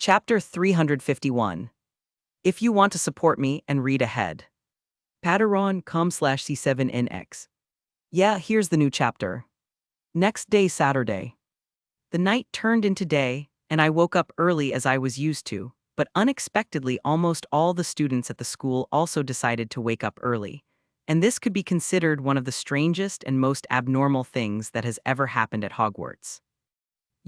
Chapter 351. If you want to support me and read ahead. Patreon.com/C7NX. Yeah, here's the new chapter. Next day, Saturday. The night turned into day, and I woke up early as I was used to, but unexpectedly almost all the students at the school also decided to wake up early. And this could be considered one of the strangest and most abnormal things that has ever happened at Hogwarts.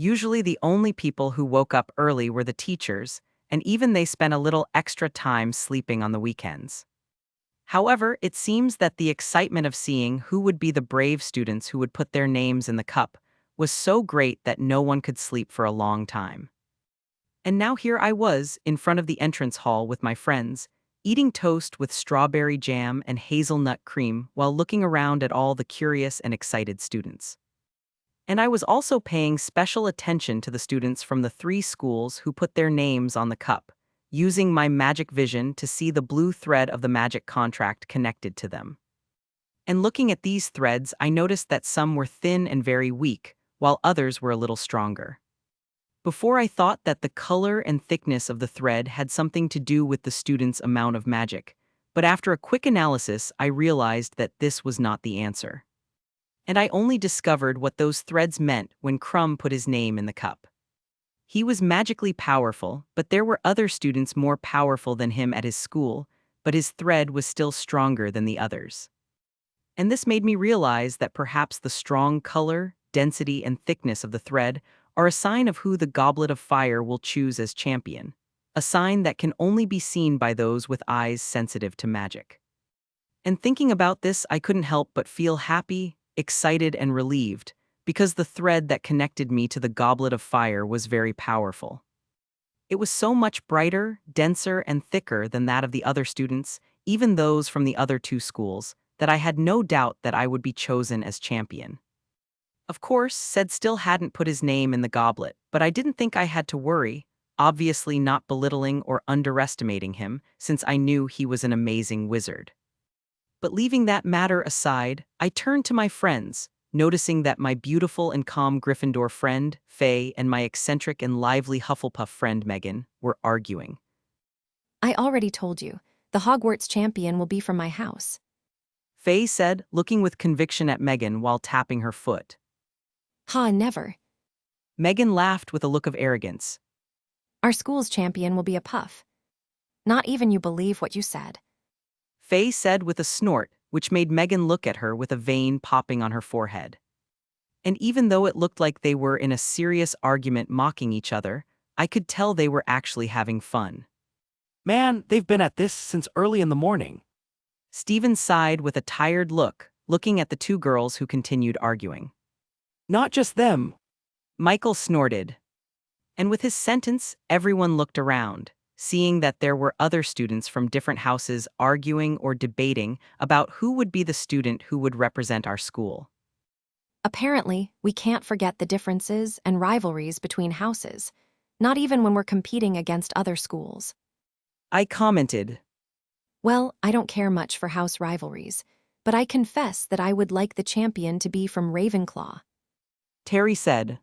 Usually the only people who woke up early were the teachers, and even they spent a little extra time sleeping on the weekends. However, it seems that the excitement of seeing who would be the brave students who would put their names in the cup was so great that no one could sleep for a long time. And now here I was, in front of the entrance hall with my friends, eating toast with strawberry jam and hazelnut cream while looking around at all the curious and excited students. And I was also paying special attention to the students from the 3 schools who put their names on the cup, using my magic vision to see the blue thread of the magic contract connected to them. And looking at these threads, I noticed that some were thin and very weak, while others were a little stronger. Before I thought that the color and thickness of the thread had something to do with the student's amount of magic, but after a quick analysis, I realized that this was not the answer. And I only discovered what those threads meant when Crumb put his name in the cup. He was magically powerful, but there were other students more powerful than him at his school, but his thread was still stronger than the others. And this made me realize that perhaps the strong color, density, and thickness of the thread are a sign of who the Goblet of Fire will choose as champion, a sign that can only be seen by those with eyes sensitive to magic. And thinking about this, I couldn't help but feel happy, excited, and relieved, because the thread that connected me to the Goblet of Fire was very powerful. It was so much brighter, denser, and thicker than that of the other students, even those from the other 2 schools, that I had no doubt that I would be chosen as champion. Of course, Ced still hadn't put his name in the goblet, but I didn't think I had to worry, obviously not belittling or underestimating him, since I knew he was an amazing wizard. But leaving that matter aside, I turned to my friends, noticing that my beautiful and calm Gryffindor friend, Faye, and my eccentric and lively Hufflepuff friend, Megan, were arguing. I already told you, the Hogwarts champion will be from my house. Faye said, looking with conviction at Megan while tapping her foot. Ha, never. Megan laughed with a look of arrogance. Our school's champion will be a puff. Not even you believe what you said. Faye said with a snort, which made Megan look at her with a vein popping on her forehead. And even though it looked like they were in a serious argument mocking each other, I could tell they were actually having fun. Man, they've been at this since early in the morning. Stephen sighed with a tired look, looking at the 2 girls who continued arguing. Not just them. Michael snorted. And with his sentence, everyone looked around, seeing that there were other students from different houses arguing or debating about who would be the student who would represent our school. Apparently, we can't forget the differences and rivalries between houses, not even when we're competing against other schools. I commented. Well, I don't care much for house rivalries, but I confess that I would like the champion to be from Ravenclaw. Terry said.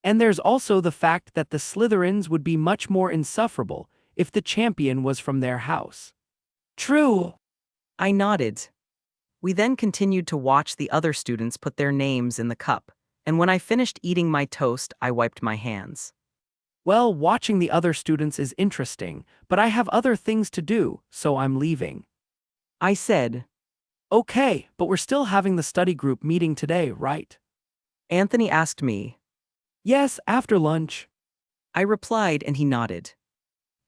And there's also the fact that the Slytherins would be much more insufferable if the champion was from their house. True. I nodded. We then continued to watch the other students put their names in the cup, and when I finished eating my toast, I wiped my hands. Well, watching the other students is interesting, but I have other things to do, so I'm leaving. I said. Okay, but we're still having the study group meeting today, right? Anthony asked me. Yes, after lunch. I replied and he nodded.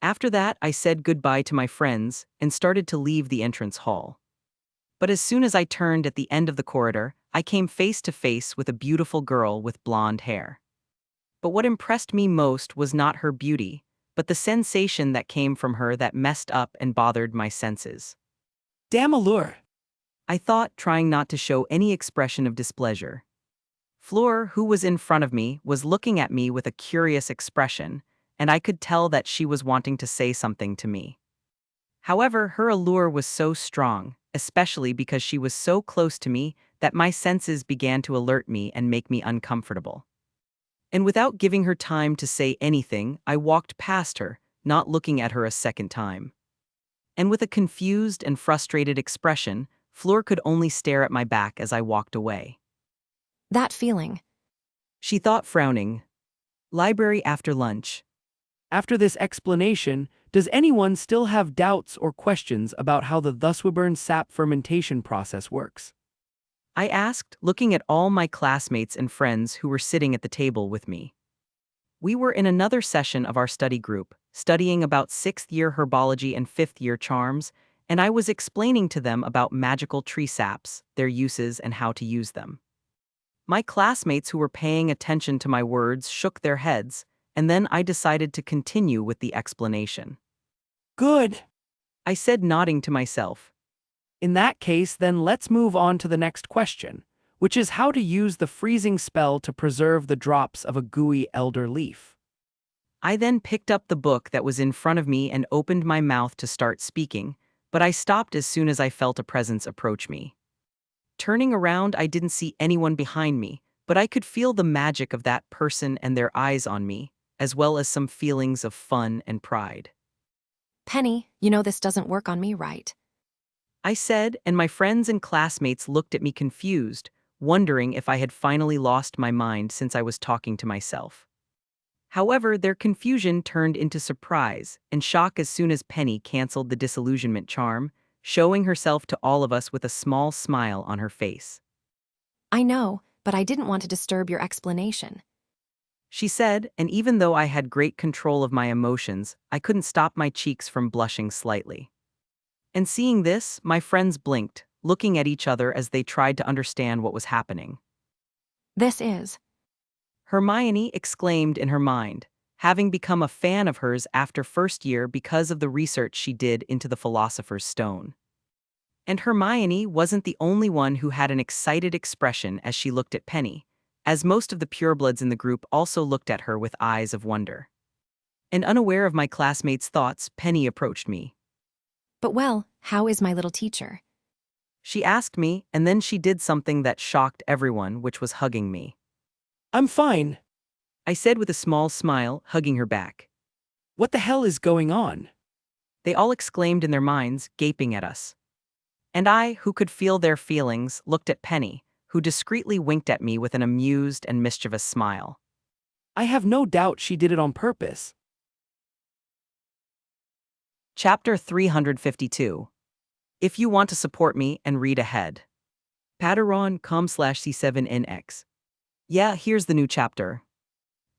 After that, I said goodbye to my friends and started to leave the entrance hall. But as soon as I turned at the end of the corridor, I came face to face with a beautiful girl with blonde hair. But what impressed me most was not her beauty, but the sensation that came from her that messed up and bothered my senses. Damn allure, I thought, trying not to show any expression of displeasure. Fleur, who was in front of me, was looking at me with a curious expression, and I could tell that she was wanting to say something to me. However, her allure was so strong, especially because she was so close to me, that my senses began to alert me and make me uncomfortable. And without giving her time to say anything, I walked past her, not looking at her a second time. And with a confused and frustrated expression, Fleur could only stare at my back as I walked away. That feeling. She thought, frowning. Library after lunch. After this explanation, does anyone still have doubts or questions about how the Thuswyburn sap fermentation process works? I asked, looking at all my classmates and friends who were sitting at the table with me. We were in another session of our study group, studying about 6th-year herbology and 5th-year charms, and I was explaining to them about magical tree saps, their uses, and how to use them. My classmates who were paying attention to my words shook their heads, and then I decided to continue with the explanation. Good. I said, nodding to myself. In that case, then let's move on to the next question, which is how to use the freezing spell to preserve the drops of a gooey elder leaf. I then picked up the book that was in front of me and opened my mouth to start speaking, but I stopped as soon as I felt a presence approach me. Turning around, I didn't see anyone behind me, but I could feel the magic of that person and their eyes on me, as well as some feelings of fun and pride. Penny, this doesn't work on me right. I said, and my friends and classmates looked at me confused, wondering if I had finally lost my mind since I was talking to myself. However, their confusion turned into surprise and shock as soon as Penny canceled the disillusionment charm, showing herself to all of us with a small smile on her face. I know, but I didn't want to disturb your explanation. She said, and even though I had great control of my emotions, I couldn't stop my cheeks from blushing slightly. And seeing this, my friends blinked, looking at each other as they tried to understand what was happening. This is. Hermione exclaimed in her mind, having become a fan of hers after first year because of the research she did into the Philosopher's Stone. And Hermione wasn't the only one who had an excited expression as she looked at Penny, as most of the purebloods in the group also looked at her with eyes of wonder. And unaware of my classmates' thoughts, Penny approached me. But well, how is my little teacher? She asked me, and then she did something that shocked everyone, which was hugging me. I'm fine. I said with a small smile, hugging her back. What the hell is going on? They all exclaimed in their minds, gaping at us. And I, who could feel their feelings, looked at Penny, who discreetly winked at me with an amused and mischievous smile. I have no doubt she did it on purpose. Chapter 352. If you want to support me and read ahead. Patreon.com/C7NX. Yeah, here's the new chapter.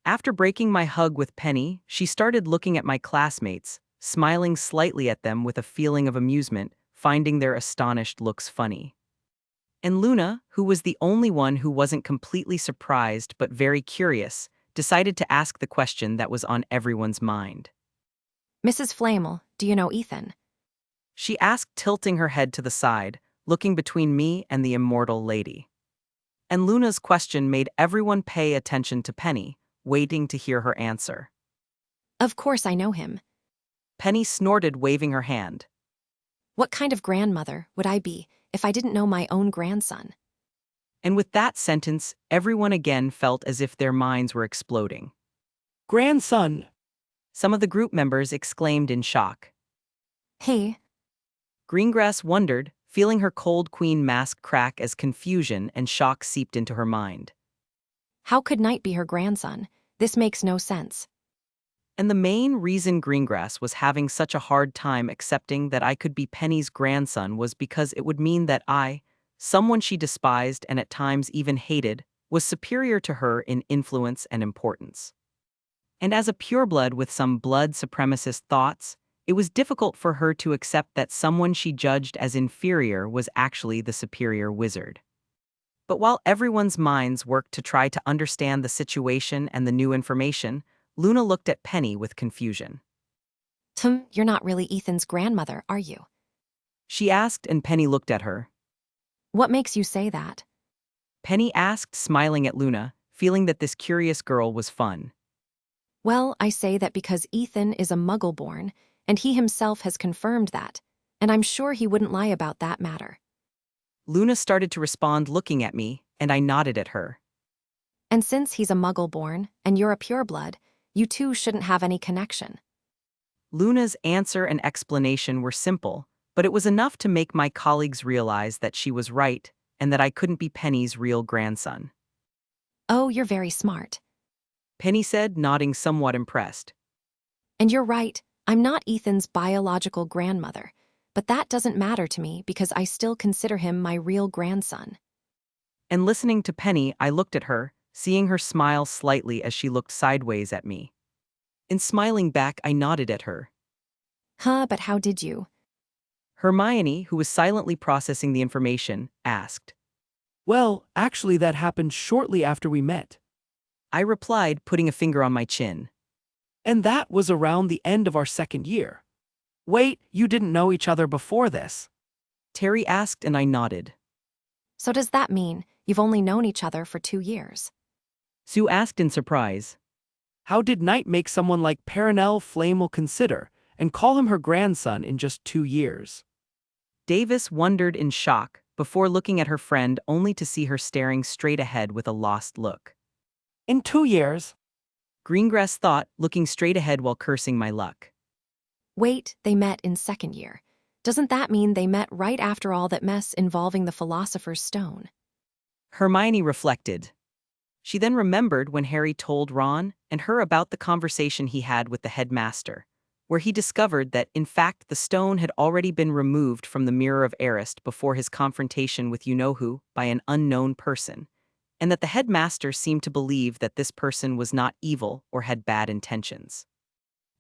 After breaking my hug with Penny, she started looking at my classmates, smiling slightly at them with a feeling of amusement, finding their astonished looks funny. And Luna, who was the only one who wasn't completely surprised but very curious, decided to ask the question that was on everyone's mind. Mrs. Flamel, do you know Ethan? She asked, tilting her head to the side, looking between me and the immortal lady. And Luna's question made everyone pay attention to Penny, waiting to hear her answer. Of course I know him. Penny snorted, waving her hand. What kind of grandmother would I be if I didn't know my own grandson? And with that sentence, everyone again felt as if their minds were exploding. Grandson. Some of the group members exclaimed in shock. Hey. Greengrass wondered, feeling her cold queen mask crack as confusion and shock seeped into her mind. How could Knight be her grandson? This makes no sense. And the main reason Greengrass was having such a hard time accepting that I could be Penny's grandson was because it would mean that I, someone she despised and at times even hated, was superior to her in influence and importance. And as a pureblood with some blood supremacist thoughts, it was difficult for her to accept that someone she judged as inferior was actually the superior wizard. But while everyone's minds worked to try to understand the situation and the new information, Luna looked at Penny with confusion. You're not really Ethan's grandmother, are you? She asked, and Penny looked at her. What makes you say that? Penny asked, smiling at Luna, feeling that this curious girl was fun. Well, I say that because Ethan is a muggle-born, and he himself has confirmed that, and I'm sure he wouldn't lie about that matter. Luna started to respond, looking at me, and I nodded at her. And since he's a muggle-born and you're a pureblood, you two shouldn't have any connection. Luna's answer and explanation were simple, but it was enough to make my colleagues realize that she was right and that I couldn't be Penny's real grandson. Oh, you're very smart. Penny said, nodding somewhat impressed. And you're right, I'm not Ethan's biological grandmother, but that doesn't matter to me because I still consider him my real grandson. And listening to Penny, I looked at her, seeing her smile slightly as she looked sideways at me. In smiling back, I nodded at her. Huh, but how did you? Hermione, who was silently processing the information, asked. Well, actually that happened shortly after we met. I replied, putting a finger on my chin. And that was around the end of our second year. Wait, you didn't know each other before this? Terry asked and I nodded. So does that mean you've only known each other for 2 years? Sue asked in surprise. How did Knight make someone like Perenelle Flamel consider and call him her grandson in just 2 years? Davis wondered in shock, before looking at her friend only to see her staring straight ahead with a lost look. In 2 years? Greengrass thought, looking straight ahead while cursing my luck. Wait, they met in second year. Doesn't that mean they met right after all that mess involving the Philosopher's Stone? Hermione reflected. She then remembered when Harry told Ron and her about the conversation he had with the headmaster, where he discovered that, in fact, the stone had already been removed from the Mirror of Erist before his confrontation with you-know-who by an unknown person, and that the headmaster seemed to believe that this person was not evil or had bad intentions.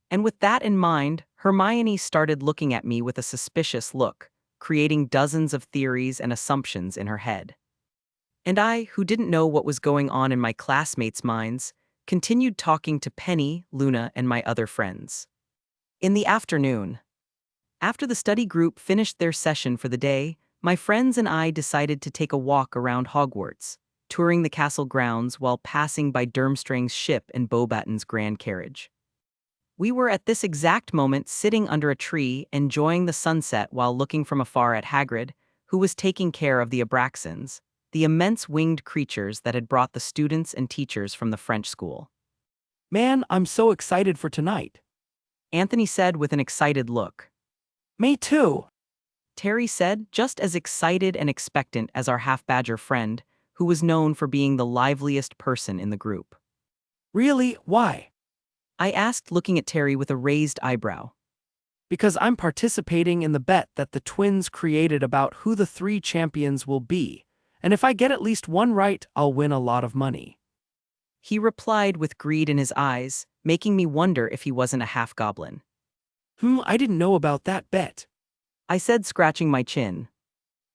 And with that in mind, Hermione started looking at me with a suspicious look, creating dozens of theories and assumptions in her head. And I, who didn't know what was going on in my classmates' minds, continued talking to Penny, Luna, and my other friends. In the afternoon, after the study group finished their session for the day, my friends and I decided to take a walk around Hogwarts, touring the castle grounds while passing by Durmstrang's ship and Beauxbaton's grand carriage. We were at this exact moment sitting under a tree enjoying the sunset while looking from afar at Hagrid, who was taking care of the Abraxans, the immense winged creatures that had brought the students and teachers from the French school. Man, I'm so excited for tonight. Anthony said with an excited look. Me too. Terry said, just as excited and expectant as our half-badger friend, who was known for being the liveliest person in the group. Really? Why? I asked, looking at Terry with a raised eyebrow. Because I'm participating in the bet that the twins created about who the 3 champions will be, and if I get at least one right, I'll win a lot of money. He replied with greed in his eyes, making me wonder if he wasn't a half-goblin. I didn't know about that bet. I said, scratching my chin.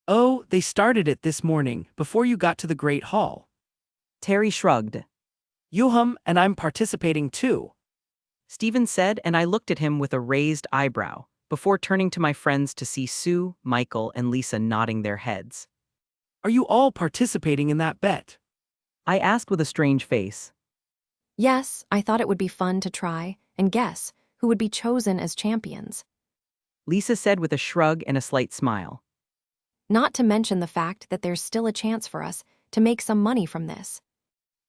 Oh, they started it this morning, before you got to the Great Hall. Terry shrugged. And I'm participating too. Stephen said, and I looked at him with a raised eyebrow, before turning to my friends to see Sue, Michael, and Lisa nodding their heads. Are you all participating in that bet? I asked with a strange face. Yes, I thought it would be fun to try and guess who would be chosen as champions. Lisa said with a shrug and a slight smile. Not to mention the fact that there's still a chance for us to make some money from this.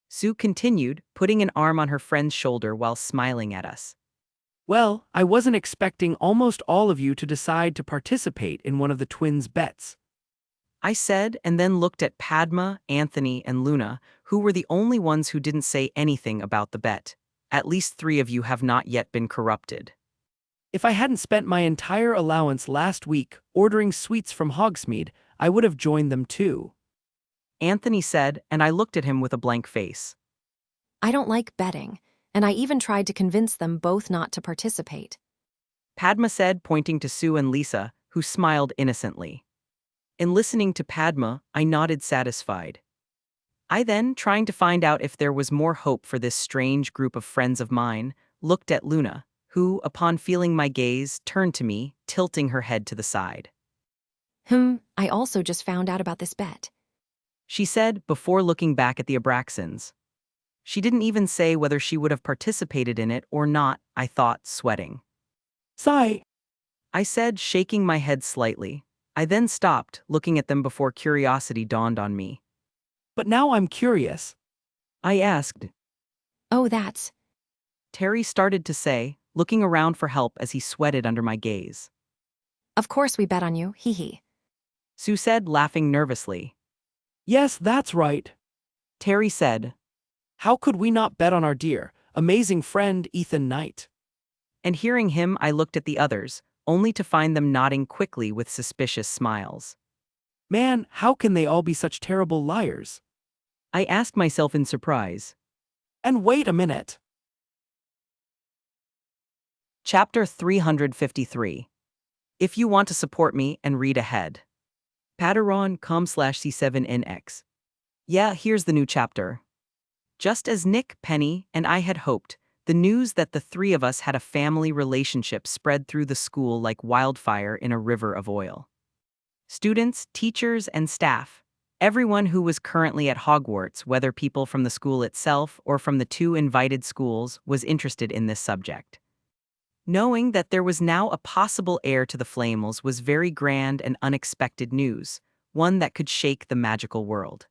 Sue continued, putting an arm on her friend's shoulder while smiling at us. Well, I wasn't expecting almost all of you to decide to participate in one of the twins' bets. I said, and then looked at Padma, Anthony, and Luna, who were the only ones who didn't say anything about the bet. At least 3 of you have not yet been corrupted. If I hadn't spent my entire allowance last week ordering sweets from Hogsmeade, I would have joined them too. Anthony said, and I looked at him with a blank face. I don't like betting, and I even tried to convince them both not to participate. Padma said, pointing to Sue and Lisa, who smiled innocently. In listening to Padma, I nodded satisfied. I then, trying to find out if there was more hope for this strange group of friends of mine, looked at Luna, who, upon feeling my gaze, turned to me, tilting her head to the side. I also just found out about this bet. She said, before looking back at the Abraxans. She didn't even say whether she would have participated in it or not, I thought, sweating. Sigh. I said, shaking my head slightly. I then stopped, looking at them before curiosity dawned on me. But now I'm curious. I asked. Oh, that's. Terry started to say, looking around for help as he sweated under my gaze. Of course we bet on you, hee hee. Sue said, laughing nervously. Yes, that's right. Terry said, How could we not bet on our dear, amazing friend Ethan Knight? and hearing him, I looked at the others, only to find them nodding quickly with suspicious smiles. Man, how can they all be such terrible liars? I asked myself in surprise. And wait a minute. Chapter 353. If you want to support me and read ahead. Patreon.com/C7NX. Yeah, here's the new chapter. Just as Nick, Penny, and I had hoped, the news that the three of us had a family relationship spread through the school like wildfire in a river of oil. Students, teachers, and staff, everyone who was currently at Hogwarts, whether people from the school itself or from the two invited schools, was interested in this subject. Knowing that there was now a possible heir to the Flamels was very grand and unexpected news, one that could shake the magical world.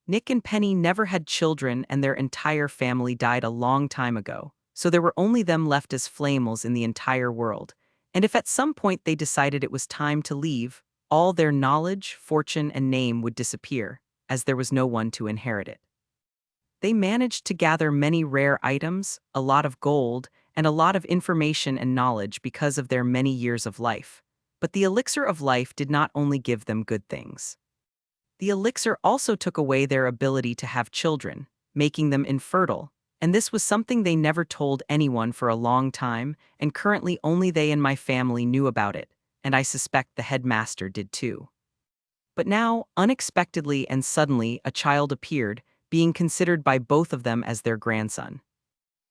Nick and Penny never had children and their entire family died a long time ago, so there were only them left as Flamels in the entire world, and if at some point they decided it was time to leave, all their knowledge, fortune, and name would disappear, as there was no one to inherit it. They managed to gather many rare items, a lot of gold, and a lot of information and knowledge because of their many years of life. But the elixir of life did not only give them good things. The elixir also took away their ability to have children, making them infertile, and this was something they never told anyone for a long time, and currently only they and my family knew about it, and I suspect the headmaster did too. But now, unexpectedly and suddenly, a child appeared, being considered by both of them as their grandson.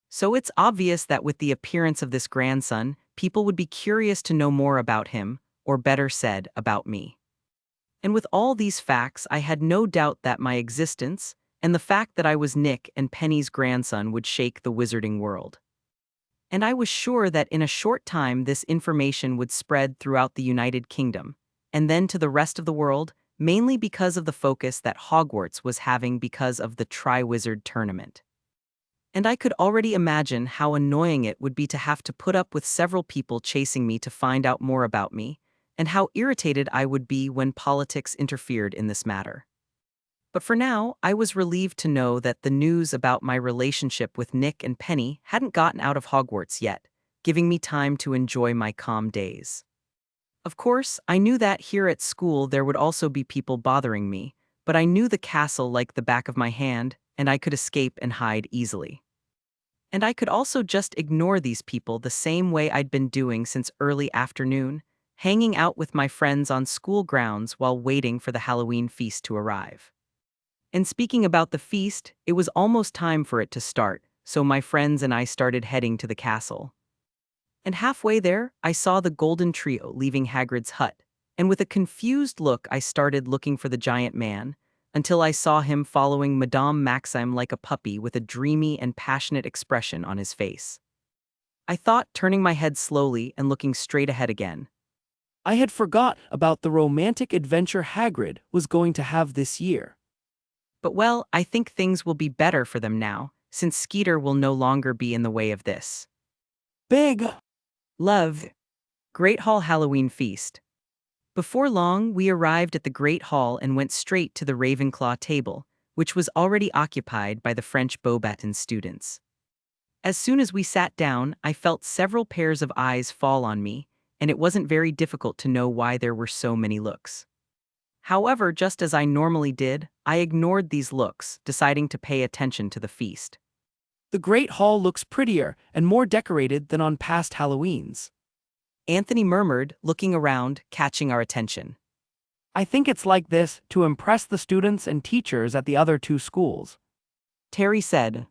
So it's obvious that with the appearance of this grandson, people would be curious to know more about him, or better said, about me. And with all these facts, I had no doubt that my existence, and the fact that I was Nick and Penny's grandson, would shake the wizarding world. And I was sure that in a short time this information would spread throughout the United Kingdom, and then to the rest of the world, mainly because of the focus that Hogwarts was having because of the Triwizard Tournament. And I could already imagine how annoying it would be to have to put up with several people chasing me to find out more about me, and how irritated I would be when politics interfered in this matter. But for now, I was relieved to know that the news about my relationship with Nick and Penny hadn't gotten out of Hogwarts yet, giving me time to enjoy my calm days. Of course, I knew that here at school there would also be people bothering me, but I knew the castle like the back of my hand, and I could escape and hide easily. And I could also just ignore these people the same way I'd been doing since early afternoon, hanging out with my friends on school grounds while waiting for the Halloween feast to arrive. And speaking about the feast, it was almost time for it to start, so my friends and I started heading to the castle. And halfway there, I saw the golden trio leaving Hagrid's hut, and with a confused look I started looking for the giant man, until I saw him following Madame Maxime like a puppy with a dreamy and passionate expression on his face. I thought, turning my head slowly and looking straight ahead again. I had forgot about the romantic adventure Hagrid was going to have this year. But well, I think things will be better for them now, since Skeeter will no longer be in the way of this. Big Love. Great Hall Halloween Feast. Before long, we arrived at the Great Hall and went straight to the Ravenclaw table, which was already occupied by the French Beauxbatons students. As soon as we sat down, I felt several pairs of eyes fall on me, and it wasn't very difficult to know why there were so many looks. However, just as I normally did, I ignored these looks, deciding to pay attention to the feast. The Great Hall looks prettier and more decorated than on past Halloweens. Anthony murmured, looking around, catching our attention. I think it's like this to impress the students and teachers at the other two schools. Terry said.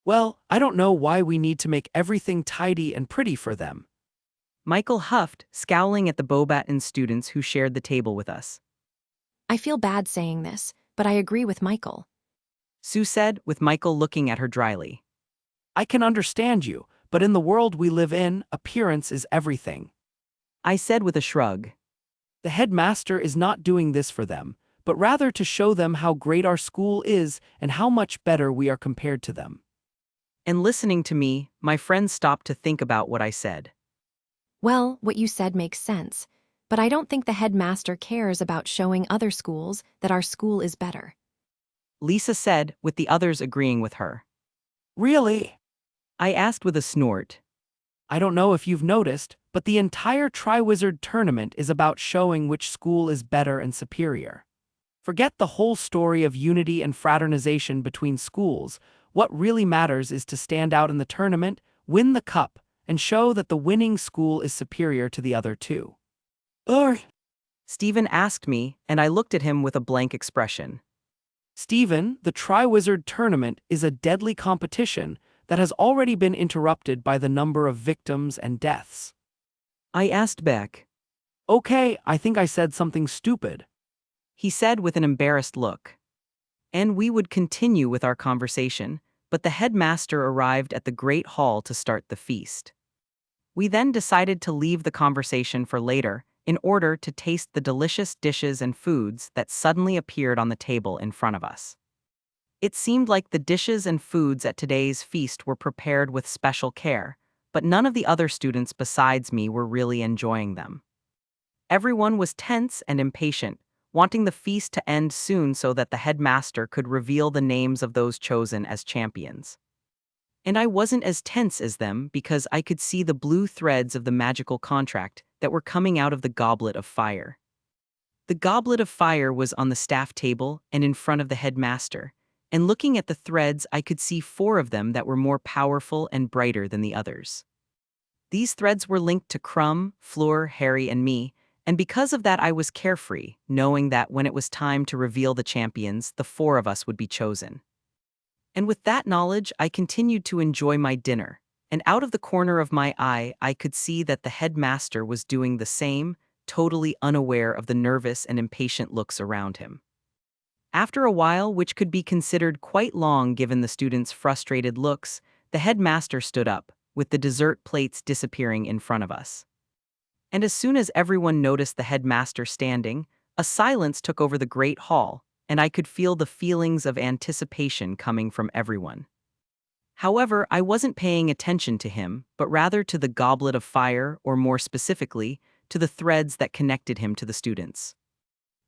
Well, I don't know why we need to make everything tidy and pretty for them. Michael huffed, scowling at the Beauxbatons students who shared the table with us. I feel bad saying this, but I agree with Michael. Sue said, with Michael looking at her dryly. I can understand you, but in the world we live in, appearance is everything. I said with a shrug. The headmaster is not doing this for them, but rather to show them how great our school is and how much better we are compared to them. And listening to me, my friend stopped to think about what I said. Well, what you said makes sense, but I don't think the headmaster cares about showing other schools that our school is better. Lisa said, with the others agreeing with her. Really? I asked with a snort. I don't know if you've noticed, but the entire Triwizard tournament is about showing which school is better and superior. Forget the whole story of unity and fraternization between schools. What really matters is to stand out in the tournament, win the cup, and show that the winning school is superior to the other two. Stephen asked me, and I looked at him with a blank expression. Stephen, the Triwizard tournament is a deadly competition that has already been interrupted by the number of victims and deaths. I asked Beck. Okay, I think I said something stupid. He said with an embarrassed look. And we would continue with our conversation, but the headmaster arrived at the great hall to start the feast. We then decided to leave the conversation for later in order to taste the delicious dishes and foods that suddenly appeared on the table in front of us. It seemed like the dishes and foods at today's feast were prepared with special care, but none of the other students besides me were really enjoying them. Everyone was tense and impatient, wanting the feast to end soon so that the headmaster could reveal the names of those chosen as champions. And I wasn't as tense as them because I could see the blue threads of the magical contract that were coming out of the goblet of fire. The goblet of fire was on the staff table and in front of the headmaster, and looking at the threads I could see 4 of them that were more powerful and brighter than the others. These threads were linked to Crumb, Fleur, Harry, and me, and because of that I was carefree, knowing that when it was time to reveal the champions, the 4 of us would be chosen. And with that knowledge, I continued to enjoy my dinner, and out of the corner of my eye, I could see that the headmaster was doing the same, totally unaware of the nervous and impatient looks around him. After a while, which could be considered quite long given the students' frustrated looks, the headmaster stood up, with the dessert plates disappearing in front of us. And as soon as everyone noticed the headmaster standing, a silence took over the great hall, and I could feel the feelings of anticipation coming from everyone. However, I wasn't paying attention to him, but rather to the goblet of fire, or more specifically, to the threads that connected him to the students.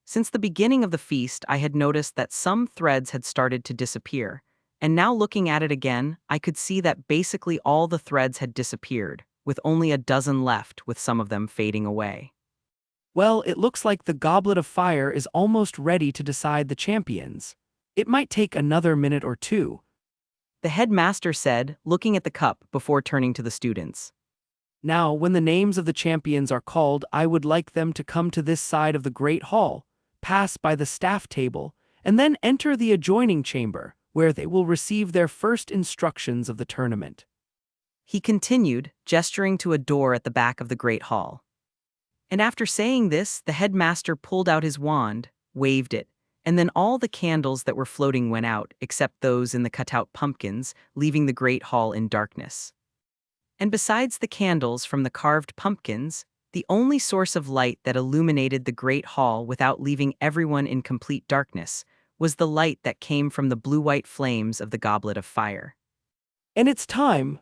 Since the beginning of the feast, I had noticed that some threads had started to disappear, and now looking at it again, I could see that basically all the threads had disappeared, with only a dozen left, with some of them fading away. Well, it looks like the Goblet of Fire is almost ready to decide the champions. It might take another minute or two. The headmaster said, looking at the cup before turning to the students. Now, when the names of the champions are called, I would like them to come to this side of the Great Hall, pass by the staff table, and then enter the adjoining chamber, where they will receive their first instructions of the tournament. He continued, gesturing to a door at the back of the Great Hall. And after saying this, the headmaster pulled out his wand, waved it, and then all the candles that were floating went out, except those in the cutout pumpkins, leaving the Great Hall in darkness. And besides the candles from the carved pumpkins, the only source of light that illuminated the Great Hall without leaving everyone in complete darkness was the light that came from the blue-white flames of the Goblet of Fire. And it's time.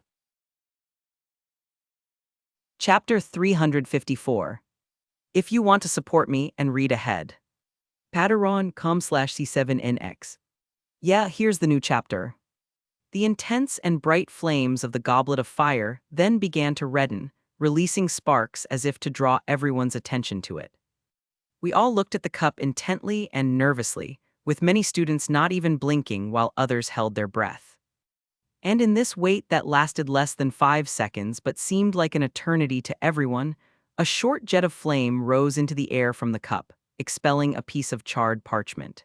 Chapter 354. If you want to support me and read ahead. Patreon.com/C7NX. Yeah, here's the new chapter. The intense and bright flames of the Goblet of Fire then began to redden, releasing sparks as if to draw everyone's attention to it. We all looked at the cup intently and nervously, with many students not even blinking while others held their breath. And in this wait that lasted less than 5 seconds but seemed like an eternity to everyone, a short jet of flame rose into the air from the cup, expelling a piece of charred parchment.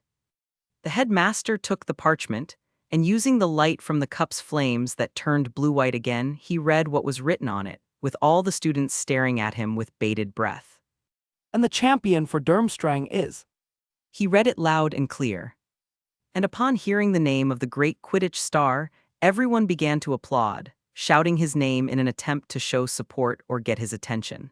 The headmaster took the parchment, and using the light from the cup's flames that turned blue-white again, he read what was written on it, with all the students staring at him with bated breath. And the champion for Durmstrang is. He read it loud and clear. And upon hearing the name of the great Quidditch star, everyone began to applaud, shouting his name in an attempt to show support or get his attention.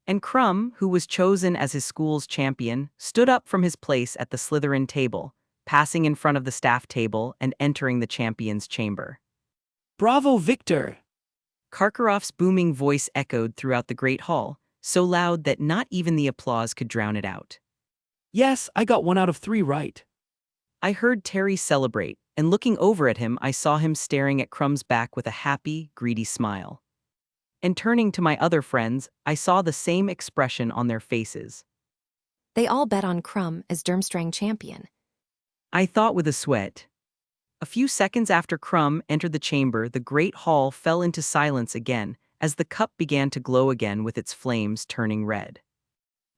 And Crumb, who was chosen as his school's champion, stood up from his place at the Slytherin table, passing in front of the staff table and entering the champion's chamber. Bravo, Victor! Karkaroff's booming voice echoed throughout the great hall, so loud that not even the applause could drown it out. Yes, I got 1 out of 3 right. I heard Terry celebrate, and looking over at him, I saw him staring at Crumb's back with a happy, greedy smile. And turning to my other friends, I saw the same expression on their faces. They all bet on Crumb as Durmstrang champion. I thought with a sweat. A few seconds after Crumb entered the chamber, the great hall fell into silence again as the cup began to glow again with its flames turning red.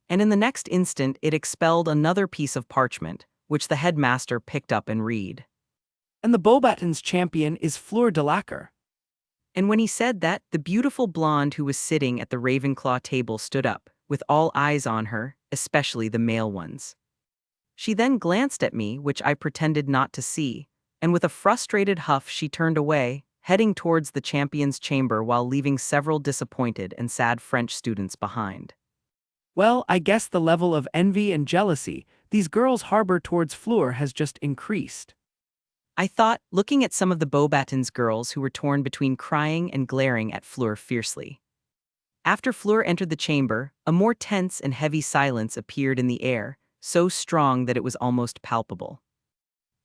And in the next instant it expelled another piece of parchment, which the headmaster picked up and read. And the Beauxbatons champion is Fleur de Lacquer. And when he said that, the beautiful blonde who was sitting at the Ravenclaw table stood up, with all eyes on her, especially the male ones. She then glanced at me, which I pretended not to see, and with a frustrated huff she turned away, heading towards the champion's chamber while leaving several disappointed and sad French students behind. Well, I guess the level of envy and jealousy these girls harbor towards Fleur has just increased. I thought, looking at some of the Beauxbatons girls who were torn between crying and glaring at Fleur fiercely. After Fleur entered the chamber, a more tense and heavy silence appeared in the air, so strong that it was almost palpable.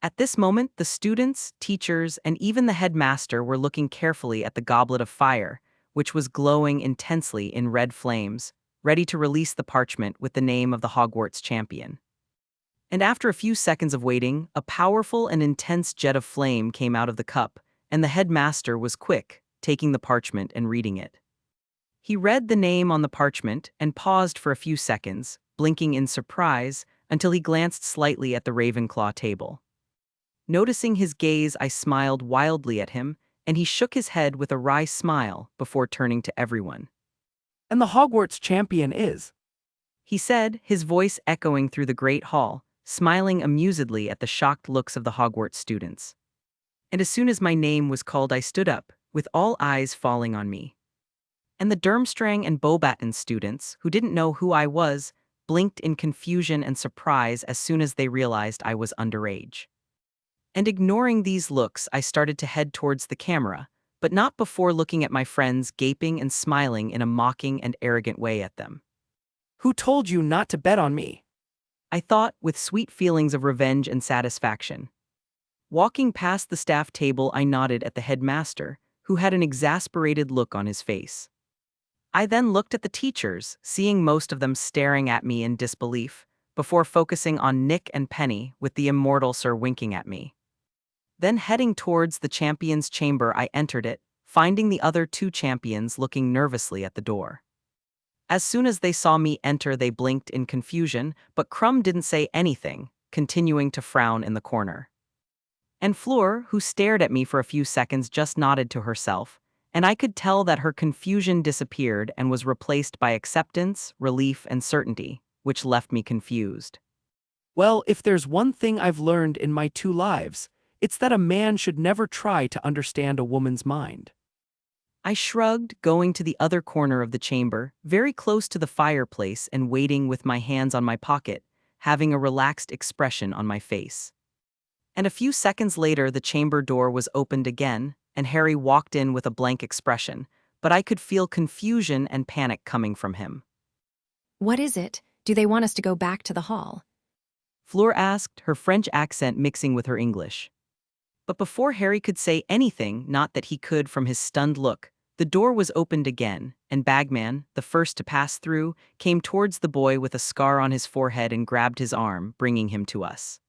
At this moment, the students, teachers, and even the headmaster were looking carefully at the goblet of fire, which was glowing intensely in red flames, ready to release the parchment with the name of the Hogwarts champion. And after a few seconds of waiting, a powerful and intense jet of flame came out of the cup, and the headmaster was quick, taking the parchment and reading it. He read the name on the parchment and paused for a few seconds, blinking in surprise, until he glanced slightly at the Ravenclaw table. Noticing his gaze, I smiled wildly at him, and he shook his head with a wry smile before turning to everyone. And the Hogwarts champion is, He said, his voice echoing through the great hall, smiling amusedly at the shocked looks of the Hogwarts students. And as soon as my name was called, I stood up, with all eyes falling on me. And the Durmstrang and Beauxbatons students, who didn't know who I was, blinked in confusion and surprise as soon as they realized I was underage. And ignoring these looks, I started to head towards the camera, but not before looking at my friends gaping and smiling in a mocking and arrogant way at them. who told you not to bet on me? I thought, with sweet feelings of revenge and satisfaction. Walking past the staff table, I nodded at the headmaster, who had an exasperated look on his face. I then looked at the teachers, seeing most of them staring at me in disbelief, before focusing on Nick and Penny, with the immortal Sir winking at me. Then heading towards the champion's chamber, I entered it, finding the other 2 champions looking nervously at the door. As soon as they saw me enter, they blinked in confusion, but Crumb didn't say anything, continuing to frown in the corner. And Fleur, who stared at me for a few seconds, just nodded to herself, and I could tell that her confusion disappeared and was replaced by acceptance, relief, and certainty, which left me confused. Well, if there's one thing I've learned in my 2 lives, it's that a man should never try to understand a woman's mind. I shrugged, going to the other corner of the chamber, very close to the fireplace and waiting with my hands on my pocket, having a relaxed expression on my face. And a few seconds later, the chamber door was opened again, and Harry walked in with a blank expression, but I could feel confusion and panic coming from him. What is it? Do they want us to go back to the hall? Fleur asked, her French accent mixing with her English. But before Harry could say anything, not that he could from his stunned look, the door was opened again, and Bagman, the first to pass through, came towards the boy with a scar on his forehead and grabbed his arm, bringing him to us.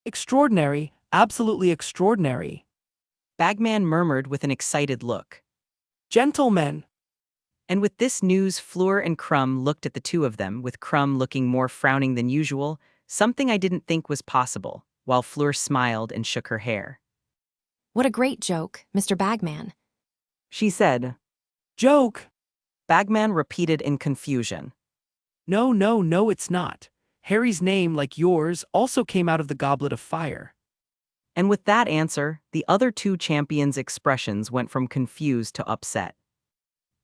Extraordinary, absolutely extraordinary. Bagman murmured with an excited look. Gentlemen. And with this news, Fleur and Crumb looked at the 2 of them, with Crumb looking more frowning than usual, something I didn't think was possible, while Fleur smiled and shook her hair. What a great joke, Mr. Bagman. She said. Joke? Bagman repeated in confusion. No, it's not. Harry's name, like yours, also came out of the goblet of fire. And with that answer, the other 2 champions' expressions went from confused to upset.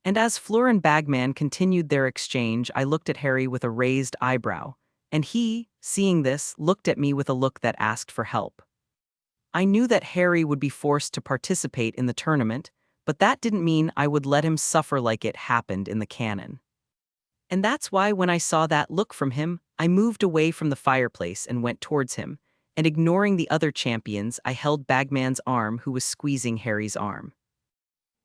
And as Fleur and Bagman continued their exchange, I looked at Harry with a raised eyebrow, and he, seeing this, looked at me with a look that asked for help. I knew that Harry would be forced to participate in the tournament, but that didn't mean I would let him suffer like it happened in the canon. And that's why when I saw that look from him, I moved away from the fireplace and went towards him, and ignoring the other champions, I held Bagman's arm, who was squeezing Harry's arm.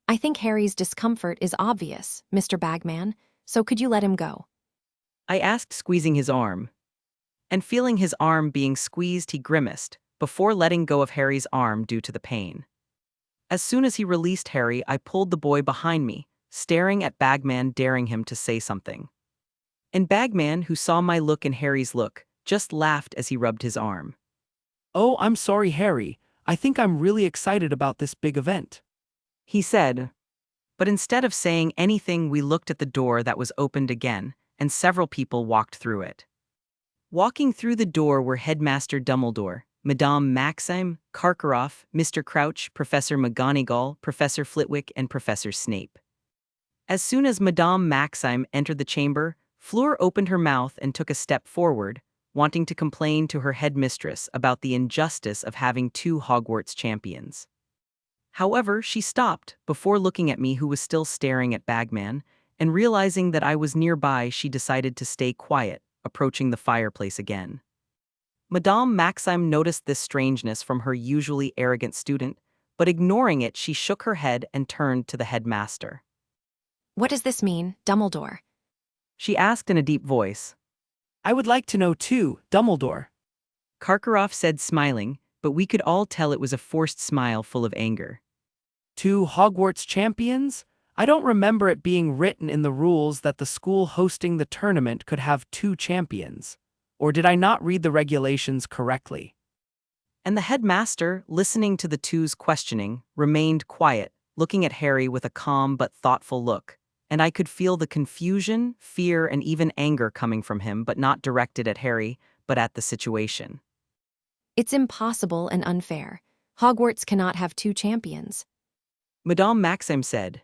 I think Harry's discomfort is obvious, Mr. Bagman, so could you let him go? I asked, squeezing his arm. And feeling his arm being squeezed, he grimaced, before letting go of Harry's arm due to the pain. As soon as he released Harry, I pulled the boy behind me, staring at Bagman, daring him to say something. And Bagman, who saw my look and Harry's look, just laughed as he rubbed his arm. Oh, I'm sorry, Harry. I think I'm really excited about this big event, He said. But instead of saying anything, we looked at the door that was opened again, and several people walked through it. Walking through the door were Headmaster Dumbledore, Madame Maxime, Karkaroff, Mr. Crouch, Professor McGonagall, Professor Flitwick, and Professor Snape. As soon as Madame Maxime entered the chamber, Fleur opened her mouth and took a step forward, wanting to complain to her headmistress about the injustice of having two Hogwarts champions. However, she stopped before looking at me, who was still staring at Bagman, and realizing that I was nearby, she decided to stay quiet, approaching the fireplace again. Madame Maxime noticed this strangeness from her usually arrogant student, but ignoring it, she shook her head and turned to the headmaster. What does this mean, Dumbledore? She asked in a deep voice. I would like to know too, Dumbledore. Karkaroff said, smiling, but we could all tell it was a forced smile full of anger. Two Hogwarts champions? I don't remember it being written in the rules that the school hosting the tournament could have two champions. Or did I not read the regulations correctly? And the headmaster, listening to the two's questioning, remained quiet, looking at Harry with a calm but thoughtful look, and I could feel the confusion, fear, and even anger coming from him, but not directed at Harry, but at the situation. It's impossible and unfair. Hogwarts cannot have two champions. Madame Maxime said.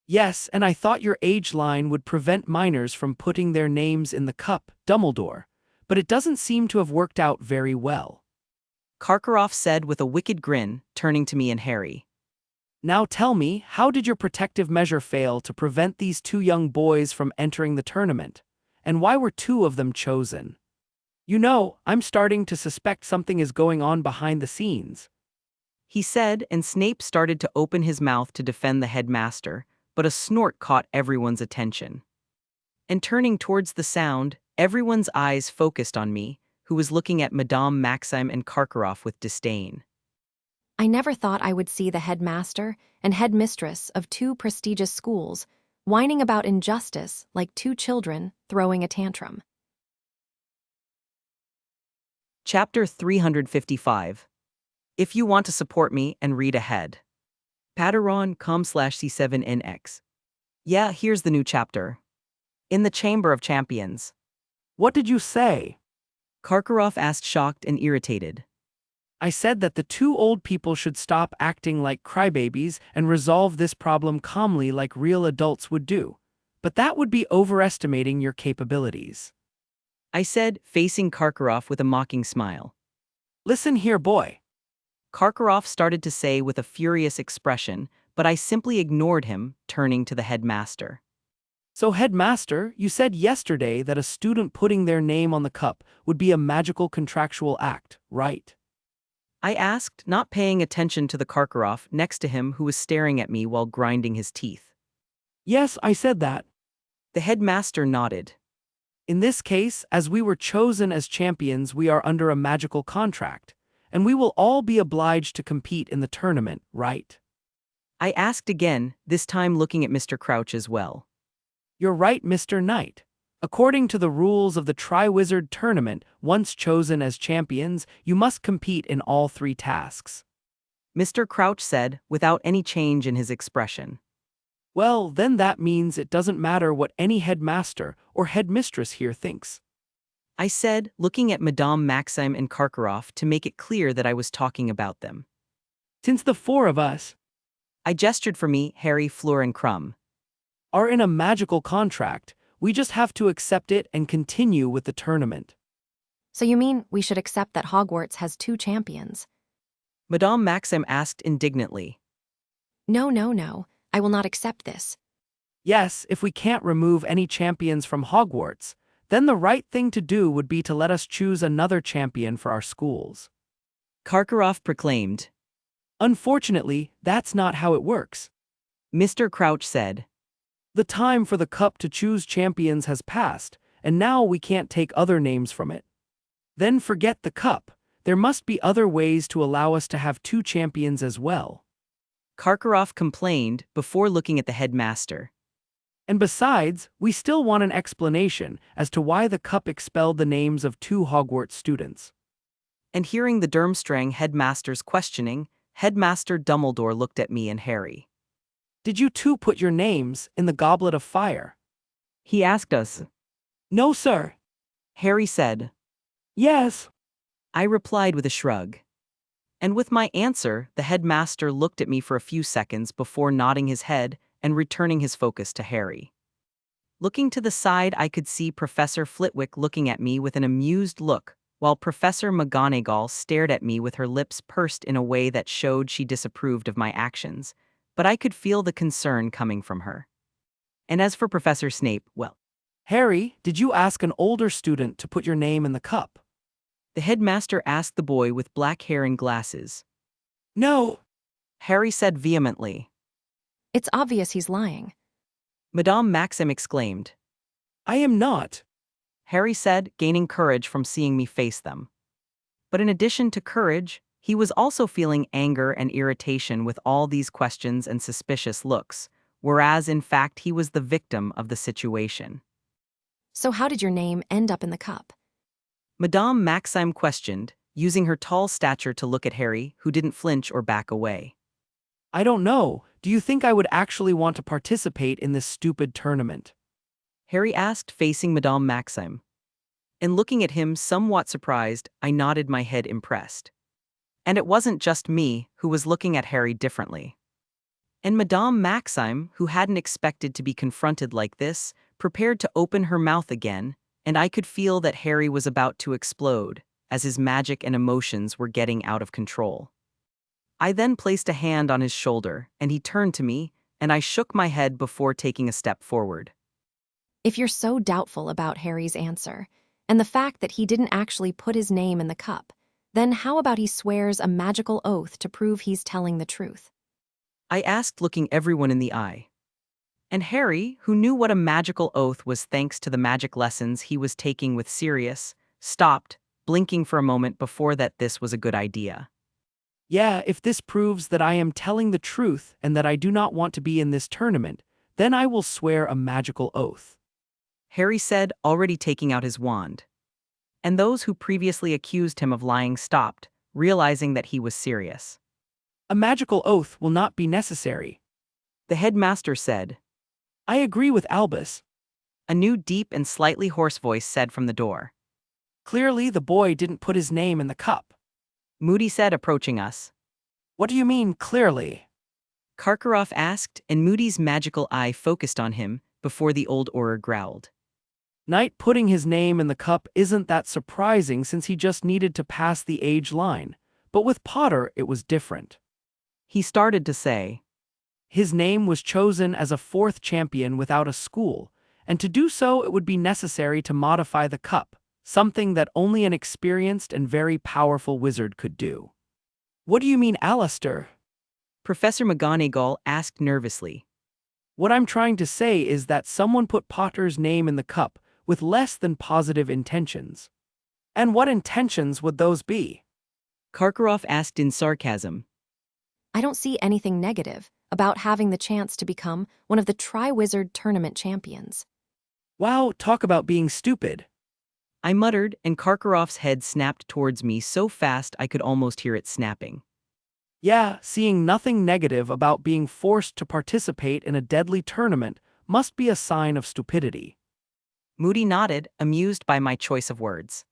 Yes, and I thought your age line would prevent minors from putting their names in the cup, Dumbledore, but it doesn't seem to have worked out very well. Karkaroff said with a wicked grin, turning to me and Harry. Now tell me, how did your protective measure fail to prevent these two young boys from entering the tournament? And why were two of them chosen? You know, I'm starting to suspect something is going on behind the scenes. He said, and Snape started to open his mouth to defend the headmaster, but a snort caught everyone's attention. And turning towards the sound, everyone's eyes focused on me, who was looking at Madame Maxime and Karkaroff with disdain. I never thought I would see the headmaster and headmistress of two prestigious schools whining about injustice like two children throwing a tantrum. Chapter 355. If you want to support me and read ahead. Patreon.com/C7NX. Yeah, here's the new chapter. In the Chamber of Champions. What did you say? Karkaroff asked, shocked and irritated. I said that the two old people should stop acting like crybabies and resolve this problem calmly like real adults would do. But that would be overestimating your capabilities. I said, facing Karkaroff with a mocking smile. Listen here, boy. Karkaroff started to say with a furious expression, but I simply ignored him, turning to the headmaster. So, headmaster, you said yesterday that a student putting their name on the cup would be a magical contractual act, right? I asked, not paying attention to the Karkaroff next to him, who was staring at me while grinding his teeth. Yes, I said that. The headmaster nodded. In this case, as we were chosen as champions, we are under a magical contract, and we will all be obliged to compete in the tournament, right? I asked again, this time looking at Mr. Crouch as well. You're right, Mr. Knight. According to the rules of the Triwizard Tournament, once chosen as champions, you must compete in all three tasks. Mr. Crouch said, without any change in his expression. Well, then that means it doesn't matter what any headmaster or headmistress here thinks. I said, looking at Madame Maxime and Karkaroff to make it clear that I was talking about them. Since the four of us I gestured for me, Harry, Fleur, and Crumb. are in a magical contract. We just have to accept it and continue with the tournament. So you mean we should accept that Hogwarts has two champions? Madame Maxim asked indignantly. No, no, no. I will not accept this. Yes, if we can't remove any champions from Hogwarts, then the right thing to do would be to let us choose another champion for our schools. Karkaroff proclaimed. Unfortunately, that's not how it works. Mr. Crouch said. The time for the cup to choose champions has passed, and now we can't take other names from it. Then forget the cup. There must be other ways to allow us to have two champions as well. Karkaroff complained before looking at the headmaster. And besides, we still want an explanation as to why the cup expelled the names of two Hogwarts students. And hearing the Durmstrang headmaster's questioning, Headmaster Dumbledore looked at me and Harry. Did you two put your names in the goblet of fire? He asked us. No, sir. Harry said. Yes. I replied with a shrug. And with my answer, the headmaster looked at me for a few seconds before nodding his head and returning his focus to Harry. Looking to the side, I could see Professor Flitwick looking at me with an amused look, while Professor McGonagall stared at me with her lips pursed in a way that showed she disapproved of my actions, but I could feel the concern coming from her. And as for Professor Snape, well, Harry, did you ask an older student to put your name in the cup? the headmaster asked the boy with black hair and glasses. No. Harry said vehemently. It's obvious he's lying. Madame Maxim exclaimed. I am not. Harry said, gaining courage from seeing me face them. But in addition to courage, he was also feeling anger and irritation with all these questions and suspicious looks, whereas in fact he was the victim of the situation. So how did your name end up in the cup? Madame Maxim questioned, using her tall stature to look at Harry, who didn't flinch or back away. I don't know. Do you think I would actually want to participate in this stupid tournament? Harry asked, facing Madame Maxim. And looking at him somewhat surprised, I nodded my head impressed. And it wasn't just me who was looking at Harry differently. And Madame Maxim, who hadn't expected to be confronted like this, prepared to open her mouth again, and I could feel that Harry was about to explode, as his magic and emotions were getting out of control. I then placed a hand on his shoulder, and he turned to me, and I shook my head before taking a step forward. If you're so doubtful about Harry's answer, and the fact that he didn't actually put his name in the cup, then how about he swears a magical oath to prove he's telling the truth? I asked, looking everyone in the eye. And Harry, who knew what a magical oath was thanks to the magic lessons he was taking with Sirius, stopped, blinking for a moment before that this was a good idea. Yeah, if this proves that I am telling the truth and that I do not want to be in this tournament, then I will swear a magical oath. Harry said, already taking out his wand. And those who previously accused him of lying stopped, realizing that he was serious. A magical oath will not be necessary. The headmaster said. I agree with Albus. A new deep and slightly hoarse voice said from the door. Clearly the boy didn't put his name in the cup. Moody said, approaching us. What do you mean, clearly? Karkaroff asked, and Moody's magical eye focused on him, before the old Auror growled. Knight putting his name in the cup isn't that surprising since he just needed to pass the age line, but with Potter it was different. He started to say. His name was chosen as a fourth champion without a school, and to do so it would be necessary to modify the cup, something that only an experienced and very powerful wizard could do. What do you mean, Alistair? Professor McGonagall asked nervously. What I'm trying to say is that someone put Potter's name in the cup with less than positive intentions. And what intentions would those be? Karkaroff asked in sarcasm. I don't see anything negative about having the chance to become one of the Triwizard Tournament champions. Wow, talk about being stupid. I muttered, and Karkaroff's head snapped towards me so fast I could almost hear it snapping. Yeah, seeing nothing negative about being forced to participate in a deadly tournament must be a sign of stupidity. Moody nodded, amused by my choice of words.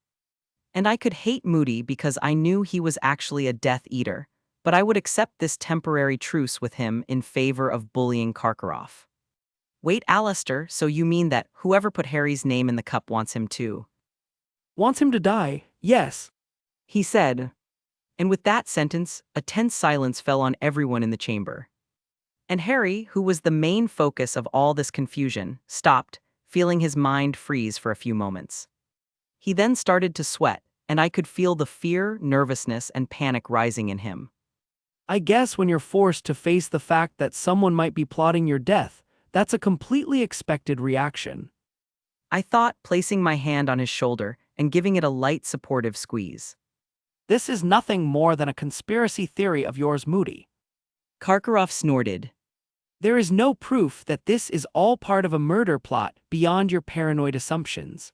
And I could hate Moody because I knew he was actually a Death Eater, but I would accept this temporary truce with him in favor of bullying Karkaroff. Wait, Alistair, so you mean that whoever put Harry's name in the cup wants him to? Wants him to die, yes. He said. And with that sentence, a tense silence fell on everyone in the chamber. And Harry, who was the main focus of all this confusion, stopped, feeling his mind freeze for a few moments. He then started to sweat, and I could feel the fear, nervousness, and panic rising in him. I guess when you're forced to face the fact that someone might be plotting your death, that's a completely expected reaction. I thought, placing my hand on his shoulder and giving it a light supportive squeeze. This is nothing more than a conspiracy theory of yours, Moody. Karkaroff snorted. There is no proof that this is all part of a murder plot beyond your paranoid assumptions.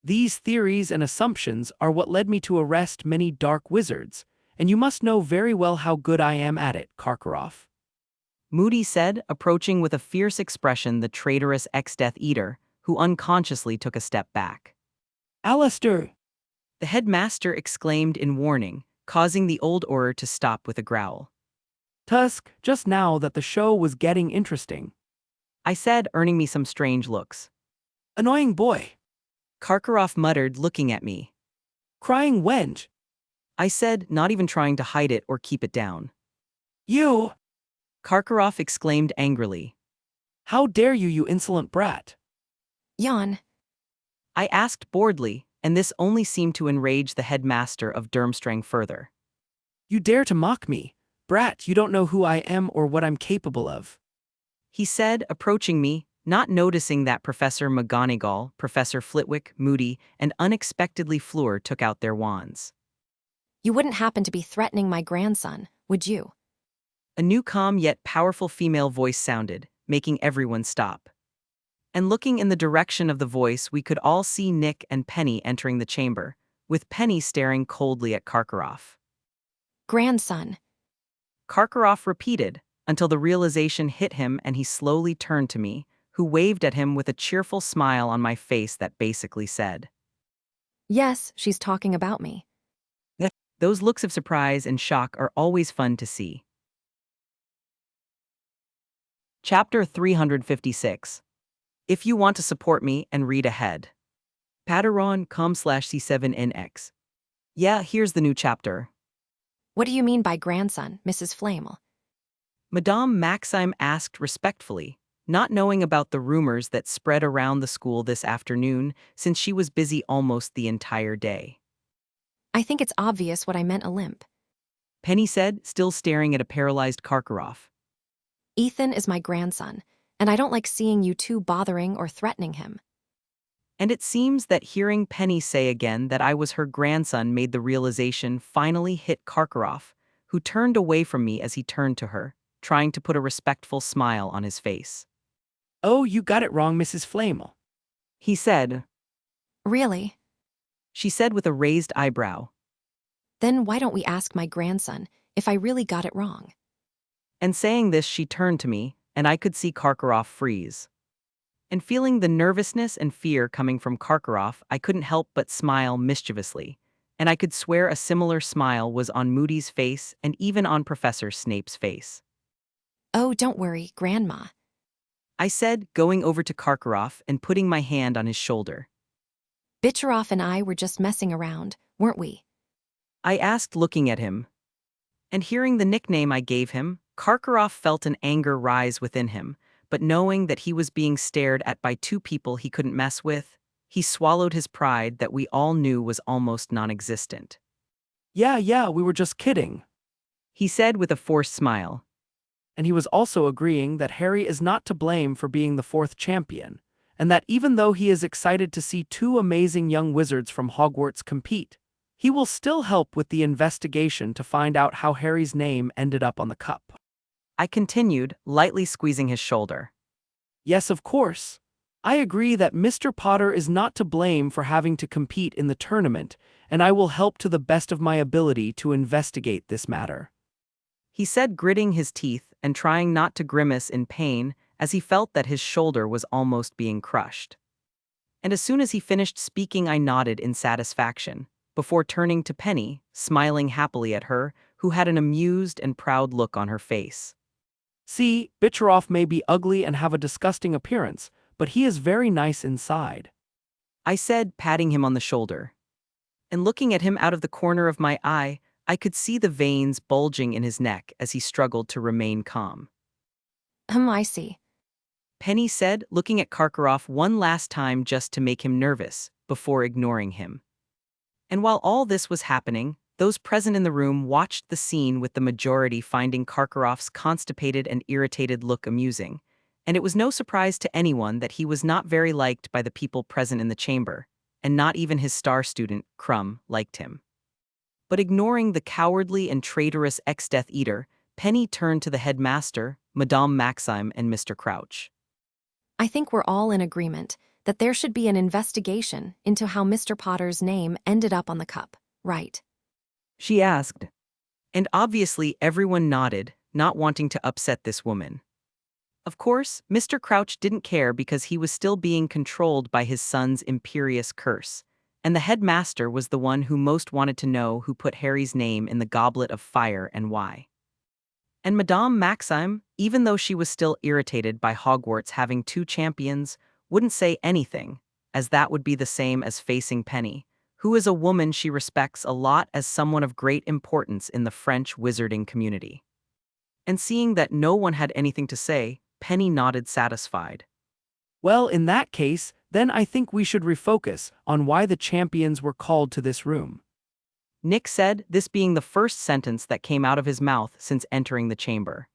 These theories and assumptions are what led me to arrest many dark wizards, and you must know very well how good I am at it, Karkaroff. Moody said, approaching with a fierce expression the traitorous ex-Death Eater, who unconsciously took a step back. Alistair! The headmaster exclaimed in warning, causing the old Auror to stop with a growl. Tusk, just now that the show was getting interesting. I said, earning me some strange looks. Annoying boy. Karkaroff muttered, looking at me. Crying wench. I said, not even trying to hide it or keep it down. You! Karkaroff exclaimed angrily. How dare you, you insolent brat! Jan. I asked boredly, and this only seemed to enrage the headmaster of Durmstrang further. You dare to mock me? Brat, you don't know who I am or what I'm capable of. He said, approaching me, not noticing that Professor McGonagall, Professor Flitwick, Moody, and unexpectedly Fleur took out their wands. You wouldn't happen to be threatening my grandson, would you? A new calm yet powerful female voice sounded, making everyone stop. And looking in the direction of the voice, we could all see Nick and Penny entering the chamber, with Penny staring coldly at Karkaroff. Grandson. Karkaroff repeated, until the realization hit him and he slowly turned to me, who waved at him with a cheerful smile on my face that basically said, Yes, she's talking about me. Those looks of surprise and shock are always fun to see. Chapter 356. If you want to support me and read ahead. Patreon.com/C7NX. Yeah, here's the new chapter. What do you mean by grandson, Mrs. Flamel? Madame Maxime asked respectfully, not knowing about the rumors that spread around the school this afternoon since she was busy almost the entire day. I think it's obvious what I meant a limp. Penny said, still staring at a paralyzed Karkaroff. Ethan is my grandson, and I don't like seeing you two bothering or threatening him. And it seems that hearing Penny say again that I was her grandson made the realization finally hit Karkaroff, who turned away from me as he turned to her, trying to put a respectful smile on his face. Oh, you got it wrong, Mrs. Flamel. He said. Really? She said with a raised eyebrow. Then why don't we ask my grandson if I really got it wrong? And saying this, she turned to me, and I could see Karkaroff freeze. And feeling the nervousness and fear coming from Karkaroff, I couldn't help but smile mischievously, and I could swear a similar smile was on Moody's face and even on Professor Snape's face. Oh, don't worry, Grandma. I said, going over to Karkaroff and putting my hand on his shoulder. Bitcheroff and I were just messing around, weren't we? I asked, looking at him. And hearing the nickname I gave him, Karkaroff felt an anger rise within him, but knowing that he was being stared at by two people he couldn't mess with, he swallowed his pride that we all knew was almost non-existent. Yeah, we were just kidding. He said with a forced smile. And he was also agreeing that Harry is not to blame for being the fourth champion, and that even though he is excited to see two amazing young wizards from Hogwarts compete, he will still help with the investigation to find out how Harry's name ended up on the cup. I continued, lightly squeezing his shoulder. Yes, of course. I agree that Mr. Potter is not to blame for having to compete in the tournament, and I will help to the best of my ability to investigate this matter. He said, gritting his teeth and trying not to grimace in pain as he felt that his shoulder was almost being crushed. And as soon as he finished speaking, I nodded in satisfaction, before turning to Penny, smiling happily at her, who had an amused and proud look on her face. See, Bicharoff may be ugly and have a disgusting appearance, but he is very nice inside. I said, patting him on the shoulder. And looking at him out of the corner of my eye, I could see the veins bulging in his neck as he struggled to remain calm. I see. Penny said, looking at Karkaroff one last time just to make him nervous, before ignoring him. And while all this was happening, those present in the room watched the scene with the majority finding Karkaroff's constipated and irritated look amusing, and it was no surprise to anyone that he was not very liked by the people present in the chamber, and not even his star student, Crumb, liked him. But ignoring the cowardly and traitorous ex-Death Eater, Penny turned to the headmaster, Madame Maxime, and Mr. Crouch. I think we're all in agreement that there should be an investigation into how Mr. Potter's name ended up on the cup, right? She asked. And obviously everyone nodded, not wanting to upset this woman. Of course, Mr. Crouch didn't care because he was still being controlled by his son's imperious curse, and the headmaster was the one who most wanted to know who put Harry's name in the goblet of fire and why. And Madame Maxime, even though she was still irritated by Hogwarts having two champions, wouldn't say anything, as that would be the same as facing Penny, who is a woman she respects a lot as someone of great importance in the French wizarding community. And seeing that no one had anything to say, Penny nodded satisfied. Well, in that case, then I think we should refocus on why the champions were called to this room. Nick said, this being the first sentence that came out of his mouth since entering the chamber.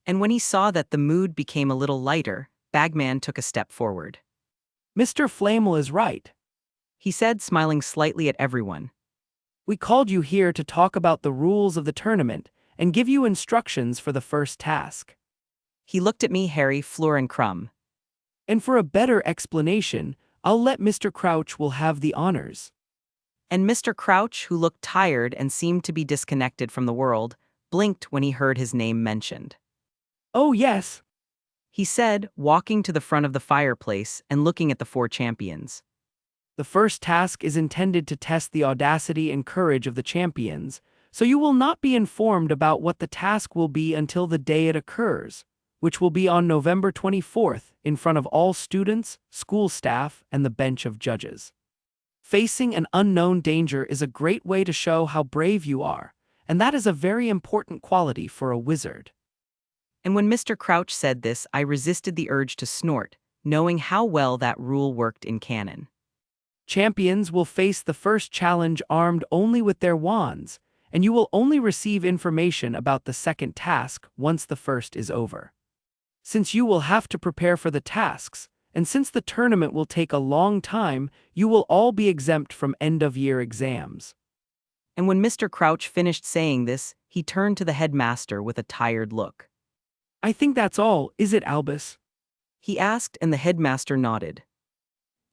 And when he saw that the mood became a little lighter, Bagman took a step forward. Mr. Flamel is right. He said, smiling slightly at everyone. We called you here to talk about the rules of the tournament and give you instructions for the first task. He looked at me, Harry, Fleur, and Crumb. And for a better explanation, I'll let Mr. Crouch will have the honors. And Mr. Crouch, who looked tired and seemed to be disconnected from the world, blinked when he heard his name mentioned. Oh yes, He said, walking to the front of the fireplace and looking at the four champions. the first task is intended to test the audacity and courage of the champions, so you will not be informed about what the task will be until the day it occurs, which will be on November 24th in front of all students, school staff, and the bench of judges. Facing an unknown danger is a great way to show how brave you are, and that is a very important quality for a wizard. And when Mr. Crouch said this, I resisted the urge to snort, knowing how well that rule worked in canon. Champions will face the first challenge armed only with their wands, and you will only receive information about the second task once the first is over. Since you will have to prepare for the tasks, and since the tournament will take a long time, you will all be exempt from end-of-year exams. And when Mr. Crouch finished saying this, he turned to the headmaster with a tired look. I think that's all, is it, Albus? He asked, and the headmaster nodded.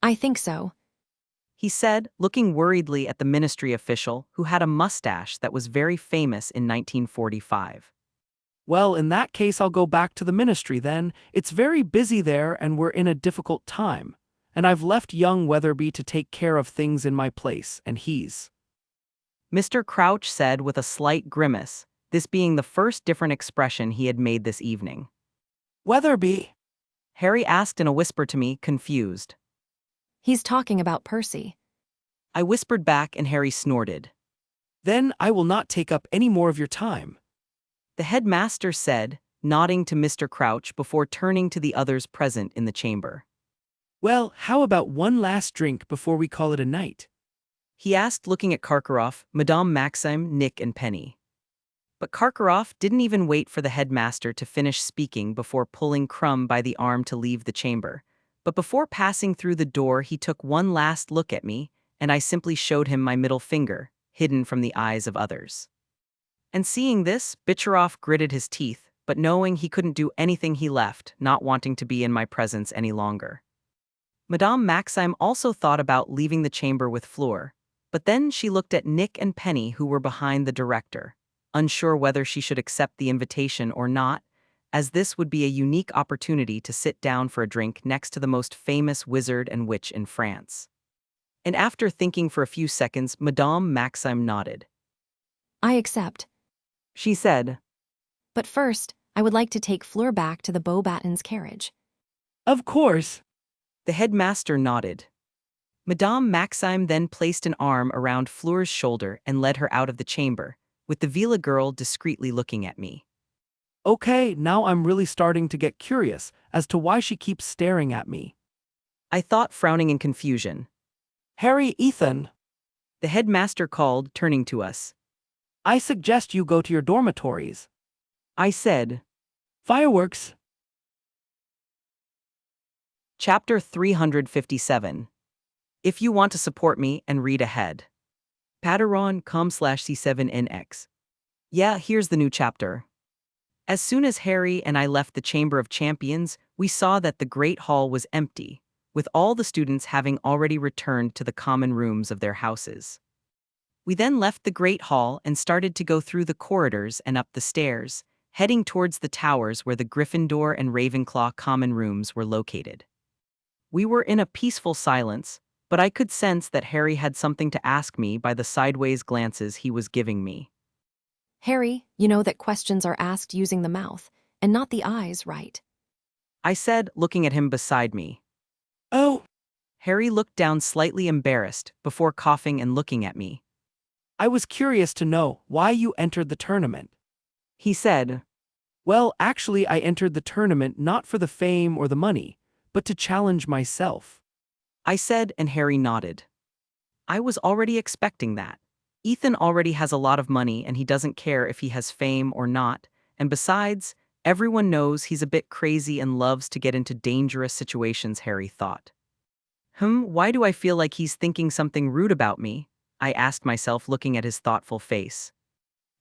I think so. He said, looking worriedly at the ministry official who had a mustache that was very famous in 1945. Well, in that case I'll go back to the ministry then. It's very busy there and we're in a difficult time. And I've left young Weatherby to take care of things in my place, and he's... Mr. Crouch said with a slight grimace, this being the first different expression he had made this evening. Weatherby? Harry asked in a whisper to me, confused. He's talking about Percy. I whispered back and Harry snorted. Then I will not take up any more of your time. The headmaster said, nodding to Mr. Crouch before turning to the others present in the chamber. Well, how about one last drink before we call it a night? He asked, looking at Karkaroff, Madame Maxime, Nick, and Penny. But Karkaroff didn't even wait for the headmaster to finish speaking before pulling Crumb by the arm to leave the chamber. But before passing through the door, he took one last look at me, and I simply showed him my middle finger, hidden from the eyes of others. And seeing this, Bicharoff gritted his teeth, but knowing he couldn't do anything, he left, not wanting to be in my presence any longer. Madame Maxime also thought about leaving the chamber with Fleur, but then she looked at Nick and Penny, who were behind the director, unsure whether she should accept the invitation or not, as this would be a unique opportunity to sit down for a drink next to the most famous wizard and witch in France. And after thinking for a few seconds, Madame Maxime nodded. I accept. She said, But first, I would like to take Fleur back to the Beauxbatons carriage. Of course. The headmaster nodded. Madame Maxime then placed an arm around Fleur's shoulder and led her out of the chamber, with the Villa girl discreetly looking at me. Okay, now I'm really starting to get curious as to why she keeps staring at me. I thought, frowning in confusion. Harry, Ethan, The headmaster called, turning to us. I suggest you go to your dormitories. I said. Fireworks. Chapter 357. If you want to support me and read ahead. Patreon.com/C7NX. Yeah, here's the new chapter. As soon as Harry and I left the Chamber of Champions, we saw that the Great Hall was empty, with all the students having already returned to the common rooms of their houses. We then left the Great Hall and started to go through the corridors and up the stairs, heading towards the towers where the Gryffindor and Ravenclaw common rooms were located. We were in a peaceful silence, but I could sense that Harry had something to ask me by the sideways glances he was giving me. Harry, you know that questions are asked using the mouth, and not the eyes, right? I said, looking at him beside me. Oh, Harry looked down slightly embarrassed before coughing and looking at me. I was curious to know why you entered the tournament. He said. Well, actually, I entered the tournament not for the fame or the money, but to challenge myself. I said, and Harry nodded. I was already expecting that. Ethan already has a lot of money and he doesn't care if he has fame or not, and besides, everyone knows he's a bit crazy and loves to get into dangerous situations, Harry thought. Why do I feel like he's thinking something rude about me? I asked myself, looking at his thoughtful face.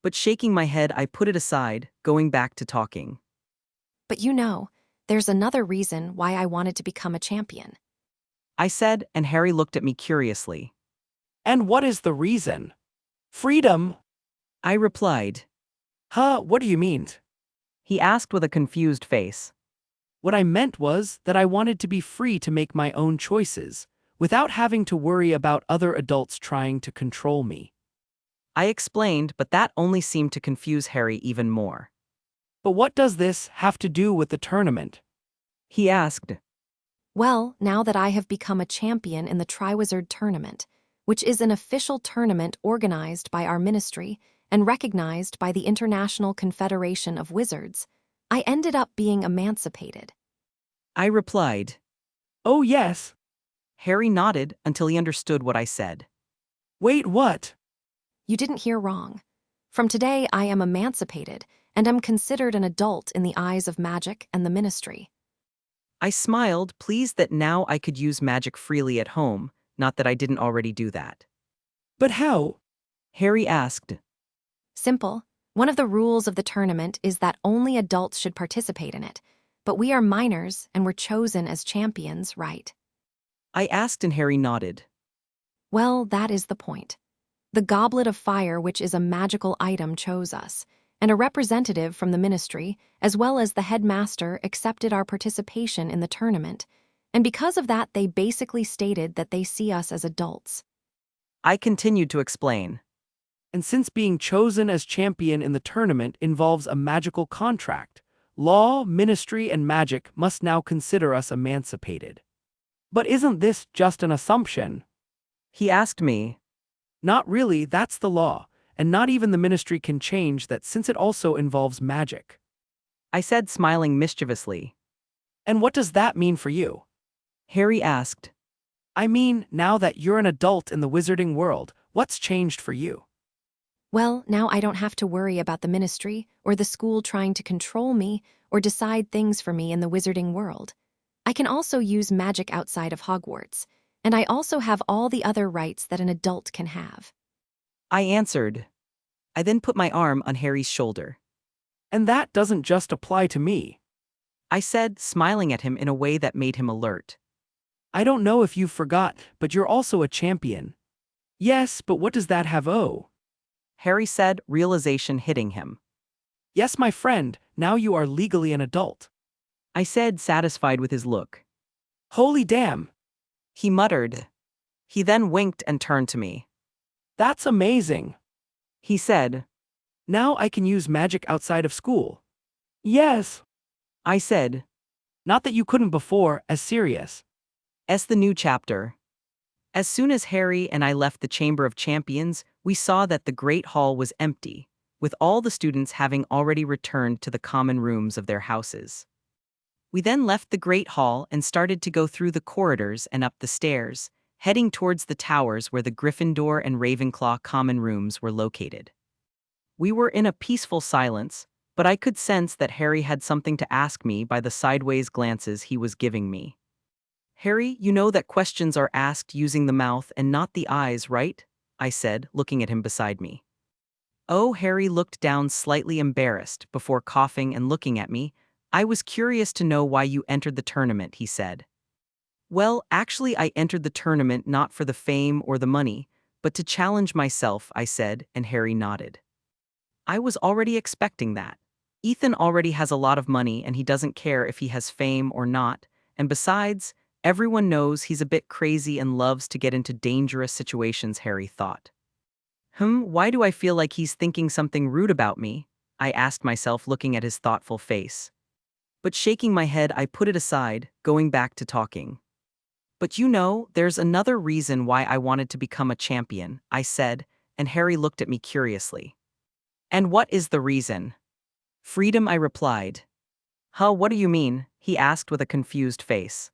But shaking my head, I put it aside, going back to talking. But you know, there's another reason why I wanted to become a champion. I said, and Harry looked at me curiously. And what is the reason? Freedom. I replied. What do you mean? He asked with a confused face. What I meant was that I wanted to be free to make my own choices, without having to worry about other adults trying to control me. I explained, but that only seemed to confuse Harry even more. But what does this have to do with the tournament? He asked. Well, now that I have become a champion in the Triwizard Tournament, which is an official tournament organized by our ministry and recognized by the International Confederation of Wizards, I ended up being emancipated. I replied. Oh, yes. Harry nodded until he understood what I said. Wait, what? You didn't hear wrong. From today, I am emancipated and am considered an adult in the eyes of magic and the ministry. I smiled, pleased that now I could use magic freely at home, not that I didn't already do that. But how? Harry asked. Simple. One of the rules of the tournament is that only adults should participate in it, but we are minors and were chosen as champions, right? I asked and Harry nodded. Well, that is the point. The Goblet of Fire, which is a magical item, chose us, and a representative from the ministry, as well as the headmaster, accepted our participation in the tournament, and because of that, they basically stated that they see us as adults. I continued to explain. And since being chosen as champion in the tournament involves a magical contract, law, ministry, and magic must now consider us emancipated. But isn't this just an assumption? He asked me. Not really, that's the law, and not even the ministry can change that since it also involves magic. I said, smiling mischievously. And what does that mean for you? Harry asked. I mean, now that you're an adult in the wizarding world, what's changed for you? Well, now I don't have to worry about the ministry or the school trying to control me or decide things for me in the wizarding world. I can also use magic outside of Hogwarts, and I also have all the other rights that an adult can have. I answered. I then put my arm on Harry's shoulder. And that doesn't just apply to me. I said, smiling at him in a way that made him alert. I don't know if you forgot, but you're also a champion. Yes, but what does that have? Oh? Harry said, realization hitting him. Yes, my friend, now you are legally an adult. I said, satisfied with his look. Holy damn. He muttered. He then winked and turned to me. That's amazing. He said. Now I can use magic outside of school. Yes. I said. Not that you couldn't before, as serious. The new chapter. As soon as Harry and I left the Chamber of Champions, we saw that the Great Hall was empty, with all the students having already returned to the common rooms of their houses. We then left the Great Hall and started to go through the corridors and up the stairs, heading towards the towers where the Gryffindor and Ravenclaw common rooms were located. We were in a peaceful silence, but I could sense that Harry had something to ask me by the sideways glances he was giving me. Harry, you know that questions are asked using the mouth and not the eyes, right? I said, looking at him beside me. Oh, Harry looked down slightly embarrassed before coughing and looking at me. I was curious to know why you entered the tournament, he said. Well, actually, I entered the tournament not for the fame or the money, but to challenge myself, I said, and Harry nodded. I was already expecting that. Ethan already has a lot of money and he doesn't care if he has fame or not, and besides, everyone knows he's a bit crazy and loves to get into dangerous situations, Harry thought. Why do I feel like he's thinking something rude about me? I asked myself, looking at his thoughtful face. But shaking my head, I put it aside, going back to talking. But you know, there's another reason why I wanted to become a champion, I said, and Harry looked at me curiously. And what is the reason? Freedom, I replied. What do you mean? He asked with a confused face.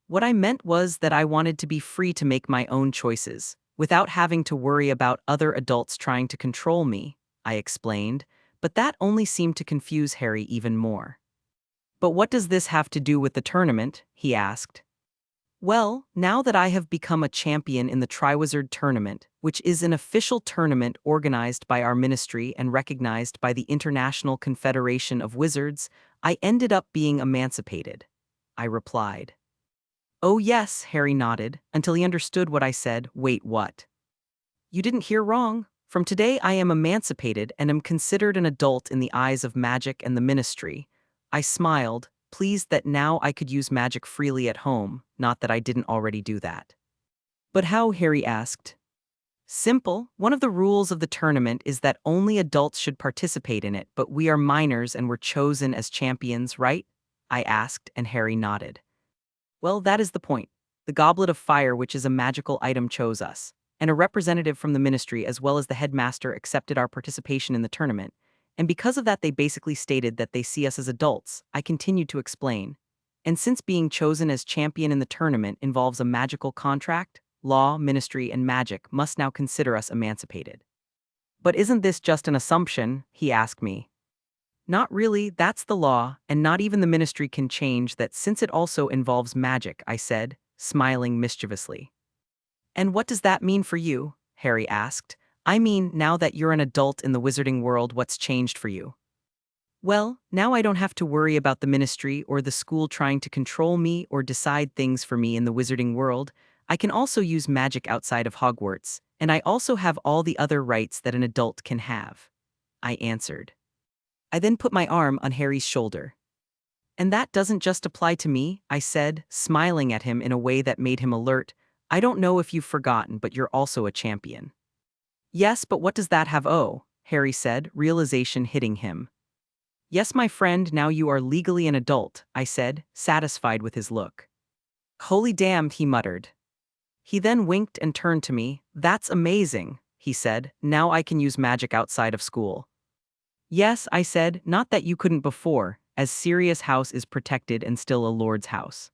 What I meant was that I wanted to be free to make my own choices, without having to worry about other adults trying to control me, I explained, but that only seemed to confuse Harry even more. But what does this have to do with the tournament? He asked. Well, now that I have become a champion in the Triwizard Tournament, which is an official tournament organized by our ministry and recognized by the International Confederation of Wizards, I ended up being emancipated, I replied. Oh yes, Harry nodded, until he understood what I said. Wait, what? You didn't hear wrong. From today I am emancipated and am considered an adult in the eyes of magic and the ministry. I smiled, pleased that now I could use magic freely at home, not that I didn't already do that. But how? Harry asked. Simple. One of the rules of the tournament is that only adults should participate in it, but we are minors and were chosen as champions, right? I asked, and Harry nodded. Well, that is the point. The Goblet of Fire, which is a magical item, chose us, and a representative from the ministry as well as the headmaster accepted our participation in the tournament. And because of that, they basically stated that they see us as adults, I continued to explain. And since being chosen as champion in the tournament involves a magical contract, law, ministry, and magic must now consider us emancipated. But isn't this just an assumption? He asked me. Not really, that's the law, and not even the ministry can change that since it also involves magic, I said, smiling mischievously. And what does that mean for you? Harry asked. I mean, now that you're an adult in the wizarding world, what's changed for you? Well, now I don't have to worry about the ministry or the school trying to control me or decide things for me in the wizarding world. I can also use magic outside of Hogwarts, and I also have all the other rights that an adult can have, I answered. I then put my arm on Harry's shoulder. And that doesn't just apply to me, I said, smiling at him in a way that made him alert. I don't know if you've forgotten, but you're also a champion. Yes, but what does that have? Oh, Harry said, realization hitting him. Yes, my friend, now you are legally an adult, I said, satisfied with his look. Holy damned, he muttered. He then winked and turned to me. That's amazing, he said, now I can use magic outside of school. Yes, I said, not that you couldn't before, as Sirius House is protected and still a lord's house.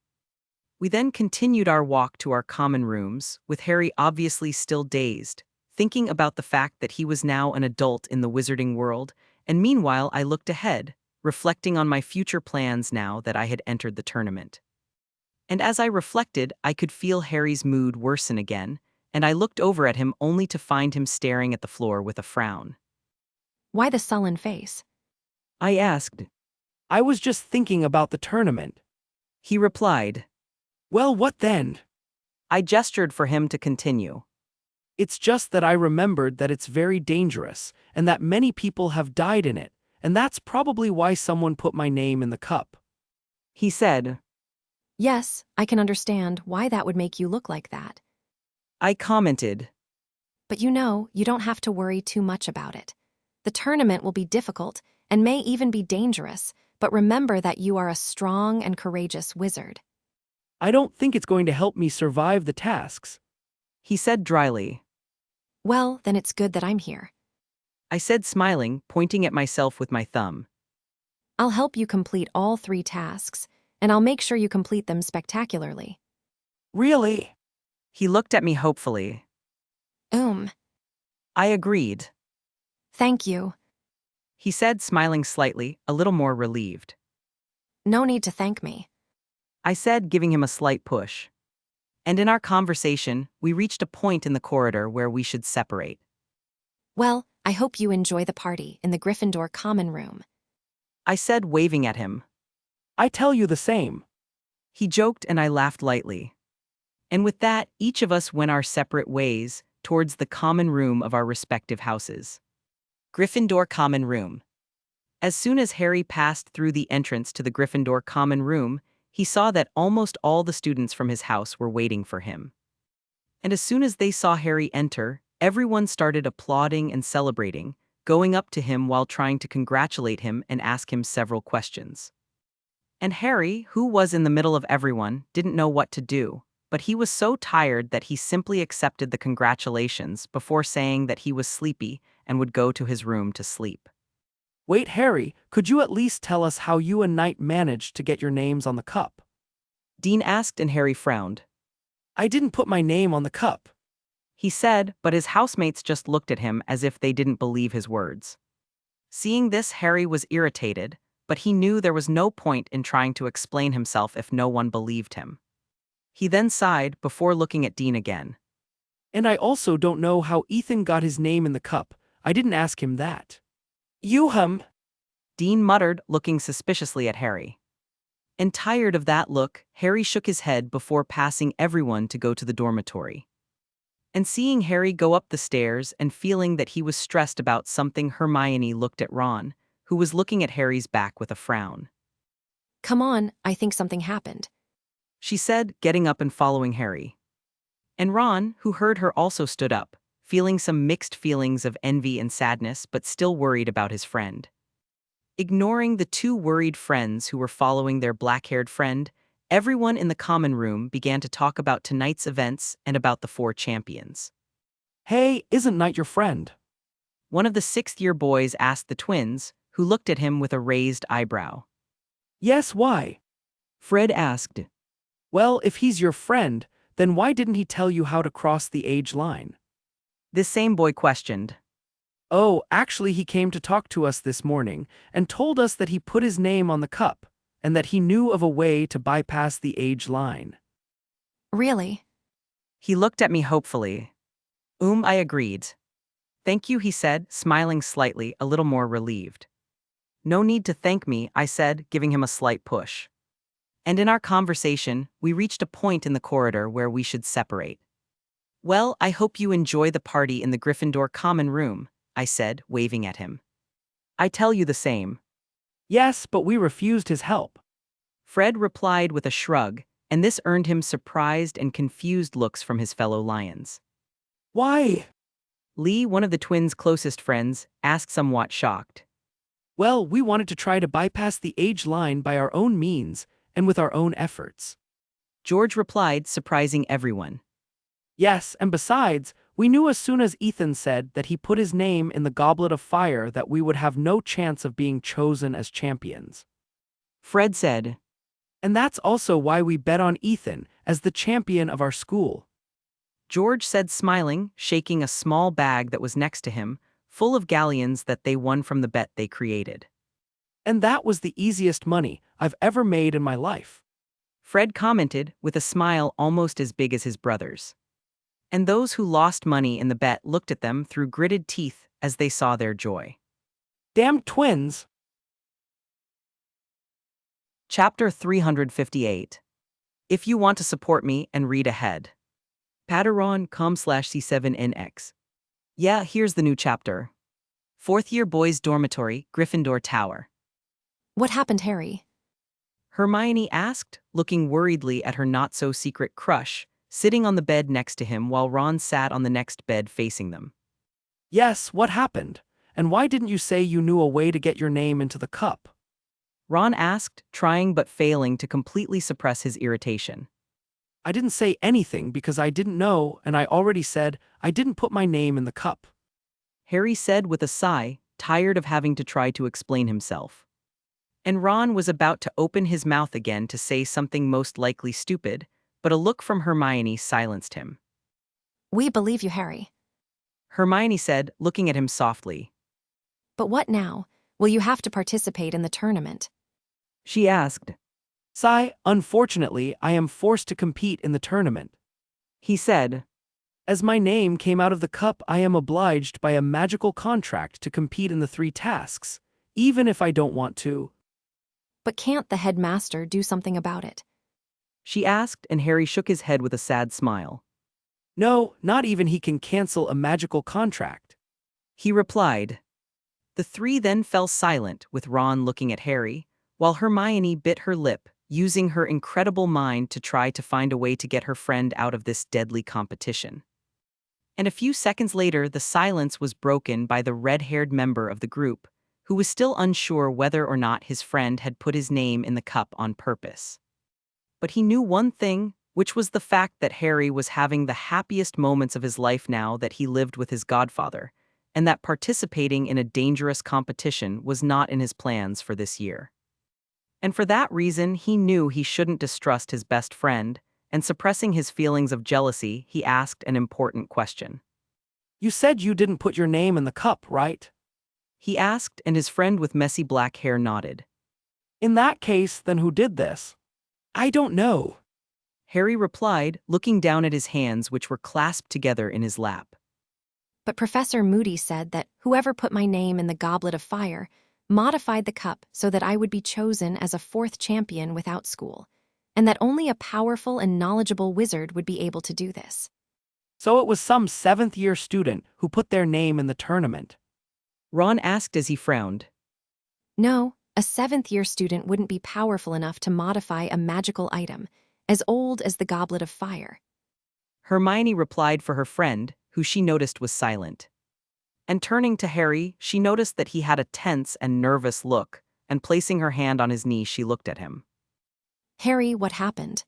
We then continued our walk to our common rooms, with Harry obviously still dazed, thinking about the fact that he was now an adult in the wizarding world, and meanwhile I looked ahead, reflecting on my future plans now that I had entered the tournament. And as I reflected, I could feel Harry's mood worsen again, and I looked over at him only to find him staring at the floor with a frown. Why the sullen face? I asked. I was just thinking about the tournament. He replied. Well, what then? I gestured for him to continue. It's just that I remembered that it's very dangerous, and that many people have died in it, and that's probably why someone put my name in the cup. He said. Yes, I can understand why that would make you look like that. I commented. But you know, you don't have to worry too much about it. The tournament will be difficult, and may even be dangerous, but remember that you are a strong and courageous wizard. I don't think it's going to help me survive the tasks. He said dryly. Well, then it's good that I'm here. I said smiling, pointing at myself with my thumb. I'll help you complete all 3 tasks, and I'll make sure you complete them spectacularly. Really? He looked at me hopefully. I agreed. Thank you. He said, smiling slightly, a little more relieved. No need to thank me. I said, giving him a slight push. And in our conversation, we reached a point in the corridor where we should separate. Well, I hope you enjoy the party in the Gryffindor common room. I said, waving at him. I tell you the same. He joked and I laughed lightly. And with that, each of us went our separate ways towards the common room of our respective houses. Gryffindor Common Room. As soon as Harry passed through the entrance to the Gryffindor Common Room, he saw that almost all the students from his house were waiting for him. And as soon as they saw Harry enter, everyone started applauding and celebrating, going up to him while trying to congratulate him and ask him several questions. And Harry, who was in the middle of everyone, didn't know what to do, but he was so tired that he simply accepted the congratulations before saying that he was sleepy and would go to his room to sleep. Wait, Harry, could you at least tell us how you and Knight managed to get your names on the cup? Dean asked and Harry frowned. I didn't put my name on the cup. He said, but his housemates just looked at him as if they didn't believe his words. Seeing this, Harry was irritated, but he knew there was no point in trying to explain himself if no one believed him. He then sighed before looking at Dean again. And I also don't know how Ethan got his name in the cup. I didn't ask him that. Dean muttered, looking suspiciously at Harry. And tired of that look, Harry shook his head before passing everyone to go to the dormitory. And seeing Harry go up the stairs and feeling that he was stressed about something, Hermione looked at Ron, who was looking at Harry's back with a frown. Come on, I think something happened. She said, getting up and following Harry. And Ron, who heard her, also stood up, feeling some mixed feelings of envy and sadness but still worried about his friend. Ignoring the 2 worried friends who were following their black-haired friend, everyone in the common room began to talk about tonight's events and about the 4 champions. Hey, isn't Knight your friend? One of the 6th-year boys asked the twins, who looked at him with a raised eyebrow. Yes, why? Fred asked. Well, if he's your friend, then why didn't he tell you how to cross the age line? This same boy questioned. Oh, actually he came to talk to us this morning and told us that he put his name on the cup and that he knew of a way to bypass the age line. Really? He looked at me hopefully. I agreed. Thank you, he said, smiling slightly, a little more relieved. No need to thank me, I said, giving him a slight push. And in our conversation, we reached a point in the corridor where we should separate. Well, I hope you enjoy the party in the Gryffindor common room, I said, waving at him. I tell you the same. Yes, but we refused his help. Fred replied with a shrug, and this earned him surprised and confused looks from his fellow lions. Why? Lee, one of the twins' closest friends, asked somewhat shocked. Well, we wanted to try to bypass the age line by our own means and with our own efforts. George replied, surprising everyone. Yes, and besides, we knew as soon as Ethan said that he put his name in the goblet of fire that we would have no chance of being chosen as champions. Fred said. And that's also why we bet on Ethan as the champion of our school. George said, smiling, shaking a small bag that was next to him, full of galleons that they won from the bet they created. And that was the easiest money I've ever made in my life. Fred commented, with a smile almost as big as his brother's. And those who lost money in the bet looked at them through gritted teeth as they saw their joy. Damn twins! Chapter 358. If you want to support me and read ahead. Patreon.com/C7NX. Yeah, here's the new chapter. 4th-year boys' dormitory, Gryffindor Tower. What happened, Harry? Hermione asked, looking worriedly at her not-so-secret crush, sitting on the bed next to him while Ron sat on the next bed facing them. Yes, what happened? And why didn't you say you knew a way to get your name into the cup? Ron asked, trying but failing to completely suppress his irritation. I didn't say anything because I didn't know, and I already said I didn't put my name in the cup. Harry said with a sigh, tired of having to try to explain himself. And Ron was about to open his mouth again to say something most likely stupid, but a look from Hermione silenced him. We believe you, Harry. Hermione said, looking at him softly. But what now? Will you have to participate in the tournament? She asked. Unfortunately, I am forced to compete in the tournament. He said. As my name came out of the cup, I am obliged by a magical contract to compete in the 3 tasks, even if I don't want to. But can't the headmaster do something about it? She asked, and Harry shook his head with a sad smile. No, not even he can cancel a magical contract. He replied. The 3 then fell silent, with Ron looking at Harry, while Hermione bit her lip, using her incredible mind to try to find a way to get her friend out of this deadly competition. And a few seconds later, the silence was broken by the red-haired member of the group, who was still unsure whether or not his friend had put his name in the cup on purpose. But he knew one thing, which was the fact that Harry was having the happiest moments of his life now that he lived with his godfather, and that participating in a dangerous competition was not in his plans for this year. And for that reason, he knew he shouldn't distrust his best friend, and suppressing his feelings of jealousy, he asked an important question. You said you didn't put your name in the cup, right? He asked, and his friend with messy black hair nodded. In that case, then who did this? I don't know. Harry replied, looking down at his hands which were clasped together in his lap. But Professor Moody said that whoever put my name in the goblet of fire modified the cup so that I would be chosen as a 4th champion without school, and that only a powerful and knowledgeable wizard would be able to do this. So it was some 7th-year student who put their name in the tournament. Ron asked as he frowned. No, a 7th-year student wouldn't be powerful enough to modify a magical item as old as the goblet of fire. Hermione replied for her friend, who she noticed was silent. And turning to Harry, she noticed that he had a tense and nervous look, and placing her hand on his knee, she looked at him. Harry, what happened?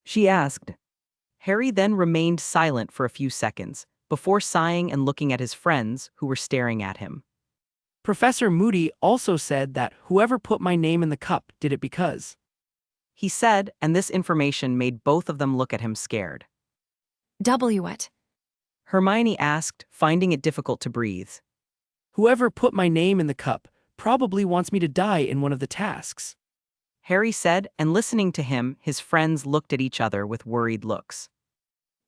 She asked. Harry then remained silent for a few seconds, before sighing and looking at his friends, who were staring at him. Professor Moody also said that whoever put my name in the cup did it because. He said, and this information made both of them look at him scared. What? Hermione asked, finding it difficult to breathe. Whoever put my name in the cup probably wants me to die in one of the tasks. Harry said, and listening to him, his friends looked at each other with worried looks.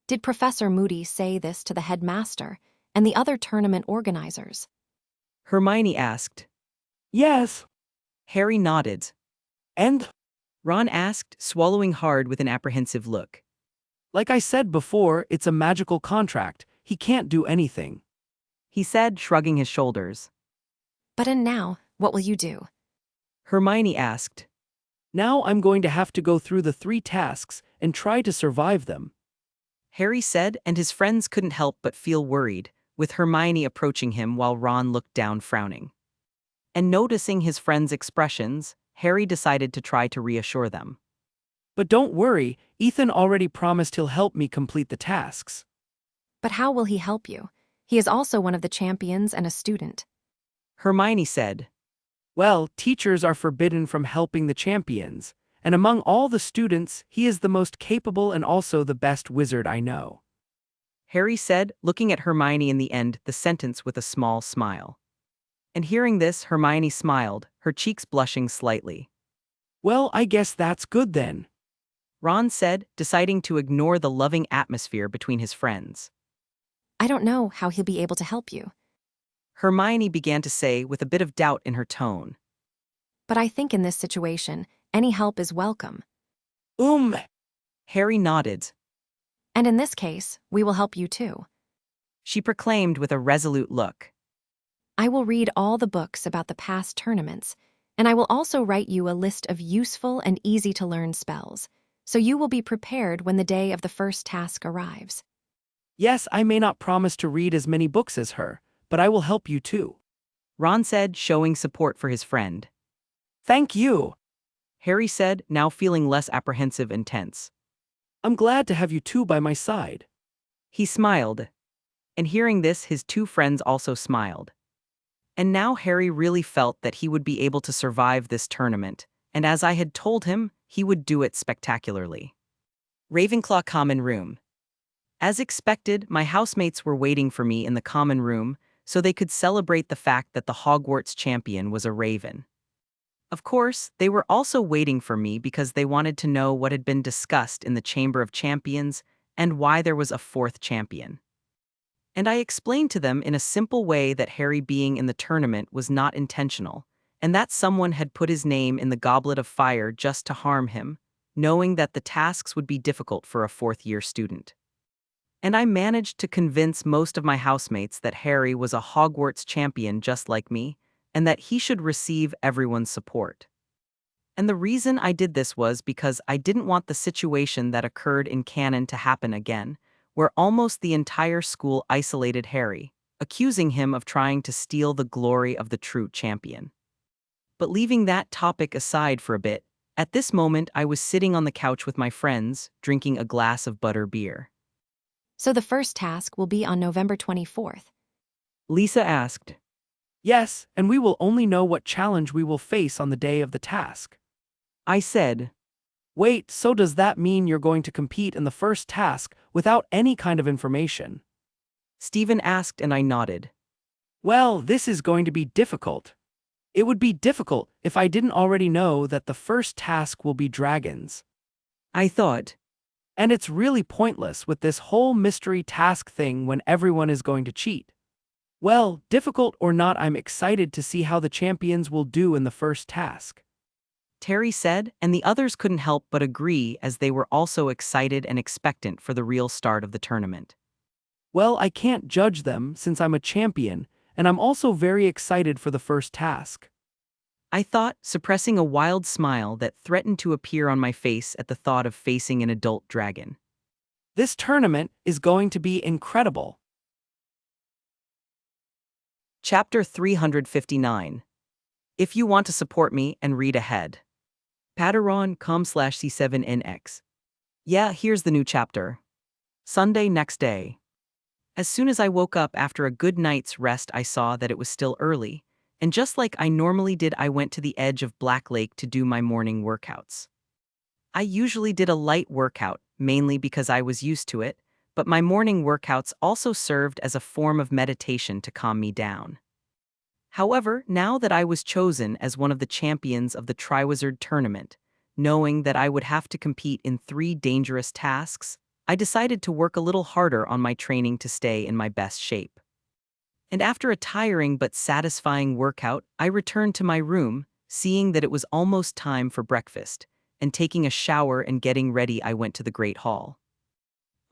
Did Professor Moody say this to the headmaster and the other tournament organizers? Hermione asked. Yes. Harry nodded. And? Ron asked, swallowing hard with an apprehensive look. Like I said before, it's a magical contract. He can't do anything. He said, shrugging his shoulders. But and now, what will you do? Hermione asked. Now I'm going to have to go through the 3 tasks and try to survive them. Harry said, and his friends couldn't help but feel worried, with Hermione approaching him while Ron looked down frowning. And noticing his friends' expressions, Harry decided to try to reassure them. But don't worry, Ethan already promised he'll help me complete the tasks. But how will he help you? He is also one of the champions and a student. Hermione said. Well, teachers are forbidden from helping the champions, and among all the students, he is the most capable and also the best wizard I know. Harry said, looking at Hermione in the end, the sentence with a small smile. And hearing this, Hermione smiled, her cheeks blushing slightly. Well, I guess that's good then. Ron said, deciding to ignore the loving atmosphere between his friends. I don't know how he'll be able to help you. Hermione began to say with a bit of doubt in her tone. But I think in this situation, any help is welcome. Harry nodded. And in this case, we will help you too. She proclaimed with a resolute look. I will read all the books about the past tournaments, and I will also write you a list of useful and easy-to-learn spells, so you will be prepared when the day of the first task arrives. Yes, I may not promise to read as many books as her, but I will help you too. Ron said, showing support for his friend. Thank you. Harry said, now feeling less apprehensive and tense. I'm glad to have you two by my side. He smiled. And hearing this, his two friends also smiled. And now Harry really felt that he would be able to survive this tournament, and as I had told him, he would do it spectacularly. Ravenclaw Common Room. As expected, my housemates were waiting for me in the common room so they could celebrate the fact that the Hogwarts champion was a raven. Of course, they were also waiting for me because they wanted to know what had been discussed in the Chamber of Champions and why there was a fourth champion. And I explained to them in a simple way that Harry being in the tournament was not intentional, and that someone had put his name in the Goblet of Fire just to harm him, knowing that the tasks would be difficult for a fourth-year student. And I managed to convince most of my housemates that Harry was a Hogwarts champion just like me, and that he should receive everyone's support. And the reason I did this was because I didn't want the situation that occurred in canon to happen again, where almost the entire school isolated Harry, accusing him of trying to steal the glory of the true champion. But leaving that topic aside for a bit, at this moment I was sitting on the couch with my friends, drinking a glass of butter beer. So the first task will be on November 24th. Lisa asked. Yes, and we will only know what challenge we will face on the day of the task. I said. Wait, so does that mean you're going to compete in the first task without any kind of information? Stephen asked and I nodded. Well, this is going to be difficult. It would be difficult if I didn't already know that the first task will be dragons. I thought. And it's really pointless with this whole mystery task thing when everyone is going to cheat. Well, difficult or not, I'm excited to see how the champions will do in the first task. Terry said, and the others couldn't help but agree as they were also excited and expectant for the real start of the tournament. Well, I can't judge them since I'm a champion, and I'm also very excited for the first task. I thought, suppressing a wild smile that threatened to appear on my face at the thought of facing an adult dragon. This tournament is going to be incredible. Chapter 359. If you want to support me and read ahead. Patreon.com/C7NX. Yeah, here's the new chapter. Sunday next day. As soon as I woke up after a good night's rest, I saw that it was still early, and just like I normally did, I went to the edge of Black Lake to do my morning workouts. I usually did a light workout, mainly because I was used to it, but my morning workouts also served as a form of meditation to calm me down. However, now that I was chosen as one of the champions of the Triwizard Tournament, knowing that I would have to compete in 3 dangerous tasks, I decided to work a little harder on my training to stay in my best shape. And after a tiring but satisfying workout, I returned to my room, seeing that it was almost time for breakfast, and taking a shower and getting ready, I went to the Great Hall.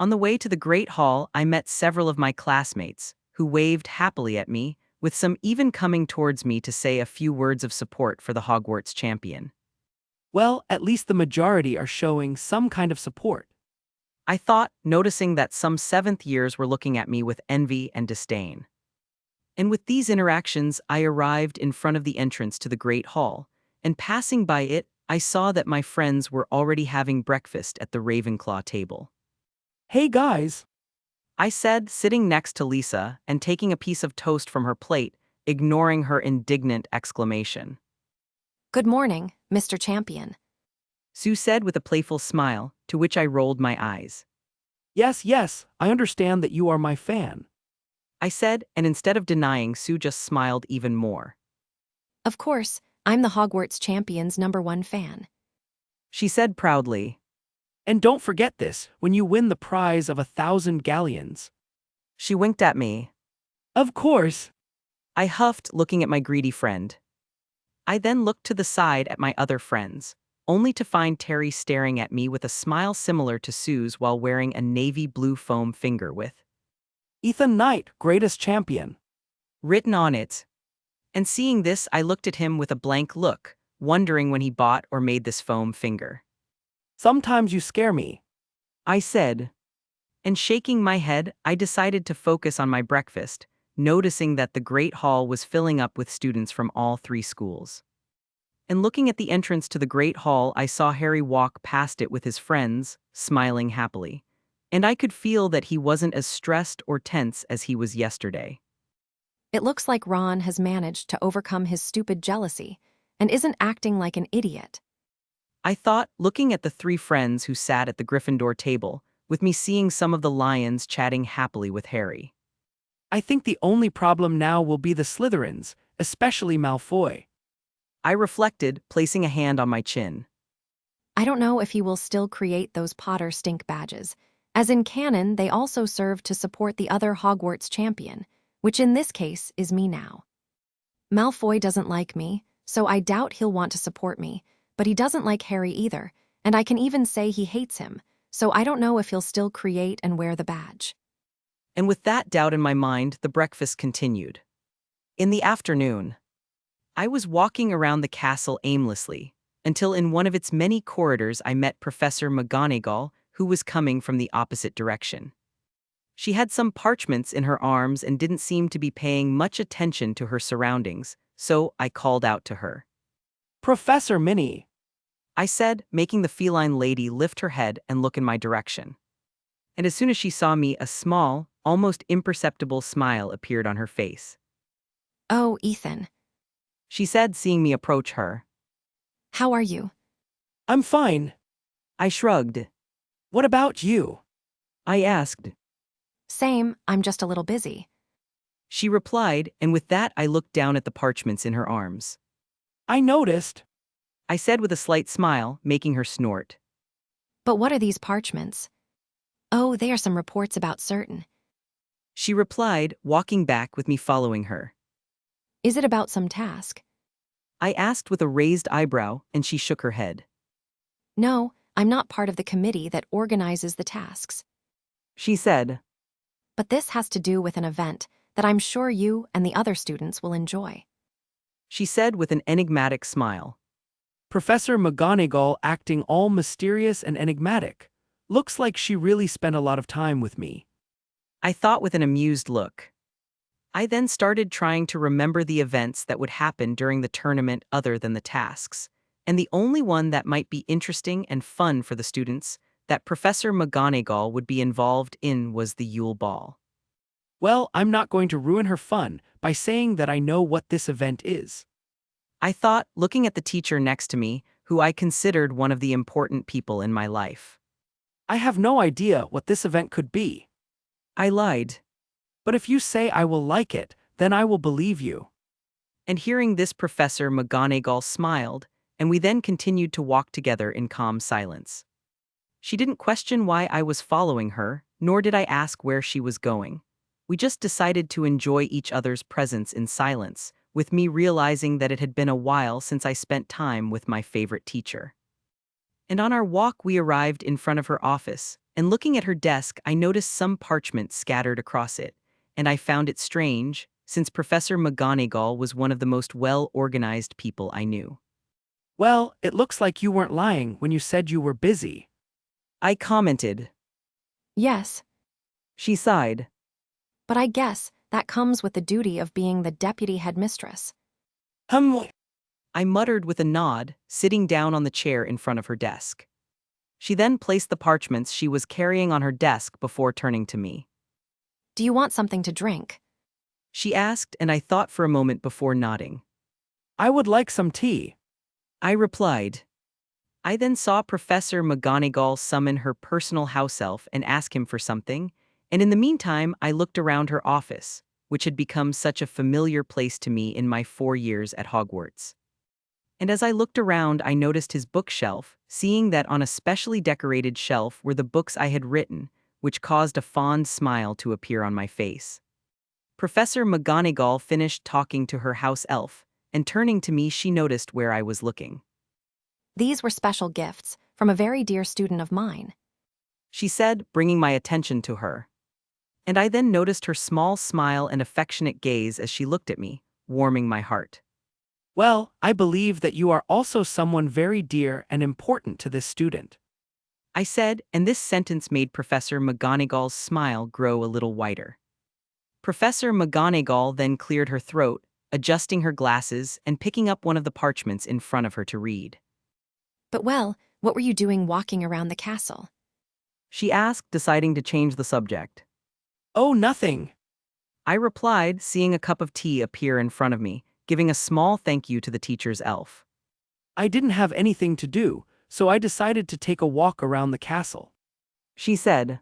On the way to the Great Hall, I met several of my classmates, who waved happily at me, with some even coming towards me to say a few words of support for the Hogwarts champion. Well, at least the majority are showing some kind of support. I thought, noticing that some 7th years were looking at me with envy and disdain. And with these interactions, I arrived in front of the entrance to the Great Hall, and passing by it, I saw that my friends were already having breakfast at the Ravenclaw table. Hey guys! I said, sitting next to Lisa and taking a piece of toast from her plate, ignoring her indignant exclamation. Good morning, Mr. Champion. Sue said with a playful smile, to which I rolled my eyes. Yes, I understand that you are my fan. I said, and instead of denying, Sue just smiled even more. Of course, I'm the Hogwarts Champion's #1 fan. She said proudly. And don't forget this when you win the prize of 1,000 galleons. She winked at me. Of course. I huffed, looking at my greedy friend. I then looked to the side at my other friends, only to find Terry staring at me with a smile similar to Sue's while wearing a navy blue foam finger with Ethan Knight, greatest champion, written on it. And seeing this, I looked at him with a blank look, wondering when he bought or made this foam finger. Sometimes you scare me, I said. And shaking my head, I decided to focus on my breakfast, noticing that the Great Hall was filling up with students from all three schools. And looking at the entrance to the Great Hall, I saw Harry walk past it with his friends, smiling happily. And I could feel that he wasn't as stressed or tense as he was yesterday. It looks like Ron has managed to overcome his stupid jealousy and isn't acting like an idiot. I thought, looking at the three friends who sat at the Gryffindor table, with me seeing some of the lions chatting happily with Harry. I think the only problem now will be the Slytherins, especially Malfoy. I reflected, placing a hand on my chin. I don't know if he will still create those Potter stink badges, as in canon they also serve to support the other Hogwarts champion, which in this case is me now. Malfoy doesn't like me, so I doubt he'll want to support me, but he doesn't like Harry either, and I can even say he hates him, so I don't know if he'll still create and wear the badge. And with that doubt in my mind, the breakfast continued. In the afternoon, I was walking around the castle aimlessly, until in one of its many corridors I met Professor McGonagall, who was coming from the opposite direction. She had some parchments in her arms and didn't seem to be paying much attention to her surroundings, so I called out to her. Professor Minnie. I said, making the feline lady lift her head and look in my direction. And as soon as she saw me, a small, almost imperceptible smile appeared on her face. Oh, Ethan. She said, seeing me approach her. How are you? I'm fine. I shrugged. What about you? I asked. Same, I'm just a little busy. She replied, and with that I looked down at the parchments in her arms. I noticed. I said with a slight smile, making her snort. But what are these parchments? Oh, they are some reports about certain. She replied, walking back with me following her. Is it about some task? I asked with a raised eyebrow, and she shook her head. No, I'm not part of the committee that organizes the tasks. She said. But this has to do with an event that I'm sure you and the other students will enjoy. She said with an enigmatic smile. Professor McGonagall acting all mysterious and enigmatic. Looks like she really spent a lot of time with me. I thought with an amused look. I then started trying to remember the events that would happen during the tournament other than the tasks, and the only one that might be interesting and fun for the students that Professor McGonagall would be involved in was the Yule Ball. Well, I'm not going to ruin her fun by saying that I know what this event is. I thought, looking at the teacher next to me, who I considered one of the important people in my life. I have no idea what this event could be. I lied. But if you say I will like it, then I will believe you. And hearing this, Professor McGonagall smiled, and we then continued to walk together in calm silence. She didn't question why I was following her, nor did I ask where she was going. We just decided to enjoy each other's presence in silence, with me realizing that it had been a while since I spent time with my favorite teacher. And on our walk we arrived in front of her office, and looking at her desk I noticed some parchment scattered across it, and I found it strange, since Professor McGonagall was one of the most well-organized people I knew. Well, it looks like you weren't lying when you said you were busy. I commented. Yes, She sighed. but I guess that comes with the duty of being the deputy headmistress. I muttered with a nod, sitting down on the chair in front of her desk. She then placed the parchments she was carrying on her desk before turning to me. Do you want something to drink? She asked, and I thought for a moment before nodding. I would like some tea. I replied. I then saw Professor McGonagall summon her personal house elf and ask him for something, and in the meantime I looked around her office, which had become such a familiar place to me in my 4 years at Hogwarts. And as I looked around I noticed his bookshelf, seeing that on a specially decorated shelf were the books I had written, which caused a fond smile to appear on my face. Professor McGonagall finished talking to her house elf, and turning to me she noticed where I was looking. These were special gifts from a very dear student of mine. She said, bringing my attention to her. And I then noticed her small smile and affectionate gaze as she looked at me, warming my heart. Well, I believe that you are also someone very dear and important to this student. I said, and this sentence made Professor McGonagall's smile grow a little wider. Professor McGonagall then cleared her throat, adjusting her glasses and picking up one of the parchments in front of her to read. But well, what were you doing walking around the castle? She asked, deciding to change the subject. Oh, nothing. I replied, seeing a cup of tea appear in front of me, giving a small thank you to the teacher's elf. I didn't have anything to do, so I decided to take a walk around the castle. She said.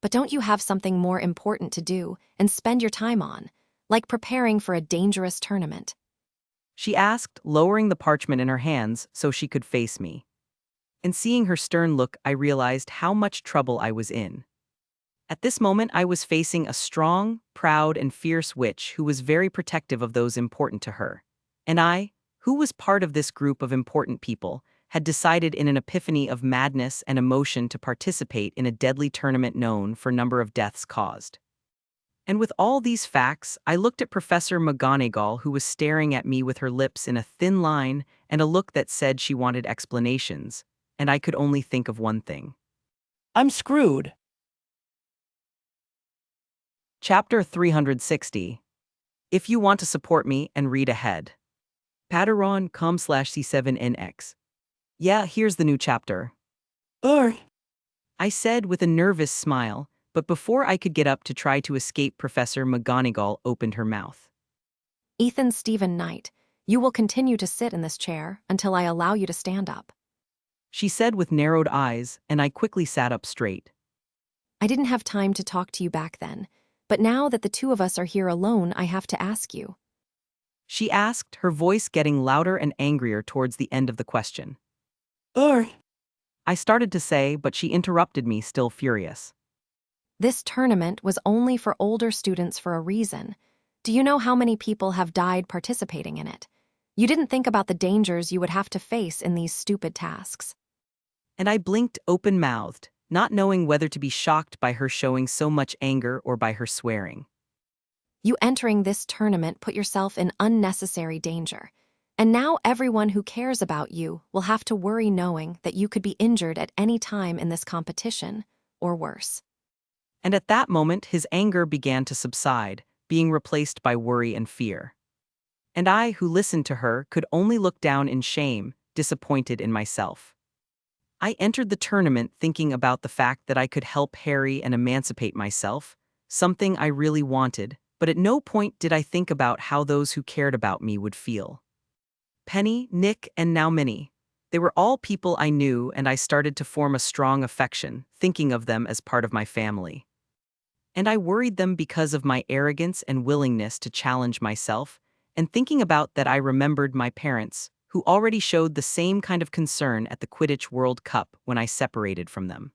But don't you have something more important to do and spend your time on, like preparing for a dangerous tournament? She asked, lowering the parchment in her hands so she could face me. And seeing her stern look, I realized how much trouble I was in. At this moment, I was facing a strong, proud, and fierce witch who was very protective of those important to her. And I, who was part of this group of important people, had decided in an epiphany of madness and emotion to participate in a deadly tournament known for number of deaths caused. And with all these facts, I looked at Professor McGonagall, who was staring at me with her lips in a thin line and a look that said she wanted explanations, and I could only think of one thing. I'm screwed. Chapter 360. If you want to support me and read ahead. Patreon.com/C7NX. Yeah, here's the new chapter. I said with a nervous smile, but before I could get up to try to escape, Professor McGonagall opened her mouth. Ethan Stephen Knight, you will continue to sit in this chair until I allow you to stand up. She said with narrowed eyes, and I quickly sat up straight. I didn't have time to talk to you back then, but now that the two of us are here alone, I have to ask you. She asked, her voice getting louder and angrier towards the end of the question. I started to say, but she interrupted me, still furious. This tournament was only for older students for a reason. Do you know how many people have died participating in it? You didn't think about the dangers you would have to face in these stupid tasks. And I blinked open-mouthed, not knowing whether to be shocked by her showing so much anger or by her swearing. You entering this tournament put yourself in unnecessary danger. And now everyone who cares about you will have to worry knowing that you could be injured at any time in this competition, or worse. And at that moment, his anger began to subside, being replaced by worry and fear. And I, who listened to her, could only look down in shame, disappointed in myself. I entered the tournament thinking about the fact that I could help Harry and emancipate myself, something I really wanted, but at no point did I think about how those who cared about me would feel. Penny, Nick, and now Minnie. They were all people I knew, and I started to form a strong affection, thinking of them as part of my family. And I worried them because of my arrogance and willingness to challenge myself, and thinking about that I remembered my parents, who already showed the same kind of concern at the Quidditch World Cup when I separated from them.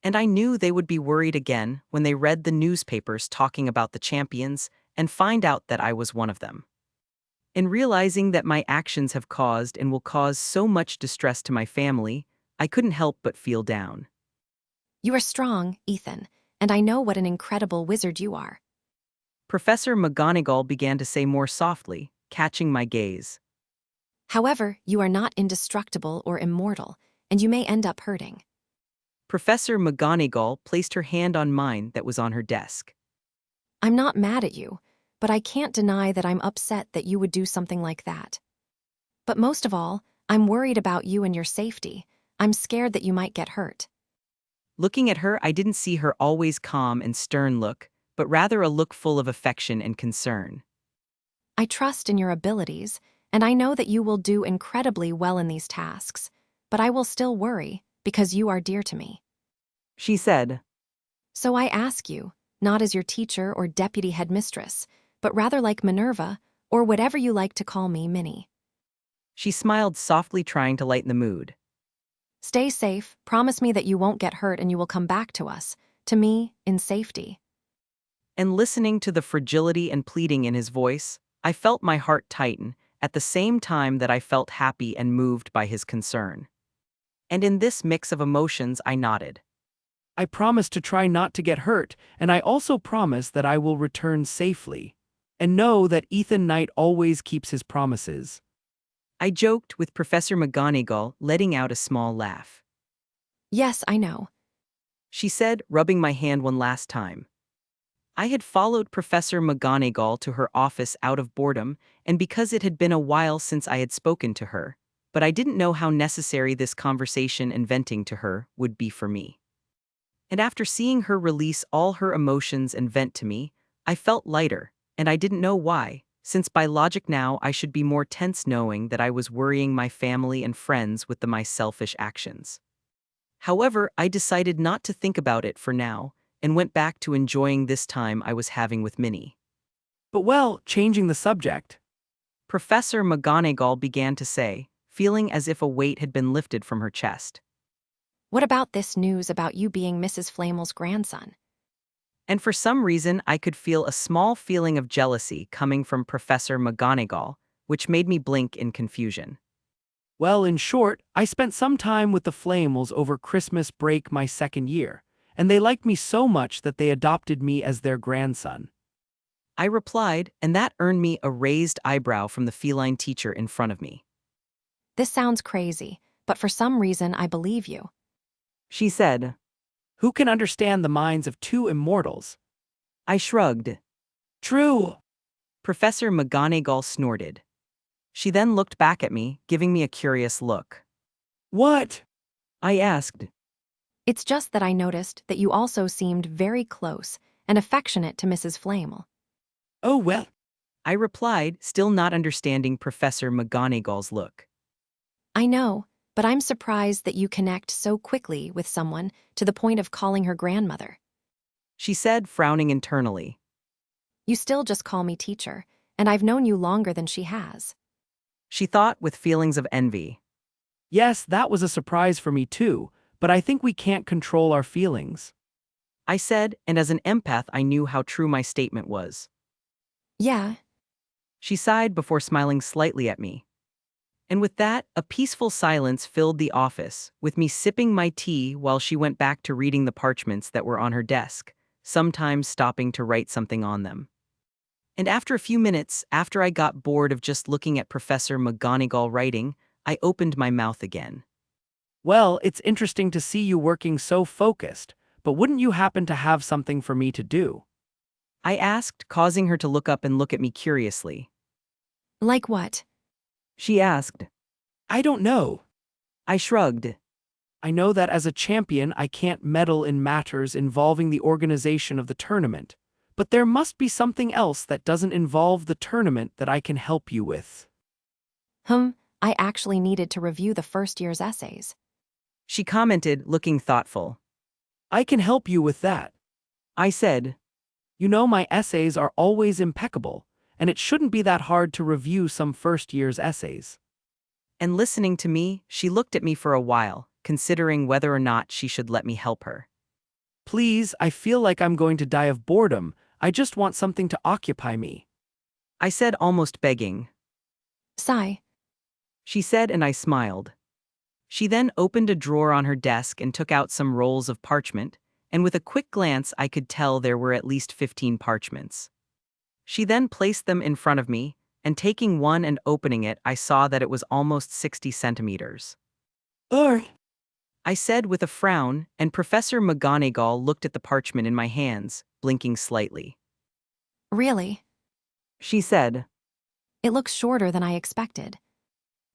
And I knew they would be worried again when they read the newspapers talking about the champions and find out that I was one of them. In realizing that my actions have caused and will cause so much distress to my family, I couldn't help but feel down. You are strong, Ethan, and I know what an incredible wizard you are. Professor McGonagall began to say more softly, catching my gaze. However, you are not indestructible or immortal, and you may end up hurting. Professor McGonagall placed her hand on mine that was on her desk. I'm not mad at you, but I can't deny that I'm upset that you would do something like that. But most of all, I'm worried about you and your safety. I'm scared that you might get hurt. Looking at her, I didn't see her always calm and stern look, but rather a look full of affection and concern. I trust in your abilities, and I know that you will do incredibly well in these tasks, but I will still worry because you are dear to me. She said. So I ask you, not as your teacher or deputy headmistress, but rather like Minerva, or whatever you like to call me, Minnie. She smiled softly, trying to lighten the mood. Stay safe, promise me that you won't get hurt and you will come back to us, to me, in safety. And listening to the fragility and pleading in his voice, I felt my heart tighten, at the same time that I felt happy and moved by his concern. And in this mix of emotions, I nodded. I promise to try not to get hurt, and I also promise that I will return safely. And know that Ethan Knight always keeps his promises. I joked with Professor McGonagall, letting out a small laugh. Yes, I know. She said, rubbing my hand one last time. I had followed Professor McGonagall to her office out of boredom, and because it had been a while since I had spoken to her, but I didn't know how necessary this conversation and venting to her would be for me. And after seeing her release all her emotions and vent to me, I felt lighter, and I didn't know why, since by logic now I should be more tense knowing that I was worrying my family and friends with my selfish actions. However, I decided not to think about it for now, and went back to enjoying this time I was having with Minnie. But well, changing the subject. Professor McGonagall began to say, feeling as if a weight had been lifted from her chest. What about this news about you being Mrs. Flamel's grandson? And for some reason I could feel a small feeling of jealousy coming from Professor McGonagall, which made me blink in confusion. Well, in short, I spent some time with the Flamels over Christmas break my second year, and they liked me so much that they adopted me as their grandson. I replied, and that earned me a raised eyebrow from the feline teacher in front of me. This sounds crazy, but for some reason I believe you. She said. Who can understand the minds of two immortals? I shrugged. True. Professor McGonagall snorted. She then looked back at me, giving me a curious look. What? I asked. It's just that I noticed that you also seemed very close and affectionate to Mrs. Flamel. Oh well. I replied, still not understanding Professor McGonagall's look. I know, but I'm surprised that you connect so quickly with someone to the point of calling her grandmother. She said, frowning internally. You still just call me teacher, and I've known you longer than she has. She thought with feelings of envy. Yes, that was a surprise for me too, but I think we can't control our feelings. I said, and as an empath I knew how true my statement was. Yeah. She sighed before smiling slightly at me. And with that, a peaceful silence filled the office, with me sipping my tea while she went back to reading the parchments that were on her desk, sometimes stopping to write something on them. And after a few minutes, after I got bored of just looking at Professor McGonagall writing, I opened my mouth again. Well, it's interesting to see you working so focused, but wouldn't you happen to have something for me to do? I asked, causing her to look up and look at me curiously. Like what? She asked. I don't know. I shrugged. I know that as a champion I can't meddle in matters involving the organization of the tournament, but there must be something else that doesn't involve the tournament that I can help you with. I actually needed to review the first year's essays. She commented, looking thoughtful. I can help you with that. I said. You know my essays are always impeccable, and it shouldn't be that hard to review some first year's essays. And listening to me, she looked at me for a while, considering whether or not she should let me help her. Please, I feel like I'm going to die of boredom. I just want something to occupy me. I said, almost begging. Sigh. She said, and I smiled. She then opened a drawer on her desk and took out some rolls of parchment, and with a quick glance I could tell there were at least 15 parchments. She then placed them in front of me, and taking one and opening it I saw that it was almost 60 centimeters. I said with a frown, and Professor McGonagall looked at the parchment in my hands, blinking slightly. Really? She said. It looks shorter than I expected.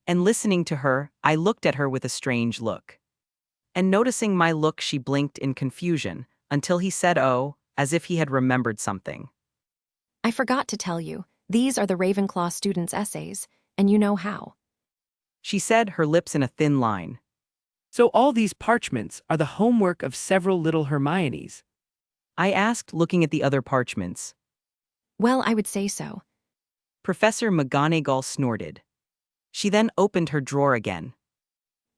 And listening to her, I looked at her with a strange look. And noticing my look she blinked in confusion, until he said oh, as if he had remembered something. I forgot to tell you, these are the Ravenclaw students' essays, and you know how. She said, her lips in a thin line. So all these parchments are the homework of several little Hermiones. I asked, looking at the other parchments. Well, I would say so. Professor McGonagall snorted. She then opened her drawer again.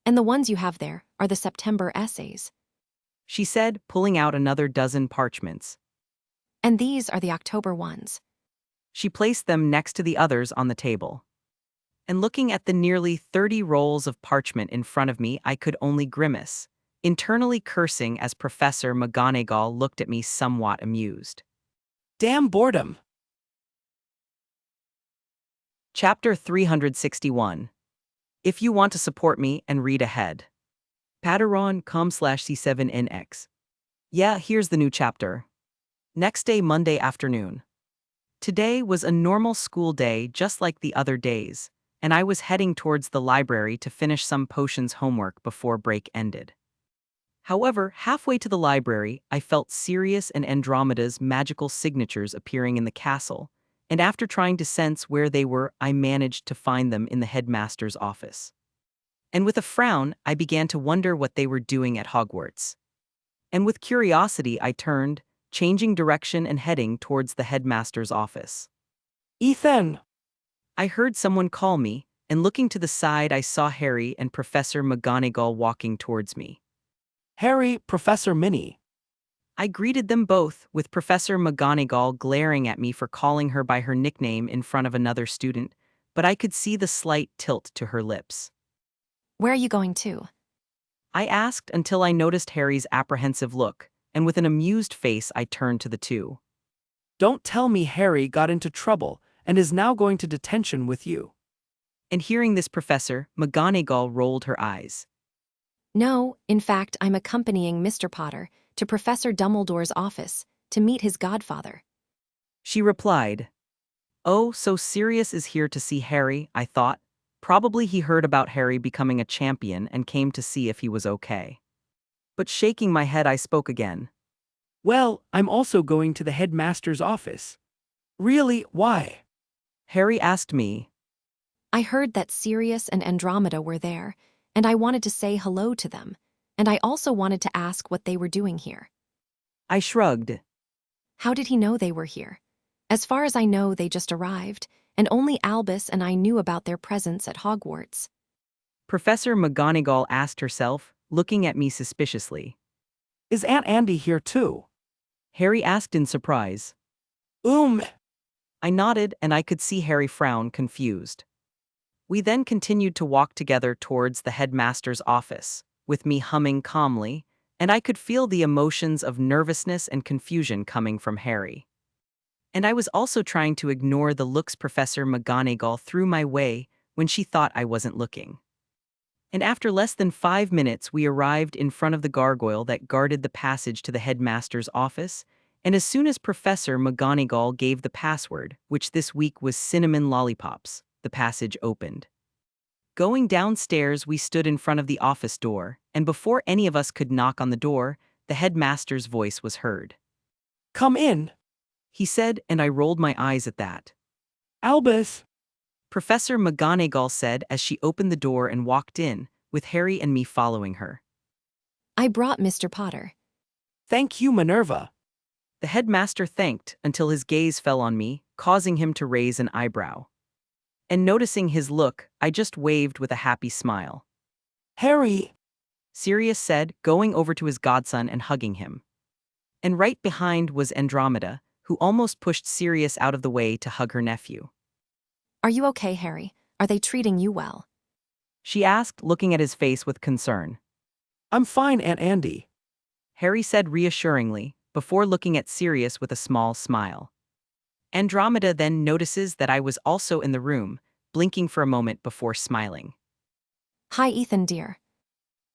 And the ones you have there are the September essays. She said, pulling out another dozen parchments. And these are the October ones. She placed them next to the others on the table. And looking at the nearly 30 rolls of parchment in front of me, I could only grimace, internally cursing as Professor McGonagall looked at me somewhat amused. Damn boredom. Chapter 361. If you want to support me and read ahead. Patreon.com/C7NX. Yeah, here's the new chapter. Next day, Monday afternoon. Today was a normal school day just like the other days, and I was heading towards the library to finish some potions homework before break ended. However, halfway to the library, I felt Sirius and Andromeda's magical signatures appearing in the castle, and after trying to sense where they were, I managed to find them in the headmaster's office. And with a frown, I began to wonder what they were doing at Hogwarts. And with curiosity, I turned, changing direction and heading towards the headmaster's office. Ethan! I heard someone call me, and looking to the side, I saw Harry and Professor McGonagall walking towards me. Harry, Professor Minnie. I greeted them both, with Professor McGonagall glaring at me for calling her by her nickname in front of another student, but I could see the slight tilt to her lips. Where are you going to? I asked until I noticed Harry's apprehensive look, and with an amused face I turned to the two. Don't tell me Harry got into trouble and is now going to detention with you. And hearing this, Professor McGonagall rolled her eyes. No, in fact, I'm accompanying Mr. Potter to Professor Dumbledore's office to meet his godfather. She replied. Oh, so Sirius is here to see Harry, I thought. Probably he heard about Harry becoming a champion and came to see if he was okay. But shaking my head, I spoke again. Well, I'm also going to the headmaster's office. Really, why? Harry asked me. I heard that Sirius and Andromeda were there, and I wanted to say hello to them, and I also wanted to ask what they were doing here. I shrugged. How did he know they were here? As far as I know, they just arrived, and only Albus and I knew about their presence at Hogwarts. Professor McGonagall asked herself, looking at me suspiciously. Is Aunt Andy here too? Harry asked in surprise. I nodded, and I could see Harry frown, confused. We then continued to walk together towards the headmaster's office, with me humming calmly, and I could feel the emotions of nervousness and confusion coming from Harry. And I was also trying to ignore the looks Professor McGonagall threw my way when she thought I wasn't looking. And after less than 5 minutes, we arrived in front of the gargoyle that guarded the passage to the headmaster's office, and as soon as Professor McGonagall gave the password, which this week was cinnamon lollipops, the passage opened. Going downstairs, we stood in front of the office door, and before any of us could knock on the door, the headmaster's voice was heard. Come in, He said, and I rolled my eyes at that. Albus. Professor McGonagall said as she opened the door and walked in, with Harry and me following her. I brought Mr. Potter. Thank you, Minerva. The headmaster thanked until his gaze fell on me, causing him to raise an eyebrow. And noticing his look, I just waved with a happy smile. Harry. Sirius said, going over to his godson and hugging him. And right behind was Andromeda, who almost pushed Sirius out of the way to hug her nephew. Are you okay, Harry? Are they treating you well? She asked, looking at his face with concern. I'm fine, Aunt Andy. Harry said reassuringly, before looking at Sirius with a small smile. Andromeda then notices that I was also in the room, blinking for a moment before smiling. Hi, Ethan, dear.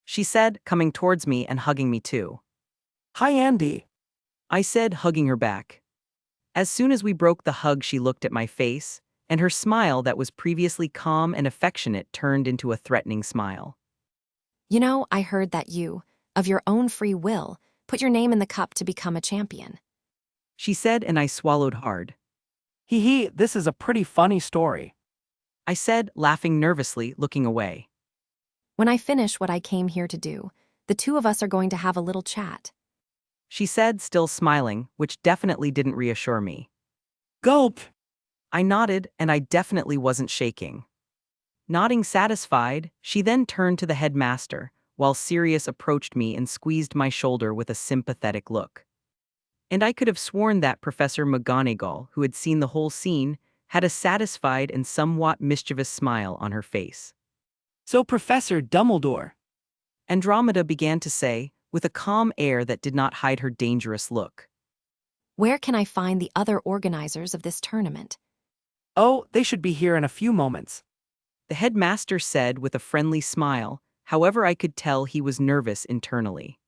She said, coming towards me and hugging me too. Hi, Andy. I said, hugging her back. As soon as we broke the hug, she looked at my face, and her smile that was previously calm and affectionate turned into a threatening smile. You know, I heard that you, of your own free will, put your name in the cup to become a champion. She said, and I swallowed hard. Hee, this is a pretty funny story. I said, laughing nervously, looking away. When I finish what I came here to do, the two of us are going to have a little chat. She said, still smiling, which definitely didn't reassure me. Gulp. I nodded, and I definitely wasn't shaking. Nodding satisfied, she then turned to the headmaster, while Sirius approached me and squeezed my shoulder with a sympathetic look. And I could have sworn that Professor McGonagall, who had seen the whole scene, had a satisfied and somewhat mischievous smile on her face. So, Professor Dumbledore. Andromeda began to say, with a calm air that did not hide her dangerous look. Where can I find the other organizers of this tournament? Oh, they should be here in a few moments. The headmaster said with a friendly smile, however I could tell he was nervous internally.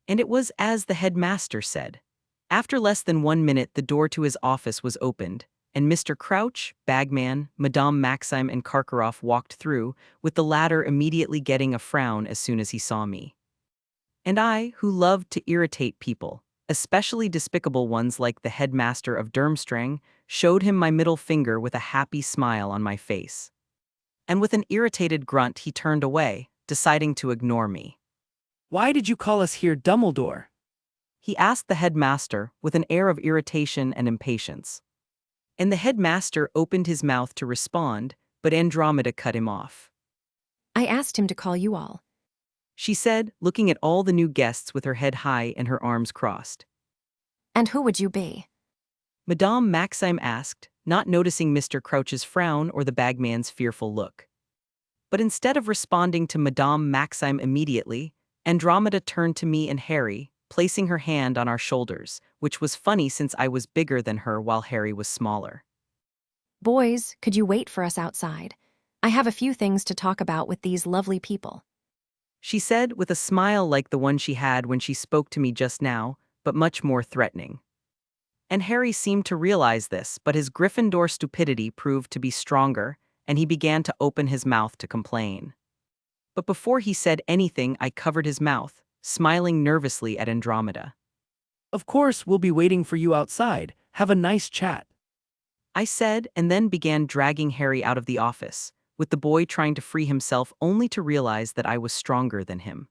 And it was as the headmaster said. After less than 1 minute, the door to his office was opened, and Mr. Crouch, Bagman, Madame Maxime, and Karkaroff walked through, with the latter immediately getting a frown as soon as he saw me. And I, who loved to irritate people, especially despicable ones like the headmaster of Durmstrang, showed him my middle finger with a happy smile on my face. And with an irritated grunt, he turned away, deciding to ignore me. Why did you call us here, Dumbledore? He asked the headmaster with an air of irritation and impatience. And the headmaster opened his mouth to respond, but Andromeda cut him off. I asked him to call you all. She said, looking at all the new guests with her head high and her arms crossed. And who would you be? Madame Maxime asked, not noticing Mr. Crouch's frown or the bagman's fearful look. But instead of responding to Madame Maxime immediately, Andromeda turned to me and Harry, placing her hand on our shoulders, which was funny since I was bigger than her while Harry was smaller. Boys, could you wait for us outside? I have a few things to talk about with these lovely people. She said with a smile like the one she had when she spoke to me just now, but much more threatening. And Harry seemed to realize this, but his Gryffindor stupidity proved to be stronger, and he began to open his mouth to complain. But before he said anything, I covered his mouth, smiling nervously at Andromeda. Of course, we'll be waiting for you outside. Have a nice chat. I said, and then began dragging Harry out of the office, with the boy trying to free himself only to realize that I was stronger than him.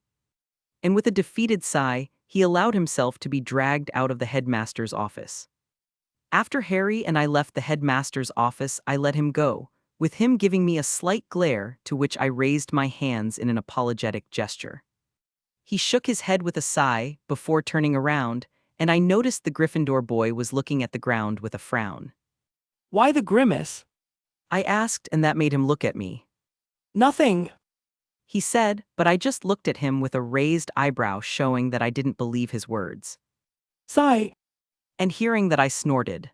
And with a defeated sigh, he allowed himself to be dragged out of the headmaster's office. After Harry and I left the headmaster's office, I let him go, with him giving me a slight glare, to which I raised my hands in an apologetic gesture. He shook his head with a sigh before turning around, and I noticed the Gryffindor boy was looking at the ground with a frown. Why the grimace? I asked, and that made him look at me. Nothing. He said, but I just looked at him with a raised eyebrow, showing that I didn't believe his words. Sigh. And hearing that, I snorted.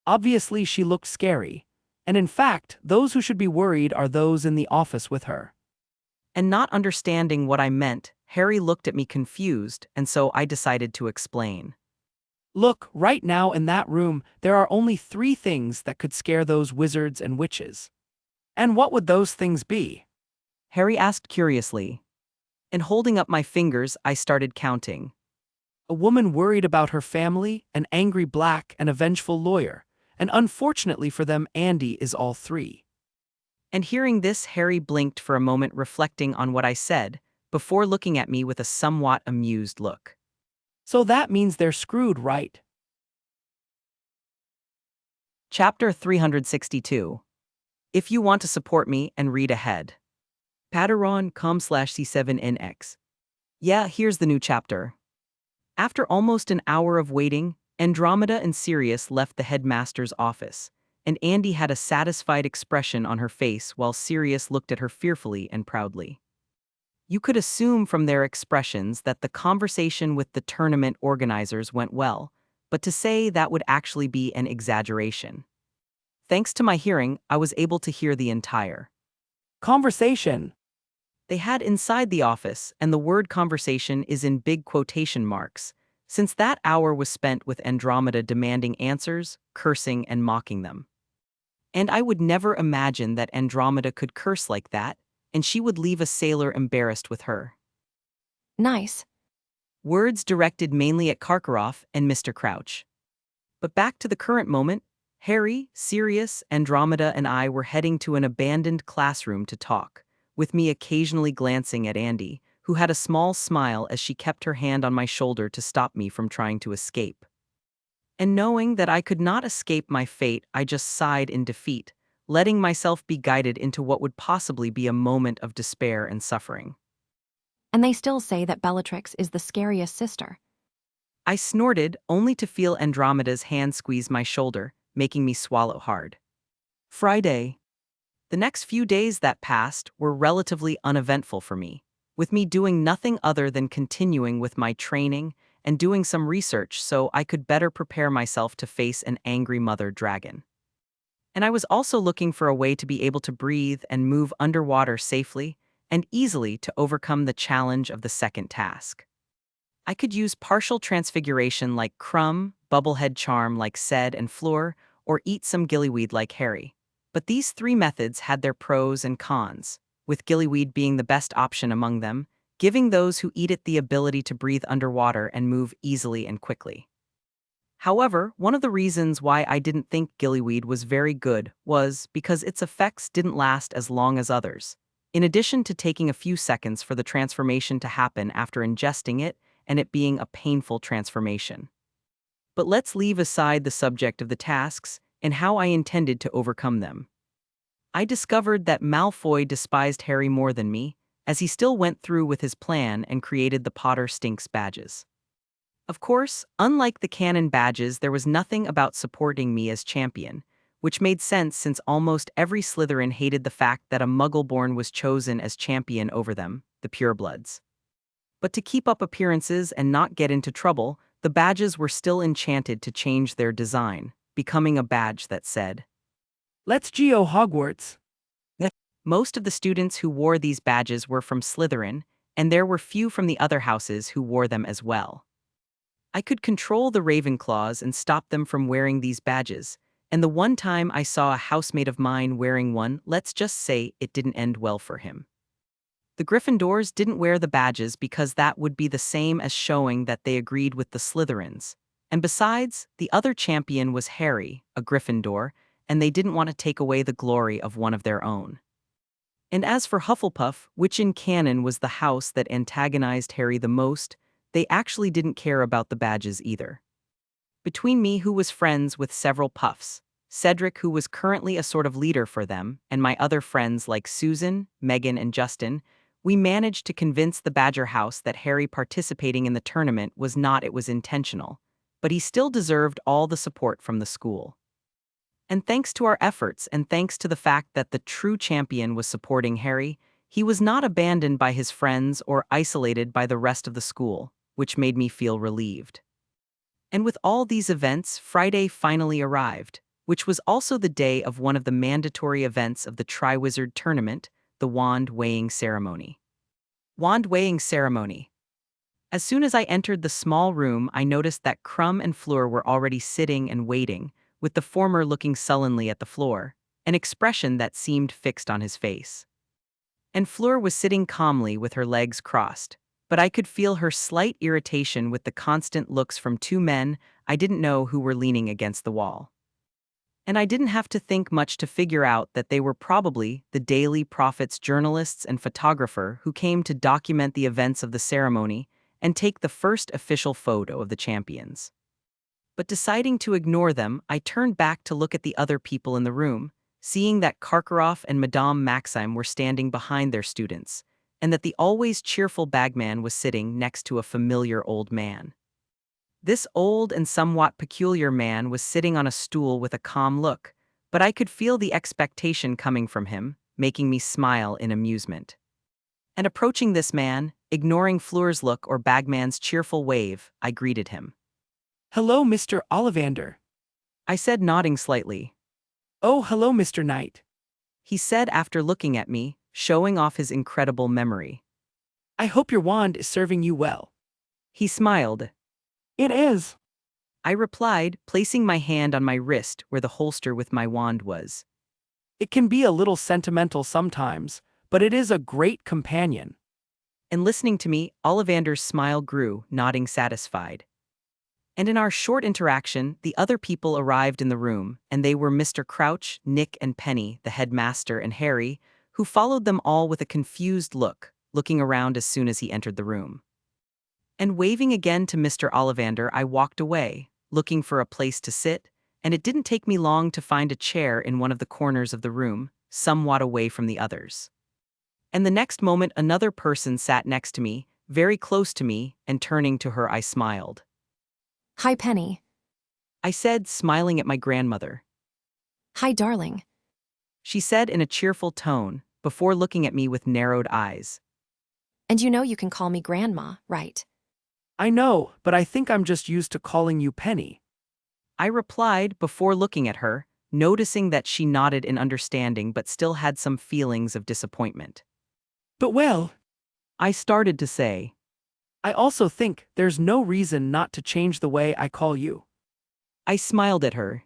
Obviously, she looked scary. And in fact, those who should be worried are those in the office with her. And not understanding what I meant, Harry looked at me confused, and so I decided to explain. Look, right now in that room, there are only 3 things that could scare those wizards and witches. And what would those things be? Harry asked curiously. And holding up my fingers, I started counting. A woman worried about her family, an angry black and a vengeful lawyer, and unfortunately for them, Andy is all 3. And hearing this, Harry blinked for a moment, reflecting on what I said, before looking at me with a somewhat amused look. So that means they're screwed, right? Chapter 362. If you want to support me and read ahead. Patreon.com/C7NX. Yeah, here's the new chapter. After almost an hour of waiting, Andromeda and Sirius left the headmaster's office, and Andy had a satisfied expression on her face while Sirius looked at her fearfully and proudly. You could assume from their expressions that the conversation with the tournament organizers went well, but to say that would actually be an exaggeration. Thanks to my hearing, I was able to hear the entire conversation they had inside the office, and the word conversation is in big quotation marks, since that hour was spent with Andromeda demanding answers, cursing, and mocking them. And I would never imagine that Andromeda could curse like that, and she would leave a sailor embarrassed with her. Nice. Words directed mainly at Karkaroff and Mr. Crouch. But back to the current moment, Harry, Sirius, Andromeda, and I were heading to an abandoned classroom to talk, with me occasionally glancing at Andy, who had a small smile as she kept her hand on my shoulder to stop me from trying to escape. And knowing that I could not escape my fate, I just sighed in defeat, letting myself be guided into what would possibly be a moment of despair and suffering. And they still say that Bellatrix is the scariest sister. I snorted, only to feel Andromeda's hand squeeze my shoulder, making me swallow hard. Friday. The next few days that passed were relatively uneventful for me, with me doing nothing other than continuing with my training and doing some research so I could better prepare myself to face an angry mother dragon. And I was also looking for a way to be able to breathe and move underwater safely and easily to overcome the challenge of the second task. I could use partial transfiguration like Crumb, bubblehead charm like Ced and Fleur, or eat some gillyweed like Harry. But these three methods had their pros and cons, with gillyweed being the best option among them, giving those who eat it the ability to breathe underwater and move easily and quickly. However, one of the reasons why I didn't think gillyweed was very good was because its effects didn't last as long as others. In addition to taking a few seconds for the transformation to happen after ingesting it, and it being a painful transformation. But let's leave aside the subject of the tasks and how I intended to overcome them. I discovered that Malfoy despised Harry more than me, as he still went through with his plan and created the Potter Stinks badges. Of course, unlike the canon badges, there was nothing about supporting me as champion, which made sense since almost every Slytherin hated the fact that a Muggleborn was chosen as champion over them, the purebloods. But to keep up appearances and not get into trouble, the badges were still enchanted to change their design, becoming a badge that said, Let's Geo Hogwarts. Most of the students who wore these badges were from Slytherin, and there were few from the other houses who wore them as well. I could control the Ravenclaws and stop them from wearing these badges, and the one time I saw a housemate of mine wearing one, let's just say it didn't end well for him. The Gryffindors didn't wear the badges because that would be the same as showing that they agreed with the Slytherins. And besides, the other champion was Harry, a Gryffindor, and they didn't want to take away the glory of one of their own. And as for Hufflepuff, which in canon was the house that antagonized Harry the most, they actually didn't care about the badges either. Between me, who was friends with several Puffs, Cedric, who was currently a sort of leader for them, and my other friends like Susan, Megan, and Justin, we managed to convince the Badger House that Harry participating in the tournament was not it was intentional, but he still deserved all the support from the school. And thanks to our efforts and thanks to the fact that the true champion was supporting Harry, he was not abandoned by his friends or isolated by the rest of the school, which made me feel relieved. And with all these events, Friday finally arrived, which was also the day of one of the mandatory events of the Triwizard Tournament, the wand weighing ceremony. Wand weighing ceremony. As soon as I entered the small room, I noticed that Crumb and Fleur were already sitting and waiting, with the former looking sullenly at the floor, an expression that seemed fixed on his face. And Fleur was sitting calmly with her legs crossed, but I could feel her slight irritation with the constant looks from two men I didn't know who were leaning against the wall. And I didn't have to think much to figure out that they were probably the Daily Prophet's journalists and photographer who came to document the events of the ceremony and take the first official photo of the champions. But deciding to ignore them, I turned back to look at the other people in the room, seeing that Karkaroff and Madame Maxime were standing behind their students, and that the always cheerful bagman was sitting next to a familiar old man. This old and somewhat peculiar man was sitting on a stool with a calm look, but I could feel the expectation coming from him, making me smile in amusement. And approaching this man, ignoring Fleur's look or Bagman's cheerful wave, I greeted him. Hello, Mr. Ollivander. I said, nodding slightly. Oh, hello, Mr. Knight. He said after looking at me, showing off his incredible memory. I hope your wand is serving you well. He smiled. It is. I replied, placing my hand on my wrist where the holster with my wand was. It can be a little sentimental sometimes, but it is a great companion. And listening to me, Ollivander's smile grew, nodding satisfied. And in our short interaction, the other people arrived in the room, and they were Mr. Crouch, Nick, and Penny, the headmaster, and Harry, who followed them all with a confused look, looking around as soon as he entered the room. And waving again to Mr. Ollivander, I walked away, looking for a place to sit, and it didn't take me long to find a chair in one of the corners of the room, somewhat away from the others. And the next moment another person sat next to me, very close to me, and turning to her I smiled. Hi, Penny. I said, smiling at my grandmother. Hi, darling. She said in a cheerful tone, before looking at me with narrowed eyes. And you know you can call me Grandma, right? I know, but I think I'm just used to calling you Penny. I replied before looking at her, noticing that she nodded in understanding but still had some feelings of disappointment. But well, I started to say. I also think there's no reason not to change the way I call you. I smiled at her,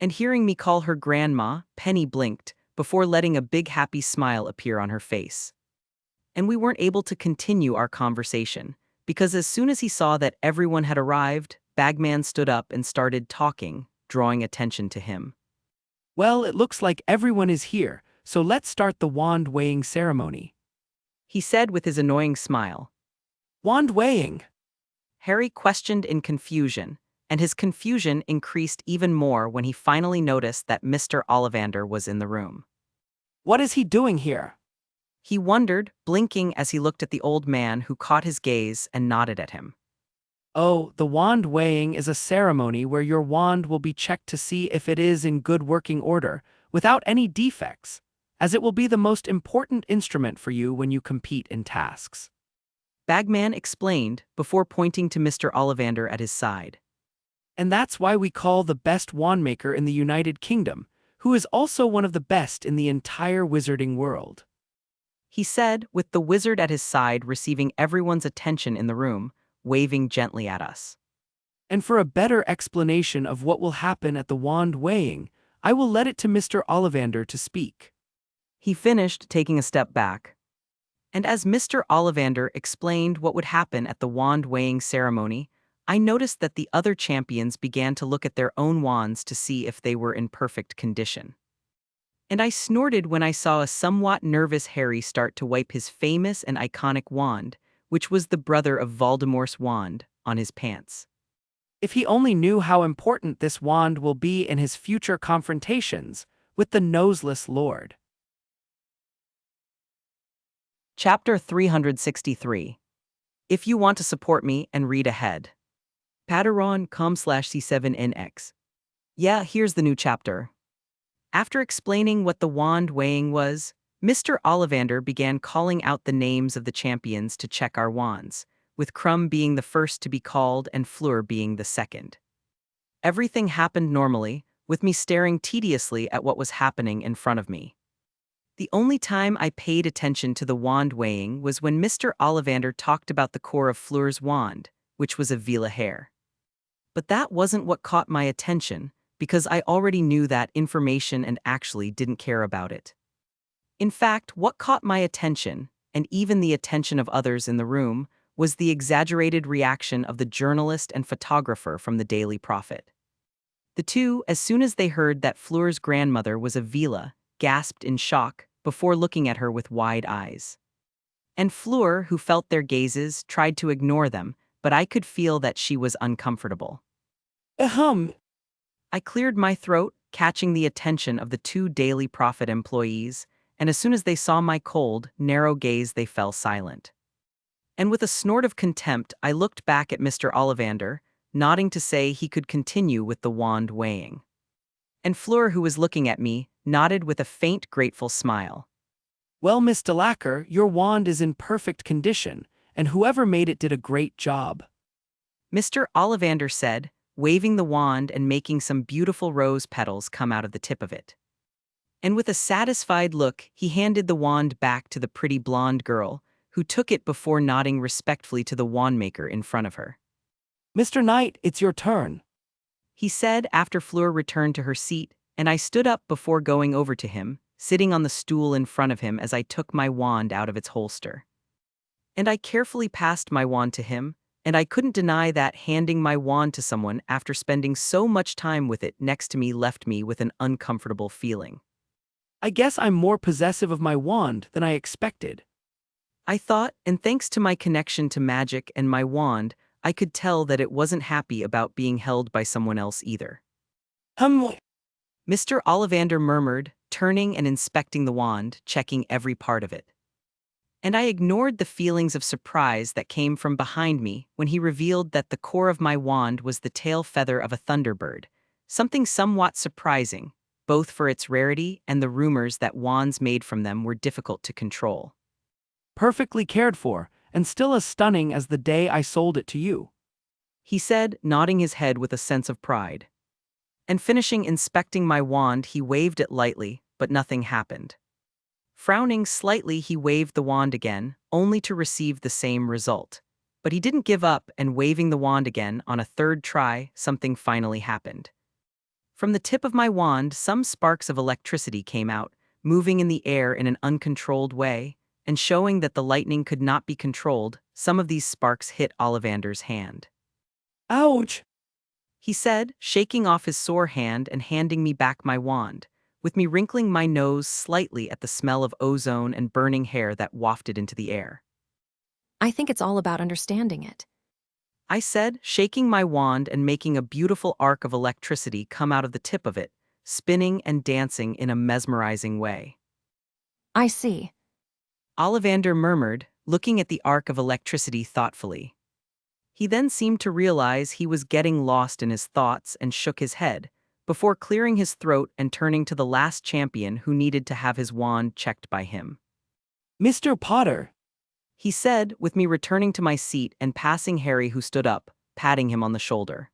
and hearing me call her grandma, Penny blinked before letting a big happy smile appear on her face. And we weren't able to continue our conversation, because as soon as he saw that everyone had arrived, Bagman stood up and started talking, drawing attention to him. Well, it looks like everyone is here, so let's start the wand weighing ceremony. He said with his annoying smile. Wand weighing? Harry questioned in confusion, and his confusion increased even more when he finally noticed that Mr. Ollivander was in the room. What is he doing here? He wondered, blinking as he looked at the old man who caught his gaze and nodded at him. Oh, the wand weighing is a ceremony where your wand will be checked to see if it is in good working order, without any defects, as it will be the most important instrument for you when you compete in tasks. Bagman explained before pointing to Mr. Ollivander at his side. And that's why we call the best wand maker in the United Kingdom, who is also one of the best in the entire wizarding world. He said, with the wizard at his side receiving everyone's attention in the room, waving gently at us. And for a better explanation of what will happen at the wand weighing, I will let it to Mr. Ollivander to speak. He finished, taking a step back. And as Mr. Ollivander explained what would happen at the wand weighing ceremony, I noticed that the other champions began to look at their own wands to see if they were in perfect condition. And I snorted when I saw a somewhat nervous Harry start to wipe his famous and iconic wand, which was the brother of Voldemort's wand, on his pants. If he only knew how important this wand will be in his future confrontations with the Noseless Lord. Chapter 363. If you want to support me and read ahead. Patreon.com/C7NX. Yeah, here's the new chapter. After explaining what the wand weighing was, Mr. Ollivander began calling out the names of the champions to check our wands, with Crumb being the first to be called and Fleur being the second. Everything happened normally, with me staring tediously at what was happening in front of me. The only time I paid attention to the wand weighing was when Mr. Ollivander talked about the core of Fleur's wand, which was a Vila hair. But that wasn't what caught my attention, because I already knew that information and actually didn't care about it. In fact, what caught my attention, and even the attention of others in the room, was the exaggerated reaction of the journalist and photographer from the Daily Prophet. The two, as soon as they heard that Fleur's grandmother was a Vila, gasped in shock before looking at her with wide eyes. And Fleur, who felt their gazes, tried to ignore them, but I could feel that she was uncomfortable. Ahem. I cleared my throat, catching the attention of the two Daily Prophet employees, and as soon as they saw my cold, narrow gaze, they fell silent. And with a snort of contempt, I looked back at Mr. Ollivander, nodding to say he could continue with the wand weighing. And Fleur, who was looking at me, nodded with a faint, grateful smile. Well, Miss Delacour, your wand is in perfect condition, and whoever made it did a great job. Mr. Ollivander said, waving the wand and making some beautiful rose petals come out of the tip of it. And with a satisfied look, he handed the wand back to the pretty blonde girl, who took it before nodding respectfully to the wandmaker in front of her. Mr. Knight, it's your turn, He said after Fleur returned to her seat, and I stood up before going over to him, sitting on the stool in front of him as I took my wand out of its holster. And I carefully passed my wand to him, and I couldn't deny that handing my wand to someone after spending so much time with it next to me left me with an uncomfortable feeling. I guess I'm more possessive of my wand than I expected. I thought, and thanks to my connection to magic and my wand, I could tell that it wasn't happy about being held by someone else either. Mr. Ollivander murmured, turning and inspecting the wand, checking every part of it. And I ignored the feelings of surprise that came from behind me when he revealed that the core of my wand was the tail feather of a thunderbird, something somewhat surprising, both for its rarity and the rumors that wands made from them were difficult to control. Perfectly cared for, and still as stunning as the day I sold it to you, He said, nodding his head with a sense of pride. And finishing inspecting my wand, he waved it lightly, but nothing happened. Frowning slightly, he waved the wand again, only to receive the same result. But he didn't give up, and waving the wand again, on a third try, something finally happened. From the tip of my wand, some sparks of electricity came out, moving in the air in an uncontrolled way, and showing that the lightning could not be controlled. Some of these sparks hit Ollivander's hand. Ouch! He said, shaking off his sore hand and handing me back my wand, with me wrinkling my nose slightly at the smell of ozone and burning hair that wafted into the air. I think it's all about understanding it. I said, shaking my wand and making a beautiful arc of electricity come out of the tip of it, spinning and dancing in a mesmerizing way. I see. Ollivander murmured, looking at the arc of electricity thoughtfully. He then seemed to realize he was getting lost in his thoughts and shook his head, before clearing his throat and turning to the last champion who needed to have his wand checked by him. Mr. Potter, He said, with me returning to my seat and passing Harry, who stood up, patting him on the shoulder.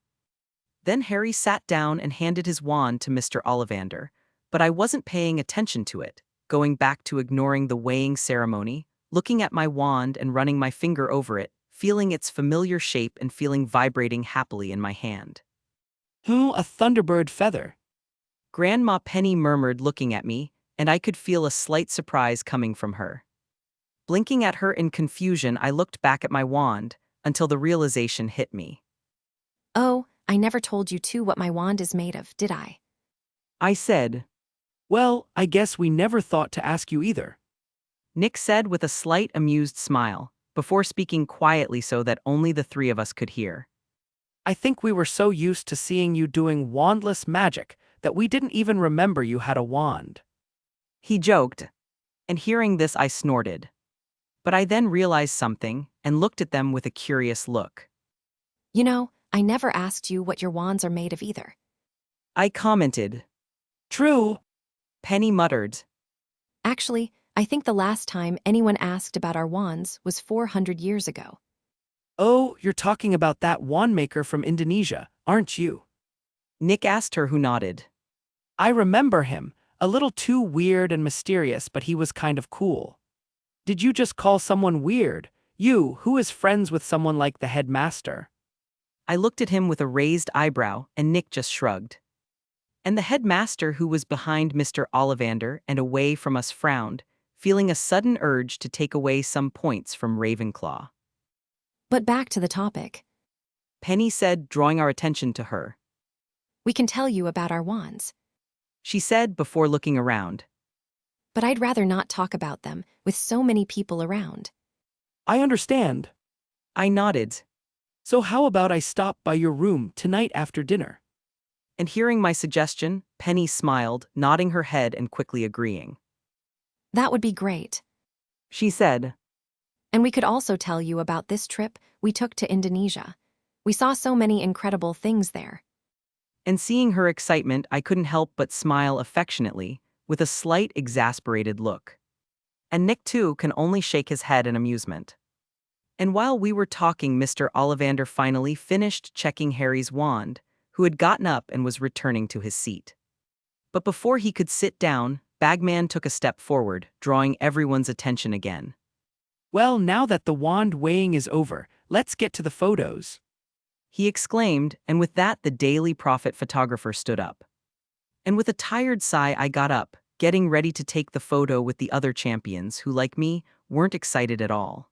Then Harry sat down and handed his wand to Mr. Ollivander, but I wasn't paying attention to it, going back to ignoring the weighing ceremony, looking at my wand and running my finger over it, feeling its familiar shape and feeling vibrating happily in my hand. a thunderbird feather. Grandma Penny murmured, looking at me, and I could feel a slight surprise coming from her. Blinking at her in confusion, I looked back at my wand, until the realization hit me. Oh, I never told you too what my wand is made of, did I? I said. Well, I guess we never thought to ask you either. Nick said with a slight amused smile, before speaking quietly so that only the three of us could hear. I think we were so used to seeing you doing wandless magic that we didn't even remember you had a wand. He joked, and hearing this I snorted. But I then realized something and looked at them with a curious look. You know, I never asked you what your wands are made of either. I commented. True. Penny muttered. Actually, I think the last time anyone asked about our wands was 400 years ago. Oh, you're talking about that wand maker from Indonesia, aren't you? Nick asked her, who nodded. I remember him, a little too weird and mysterious, but he was kind of cool. Did you just call someone weird? You, who is friends with someone like the headmaster? I looked at him with a raised eyebrow, and Nick just shrugged. And the headmaster, who was behind Mr. Ollivander and away from us, frowned, feeling a sudden urge to take away some points from Ravenclaw. But back to the topic. Penny said, drawing our attention to her. We can tell you about our wands. She said before looking around. But I'd rather not talk about them with so many people around. I understand. I nodded. So how about I stop by your room tonight after dinner? And hearing my suggestion, Penny smiled, nodding her head and quickly agreeing. That would be great. She said. And we could also tell you about this trip we took to Indonesia. We saw so many incredible things there. And seeing her excitement, I couldn't help but smile affectionately, with a slight exasperated look. And Nick, too, can only shake his head in amusement. And while we were talking, Mr. Ollivander finally finished checking Harry's wand, who had gotten up and was returning to his seat. But before he could sit down, Bagman took a step forward, drawing everyone's attention again. Well, now that the wand weighing is over, let's get to the photos. He exclaimed, and with that the Daily Prophet photographer stood up. And with a tired sigh I got up, getting ready to take the photo with the other champions who, like me, weren't excited at all.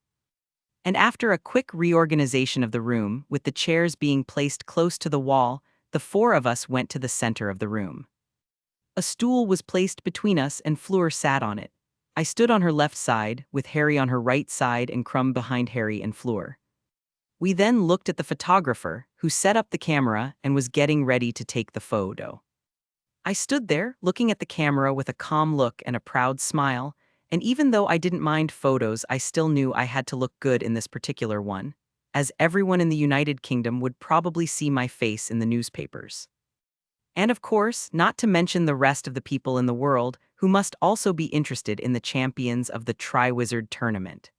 And after a quick reorganization of the room, with the chairs being placed close to the wall, the four of us went to the center of the room. A stool was placed between us and Fleur sat on it. I stood on her left side, with Harry on her right side and Crumb behind Harry and Fleur. We then looked at the photographer, who set up the camera and was getting ready to take the photo. I stood there, looking at the camera with a calm look and a proud smile, and even though I didn't mind photos, I still knew I had to look good in this particular one, as everyone in the United Kingdom would probably see my face in the newspapers. And of course, not to mention the rest of the people in the world who must also be interested in the champions of the Triwizard Tournament.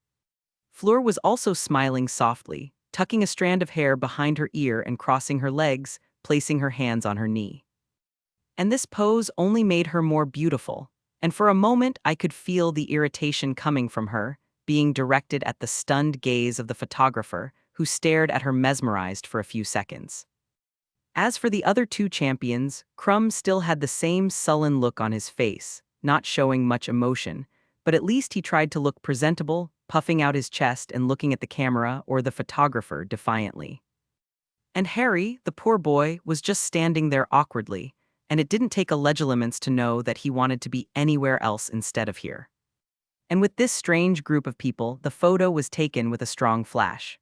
Fleur was also smiling softly, tucking a strand of hair behind her ear and crossing her legs, placing her hands on her knee. And this pose only made her more beautiful, and for a moment I could feel the irritation coming from her, being directed at the stunned gaze of the photographer, who stared at her mesmerized for a few seconds. As for the other two champions, Crumb still had the same sullen look on his face, not showing much emotion, but at least he tried to look presentable, puffing out his chest and looking at the camera or the photographer defiantly. And Harry, the poor boy, was just standing there awkwardly, and it didn't take a legilimens to know that he wanted to be anywhere else instead of here. And with this strange group of people, the photo was taken with a strong flash.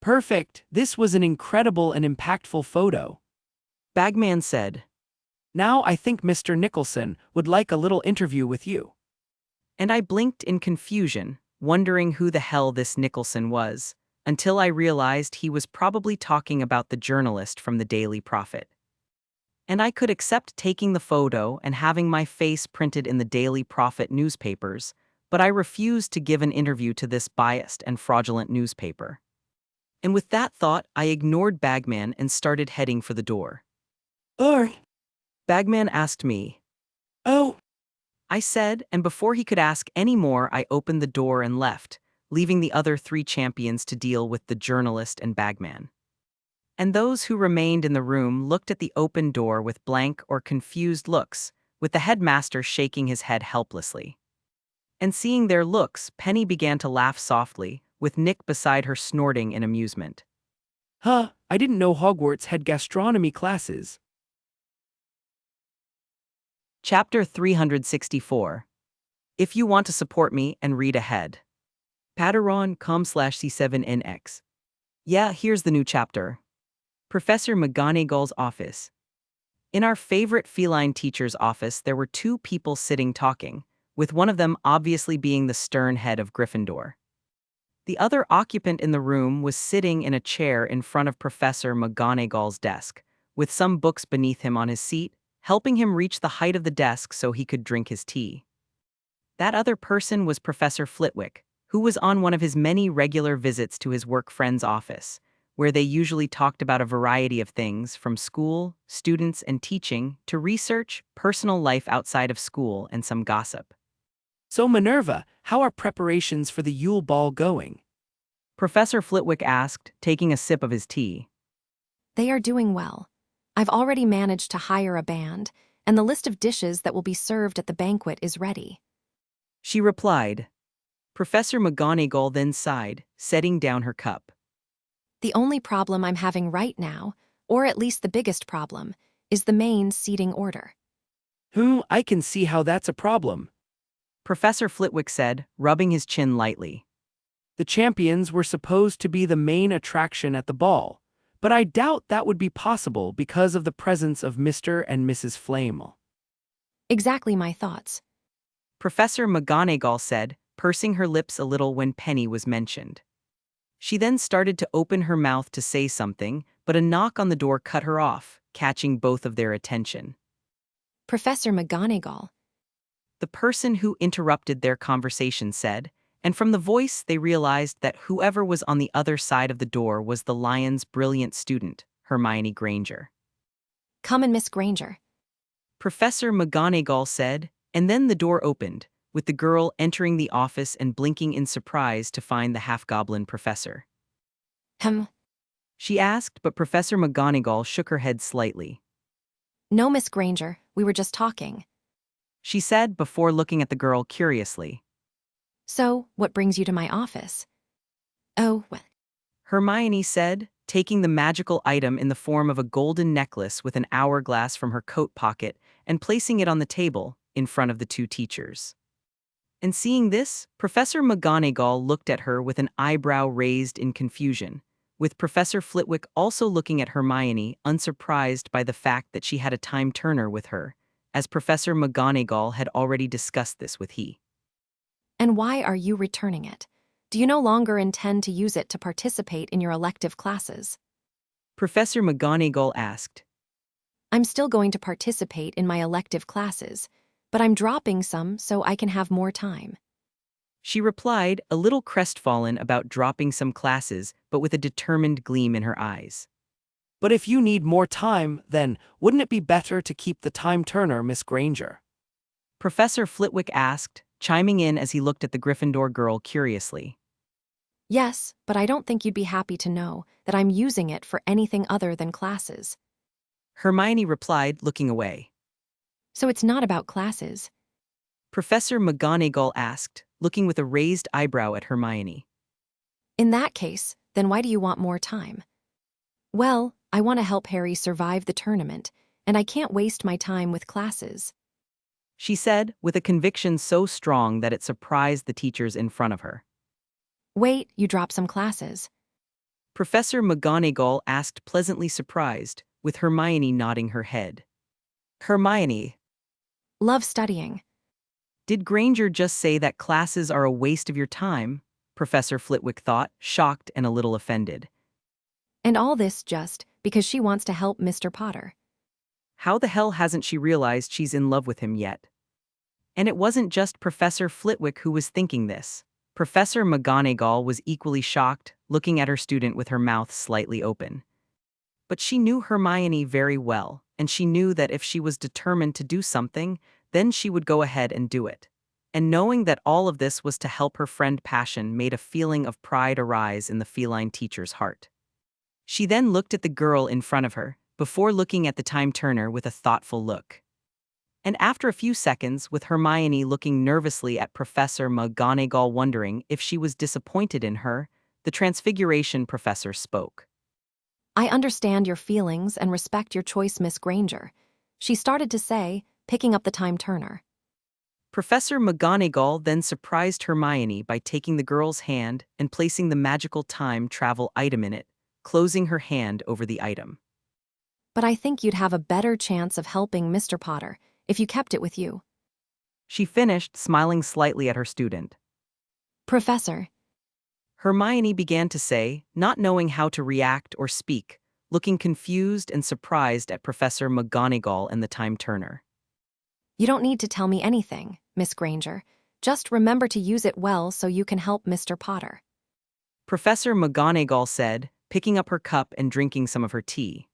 Perfect, this was an incredible and impactful photo. Bagman said. Now I think Mr. Nicholson would like a little interview with you. And I blinked in confusion, wondering who the hell this Nicholson was, until I realized he was probably talking about the journalist from the Daily Prophet. And I could accept taking the photo and having my face printed in the Daily Prophet newspapers, but I refused to give an interview to this biased and fraudulent newspaper. And with that thought, I ignored Bagman and started heading for the door. Bagman asked me. Oh, I said, and before he could ask any more, I opened the door and left, leaving the other three champions to deal with the journalist and Bagman. And those who remained in the room looked at the open door with blank or confused looks, with the headmaster shaking his head helplessly. And seeing their looks, Penny began to laugh softly, with Nick beside her snorting in amusement. I didn't know Hogwarts had gastronomy classes. Chapter 364. If you want to support me and read ahead. Patreon.com/C7NX. Yeah, here's the new chapter. Professor McGonagall's office. In our favorite feline teacher's office, there were two people sitting talking, with one of them obviously being the stern head of Gryffindor. The other occupant in the room was sitting in a chair in front of Professor McGonagall's desk, with some books beneath him on his seat, helping him reach the height of the desk so he could drink his tea. That other person was Professor Flitwick, who was on one of his many regular visits to his work friend's office, where they usually talked about a variety of things from school, students, and teaching to research, personal life outside of school, and some gossip. So Minerva, how are preparations for the Yule Ball going? Professor Flitwick asked, taking a sip of his tea. They are doing well. I've already managed to hire a band, and the list of dishes that will be served at the banquet is ready. She replied. Professor McGonagall then sighed, setting down her cup. The only problem I'm having right now, or at least the biggest problem, is the main seating order. I can see how that's a problem. Professor Flitwick said, rubbing his chin lightly. The champions were supposed to be the main attraction at the ball, but I doubt that would be possible because of the presence of Mr. and Mrs. Flamel. Exactly my thoughts. Professor McGonagall said, pursing her lips a little when Penny was mentioned. She then started to open her mouth to say something, but a knock on the door cut her off, catching both of their attention. Professor McGonagall. The person who interrupted their conversation said, and from the voice they realized that whoever was on the other side of the door was the Lion's brilliant student, Hermione Granger. Come in, Miss Granger. Professor McGonagall said, and then the door opened, with the girl entering the office and blinking in surprise to find the half-goblin professor. She asked, but Professor McGonagall shook her head slightly. No, Miss Granger, we were just talking. She said before looking at the girl curiously. So, what brings you to my office? Oh, well. Hermione said, taking the magical item in the form of a golden necklace with an hourglass from her coat pocket and placing it on the table in front of the two teachers. And seeing this, Professor McGonagall looked at her with an eyebrow raised in confusion, with Professor Flitwick also looking at Hermione, unsurprised by the fact that she had a time turner with her, as Professor McGonagall had already discussed this with he. And why are you returning it? Do you no longer intend to use it to participate in your elective classes? Professor McGonagall asked. I'm still going to participate in my elective classes, but I'm dropping some so I can have more time. She replied, a little crestfallen about dropping some classes, but with a determined gleam in her eyes. But if you need more time, then wouldn't it be better to keep the time turner, Miss Granger? Professor Flitwick asked, chiming in as he looked at the Gryffindor girl curiously. Yes, but I don't think you'd be happy to know that I'm using it for anything other than classes. Hermione replied, looking away. So it's not about classes. Professor McGonagall asked, looking with a raised eyebrow at Hermione. In that case, then why do you want more time? Well, I want to help Harry survive the tournament, and I can't waste my time with classes. She said, with a conviction so strong that it surprised the teachers in front of her. Wait, you drop some classes. Professor McGonagall asked, pleasantly surprised, with Hermione nodding her head. Hermione, Love studying. did Granger just say that classes are a waste of your time? Professor Flitwick thought, shocked and a little offended. And all this just because she wants to help Mr. Potter. How the hell hasn't she realized she's in love with him yet? And it wasn't just Professor Flitwick who was thinking this. Professor McGonagall was equally shocked, looking at her student with her mouth slightly open. But she knew Hermione very well, and she knew that if she was determined to do something, then she would go ahead and do it. And knowing that all of this was to help her friend Passion made a feeling of pride arise in the feline teacher's heart. She then looked at the girl in front of her, before looking at the time turner with a thoughtful look. And after a few seconds, with Hermione looking nervously at Professor McGonagall wondering if she was disappointed in her, the Transfiguration professor spoke. I understand your feelings and respect your choice, Miss Granger. She started to say, picking up the time turner. Professor McGonagall then surprised Hermione by taking the girl's hand and placing the magical time travel item in it, closing her hand over the item. But I think you'd have a better chance of helping Mr. Potter if you kept it with you. She finished, smiling slightly at her student. Professor, Hermione began to say, not knowing how to react or speak, looking confused and surprised at Professor McGonagall and the time turner. you don't need to tell me anything, Miss Granger. Just remember to use it well so you can help Mr. Potter. Professor McGonagall said, picking up her cup and drinking some of her tea.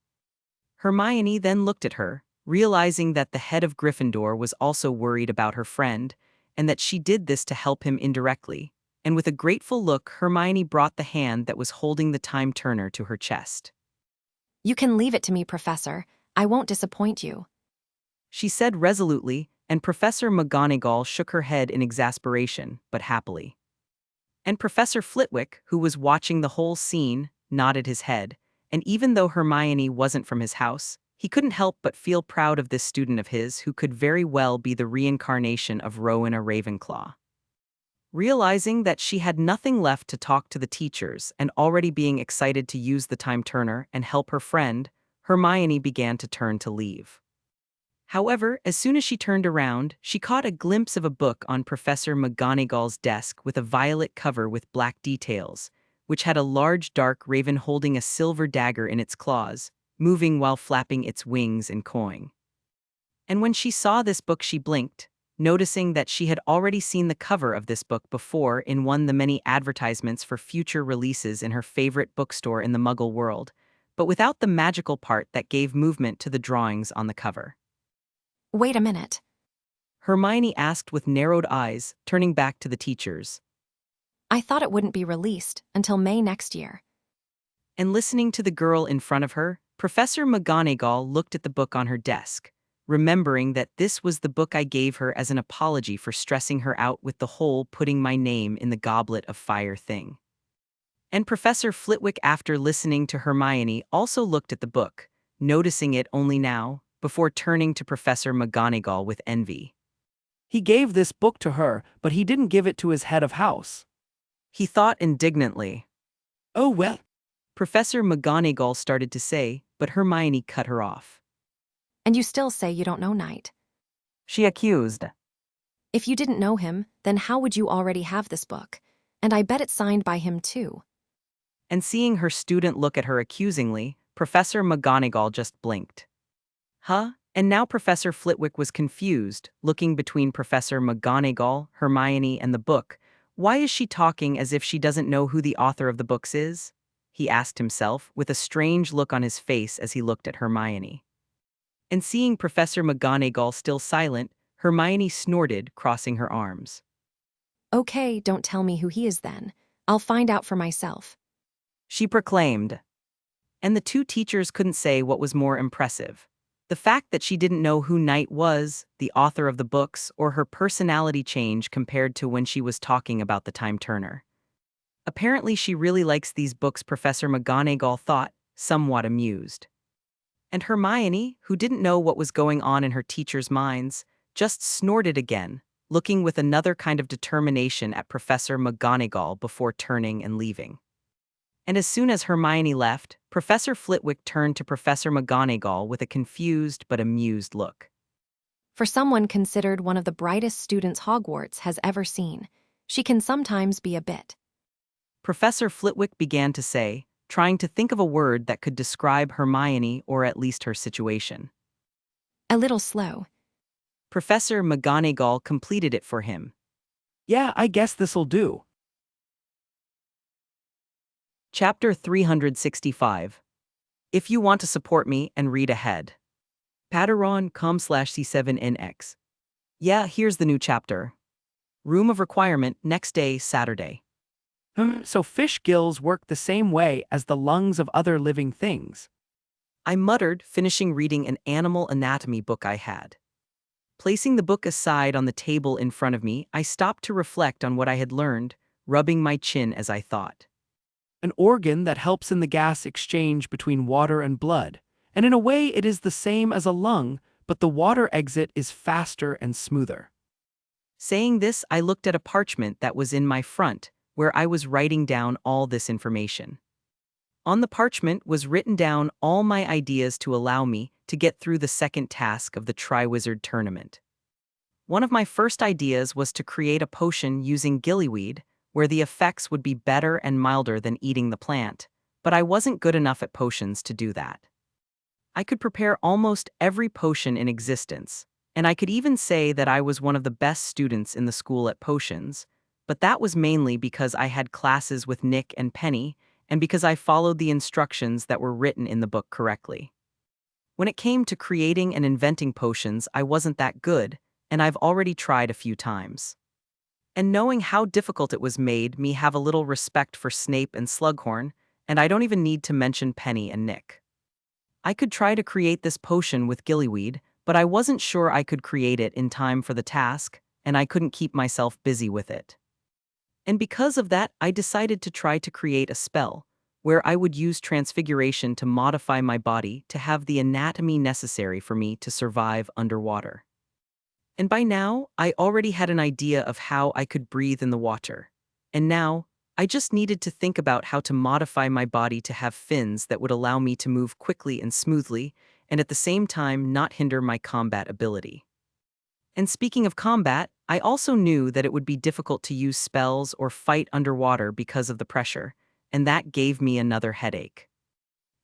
Hermione then looked at her, realizing that the head of Gryffindor was also worried about her friend, and that she did this to help him indirectly. And with a grateful look, Hermione brought the hand that was holding the time turner to her chest. You can leave it to me, Professor. I won't disappoint you. She said resolutely, and Professor McGonagall shook her head in exasperation, but happily. And Professor Flitwick, who was watching the whole scene, nodded his head, and even though Hermione wasn't from his house, he couldn't help but feel proud of this student of his who could very well be the reincarnation of Rowena Ravenclaw. Realizing that she had nothing left to talk to the teachers and already being excited to use the time turner and help her friend, Hermione began to turn to leave. However, as soon as she turned around, she caught a glimpse of a book on Professor McGonagall's desk with a violet cover with black details, which had a large dark raven holding a silver dagger in its claws, moving while flapping its wings and cawing. And when she saw this book she blinked, noticing that she had already seen the cover of this book before in one of the many advertisements for future releases in her favorite bookstore in the Muggle world, but without the magical part that gave movement to the drawings on the cover. Wait a minute. Hermione asked with narrowed eyes, turning back to the teachers. I thought it wouldn't be released until May next year. And listening to the girl in front of her, Professor McGonagall looked at the book on her desk, remembering that this was the book I gave her as an apology for stressing her out with the whole putting my name in the goblet of fire thing. And Professor Flitwick, after listening to Hermione, also looked at the book, noticing it only now, before turning to Professor McGonagall with envy. He gave this book to her, but he didn't give it to his head of house. He thought indignantly. Oh well. Professor McGonagall started to say, but Hermione cut her off. And you still say you don't know Knight. She accused. If you didn't know him, then how would you already have this book? And I bet it's signed by him too. And seeing her student look at her accusingly, Professor McGonagall just blinked. Huh? And now Professor Flitwick was confused, looking between Professor McGonagall, Hermione, and the book. Why is she talking as if she doesn't know who the author of the books is? He asked himself, with a strange look on his face as he looked at Hermione. And seeing Professor McGonagall still silent, Hermione snorted, crossing her arms. Okay, don't tell me who he is then. I'll find out for myself. she proclaimed. And the two teachers couldn't say what was more impressive. The fact that she didn't know who Knight was, the author of the books, or her personality change compared to when she was talking about the Time Turner. Apparently she really likes these books, Professor McGonagall thought, somewhat amused. And Hermione, who didn't know what was going on in her teachers' minds, just snorted again, looking with another kind of determination at Professor McGonagall before turning and leaving. And as soon as Hermione left, Professor Flitwick turned to Professor McGonagall with a confused but amused look. For someone considered one of the brightest students Hogwarts has ever seen, she can sometimes be a bit. Professor Flitwick began to say, trying to think of a word that could describe Hermione or at least her situation. A little slow. Professor McGonagall completed it for him. Yeah, I guess this'll do. Chapter 365. If you want to support me and read ahead. Patreon.com/C7NX. Yeah, here's the new chapter. Room of Requirement, next day, Saturday. So fish gills work the same way as the lungs of other living things. I muttered, finishing reading an animal anatomy book I had. Placing the book aside on the table in front of me, I stopped to reflect on what I had learned, rubbing my chin as I thought. An organ that helps in the gas exchange between water and blood, and in a way it is the same as a lung, but the water exit is faster and smoother. Saying this, I looked at a parchment that was in my front, where I was writing down all this information. On the parchment was written down all my ideas to allow me to get through the second task of the Triwizard Tournament. One of my first ideas was to create a potion using gillyweed, where the effects would be better and milder than eating the plant, but I wasn't good enough at potions to do that. I could prepare almost every potion in existence, and I could even say that I was one of the best students in the school at potions, but that was mainly because I had classes with Nick and Penny, and because I followed the instructions that were written in the book correctly. When it came to creating and inventing potions, I wasn't that good, and I've already tried a few times. And knowing how difficult it was made me have a little respect for Snape and Slughorn, and I don't even need to mention Penny and Nick. I could try to create this potion with gillyweed, but I wasn't sure I could create it in time for the task, and I couldn't keep myself busy with it. And because of that, I decided to try to create a spell, where I would use transfiguration to modify my body to have the anatomy necessary for me to survive underwater. And by now, I already had an idea of how I could breathe in the water. And now, I just needed to think about how to modify my body to have fins that would allow me to move quickly and smoothly, and at the same time not hinder my combat ability. And speaking of combat, I also knew that it would be difficult to use spells or fight underwater because of the pressure, and that gave me another headache.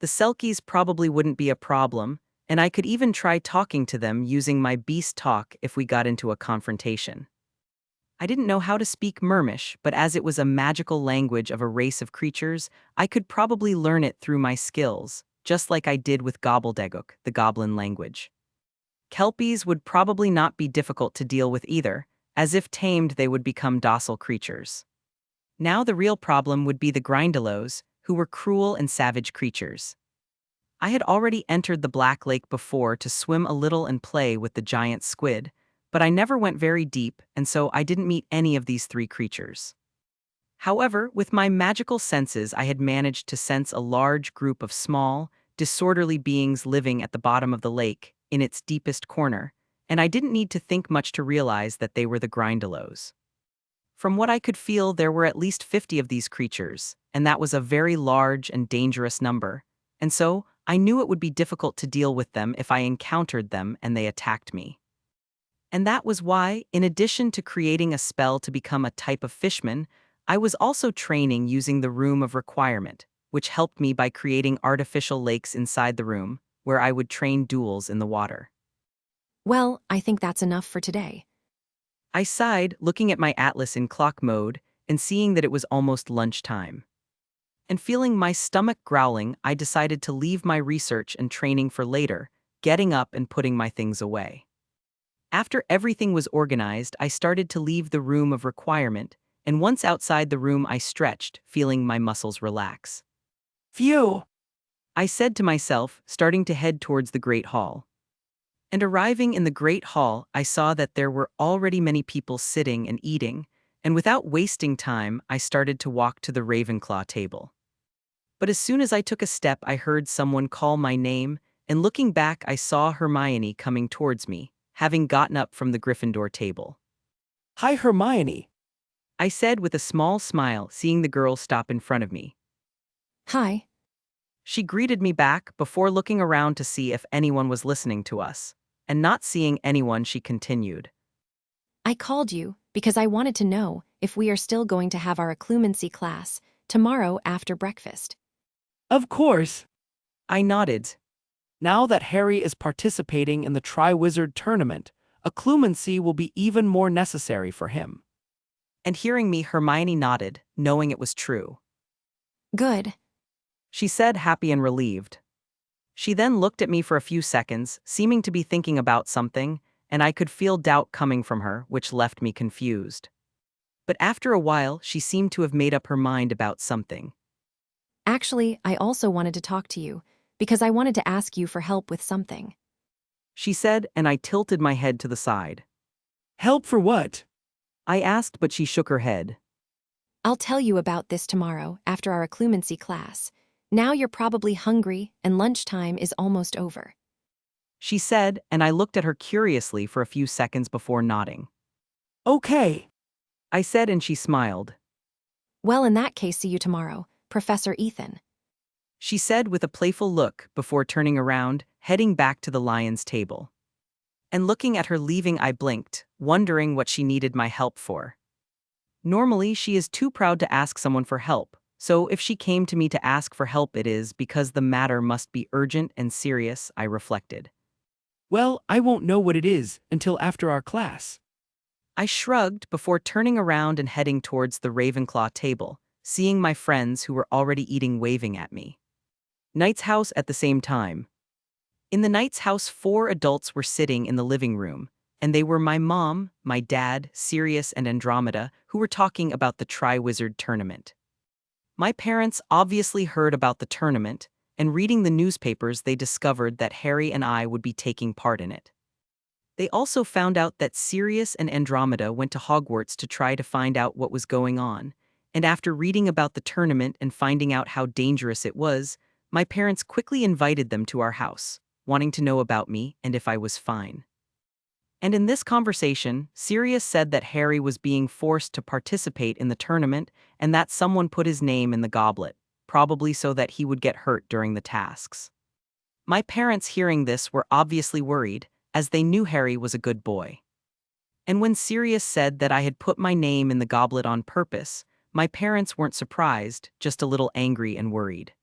The Selkies probably wouldn't be a problem, and I could even try talking to them using my beast talk if we got into a confrontation. I didn't know how to speak Mermish, but as it was a magical language of a race of creatures, I could probably learn it through my skills, just like I did with Gobbledegook, the goblin language. Kelpies would probably not be difficult to deal with either, as if tamed they would become docile creatures. Now the real problem would be the Grindylows, who were cruel and savage creatures. I had already entered the Black Lake before to swim a little and play with the giant squid, but I never went very deep, and so I didn't meet any of these three creatures. However, with my magical senses, I had managed to sense a large group of small, disorderly beings living at the bottom of the lake, in its deepest corner, and I didn't need to think much to realize that they were the Grindylows. From what I could feel, there were at least 50 of these creatures, and that was a very large and dangerous number, and so I knew it would be difficult to deal with them if I encountered them and they attacked me. And that was why, in addition to creating a spell to become a type of fishman, I was also training using the Room of Requirement, which helped me by creating artificial lakes inside the room, where I would train duels in the water. Well, I think that's enough for today. I sighed, looking at my atlas in clock mode and seeing that it was almost lunchtime. And feeling my stomach growling, I decided to leave my research and training for later, getting up and putting my things away. After everything was organized, I started to leave the Room of Requirement, and once outside the room I stretched, feeling my muscles relax. Phew! I said to myself, starting to head towards the Great Hall. And arriving in the Great Hall, I saw that there were already many people sitting and eating, and without wasting time, I started to walk to the Ravenclaw table. But as soon as I took a step, I heard someone call my name, and looking back, I saw Hermione coming towards me, having gotten up from the Gryffindor table. Hi, Hermione. I said with a small smile, seeing the girl stop in front of me. Hi. She greeted me back before looking around to see if anyone was listening to us, and not seeing anyone, she continued. I called you because I wanted to know if we are still going to have our occlumency class tomorrow after breakfast. Of course. I nodded. Now that Harry is participating in the Triwizard Tournament, occlumency will be even more necessary for him. And hearing me, Hermione nodded, knowing it was true. Good. She said, happy and relieved. She then looked at me for a few seconds, seeming to be thinking about something, and I could feel doubt coming from her, which left me confused. But after a while, she seemed to have made up her mind about something. Actually, I also wanted to talk to you because I wanted to ask you for help with something. She said, and I tilted my head to the side. Help for what? I asked, but she shook her head. I'll tell you about this tomorrow after our occlumency class. Now you're probably hungry and lunchtime is almost over. She said, and I looked at her curiously for a few seconds before nodding. Okay. I said, and she smiled. Well, in that case, see you tomorrow, Professor Ethan. She said with a playful look before turning around, heading back to the lion's table. And looking at her leaving, I blinked, wondering what she needed my help for. Normally, she is too proud to ask someone for help, so if she came to me to ask for help, it is because the matter must be urgent and serious, I reflected. Well, I won't know what it is until after our class. I shrugged before turning around and heading towards the Ravenclaw table, seeing my friends who were already eating waving at me. Knight's house at the same time. In the Knight's house, 4 adults were sitting in the living room, and they were my mom, my dad, Sirius, and Andromeda, who were talking about the Triwizard Tournament. My parents obviously heard about the tournament, and reading the newspapers, they discovered that Harry and I would be taking part in it. They also found out that Sirius and Andromeda went to Hogwarts to try to find out what was going on, and after reading about the tournament and finding out how dangerous it was, my parents quickly invited them to our house, wanting to know about me and if I was fine. And in this conversation, Sirius said that Harry was being forced to participate in the tournament and that someone put his name in the goblet, probably so that he would get hurt during the tasks. My parents, hearing this, were obviously worried, as they knew Harry was a good boy. And when Sirius said that I had put my name in the goblet on purpose, my parents weren't surprised, just a little angry and worried.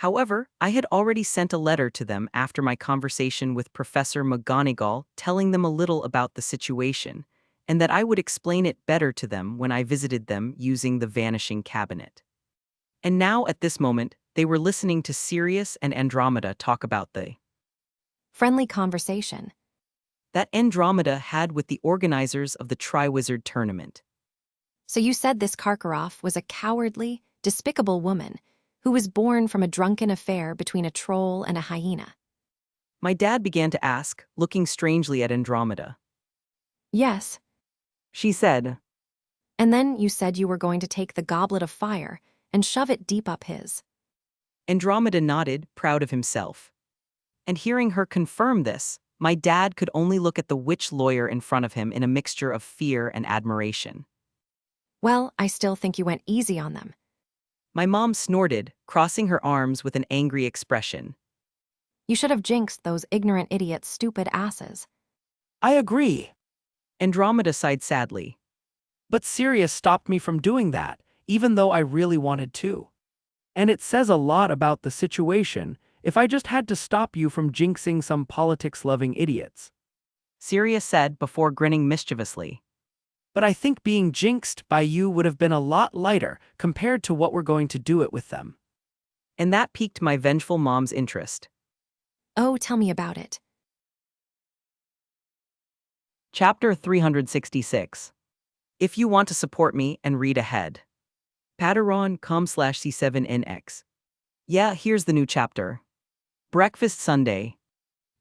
However, I had already sent a letter to them after my conversation with Professor McGonagall, telling them a little about the situation, and that I would explain it better to them when I visited them using the vanishing cabinet. And now, at this moment, they were listening to Sirius and Andromeda talk about the Friendly conversation. that Andromeda had with the organizers of the Triwizard Tournament. So you said this Karkaroff was a cowardly, despicable woman who was born from a drunken affair between a troll and a hyena. My dad began to ask, looking strangely at Andromeda. Yes. She said, And then you said you were going to take the goblet of fire and shove it deep up his. Andromeda nodded, proud of himself. And hearing her confirm this, my dad could only look at the witch lawyer in front of him in a mixture of fear and admiration. Well, I still think you went easy on them. My mom snorted, crossing her arms with an angry expression. You should have jinxed those ignorant idiots, stupid asses. I agree. Andromeda sighed sadly. But Sirius stopped me from doing that, even though I really wanted to. And it says a lot about the situation if I just had to stop you from jinxing some politics-loving idiots. Sirius said before grinning mischievously. But I think being jinxed by you would have been a lot lighter compared to what we're going to do it with them. And that piqued my vengeful mom's interest. Oh, tell me about it. Chapter 366. If you want to support me and read ahead. Patreon.com/C7NX. Yeah, here's the new chapter. Breakfast Sunday.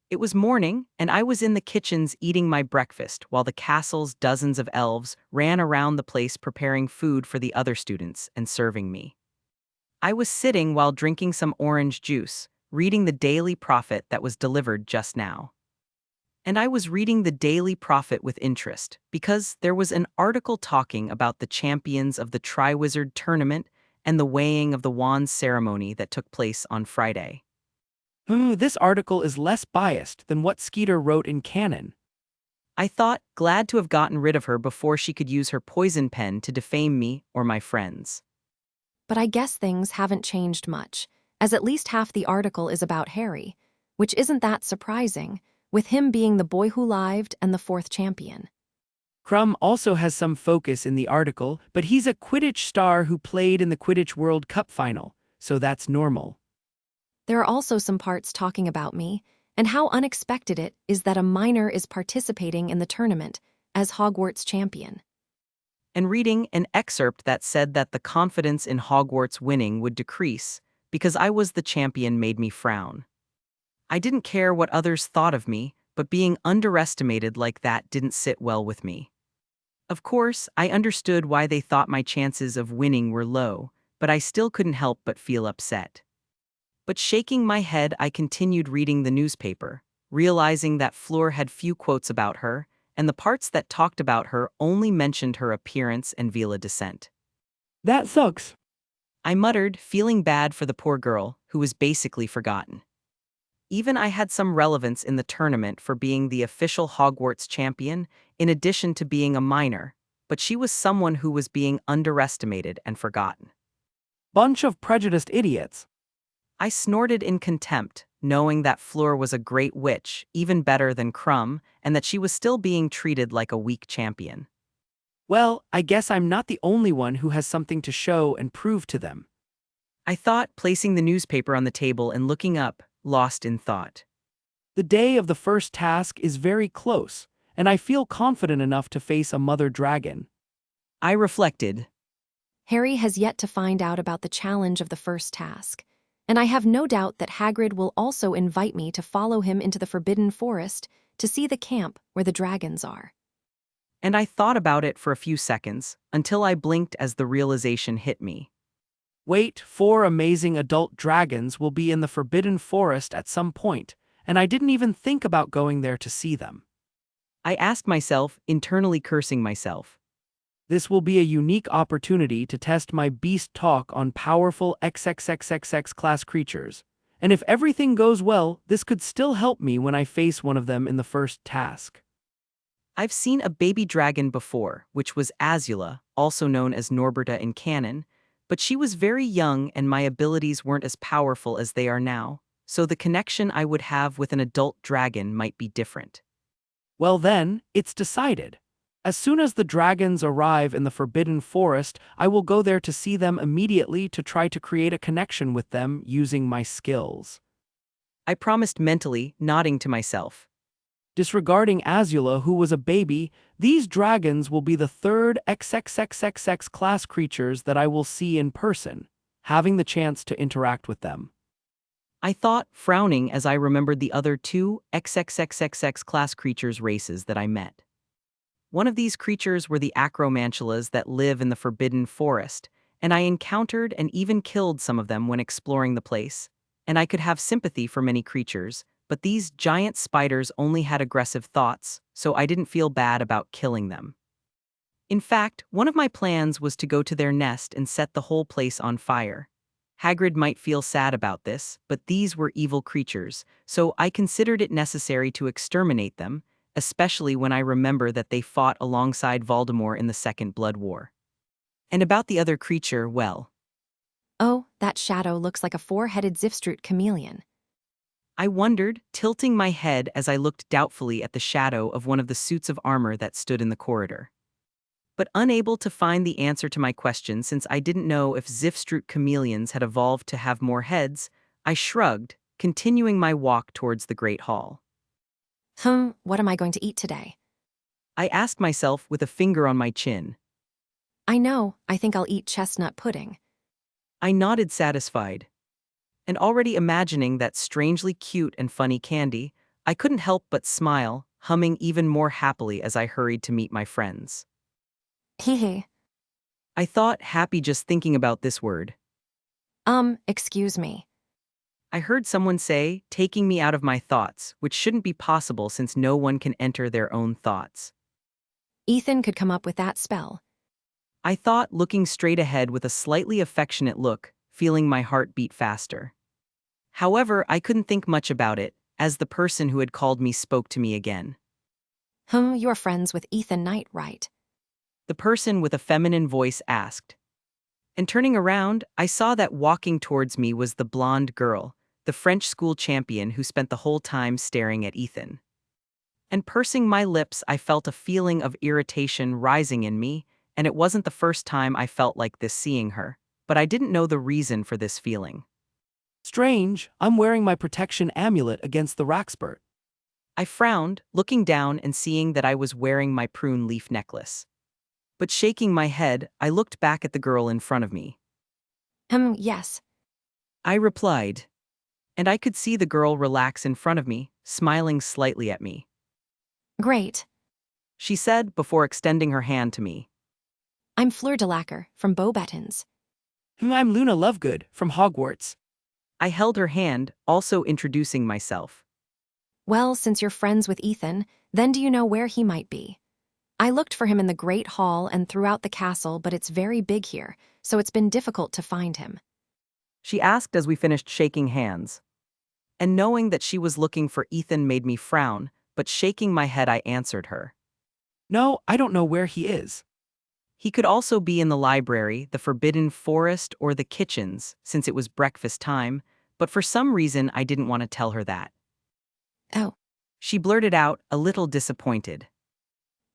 It was morning, and I was in the kitchens eating my breakfast while the castle's dozens of elves ran around the place preparing food for the other students and serving me. I was sitting while drinking some orange juice, reading the Daily Prophet that was delivered just now. And I was reading the Daily Prophet with interest because there was an article talking about the champions of the Triwizard Tournament and the weighing of the wands ceremony that took place on Friday. This article is less biased than what Skeeter wrote in canon. I thought, glad to have gotten rid of her before she could use her poison pen to defame me or my friends. But I guess things haven't changed much, as at least half the article is about Harry, which isn't that surprising, with him being the boy who lived and the fourth champion. Crumb also has some focus in the article, but he's a Quidditch star who played in the Quidditch World Cup final, so that's normal. There are also some parts talking about me, and how unexpected it is that a minor is participating in the tournament as Hogwarts champion. And reading an excerpt that said that the confidence in Hogwarts winning would decrease because I was the champion made me frown. I didn't care what others thought of me, but being underestimated like that didn't sit well with me. Of course, I understood why they thought my chances of winning were low, but I still couldn't help but feel upset. But shaking my head, I continued reading the newspaper, realizing that Fleur had few quotes about her, and the parts that talked about her only mentioned her appearance and Vila descent. That sucks. I muttered, feeling bad for the poor girl, who was basically forgotten. Even I had some relevance in the tournament for being the official Hogwarts champion, in addition to being a minor, but she was someone who was being underestimated and forgotten. Bunch of prejudiced idiots. I snorted in contempt, knowing that Fleur was a great witch, even better than Crumb, and that she was still being treated like a weak champion. Well, I guess I'm not the only one who has something to show and prove to them. I thought, placing the newspaper on the table and looking up, lost in thought. The day of the first task is very close, and I feel confident enough to face a mother dragon. I reflected. Harry has yet to find out about the challenge of the first task, and I have no doubt that Hagrid will also invite me to follow him into the Forbidden Forest to see the camp where the dragons are. And I thought about it for a few seconds, until I blinked as the realization hit me. Wait, 4 amazing adult dragons will be in the Forbidden Forest at some point, and I didn't even think about going there to see them. I asked myself, internally cursing myself. This will be a unique opportunity to test my beast talk on powerful XXXXX class creatures, and if everything goes well, this could still help me when I face one of them in the first task. I've seen a baby dragon before, which was Azula, also known as Norberta in canon, but she was very young and my abilities weren't as powerful as they are now, so the connection I would have with an adult dragon might be different. Well then, it's decided. As soon as the dragons arrive in the Forbidden Forest, I will go there to see them immediately to try to create a connection with them using my skills. I promised mentally, nodding to myself. Disregarding Azula, who was a baby, these dragons will be the third XXXXX class creatures that I will see in person, having the chance to interact with them. I thought, frowning as I remembered the other 2 XXXXX class creatures races that I met. One of these creatures were the acromantulas that live in the Forbidden Forest, and I encountered and even killed some of them when exploring the place, and I could have sympathy for many creatures, but these giant spiders only had aggressive thoughts, so I didn't feel bad about killing them. In fact, one of my plans was to go to their nest and set the whole place on fire. Hagrid might feel sad about this, but these were evil creatures, so I considered it necessary to exterminate them, especially when I remember that they fought alongside Voldemort in the Second Blood War. And about the other creature, well, Oh, that shadow looks like a 4-headed Zifstrut chameleon. I wondered, tilting my head as I looked doubtfully at the shadow of one of the suits of armor that stood in the corridor. But unable to find the answer to my question since I didn't know if Zifstrut chameleons had evolved to have more heads, I shrugged, continuing my walk towards the Great Hall. What am I going to eat today? I asked myself with a finger on my chin, I know, I think I'll eat chestnut pudding. I nodded satisfied. And already imagining that strangely cute and funny candy, I couldn't help but smile, humming even more happily as I hurried to meet my friends. Hehe. I thought happy just thinking about this word. Excuse me. I heard someone say, taking me out of my thoughts, which shouldn't be possible since no one can enter their own thoughts. Ethan could come up with that spell. I thought, looking straight ahead with a slightly affectionate look, feeling my heart beat faster. However, I couldn't think much about it, as the person who had called me spoke to me again. You're friends with Ethan Knight, right? The person with a feminine voice asked. And turning around, I saw that walking towards me was the blonde girl, the French school champion who spent the whole time staring at Ethan. And pursing my lips, I felt a feeling of irritation rising in me, and it wasn't the first time I felt like this seeing her, but I didn't know the reason for this feeling. Strange, I'm wearing my protection amulet against the Raxpert. I frowned, looking down and seeing that I was wearing my prune leaf necklace. But shaking my head, I looked back at the girl in front of me. Yes. I replied. And I could see the girl relax in front of me, smiling slightly at me. Great. She said before extending her hand to me. I'm Fleur de Lacquer from Beauxbatons. I'm Luna Lovegood from Hogwarts. I held her hand, also introducing myself. Well, since you're friends with Ethan, then do you know where he might be? I looked for him in the Great Hall and throughout the castle, but it's very big here, so it's been difficult to find him. She asked as we finished shaking hands. And knowing that she was looking for Ethan made me frown, but shaking my head I answered her. No, I don't know where he is. He could also be in the library, the Forbidden Forest, or the kitchens, since it was breakfast time, but for some reason I didn't want to tell her that. Oh. She blurted out, a little disappointed.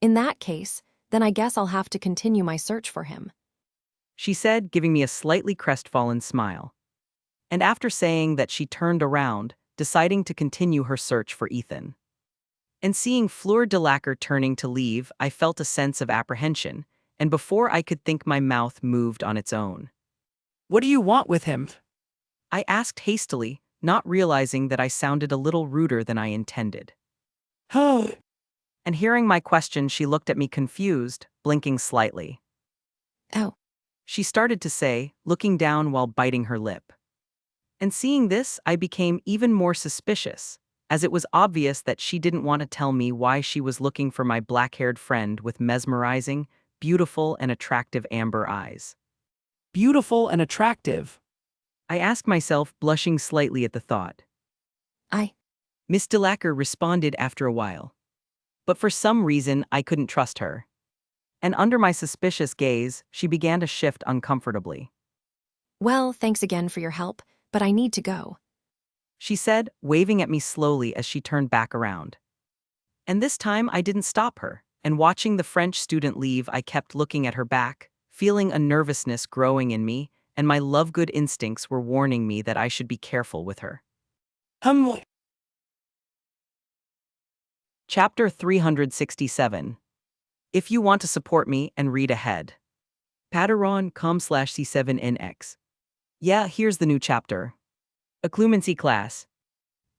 In that case, then I guess I'll have to continue my search for him. She said, giving me a slightly crestfallen smile. And after saying that, she turned around, deciding to continue her search for Ethan. And seeing Fleur de Lacquer turning to leave, I felt a sense of apprehension, and before I could think my mouth moved on its own. What do you want with him? I asked hastily, not realizing that I sounded a little ruder than I intended. Oh. And hearing my question, she looked at me confused, blinking slightly. Oh. She started to say, looking down while biting her lip. And seeing this, I became even more suspicious, as it was obvious that she didn't want to tell me why she was looking for my black-haired friend with mesmerizing, beautiful and attractive amber eyes. Beautiful and attractive. I asked myself, blushing slightly at the thought. Miss de Lacquer responded after a while. But for some reason, I couldn't trust her. And under my suspicious gaze, she began to shift uncomfortably. Well, thanks again for your help, but I need to go. She said, waving at me slowly as she turned back around. And this time I didn't stop her, and watching the French student leave, I kept looking at her back, feeling a nervousness growing in me, and my Lovegood instincts were warning me that I should be careful with her. Chapter 367. If you want to support me and read ahead. Patreon.com/C7NX. Yeah, here's the new chapter. Occlumency class.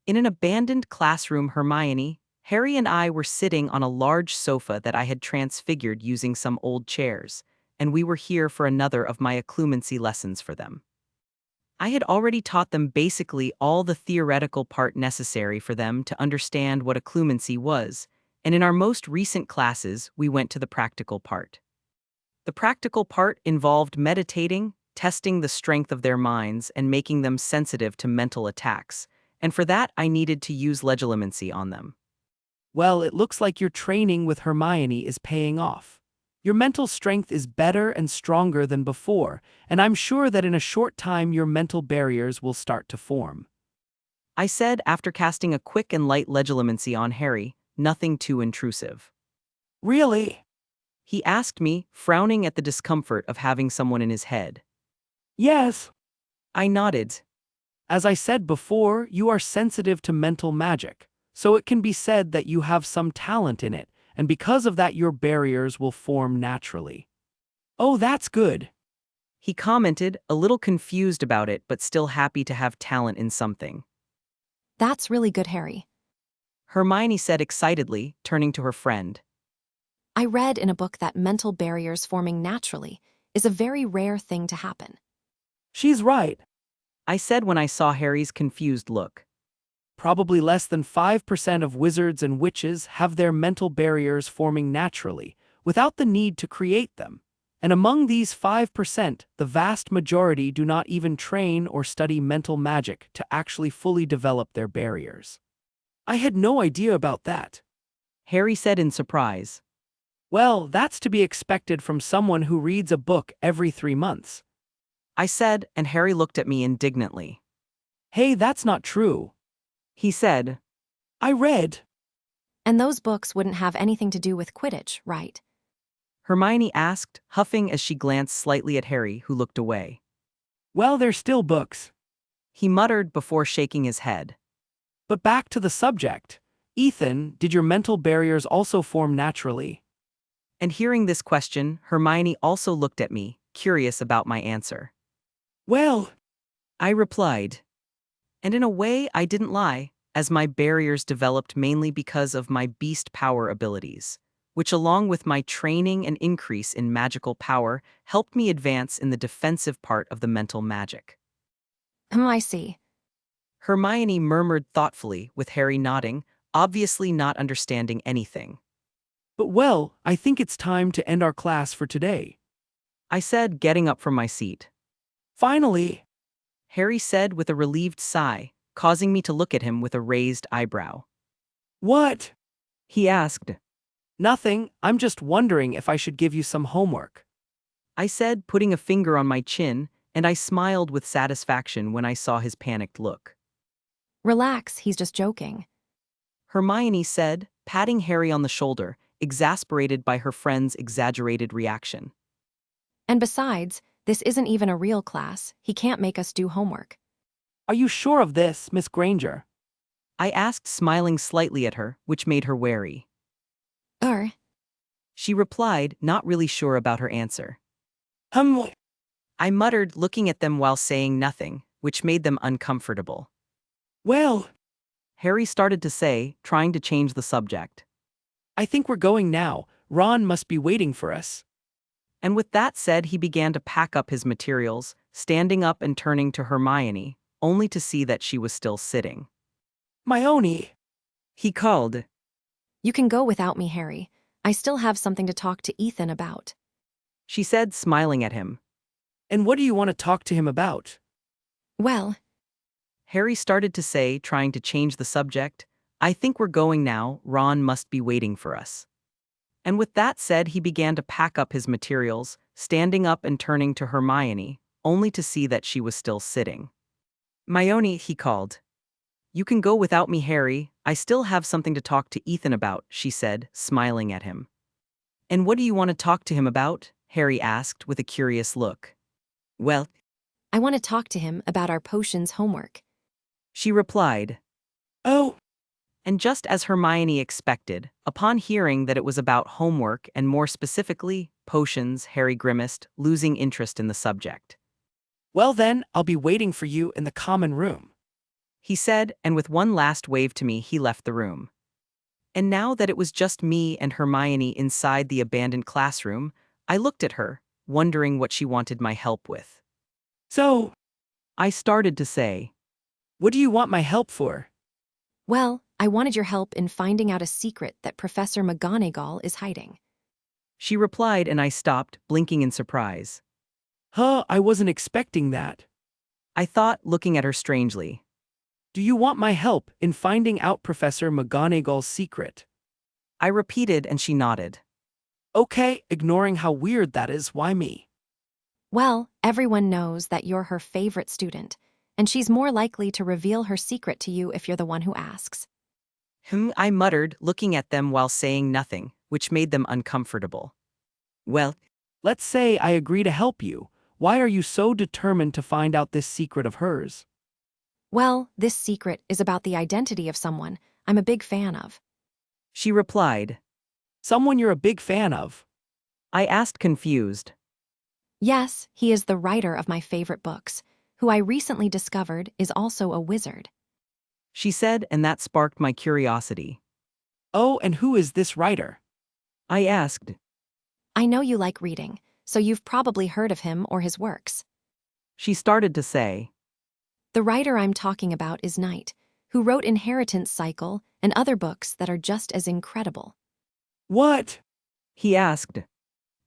In an abandoned classroom, Hermione, Harry and I were sitting on a large sofa that I had transfigured using some old chairs, and we were here for another of my occlumency lessons for them. I had already taught them basically all the theoretical part necessary for them to understand what occlumency was, and in our most recent classes, we went to the practical part. The practical part involved meditating, testing the strength of their minds, and making them sensitive to mental attacks, and for that I needed to use legilimency on them. Well, it looks like your training with Hermione is paying off. Your mental strength is better and stronger than before, and I'm sure that in a short time your mental barriers will start to form. I said after casting a quick and light legilimency on Harry, nothing too intrusive. Really? He asked me, frowning at the discomfort of having someone in his head. Yes. I nodded. As I said before, you are sensitive to mental magic, so it can be said that you have some talent in it, and because of that your barriers will form naturally. Oh, that's good. He commented, a little confused about it but still happy to have talent in something. That's really good, Harry. Hermione said excitedly, turning to her friend. I read in a book that mental barriers forming naturally is a very rare thing to happen. She's right. I said when I saw Harry's confused look. Probably less than 5% of wizards and witches have their mental barriers forming naturally, without the need to create them. And among these 5%, the vast majority do not even train or study mental magic to actually fully develop their barriers. I had no idea about that. Harry said in surprise. Well, that's to be expected from someone who reads a book every 3 months. I said, and Harry looked at me indignantly. Hey, that's not true. He said. I read. And those books wouldn't have anything to do with Quidditch, right? Hermione asked, huffing as she glanced slightly at Harry, who looked away. Well, they're still books. He muttered before shaking his head. But back to the subject. Ethan, did your mental barriers also form naturally? And hearing this question, Hermione also looked at me, curious about my answer. Well, I replied. And in a way, I didn't lie, as my barriers developed mainly because of my beast power abilities, which along with my training and increase in magical power helped me advance in the defensive part of the mental magic. I see. Hermione murmured thoughtfully, with Harry nodding, obviously not understanding anything. but well, I think it's time to end our class for today. I said, getting up from my seat. Finally, Harry said with a relieved sigh, causing me to look at him with a raised eyebrow. what? He asked. Nothing, I'm just wondering if I should give you some homework. I said, putting a finger on my chin, and I smiled with satisfaction when I saw his panicked look. Relax, he's just joking. Hermione said, patting Harry on the shoulder, exasperated by her friend's exaggerated reaction. And besides, this isn't even a real class. He can't make us do homework. Are you sure of this, Miss Granger? I asked, smiling slightly at her, which made her wary. She replied, not really sure about her answer. I muttered, looking at them while saying nothing, which made them uncomfortable. Well, Harry started to say, trying to change the subject. I think we're going now. Ron must be waiting for us. And with that said, he began to pack up his materials, standing up and turning to Hermione, only to see that she was still sitting. Hermione. He called. You can go without me, Harry. I still have something to talk to Ethan about. She said, smiling at him. And what do you want to talk to him about? Well, Harry started to say, trying to change the subject, I think we're going now, Ron must be waiting for us. And with that said, he began to pack up his materials, standing up and turning to Hermione, only to see that she was still sitting. Hermione, he called. You can go without me, Harry. I still have something to talk to Ethan about, she said, smiling at him. And what do you want to talk to him about? Harry asked with a curious look. Well, I want to talk to him about our potions homework. she replied. Oh, And just as Hermione expected, upon hearing that it was about homework and more specifically, potions, Harry grimaced, losing interest in the subject. well then, I'll be waiting for you in the common room. He said, and with one last wave to me, he left the room. And now that it was just me and Hermione inside the abandoned classroom, I looked at her, wondering what she wanted my help with. So, I started to say. what do you want my help for? Well, I wanted your help in finding out a secret that Professor McGonagall is hiding. She replied, and I stopped, blinking in surprise. I wasn't expecting that. I thought, looking at her strangely. Do you want my help in finding out Professor McGonagall's secret? I repeated, and she nodded. Okay, ignoring how weird that is, why me? Well, everyone knows that you're her favorite student, and she's more likely to reveal her secret to you if you're the one who asks. I muttered, looking at them while saying nothing, which made them uncomfortable. Well, Let's say I agree to help you. Why are you so determined to find out this secret of hers? Well, this secret is about the identity of someone I'm a big fan of. she replied. Someone you're a big fan of. I asked, confused. Yes, he is the writer of my favorite books, who I recently discovered is also a wizard. she said, and that sparked my curiosity. Oh, and who is this writer? I asked. I know you like reading, so you've probably heard of him or his works. She started to say. The writer I'm talking about is Knight, who wrote Inheritance Cycle and other books that are just as incredible. What? He asked.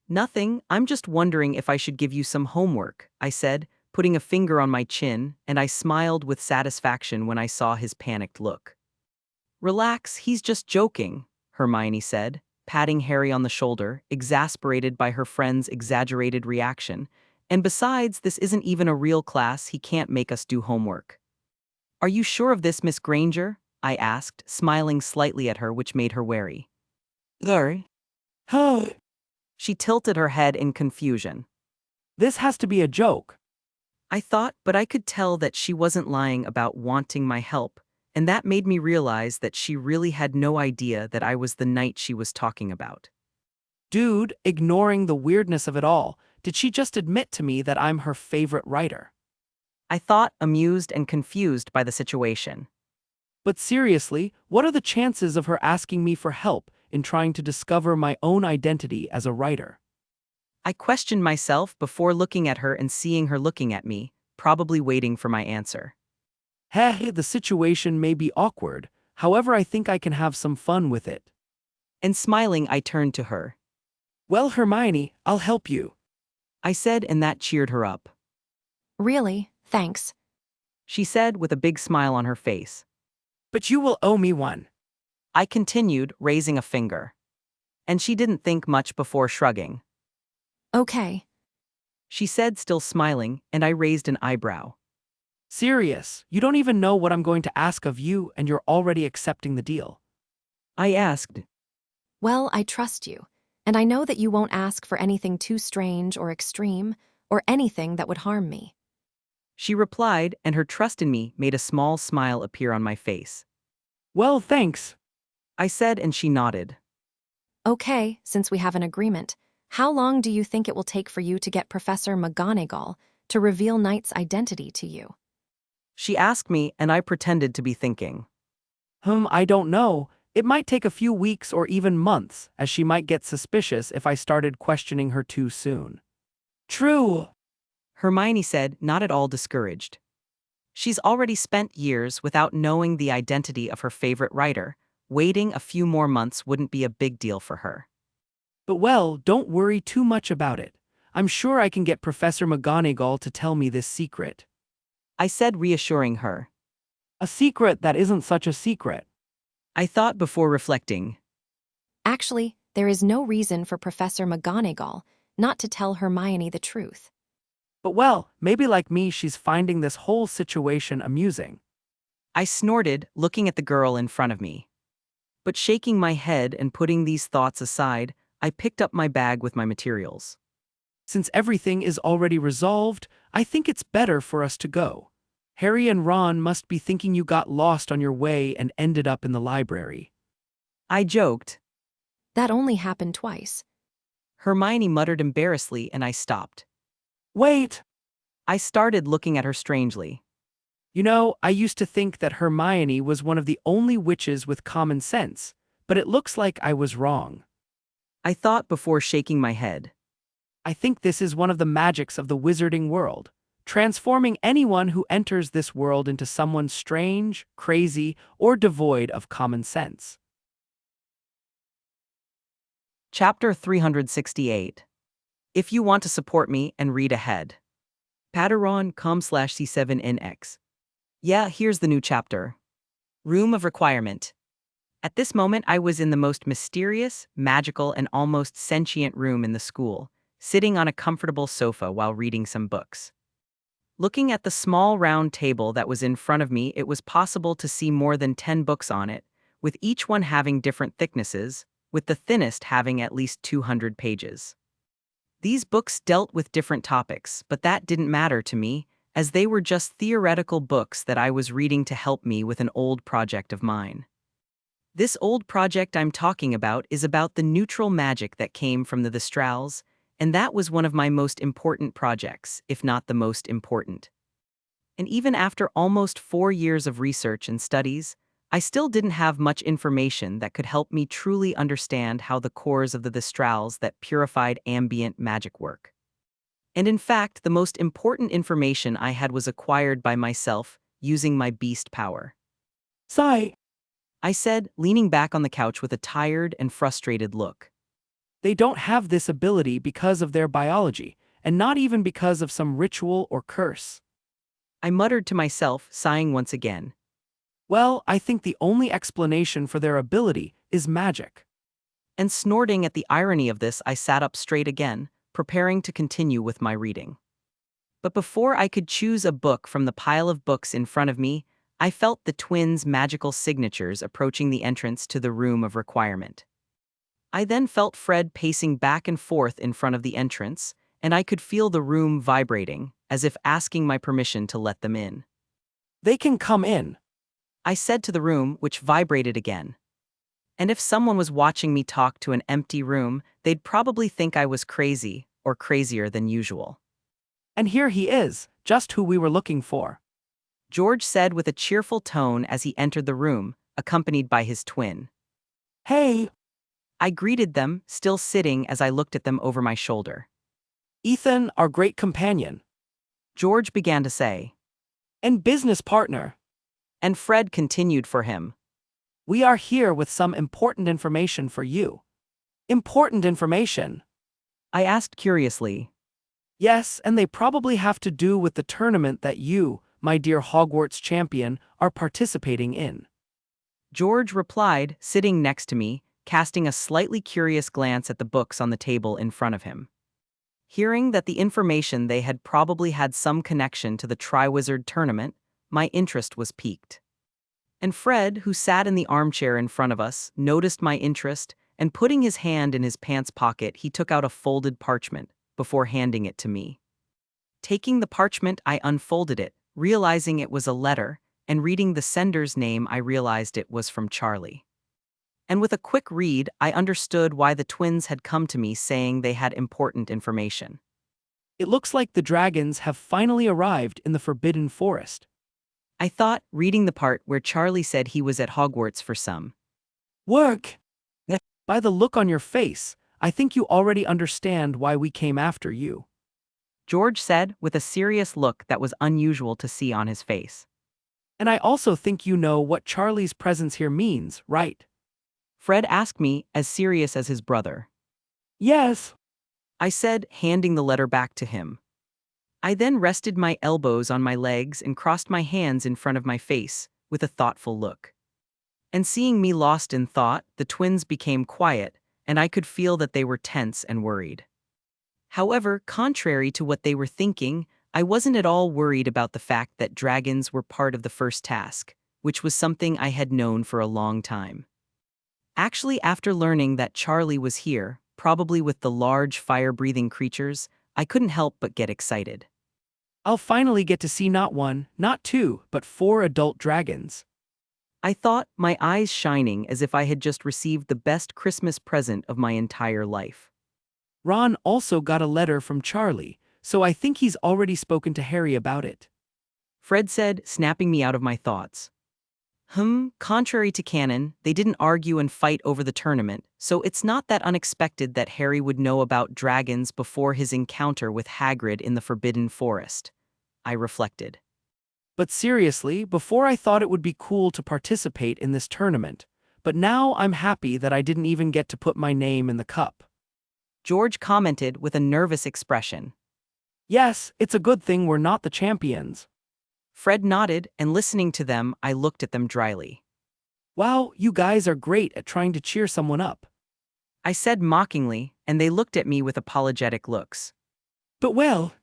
Nothing, I'm just wondering if I should give you some homework, I said, putting a finger on my chin, and I smiled with satisfaction when I saw his panicked look. Relax, he's just joking, Hermione said, patting Harry on the shoulder, exasperated by her friend's exaggerated reaction. And besides, this isn't even a real class, he can't make us do homework. Are you sure of this, Miss Granger? I asked, smiling slightly at her, which made her wary. Sorry. Huh. She tilted her head in confusion. This has to be a joke. I thought, but I could tell that she wasn't lying about wanting my help, and that made me realize that she really had no idea that I was the knight she was talking about. Dude, ignoring the weirdness of it all, did she just admit to me that I'm her favorite writer? I thought, amused and confused by the situation. But seriously, what are the chances of her asking me for help in trying to discover my own identity as a writer? I questioned myself before looking at her and seeing her looking at me, probably waiting for my answer. Heh, the situation may be awkward, however I think I can have some fun with it. And smiling, I turned to her. Well, Hermione, I'll help you. I said, and that cheered her up. Really? Thanks. She said with a big smile on her face. But you will owe me one. I continued, raising a finger. And she didn't think much before shrugging. Okay. She said, still smiling, and I raised an eyebrow. Serious, you don't even know what I'm going to ask of you and you're already accepting the deal. I asked. Well, I trust you, and I know that you won't ask for anything too strange or extreme, or anything that would harm me. She replied, and her trust in me made a small smile appear on my face. Well, thanks. I said, and she nodded. Okay, since we have an agreement, how long do you think it will take for you to get Professor McGonagall to reveal Knight's identity to you? She asked me, and I pretended to be thinking. I don't know. It might take a few weeks or even months, as she might get suspicious if I started questioning her too soon. True. Hermione said, not at all discouraged. She's already spent years without knowing the identity of her favorite writer. Waiting a few more months wouldn't be a big deal for her. But well, don't worry too much about it. I'm sure I can get Professor McGonagall to tell me this secret. I said, reassuring her. A secret that isn't such a secret. I thought before reflecting. Actually, there is no reason for Professor McGonagall not to tell Hermione the truth. But well, maybe like me, she's finding this whole situation amusing. I snorted, looking at the girl in front of me. But shaking my head and putting these thoughts aside, I picked up my bag with my materials. Since everything is already resolved, I think it's better for us to go. Harry and Ron must be thinking you got lost on your way and ended up in the library. I joked. That only happened twice. Hermione muttered embarrassedly, and I stopped. Wait! I started looking at her strangely. You know, I used to think that Hermione was one of the only witches with common sense, but it looks like I was wrong. I thought before shaking my head. I think this is one of the magics of the wizarding world, transforming anyone who enters this world into someone strange, crazy, or devoid of common sense. Chapter 368. If you want to support me and read ahead. Patreon.com/C7NX. Yeah, here's the new chapter. Room of Requirement. At this moment, I was in the most mysterious, magical, and almost sentient room in the school, sitting on a comfortable sofa while reading some books. Looking at the small round table that was in front of me, it was possible to see more than 10 books on it, with each one having different thicknesses, with the thinnest having at least 200 pages. These books dealt with different topics, but that didn't matter to me, as they were just theoretical books that I was reading to help me with an old project of mine. This old project I'm talking about is about the neutral magic that came from the Thestrals, and that was one of my most important projects, if not the most important. And even after almost 4 years of research and studies, I still didn't have much information that could help me truly understand how the cores of the Thestrals that purified ambient magic work. And in fact, the most important information I had was acquired by myself using my beast power. Sigh. I said, leaning back on the couch with a tired and frustrated look. They don't have this ability because of their biology, and not even because of some ritual or curse. I muttered to myself, sighing once again. Well, I think the only explanation for their ability is magic. And snorting at the irony of this, I sat up straight again, preparing to continue with my reading. But before I could choose a book from the pile of books in front of me, I felt the twins' magical signatures approaching the entrance to the room of requirement. I then felt Fred pacing back and forth in front of the entrance, and I could feel the room vibrating, as if asking my permission to let them in. They can come in. I said to the room, which vibrated again. And if someone was watching me talk to an empty room, they'd probably think I was crazy, or crazier than usual. And here he is, just who we were looking for. George said with a cheerful tone as he entered the room, accompanied by his twin. Hey, I greeted them, still sitting as I looked at them over my shoulder. Ethan, our great companion. George began to say. And business partner. And Fred continued for him. We are here with some important information for you. Important information? I asked curiously. Yes, and they probably have to do with the tournament that you, my dear Hogwarts champion, are participating in. George replied, sitting next to me, casting a slightly curious glance at the books on the table in front of him. Hearing that the information they had probably had some connection to the Triwizard tournament, my interest was piqued. And Fred, who sat in the armchair in front of us, noticed my interest, and putting his hand in his pants pocket, he took out a folded parchment, before handing it to me. Taking the parchment, I unfolded it, realizing it was a letter, and reading the sender's name, I realized it was from Charlie. And with a quick read, I understood why the twins had come to me saying they had important information. It looks like the dragons have finally arrived in the Forbidden Forest. I thought, reading the part where Charlie said he was at Hogwarts for some work. By the look on your face, I think you already understand why we came after you. George said, with a serious look that was unusual to see on his face. And I also think you know what Charlie's presence here means, right? Fred asked me, as serious as his brother. Yes, I said, handing the letter back to him. I then rested my elbows on my legs and crossed my hands in front of my face, with a thoughtful look. And seeing me lost in thought, the twins became quiet, and I could feel that they were tense and worried. However, contrary to what they were thinking, I wasn't at all worried about the fact that dragons were part of the first task, which was something I had known for a long time. Actually, after learning that Charlie was here, probably with the large fire-breathing creatures, I couldn't help but get excited. I'll finally get to see not one, not two, but 4 adult dragons. I thought, my eyes shining as if I had just received the best Christmas present of my entire life. Ron also got a letter from Charlie, so I think he's already spoken to Harry about it. Fred said, snapping me out of my thoughts. Contrary to canon, they didn't argue and fight over the tournament, so it's not that unexpected that Harry would know about dragons before his encounter with Hagrid in the Forbidden Forest. I reflected. But seriously, before I thought it would be cool to participate in this tournament, but now I'm happy that I didn't even get to put my name in the cup. George commented with a nervous expression. Yes, it's a good thing we're not the champions. Fred nodded, and listening to them, I looked at them dryly. Wow, you guys are great at trying to cheer someone up. I said mockingly, and they looked at me with apologetic looks. But well,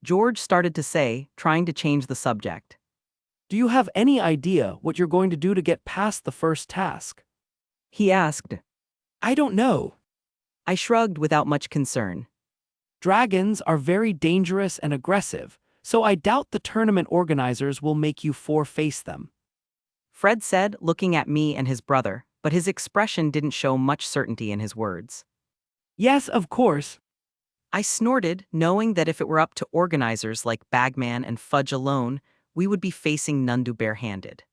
George started to say, trying to change the subject. Do you have any idea what you're going to do to get past the first task? He asked. I don't know. I shrugged without much concern. Dragons are very dangerous and aggressive, so I doubt the tournament organizers will make you face them. Fred said, looking at me and his brother, but his expression didn't show much certainty in his words. Yes, of course. I snorted, knowing that if it were up to organizers like Bagman and Fudge alone, we would be facing Nundu barehanded.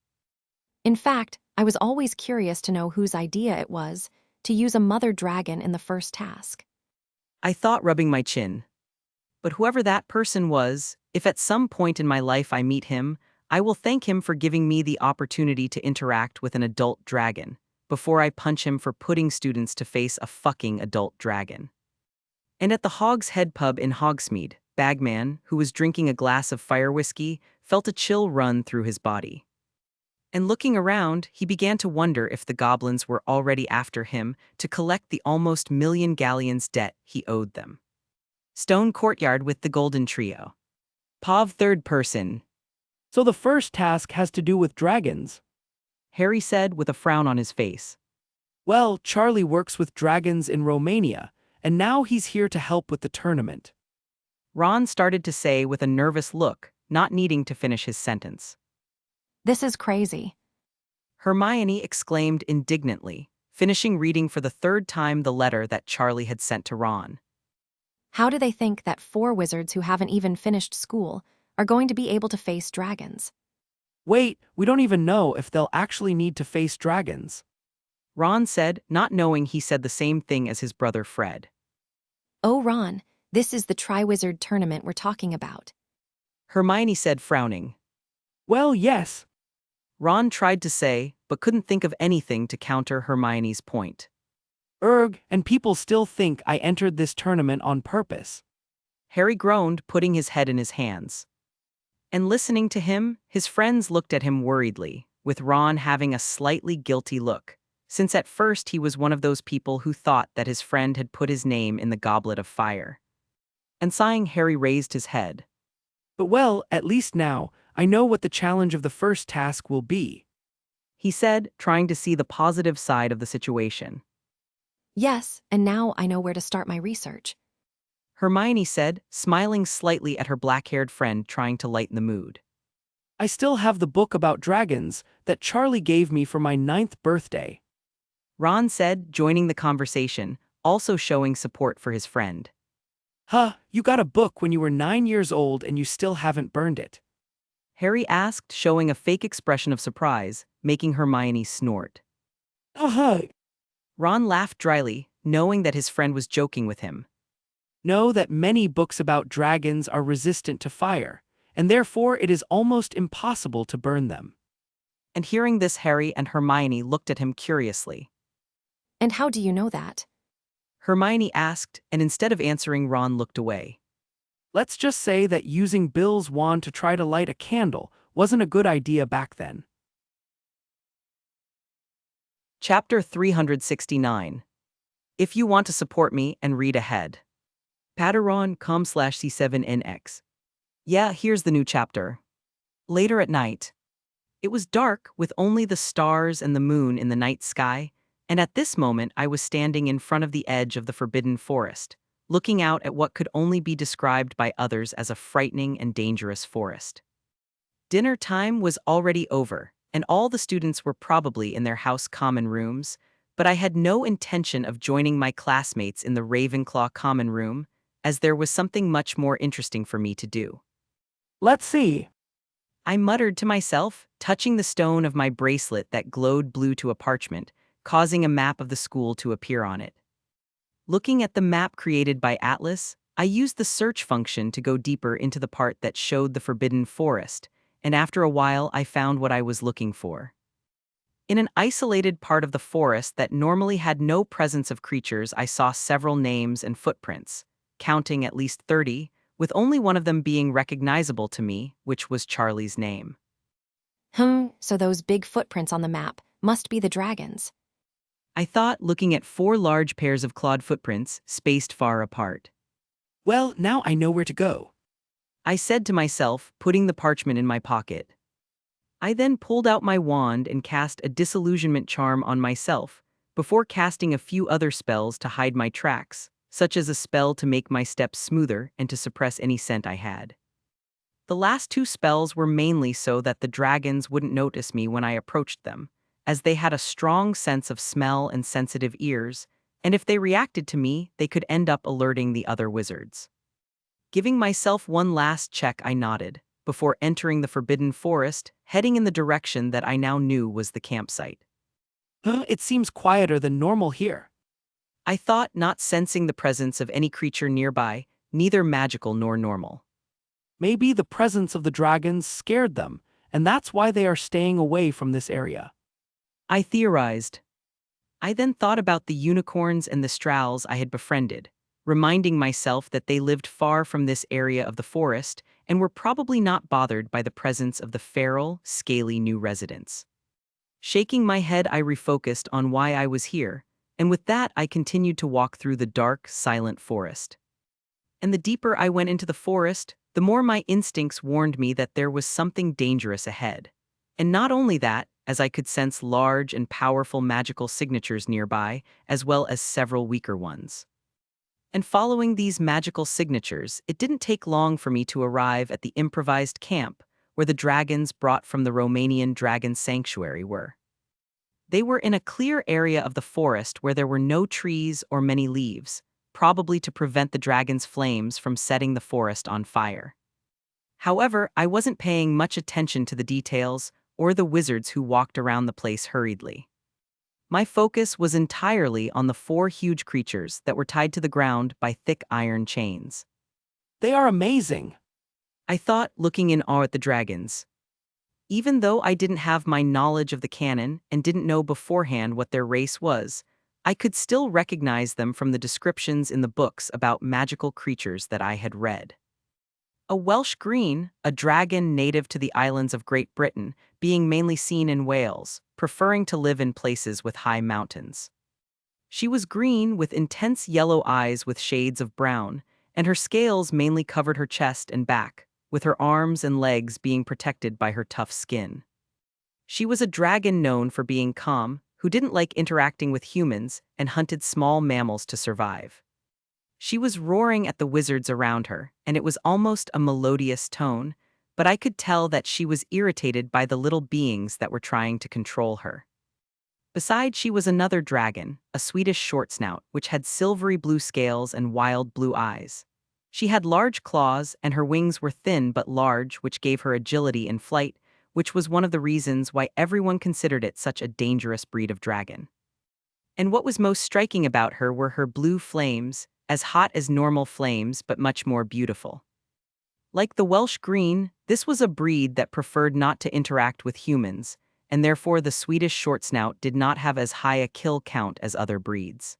In fact, I was always curious to know whose idea it was to use a mother dragon in the first task. I thought, rubbing my chin. But whoever that person was, if at some point in my life I meet him, I will thank him for giving me the opportunity to interact with an adult dragon, before I punch him for putting students to face a fucking adult dragon. And at the Hog's Head pub in Hogsmeade, Bagman, who was drinking a glass of fire whiskey, felt a chill run through his body. And looking around, he began to wonder if the goblins were already after him to collect the almost million galleons debt he owed them. Stone Courtyard with the Golden Trio. Pav third person. So the first task has to do with dragons. Harry said with a frown on his face. Well, Charlie works with dragons in Romania, and now he's here to help with the tournament. Ron started to say with a nervous look, not needing to finish his sentence. This is crazy. Hermione exclaimed indignantly, finishing reading for the third time the letter that Charlie had sent to Ron. How do they think that 4 wizards who haven't even finished school are going to be able to face dragons? Wait, we don't even know if they'll actually need to face dragons. Ron said, not knowing he said the same thing as his brother Fred. Oh, Ron, this is the Triwizard tournament we're talking about. Hermione said, frowning. Well, yes. Ron tried to say, but couldn't think of anything to counter Hermione's point. And people still think I entered this tournament on purpose. Harry groaned, putting his head in his hands. And listening to him, his friends looked at him worriedly, with Ron having a slightly guilty look, since at first he was one of those people who thought that his friend had put his name in the goblet of fire. And sighing, Harry raised his head. But well, at least now, I know what the challenge of the first task will be, he said, trying to see the positive side of the situation. Yes, and now I know where to start my research. Hermione said, smiling slightly at her black-haired friend trying to lighten the mood. I still have the book about dragons that Charlie gave me for my 9th birthday. Ron said, joining the conversation, also showing support for his friend. Huh, you got a book when you were 9 years old and you still haven't burned it. Harry asked, showing a fake expression of surprise, making Hermione snort. Uh-huh. Ron laughed dryly, knowing that his friend was joking with him. Know that many books about dragons are resistant to fire, and therefore it is almost impossible to burn them. And hearing this, Harry and Hermione looked at him curiously. And how do you know that? Hermione asked, and instead of answering, Ron looked away. Let's just say that using Bill's wand to try to light a candle wasn't a good idea back then. Chapter 369. If you want to support me and read ahead. Patreon.com/C7NX. Yeah, here's the new chapter. Later at night. It was dark, with only the stars and the moon in the night sky, and at this moment I was standing in front of the edge of the forbidden forest, looking out at what could only be described by others as a frightening and dangerous forest. Dinner time was already over, and all the students were probably in their house common rooms, but I had no intention of joining my classmates in the Ravenclaw common room, as there was something much more interesting for me to do. Let's see. I muttered to myself, touching the stone of my bracelet that glowed blue to a parchment, causing a map of the school to appear on it. Looking at the map created by Atlas, I used the search function to go deeper into the part that showed the forbidden forest, and after a while I found what I was looking for. In an isolated part of the forest that normally had no presence of creatures, I saw several names and footprints, counting at least 30, with only one of them being recognizable to me, which was Charlie's name. So those big footprints on the map must be the dragons. I thought, looking at 4 large pairs of clawed footprints, spaced far apart. Well, now I know where to go, I said to myself, putting the parchment in my pocket. I then pulled out my wand and cast a disillusionment charm on myself, before casting a few other spells to hide my tracks, such as a spell to make my steps smoother and to suppress any scent I had. The last 2 spells were mainly so that the dragons wouldn't notice me when I approached them, as they had a strong sense of smell and sensitive ears, and if they reacted to me, they could end up alerting the other wizards. Giving myself one last check, I nodded, before entering the forbidden forest, heading in the direction that I now knew was the campsite. It seems quieter than normal here. I thought, not sensing the presence of any creature nearby, neither magical nor normal. Maybe the presence of the dragons scared them, and that's why they are staying away from this area. I theorized. I then thought about the unicorns and the strals I had befriended, reminding myself that they lived far from this area of the forest and were probably not bothered by the presence of the feral, scaly new residents. Shaking my head, I refocused on why I was here, and with that I continued to walk through the dark, silent forest. And the deeper I went into the forest, the more my instincts warned me that there was something dangerous ahead. And not only that, as I could sense large and powerful magical signatures nearby, as well as several weaker ones. And following these magical signatures, it didn't take long for me to arrive at the improvised camp where the dragons brought from the Romanian dragon sanctuary were. They were in a clear area of the forest where there were no trees or many leaves, probably to prevent the dragon's flames from setting the forest on fire. However, I wasn't paying much attention to the details or the wizards who walked around the place hurriedly. My focus was entirely on the 4 huge creatures that were tied to the ground by thick iron chains. They are amazing. I thought, looking in awe at the dragons. Even though I didn't have my knowledge of the canon and didn't know beforehand what their race was, I could still recognize them from the descriptions in the books about magical creatures that I had read. A Welsh green, a dragon native to the islands of Great Britain, being mainly seen in Wales, preferring to live in places with high mountains. She was green with intense yellow eyes with shades of brown, and her scales mainly covered her chest and back, with her arms and legs being protected by her tough skin. She was a dragon known for being calm, who didn't like interacting with humans and hunted small mammals to survive. She was roaring at the wizards around her, and it was almost a melodious tone, but I could tell that she was irritated by the little beings that were trying to control her. Beside she was another dragon, a Swedish short snout, which had silvery blue scales and wild blue eyes. She had large claws, and her wings were thin but large, which gave her agility in flight, which was one of the reasons why everyone considered it such a dangerous breed of dragon. And what was most striking about her were her blue flames, as hot as normal flames but much more beautiful. Like the Welsh green, this was a breed that preferred not to interact with humans, and therefore the Swedish short snout did not have as high a kill count as other breeds.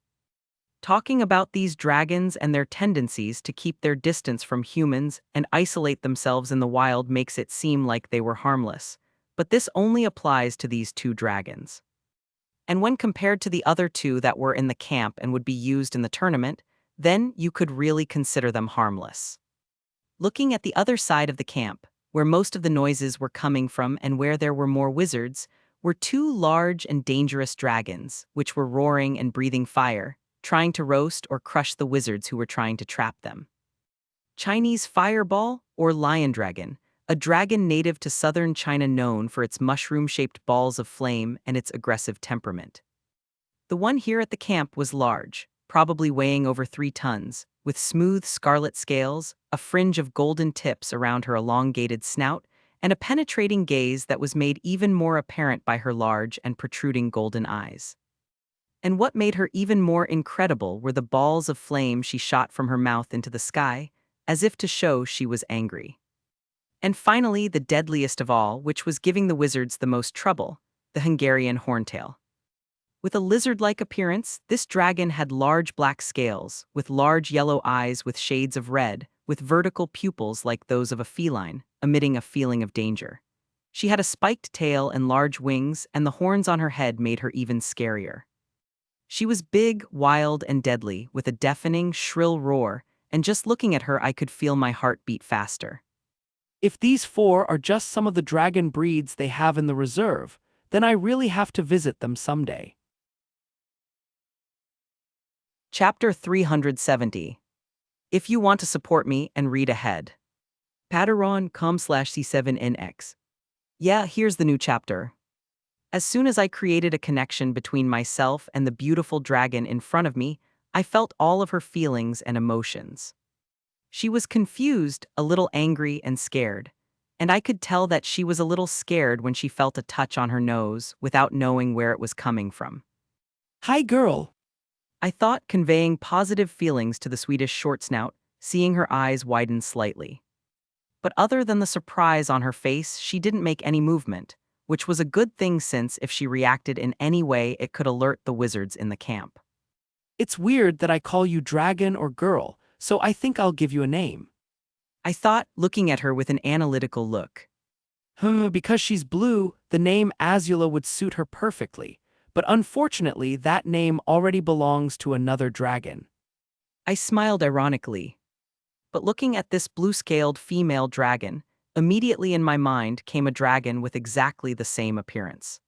Talking about these dragons and their tendencies to keep their distance from humans and isolate themselves in the wild makes it seem like they were harmless, but this only applies to these 2 dragons. And when compared to the other 2 that were in the camp and would be used in the tournament, then you could really consider them harmless. Looking at the other side of the camp, where most of the noises were coming from and where there were more wizards, were 2 large and dangerous dragons, which were roaring and breathing fire, trying to roast or crush the wizards who were trying to trap them. Chinese fireball, or lion dragon, a dragon native to southern China known for its mushroom-shaped balls of flame and its aggressive temperament. The one here at the camp was large, probably weighing over 3 tons, with smooth scarlet scales, a fringe of golden tips around her elongated snout, and a penetrating gaze that was made even more apparent by her large and protruding golden eyes. And what made her even more incredible were the balls of flame she shot from her mouth into the sky, as if to show she was angry. And finally, the deadliest of all, which was giving the wizards the most trouble, the Hungarian horntail. With a lizard-like appearance, this dragon had large black scales, with large yellow eyes with shades of red, with vertical pupils like those of a feline, emitting a feeling of danger. She had a spiked tail and large wings, and the horns on her head made her even scarier. She was big, wild, and deadly, with a deafening, shrill roar, and just looking at her I could feel my heart beat faster. If these 4 are just some of the dragon breeds they have in the reserve, then I really have to visit them someday. Chapter 370. If you want to support me and read ahead. Patreon.com/C7NX. Yeah, here's the new chapter. As soon as I created a connection between myself and the beautiful dragon in front of me, I felt all of her feelings and emotions. She was confused, a little angry and scared, and I could tell that she was a little scared when she felt a touch on her nose without knowing where it was coming from. Hi, girl. I thought, conveying positive feelings to the Swedish short snout, seeing her eyes widen slightly. But other than the surprise on her face, she didn't make any movement, which was a good thing since if she reacted in any way, it could alert the wizards in the camp. It's weird that I call you dragon or girl, so I think I'll give you a name. I thought, looking at her with an analytical look. Because she's blue, the name Azula would suit her perfectly, but unfortunately that name already belongs to another dragon. I smiled ironically. But looking at this blue-scaled female dragon, immediately in my mind came a dragon with exactly the same appearance.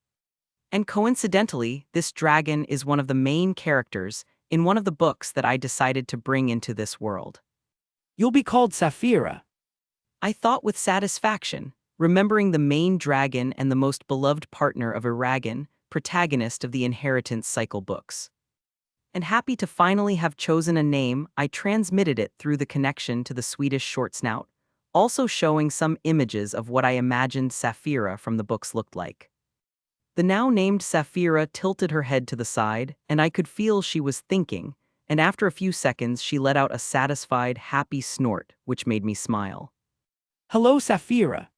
And coincidentally, this dragon is one of the main characters in one of the books that I decided to bring into this world. You'll be called Saphira. I thought with satisfaction, remembering the main dragon and the most beloved partner of Eragon, protagonist of the Inheritance Cycle books. And happy to finally have chosen a name, I transmitted it through the connection to the Swedish short snout, also showing some images of what I imagined Saphira from the books looked like. The now named Saphira tilted her head to the side, and I could feel she was thinking, and after a few seconds she let out a satisfied, happy snort, which made me smile. Hello, Saphira.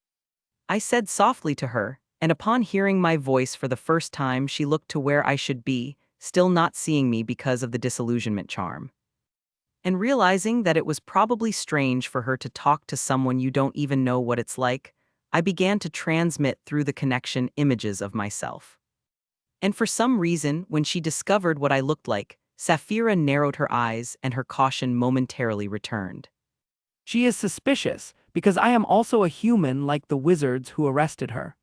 I said softly to her, and upon hearing my voice for the first time she looked to where I should be, still not seeing me because of the disillusionment charm. And realizing that it was probably strange for her to talk to someone you don't even know what it's like, I began to transmit through the connection images of myself. And for some reason, when she discovered what I looked like, Saphira narrowed her eyes and her caution momentarily returned. She is suspicious, because I am also a human like the wizards who arrested her.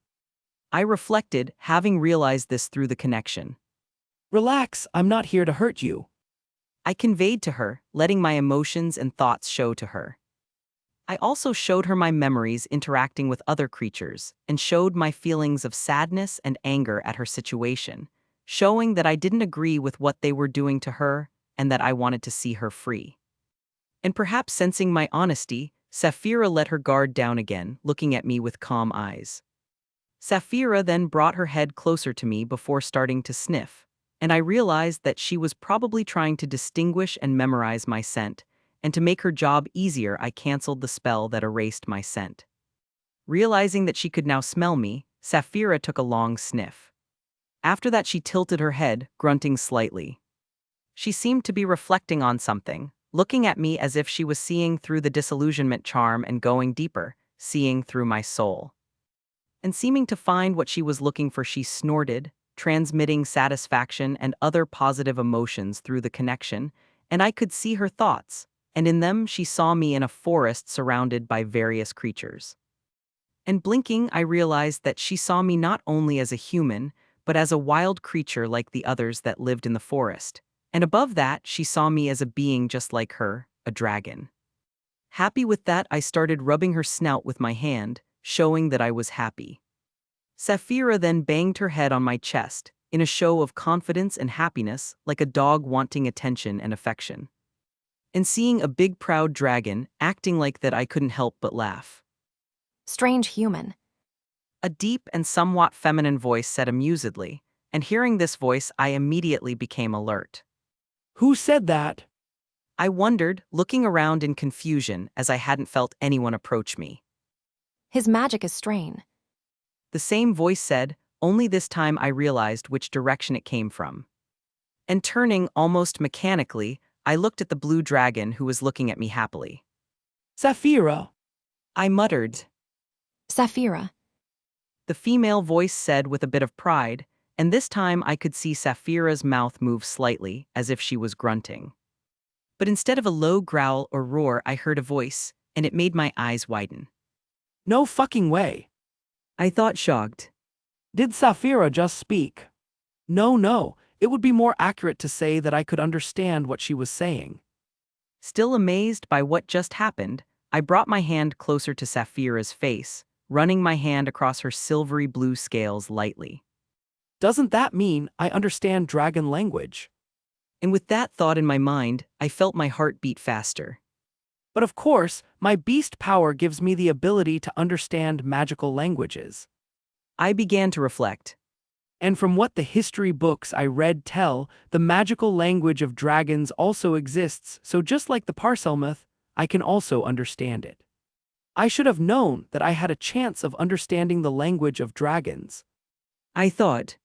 I reflected, having realized this through the connection. Relax, I'm not here to hurt you. I conveyed to her, letting my emotions and thoughts show to her. I also showed her my memories interacting with other creatures, and showed my feelings of sadness and anger at her situation, showing that I didn't agree with what they were doing to her, and that I wanted to see her free. And perhaps sensing my honesty, Saphira let her guard down again, looking at me with calm eyes. Saphira then brought her head closer to me before starting to sniff, and I realized that she was probably trying to distinguish and memorize my scent, and to make her job easier I canceled the spell that erased my scent. Realizing that she could now smell me, Saphira took a long sniff. After that she tilted her head, grunting slightly. She seemed to be reflecting on something, looking at me as if she was seeing through the disillusionment charm and going deeper, seeing through my soul. And seeming to find what she was looking for, she snorted, transmitting satisfaction and other positive emotions through the connection, and I could see her thoughts, and in them she saw me in a forest surrounded by various creatures. And blinking, I realized that she saw me not only as a human, but as a wild creature like the others that lived in the forest, and above that she saw me as a being just like her, a dragon. Happy with that, I started rubbing her snout with my hand, showing that I was happy. Saphira then banged her head on my chest, in a show of confidence and happiness, like a dog wanting attention and affection. And seeing a big proud dragon acting like that, I couldn't help but laugh. Strange human. A deep and somewhat feminine voice said amusedly, and hearing this voice I immediately became alert. Who said that? I wondered, looking around in confusion as I hadn't felt anyone approach me. His magic is strain. The same voice said, only this time I realized which direction it came from. And turning almost mechanically, I looked at the blue dragon who was looking at me happily. Saphira. I muttered. Saphira. The female voice said with a bit of pride, and this time I could see Saphira's mouth move slightly, as if she was grunting. But instead of a low growl or roar, I heard a voice, and it made my eyes widen. No fucking way. I thought, shocked. Did Saphira just speak? No, it would be more accurate to say that I could understand what she was saying. Still amazed by what just happened, I brought my hand closer to Saphira's face, running my hand across her silvery blue scales lightly. Doesn't that mean I understand dragon language? And with that thought in my mind, I felt my heart beat faster. But of course, my beast power gives me the ability to understand magical languages. I began to reflect. And from what the history books I read tell, the magical language of dragons also exists, so just like the Parcel myth, I can also understand it. I should have known that I had a chance of understanding the language of dragons. I thought.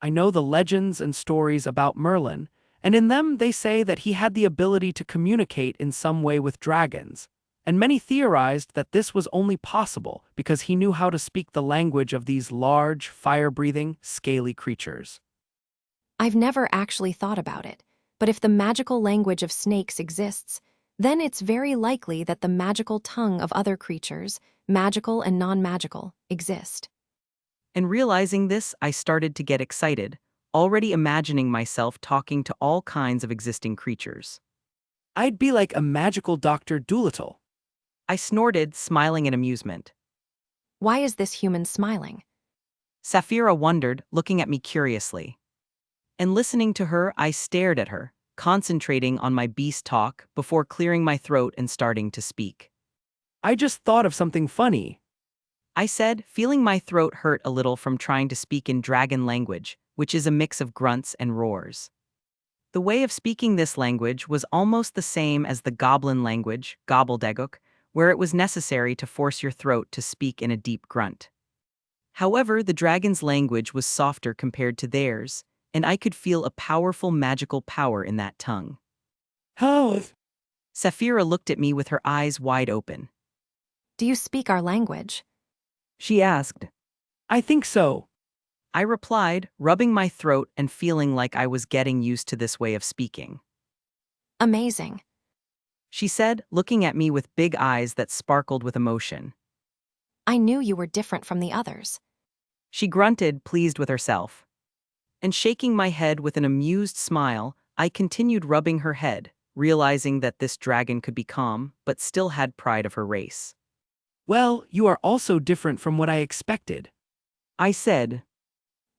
I know the legends and stories about Merlin, and in them they say that he had the ability to communicate in some way with dragons, and many theorized that this was only possible because he knew how to speak the language of these large, fire-breathing, scaly creatures. I've never actually thought about it, but if the magical language of snakes exists, then it's very likely that the magical tongue of other creatures, magical and non-magical, exist. And realizing this, I started to get excited, already imagining myself talking to all kinds of existing creatures. I'd be like a magical Dr. Dolittle. I snorted, smiling in amusement. Why is this human smiling? Sapphira wondered, looking at me curiously. And listening to her, I stared at her, concentrating on my beast talk before clearing my throat and starting to speak. I just thought of something funny. I said, feeling my throat hurt a little from trying to speak in dragon language, which is a mix of grunts and roars. The way of speaking this language was almost the same as the goblin language, gobbledygook, where it was necessary to force your throat to speak in a deep grunt. However, the dragon's language was softer compared to theirs, and I could feel a powerful magical power in that tongue. How? Sapphira looked at me with her eyes wide open. Do you speak our language? She asked. I think so. I replied, rubbing my throat and feeling like I was getting used to this way of speaking. Amazing. She said, looking at me with big eyes that sparkled with emotion. I knew you were different from the others. She grunted, pleased with herself. And shaking my head with an amused smile, I continued rubbing her head, realizing that this dragon could be calm, but still had pride of her race. Well, you are also different from what I expected. I said.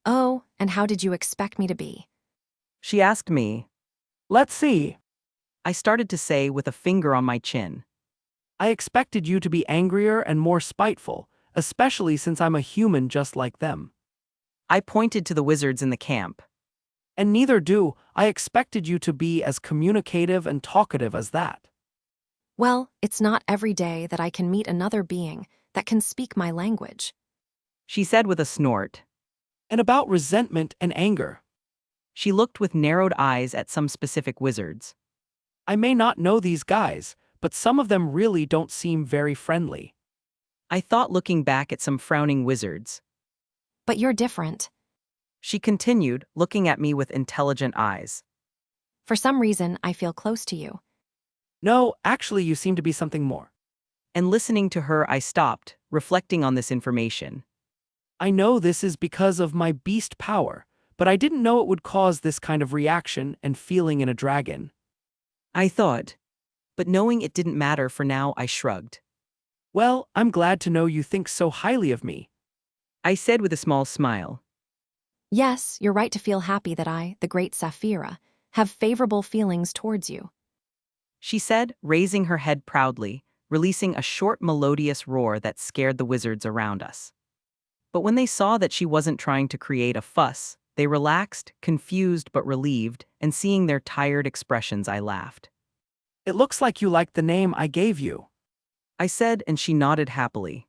Oh, and how did you expect me to be? She asked me. Let's see. I started to say with a finger on my chin. I expected you to be angrier and more spiteful, especially since I'm a human just like them. I pointed to the wizards in the camp. And neither do I expected you to be as communicative and talkative as that. Well, it's not every day that I can meet another being that can speak my language. She said with a snort. And about resentment and anger. She looked with narrowed eyes at some specific wizards. I may not know these guys, but some of them really don't seem very friendly. I thought, looking back at some frowning wizards. But you're different. She continued, looking at me with intelligent eyes. For some reason, I feel close to you. No, actually you seem to be something more. And listening to her, I stopped, reflecting on this information. I know this is because of my beast power, but I didn't know it would cause this kind of reaction and feeling in a dragon. I thought. But knowing it didn't matter for now, I shrugged. Well, I'm glad to know you think so highly of me. I said with a small smile. Yes, you're right to feel happy that I, the great Sapphira, have favorable feelings towards you. She said, raising her head proudly, releasing a short melodious roar that scared the wizards around us. But when they saw that she wasn't trying to create a fuss, they relaxed, confused but relieved, and seeing their tired expressions, I laughed. It looks like you liked the name I gave you. I said, and she nodded happily.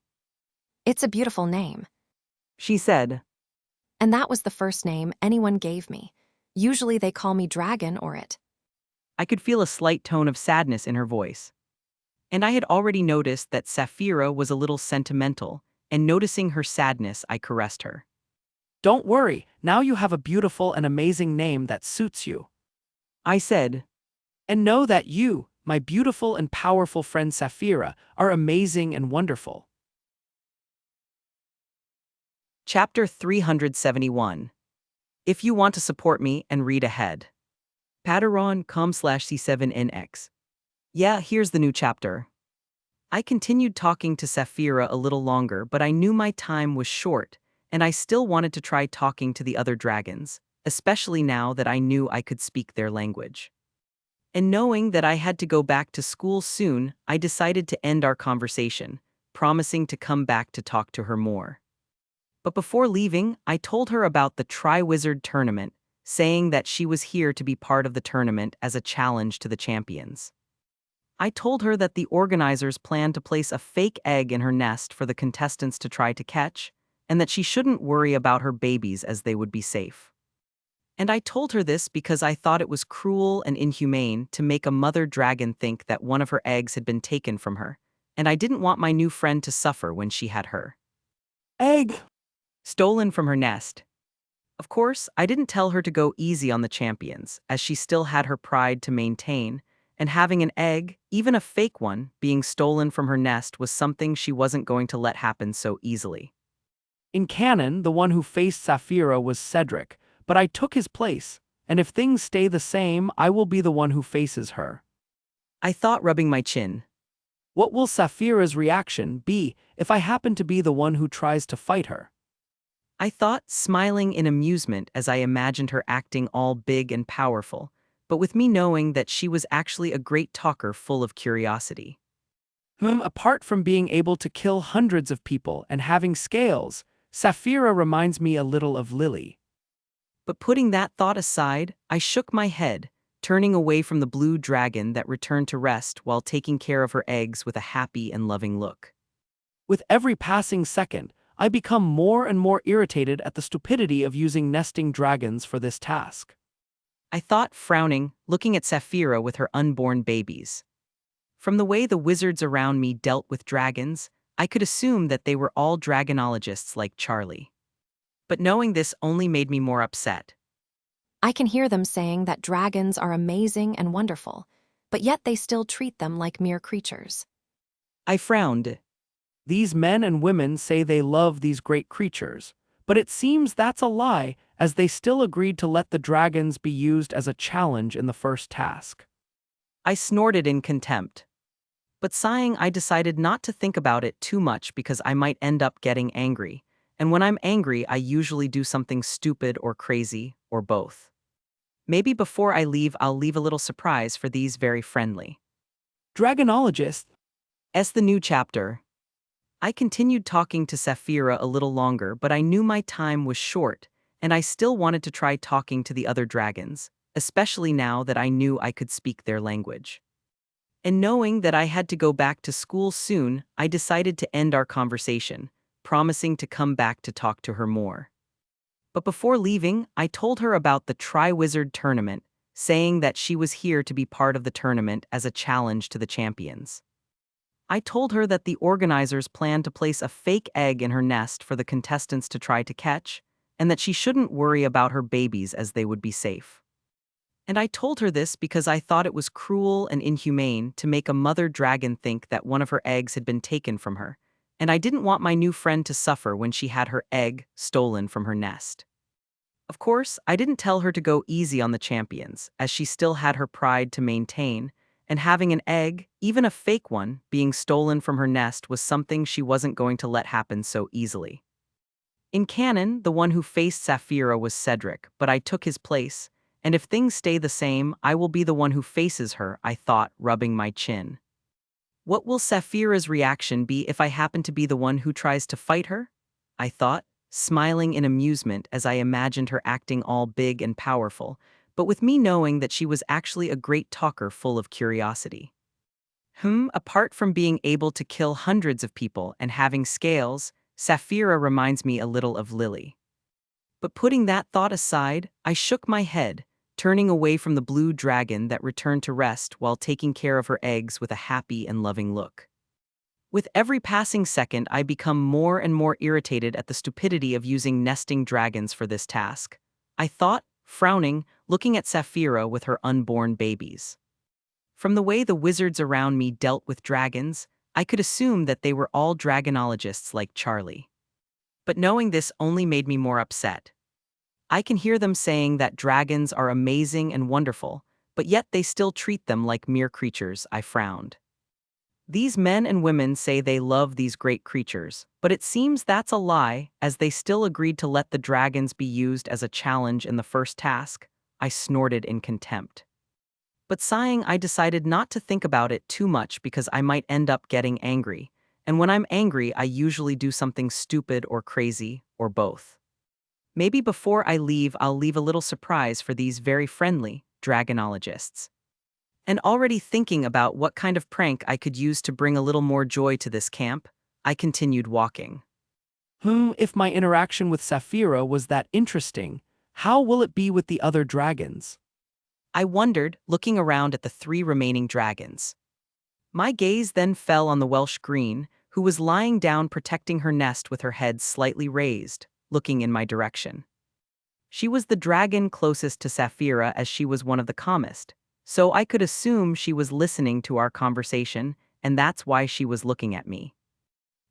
It's a beautiful name. She said. And that was the first name anyone gave me. Usually they call me Dragon or it. I could feel a slight tone of sadness in her voice. And I had already noticed that Sapphira was a little sentimental, and noticing her sadness, I caressed her. Don't worry, now you have a beautiful and amazing name that suits you. I said. And know that you, my beautiful and powerful friend Sapphira, are amazing and wonderful. Chapter 371. If you want to support me and read ahead. Patreon.com/C7NX. Yeah, here's the new chapter. I continued talking to Sapphira a little longer, but I knew my time was short, and I still wanted to try talking to the other dragons, especially now that I knew I could speak their language. And knowing that I had to go back to school soon, I decided to end our conversation, promising to come back to talk to her more. But before leaving, I told her about the Tri-Wizard tournament, saying that she was here to be part of the tournament as a challenge to the champions. I told her that the organizers planned to place a fake egg in her nest for the contestants to try to catch, and that she shouldn't worry about her babies as they would be safe. And I told her this because I thought it was cruel and inhumane to make a mother dragon think that one of her eggs had been taken from her, and I didn't want my new friend to suffer when she had her Egg! stolen from her nest. Of course, I didn't tell her to go easy on the champions, as she still had her pride to maintain, and having an egg, even a fake one, being stolen from her nest was something she wasn't going to let happen so easily. In canon, the one who faced Saphira was Cedric, but I took his place, and if things stay the same, I will be the one who faces her. I thought, rubbing my chin. What will Saphira's reaction be if I happen to be the one who tries to fight her? I thought, smiling in amusement as I imagined her acting all big and powerful, but with me knowing that she was actually a great talker full of curiosity. Apart from being able to kill hundreds of people and having scales, Saphira reminds me a little of Lily. But putting that thought aside, I shook my head, turning away from the blue dragon that returned to rest while taking care of her eggs with a happy and loving look. With every passing second, I become more and more irritated at the stupidity of using nesting dragons for this task. I thought, frowning, looking at Saphira with her unborn babies. From the way the wizards around me dealt with dragons, I could assume that they were all dragonologists like Charlie. But knowing this only made me more upset. I can hear them saying that dragons are amazing and wonderful, but yet they still treat them like mere creatures. I frowned. These men and women say they love these great creatures, but it seems that's a lie, as they still agreed to let the dragons be used as a challenge in the first task. I snorted in contempt. But sighing, I decided not to think about it too much because I might end up getting angry, and when I'm angry, I usually do something stupid or crazy, or both. Maybe before I leave, I'll leave a little surprise for these very friendly. Dragonologists. As the new chapter. I continued talking to Saphira a little longer, but I knew my time was short, and I still wanted to try talking to the other dragons, especially now that I knew I could speak their language. And knowing that I had to go back to school soon, I decided to end our conversation, promising to come back to talk to her more. But before leaving, I told her about the Tri-Wizard tournament, saying that she was here to be part of the tournament as a challenge to the champions. I told her that the organizers planned to place a fake egg in her nest for the contestants to try to catch, and that she shouldn't worry about her babies as they would be safe. And I told her this because I thought it was cruel and inhumane to make a mother dragon think that one of her eggs had been taken from her, and I didn't want my new friend to suffer when she had her egg stolen from her nest. Of course, I didn't tell her to go easy on the champions, as she still had her pride to maintain, and having an egg, even a fake one, being stolen from her nest was something she wasn't going to let happen so easily. In canon, the one who faced Saphira was Cedric, but I took his place, and if things stay the same, I will be the one who faces her, I thought, rubbing my chin. What will Saphira's reaction be if I happen to be the one who tries to fight her? I thought, smiling in amusement as I imagined her acting all big and powerful, but with me knowing that she was actually a great talker full of curiosity. Apart from being able to kill hundreds of people and having scales, Saphira reminds me a little of Lily. But putting that thought aside, I shook my head, turning away from the blue dragon that returned to rest while taking care of her eggs with a happy and loving look. With every passing second, I become more and more irritated at the stupidity of using nesting dragons for this task. I thought, frowning, looking at Saphira with her unborn babies. From the way the wizards around me dealt with dragons, I could assume that they were all dragonologists like Charlie. But knowing this only made me more upset. I can hear them saying that dragons are amazing and wonderful, but yet they still treat them like mere creatures, I frowned. These men and women say they love these great creatures, but it seems that's a lie, as they still agreed to let the dragons be used as a challenge in the first task. I snorted in contempt. But sighing, I decided not to think about it too much because I might end up getting angry. And when I'm angry, I usually do something stupid or crazy, or both. Maybe before I leave, I'll leave a little surprise for these very friendly dragonologists. And already thinking about what kind of prank I could use to bring a little more joy to this camp, I continued walking. If my interaction with Saphira was that interesting, how will it be with the other dragons? I wondered, looking around at the three remaining dragons. My gaze then fell on the Welsh Green, who was lying down protecting her nest with her head slightly raised, looking in my direction. She was the dragon closest to Saphira as she was one of the calmest, so I could assume she was listening to our conversation, and that's why she was looking at me.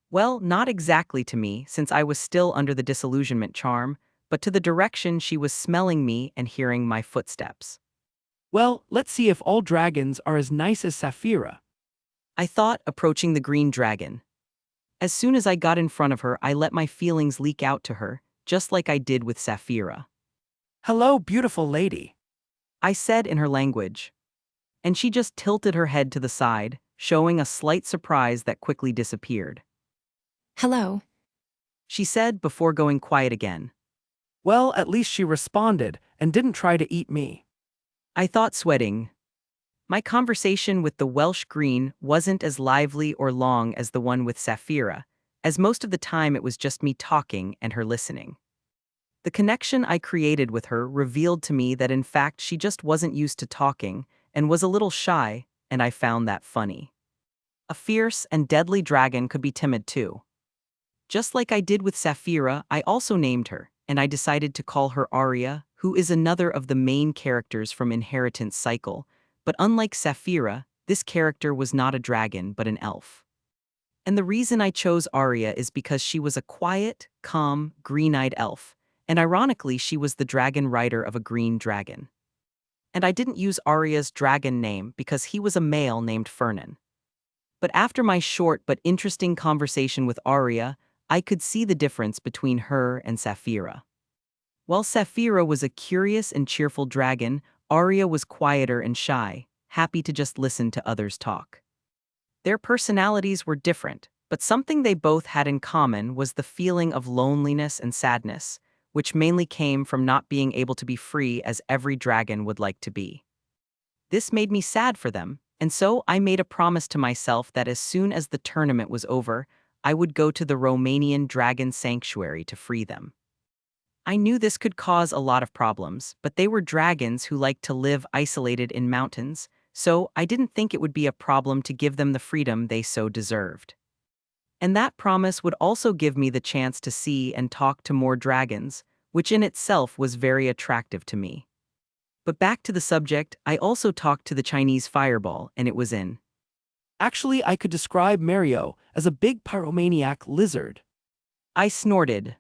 Well, not exactly to me, since I was still under the disillusionment charm, but to the direction she was smelling me and hearing my footsteps. Well, let's see if all dragons are as nice as Saphira. I thought, approaching the green dragon. As soon as I got in front of her, I let my feelings leak out to her, just like I did with Saphira. Hello, beautiful lady. I said in her language. And she just tilted her head to the side, showing a slight surprise that quickly disappeared. Hello. She said before going quiet again. Well, at least she responded and didn't try to eat me. I thought, sweating. My conversation with the Welsh Green wasn't as lively or long as the one with Saphira, as most of the time it was just me talking and her listening. The connection I created with her revealed to me that in fact she just wasn't used to talking and was a little shy, and I found that funny. A fierce and deadly dragon could be timid too. Just like I did with Saphira, I also named her, and I decided to call her Arya, who is another of the main characters from Inheritance Cycle, but unlike Saphira, this character was not a dragon but an elf. And the reason I chose Arya is because she was a quiet, calm, green-eyed elf, and ironically she was the dragon rider of a green dragon. And I didn't use Arya's dragon name because he was a male named Fernan. But after my short but interesting conversation with Arya, I could see the difference between her and Saphira. While Saphira was a curious and cheerful dragon, Arya was quieter and shy, happy to just listen to others talk. Their personalities were different, but something they both had in common was the feeling of loneliness and sadness, which mainly came from not being able to be free as every dragon would like to be. This made me sad for them, and so I made a promise to myself that as soon as the tournament was over, I would go to the Romanian Dragon Sanctuary to free them. I knew this could cause a lot of problems, but they were dragons who liked to live isolated in mountains, so I didn't think it would be a problem to give them the freedom they so deserved. And that promise would also give me the chance to see and talk to more dragons, which in itself was very attractive to me. But back to the subject, I also talked to the Chinese fireball, and it was in. Actually, I could describe Mario as a big pyromaniac lizard. I snorted.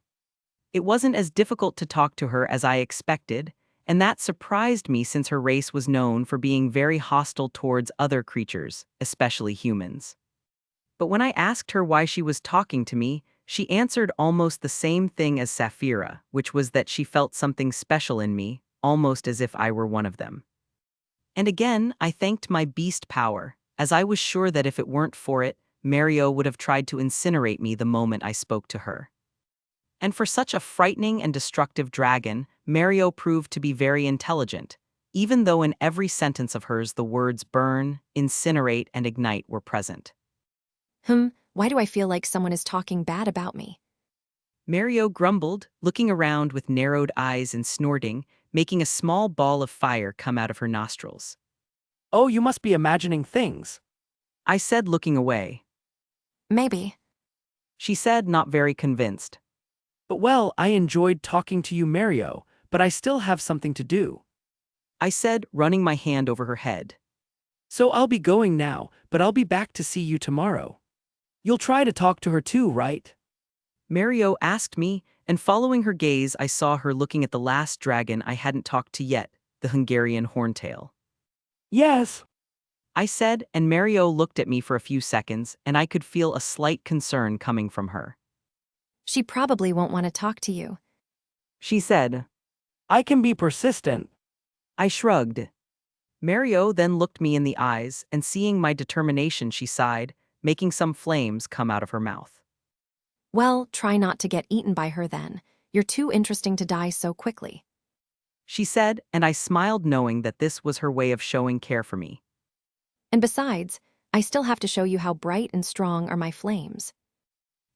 It wasn't as difficult to talk to her as I expected, and that surprised me since her race was known for being very hostile towards other creatures, especially humans. But when I asked her why she was talking to me, she answered almost the same thing as Saphira, which was that she felt something special in me, almost as if I were one of them. And again, I thanked my beast power, as I was sure that if it weren't for it, Mario would have tried to incinerate me the moment I spoke to her. And for such a frightening and destructive dragon, Mario proved to be very intelligent, even though in every sentence of hers the words burn, incinerate, and ignite were present. Why do I feel like someone is talking bad about me? Mario grumbled, looking around with narrowed eyes and snorting, making a small ball of fire come out of her nostrils. Oh, you must be imagining things. I said, looking away. Maybe. She said, not very convinced. But well, I enjoyed talking to you, Mario, but I still have something to do. I said, running my hand over her head. So I'll be going now, but I'll be back to see you tomorrow. You'll try to talk to her too, right? Mario asked me, and following her gaze I saw her looking at the last dragon I hadn't talked to yet, the Hungarian horntail. Yes. I said, and Mario looked at me for a few seconds, and I could feel a slight concern coming from her. She probably won't want to talk to you. She said. I can be persistent. I shrugged. Mario then looked me in the eyes, and seeing my determination, she sighed, making some flames come out of her mouth. Well, try not to get eaten by her then. You're too interesting to die so quickly. She said, and I smiled, knowing that this was her way of showing care for me. And besides, I still have to show you how bright and strong are my flames.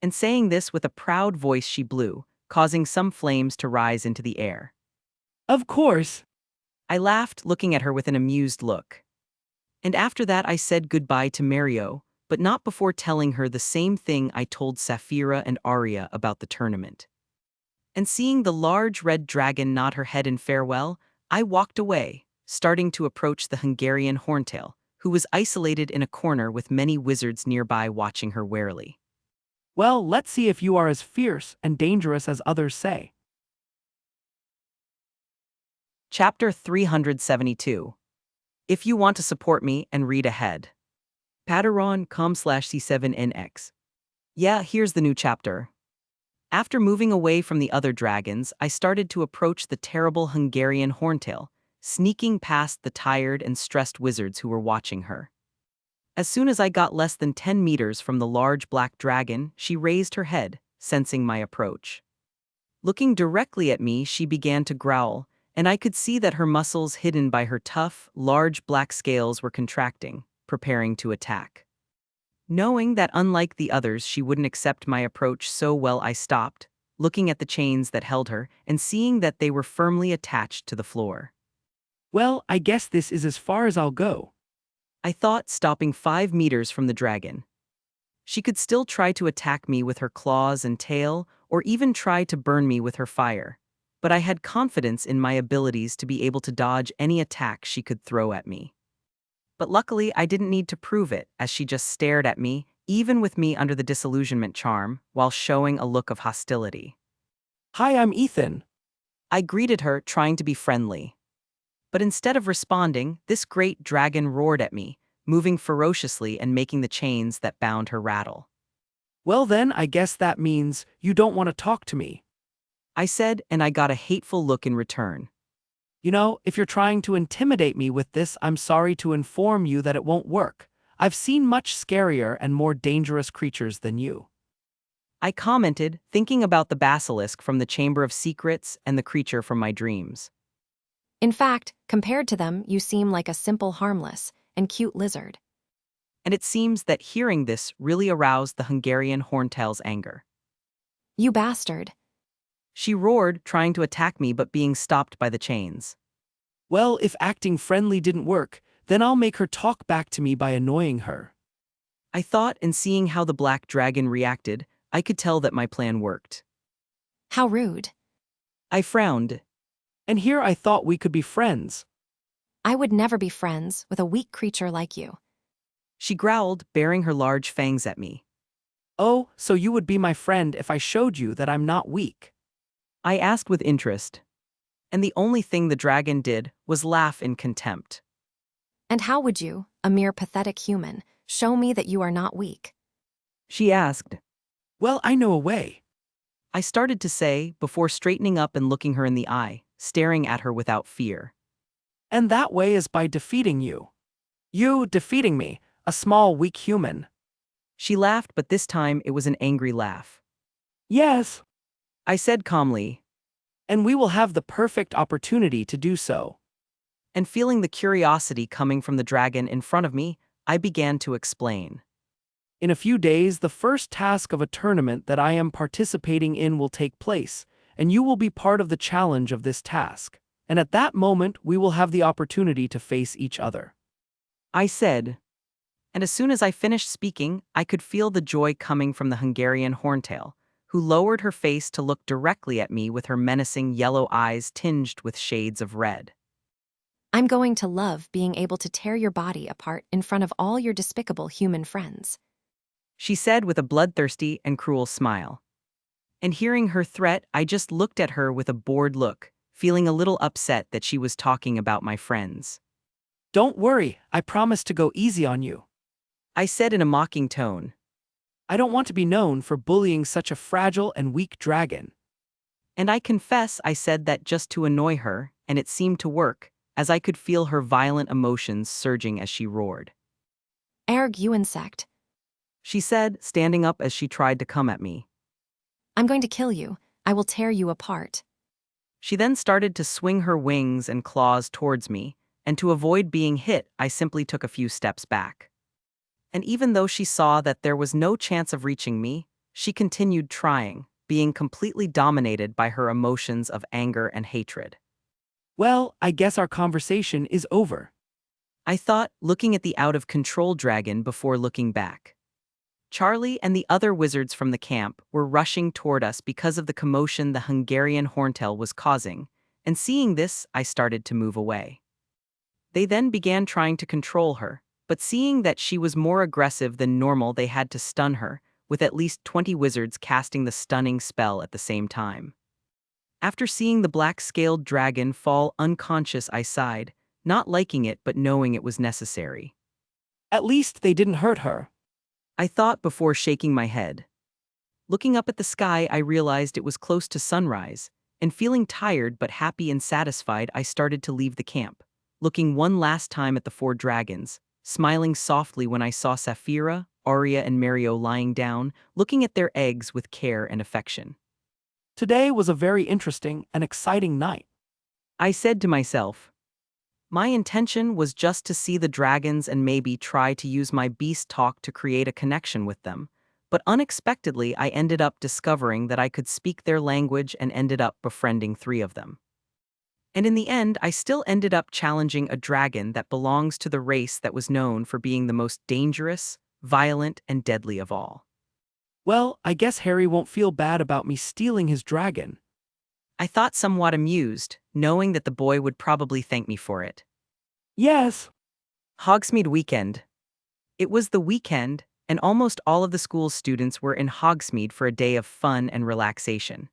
And saying this with a proud voice, she blew, causing some flames to rise into the air. Of course. I laughed, looking at her with an amused look. And after that I said goodbye to Mario, but not before telling her the same thing I told Saphira and Arya about the tournament. And seeing the large red dragon nod her head in farewell, I walked away, starting to approach the Hungarian horntail, who was isolated in a corner with many wizards nearby watching her warily. Well, let's see if you are as fierce and dangerous as others say. Chapter 372. If you want to support me and read ahead. Patreon.com/C7NX. Yeah, here's the new chapter. After moving away from the other dragons, I started to approach the terrible Hungarian horntail, sneaking past the tired and stressed wizards who were watching her. As soon as I got less than 10 meters from the large black dragon, she raised her head, sensing my approach. Looking directly at me, she began to growl, and I could see that her muscles hidden by her tough, large black scales were contracting, preparing to attack. Knowing that unlike the others she wouldn't accept my approach so well, I stopped, looking at the chains that held her and seeing that they were firmly attached to the floor. Well, I guess this is as far as I'll go. I thought, stopping 5 meters from the dragon. She could still try to attack me with her claws and tail, or even try to burn me with her fire, but I had confidence in my abilities to be able to dodge any attack she could throw at me. But luckily, I didn't need to prove it, as she just stared at me, even with me under the disillusionment charm, while showing a look of hostility. Hi, I'm Ethan. I greeted her, trying to be friendly. But instead of responding, this great dragon roared at me, moving ferociously and making the chains that bound her rattle. Well then, I guess that means you don't want to talk to me. I said, and I got a hateful look in return. You know, if you're trying to intimidate me with this, I'm sorry to inform you that it won't work. I've seen much scarier and more dangerous creatures than you. I commented, thinking about the basilisk from the Chamber of Secrets and the creature from my dreams. In fact, compared to them, you seem like a simple, harmless, and cute lizard. And it seems that hearing this really aroused the Hungarian horntail's anger. You bastard. She roared, trying to attack me but being stopped by the chains. Well, if acting friendly didn't work, then I'll make her talk back to me by annoying her. I thought, and seeing how the black dragon reacted, I could tell that my plan worked. How rude. I frowned. And here I thought we could be friends. I would never be friends with a weak creature like you. She growled, baring her large fangs at me. Oh, so you would be my friend if I showed you that I'm not weak? I asked with interest. And the only thing the dragon did was laugh in contempt. And how would you, a mere pathetic human, show me that you are not weak? She asked. Well, I know a way. I started to say, before straightening up and looking her in the eye, staring at her without fear. And that way is by defeating you. You defeating me, a small, weak human. She laughed, but this time it was an angry laugh. Yes. I said calmly. And we will have the perfect opportunity to do so. And feeling the curiosity coming from the dragon in front of me, I began to explain. In a few days, the first task of a tournament that I am participating in will take place, and you will be part of the challenge of this task. And at that moment, we will have the opportunity to face each other. I said. And as soon as I finished speaking, I could feel the joy coming from the Hungarian horntail, who lowered her face to look directly at me with her menacing yellow eyes tinged with shades of red. I'm going to love being able to tear your body apart in front of all your despicable human friends. She said with a bloodthirsty and cruel smile. And hearing her threat, I just looked at her with a bored look, feeling a little upset that she was talking about my friends. Don't worry, I promise to go easy on you. I said in a mocking tone. I don't want to be known for bullying such a fragile and weak dragon. And I confess I said that just to annoy her, and it seemed to work, as I could feel her violent emotions surging as she roared. Erg, you insect. She said, standing up as she tried to come at me. I'm going to kill you. I will tear you apart. She then started to swing her wings and claws towards me, and to avoid being hit, I simply took a few steps back. And even though she saw that there was no chance of reaching me, she continued trying, being completely dominated by her emotions of anger and hatred. Well, I guess our conversation is over. I thought, looking at the out-of-control dragon before looking back. Charlie and the other wizards from the camp were rushing toward us because of the commotion the Hungarian horntail was causing, and seeing this, I started to move away. They then began trying to control her, but seeing that she was more aggressive than normal, they had to stun her, with at least 20 wizards casting the stunning spell at the same time. After seeing the black-scaled dragon fall unconscious, I sighed, not liking it but knowing it was necessary. At least they didn't hurt her. I thought before shaking my head. Looking up at the sky, I realized it was close to sunrise, and feeling tired but happy and satisfied, I started to leave the camp, looking one last time at the 4 dragons, smiling softly when I saw Saphira, Arya, and Mario lying down, looking at their eggs with care and affection. Today was a very interesting and exciting night. I said to myself. My intention was just to see the dragons and maybe try to use my beast talk to create a connection with them, but unexpectedly I ended up discovering that I could speak their language and ended up befriending 3 of them. And in the end, I still ended up challenging a dragon that belongs to the race that was known for being the most dangerous, violent, and deadly of all. Well, I guess Harry won't feel bad about me stealing his dragon. I thought, somewhat amused, knowing that the boy would probably thank me for it. Yes. Hogsmeade weekend. It was the weekend, and almost all of the school's students were in Hogsmeade for a day of fun and relaxation.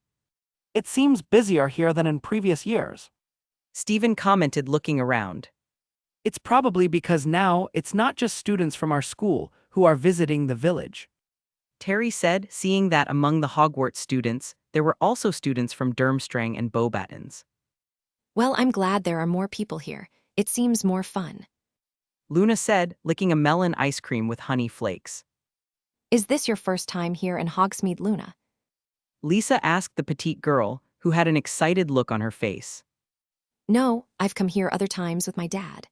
It seems busier here than in previous years. Stephen commented, looking around. It's probably because now it's not just students from our school who are visiting the village. Terry said, seeing that among the Hogwarts students, there were also students from Durmstrang and Beauxbatons. Well, I'm glad there are more people here. It seems more fun. Luna said, licking a melon ice cream with honey flakes. Is this your first time here in Hogsmeade, Luna? Lisa asked the petite girl, who had an excited look on her face. No, I've come here other times with my dad.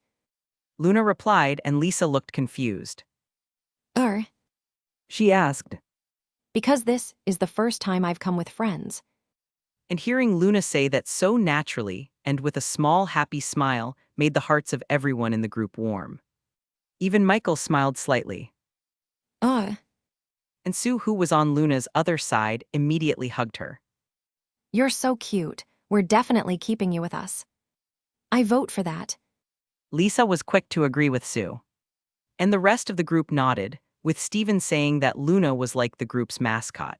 Luna replied, and Lisa looked confused. She asked. Because this is the first time I've come with friends. And hearing Luna say that so naturally, and with a small happy smile, made the hearts of everyone in the group warm. Even Michael smiled slightly. And Sue, who was on Luna's other side, immediately hugged her. You're so cute. We're definitely keeping you with us. I vote for that. Lisa was quick to agree with Sue. And the rest of the group nodded, with Stephen saying that Luna was like the group's mascot.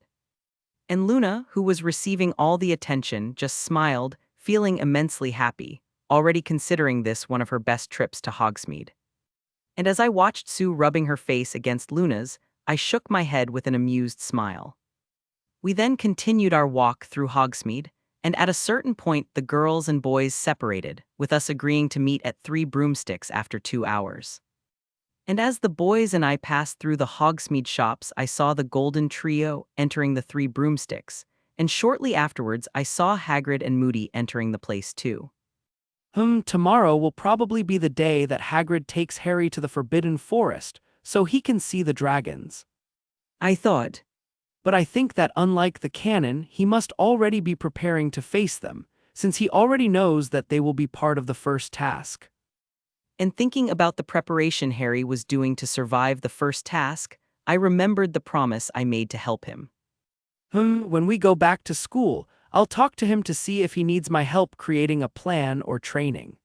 And Luna, who was receiving all the attention, just smiled, feeling immensely happy, already considering this one of her best trips to Hogsmeade. And as I watched Sue rubbing her face against Luna's, I shook my head with an amused smile. We then continued our walk through Hogsmeade, and at a certain point the girls and boys separated, with us agreeing to meet at 3 broomsticks after 2 hours. And as the boys and I passed through the Hogsmeade shops, I saw the Golden Trio entering the 3 broomsticks, and shortly afterwards I saw Hagrid and Moody entering the place too. Tomorrow will probably be the day that Hagrid takes Harry to the Forbidden Forest, so he can see the dragons. I thought. But I think that unlike the canon, he must already be preparing to face them, since he already knows that they will be part of the first task. And thinking about the preparation Harry was doing to survive the first task, I remembered the promise I made to help him. When we go back to school, I'll talk to him to see if he needs my help creating a plan or training.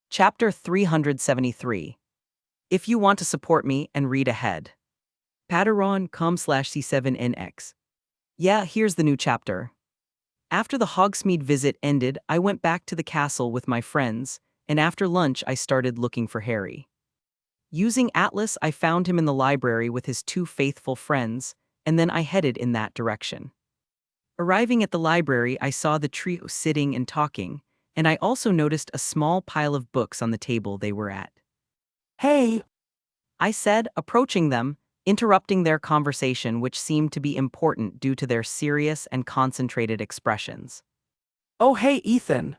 Chapter 373. If you want to support me and read ahead. Patreon.com/C7NX. Yeah, here's the new chapter. After the Hogsmeade visit ended, I went back to the castle with my friends, and after lunch I started looking for Harry. Using Atlas, I found him in the library with his two faithful friends, and then I headed in that direction. Arriving at the library, I saw the trio sitting and talking, and I also noticed a small pile of books on the table they were at. Hey! I said, approaching them, interrupting their conversation, which seemed to be important due to their serious and concentrated expressions. Oh, hey, Ethan.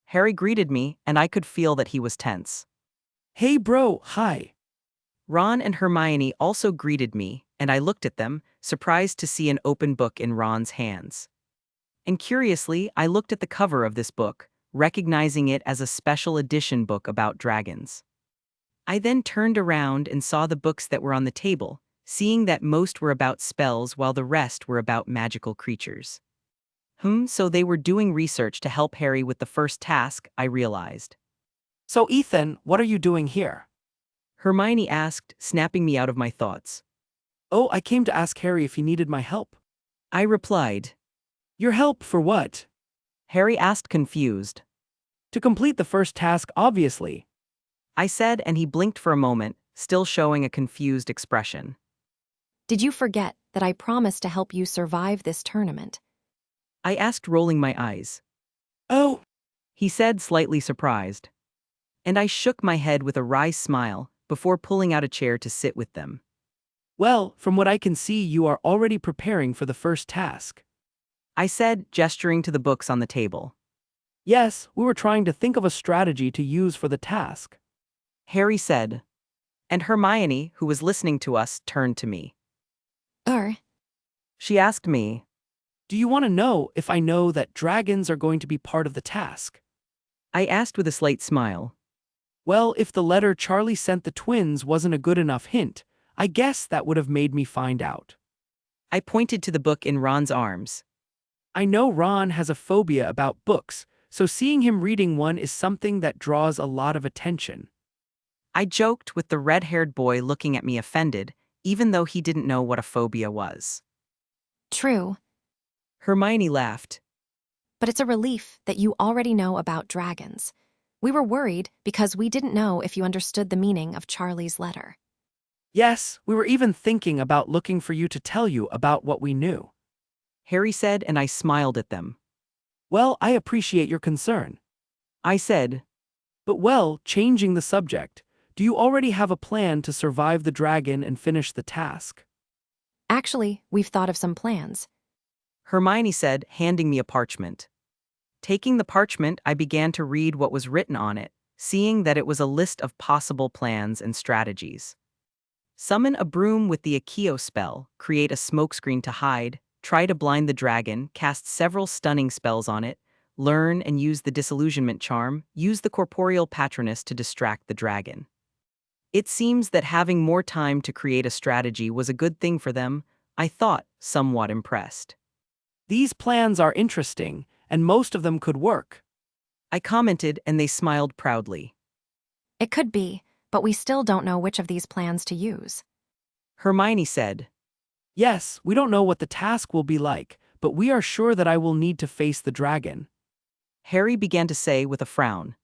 Harry greeted me, and I could feel that he was tense. Hey, bro, hi. Ron and Hermione also greeted me, and I looked at them, surprised to see an open book in Ron's hands. And curiously, I looked at the cover of this book, recognizing it as a special edition book about dragons. I then turned around and saw the books that were on the table, seeing that most were about spells while the rest were about magical creatures. So they were doing research to help Harry with the first task, I realized. So, Ethan, what are you doing here? Hermione asked, snapping me out of my thoughts. Oh, I came to ask Harry if he needed my help. I replied. Your help for what? Harry asked, confused. To complete the first task, obviously. I said, and he blinked for a moment, still showing a confused expression. Did you forget that I promised to help you survive this tournament? I asked, rolling my eyes. Oh, He said, slightly surprised. And I shook my head with a wry smile before pulling out a chair to sit with them. well, from what I can see, you are already preparing for the first task. I said, gesturing to the books on the table. Yes, we were trying to think of a strategy to use for the task. Harry said. And Hermione, who was listening to us, turned to me. She asked me. Do you want to know if I know that dragons are going to be part of the task? I asked with a slight smile. Well, if the letter Charlie sent the twins wasn't a good enough hint, I guess that would have made me find out. I pointed to the book in Ron's arms. I know Ron has a phobia about books, so seeing him reading one is something that draws a lot of attention. I joked with the red-haired boy looking at me offended, even though he didn't know what a phobia was. True, Hermione laughed. but it's a relief that you already know about dragons. We were worried because we didn't know if you understood the meaning of Charlie's letter. Yes, we were even thinking about looking for you to tell you about what we knew. Harry said, and I smiled at them. Well, I appreciate your concern. I said. But well, changing the subject, do you already have a plan to survive the dragon and finish the task? Actually, we've thought of some plans. Hermione said, handing me a parchment. Taking the parchment, I began to read what was written on it, seeing that it was a list of possible plans and strategies. Summon a broom with the Akio spell, create a smokescreen to hide, try to blind the dragon, cast several stunning spells on it, learn and use the disillusionment charm, use the corporeal patronus to distract the dragon. It seems that having more time to create a strategy was a good thing for them, I thought, somewhat impressed. These plans are interesting, and most of them could work. I commented, and they smiled proudly. It could be, but we still don't know which of these plans to use. Hermione said. Yes, we don't know what the task will be like, but we are sure that I will need to face the dragon. Harry began to say with a frown.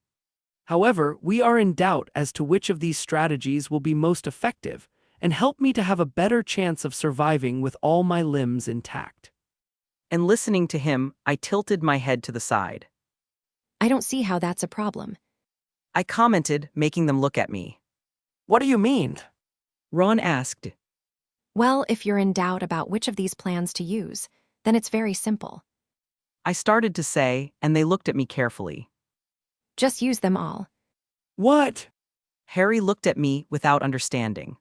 However, we are in doubt as to which of these strategies will be most effective and help me to have a better chance of surviving with all my limbs intact. And listening to him, I tilted my head to the side. I don't see how that's a problem. I commented, making them look at me. What do you mean? Ron asked. Well, if you're in doubt about which of these plans to use, then it's very simple. I started to say, and they looked at me carefully. Just use them all. What? Harry looked at me without understanding.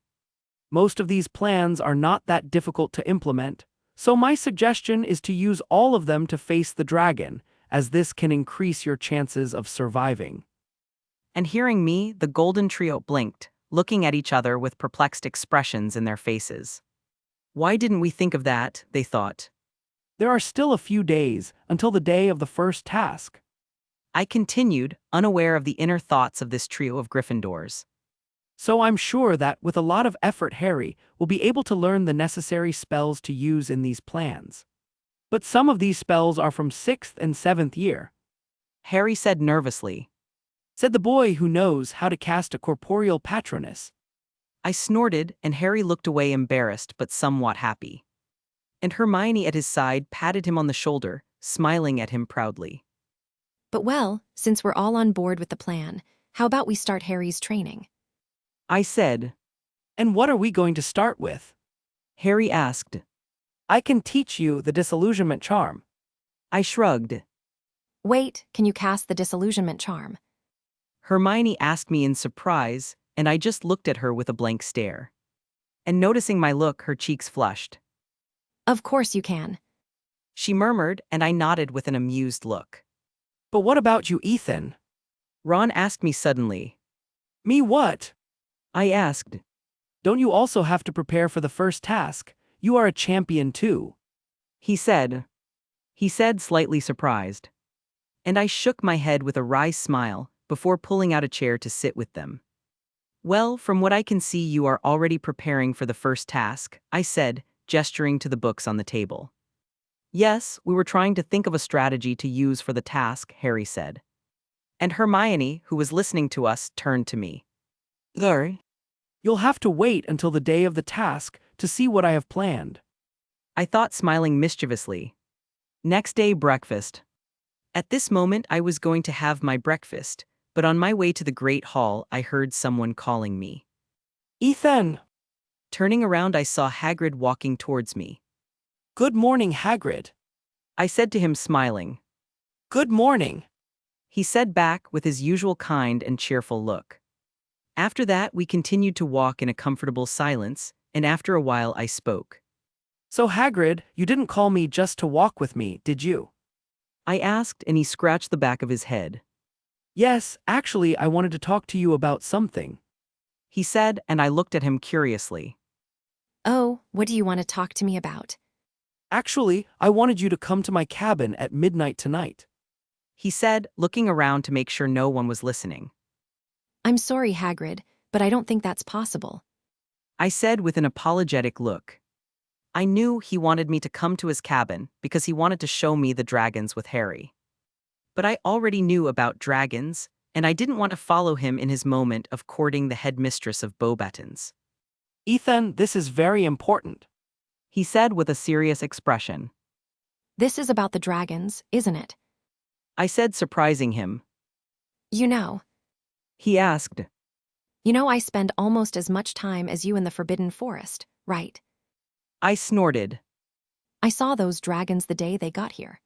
Most of these plans are not that difficult to implement, so my suggestion is to use all of them to face the dragon, as this can increase your chances of surviving. And hearing me, the golden trio blinked, looking at each other with perplexed expressions in their faces. Why didn't we think of that, they thought. There are still a few days until the day of the first task. I continued, unaware of the inner thoughts of this trio of Gryffindors. So I'm sure that with a lot of effort Harry will be able to learn the necessary spells to use in these plans. But some of these spells are from 6th and 7th year, Harry said nervously. said the boy who knows how to cast a corporeal patronus. I snorted, and Harry looked away embarrassed but somewhat happy. And Hermione at his side patted him on the shoulder, smiling at him proudly. But well, since we're all on board with the plan, how about we start Harry's training? I said. And what are we going to start with? Harry asked. I can teach you the disillusionment charm. I shrugged. Wait, can you cast the disillusionment charm? Hermione asked me in surprise, and I just looked at her with a blank stare. And noticing my look, her cheeks flushed. Of course you can. She murmured, and I nodded with an amused look. But what about you, Ethan? Ron asked me suddenly. Me what? I asked. Don't you also have to prepare for the first task? You are a champion too. He said. He said, slightly surprised. And I shook my head with a wry smile before pulling out a chair to sit with them. Well, from what I can see, you are already preparing for the first task, I said, gesturing to the books on the table. Yes, we were trying to think of a strategy to use for the task, Harry said. And Hermione, who was listening to us, turned to me. There. You'll have to wait until the day of the task to see what I have planned. I thought, smiling mischievously. Next day, breakfast. At this moment, I was going to have my breakfast, but on my way to the Great Hall, I heard someone calling me. Ethan! Turning around, I saw Hagrid walking towards me. Good morning, Hagrid. I said to him, smiling. Good morning. He said back with his usual kind and cheerful look. After that, we continued to walk in a comfortable silence, and after a while I spoke. So Hagrid, you didn't call me just to walk with me, did you? I asked, and he scratched the back of his head. Yes, actually, I wanted to talk to you about something. He said, and I looked at him curiously. Oh, what do you want to talk to me about? Actually, I wanted you to come to my cabin at midnight tonight. He said, looking around to make sure no one was listening. I'm sorry, Hagrid, but I don't think that's possible. I said with an apologetic look. I knew he wanted me to come to his cabin because he wanted to show me the dragons with Harry. But I already knew about dragons, and I didn't want to follow him in his moment of courting the headmistress of Beauxbatons. Ethan, this is very important. He said with a serious expression. This is about the dragons, isn't it? I said, surprising him. You know. He asked. You know I spend almost as much time as you in the Forbidden Forest, right? I snorted. I saw those dragons the day they got here.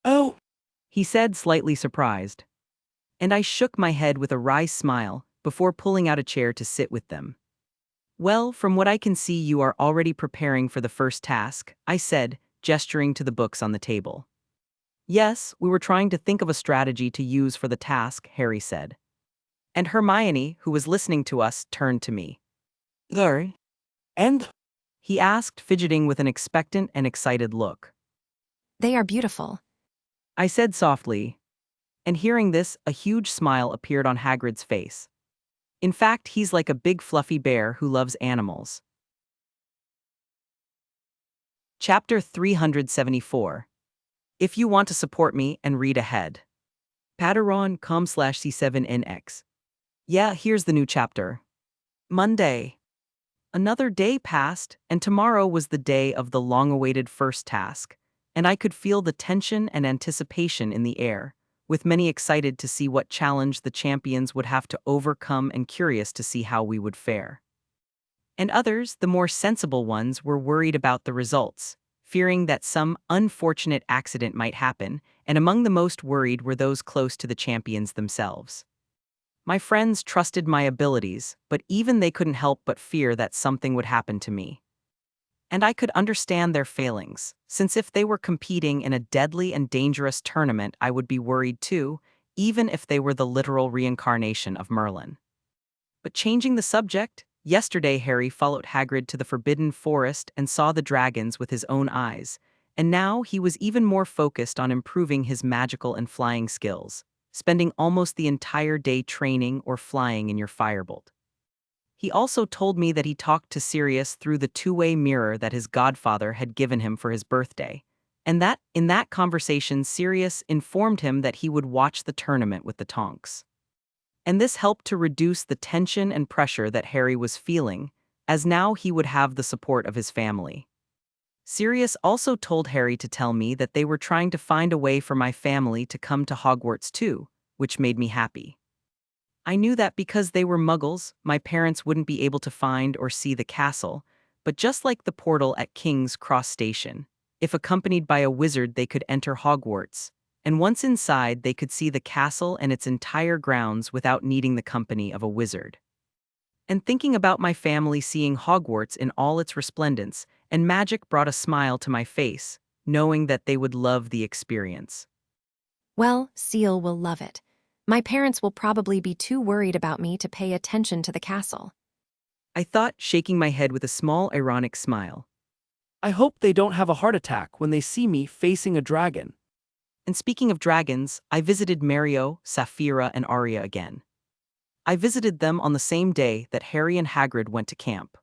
Oh, He said, slightly surprised. And I shook my head with a wry smile before pulling out a chair to sit with them. Well, from what I can see, you are already preparing for the first task, I said, gesturing to the books on the table. Yes, we were trying to think of a strategy to use for the task, Harry said. And Hermione, who was listening to us, turned to me. There? and? He asked, fidgeting with an expectant and excited look. They are beautiful. I said softly. And hearing this, a huge smile appeared on Hagrid's face. In fact, he's like a big fluffy bear who loves animals. Chapter 374. If you want to support me and read ahead. Patreon.com/C7NX. Yeah, here's the new chapter. Monday. Another day passed, and tomorrow was the day of the long-awaited first task, and I could feel the tension and anticipation in the air, with many excited to see what challenge the champions would have to overcome and curious to see how we would fare. And others, the more sensible ones, were worried about the results, fearing that some unfortunate accident might happen, and among the most worried were those close to the champions themselves. My friends trusted my abilities, but even they couldn't help but fear that something would happen to me. And I could understand their failings, since if they were competing in a deadly and dangerous tournament, I would be worried too, even if they were the literal reincarnation of Merlin. But changing the subject, yesterday Harry followed Hagrid to the Forbidden Forest and saw the dragons with his own eyes, and now he was even more focused on improving his magical and flying skills, spending almost the entire day training or flying in your firebolt. He also told me that he talked to Sirius through the two-way mirror that his godfather had given him for his birthday, And that in that conversation, Sirius informed him that he would watch the tournament with the Tonks. And this helped to reduce the tension and pressure that Harry was feeling, as now he would have the support of his family. Sirius also told Harry to tell me that they were trying to find a way for my family to come to Hogwarts too, which made me happy. I knew that because they were Muggles, my parents wouldn't be able to find or see the castle, but just like the portal at King's Cross Station, if accompanied by a wizard they could enter Hogwarts, and once inside they could see the castle and its entire grounds without needing the company of a wizard. And thinking about my family seeing Hogwarts in all its resplendence and magic brought a smile to my face, knowing that they would love the experience. Well, Seal will love it. My parents will probably be too worried about me to pay attention to the castle. I thought, shaking my head with a small ironic smile. I hope they don't have a heart attack when they see me facing a dragon. And speaking of dragons, I visited Mario, Sapphira, and Arya again. I visited them on the same day that Harry and Hagrid went to camp.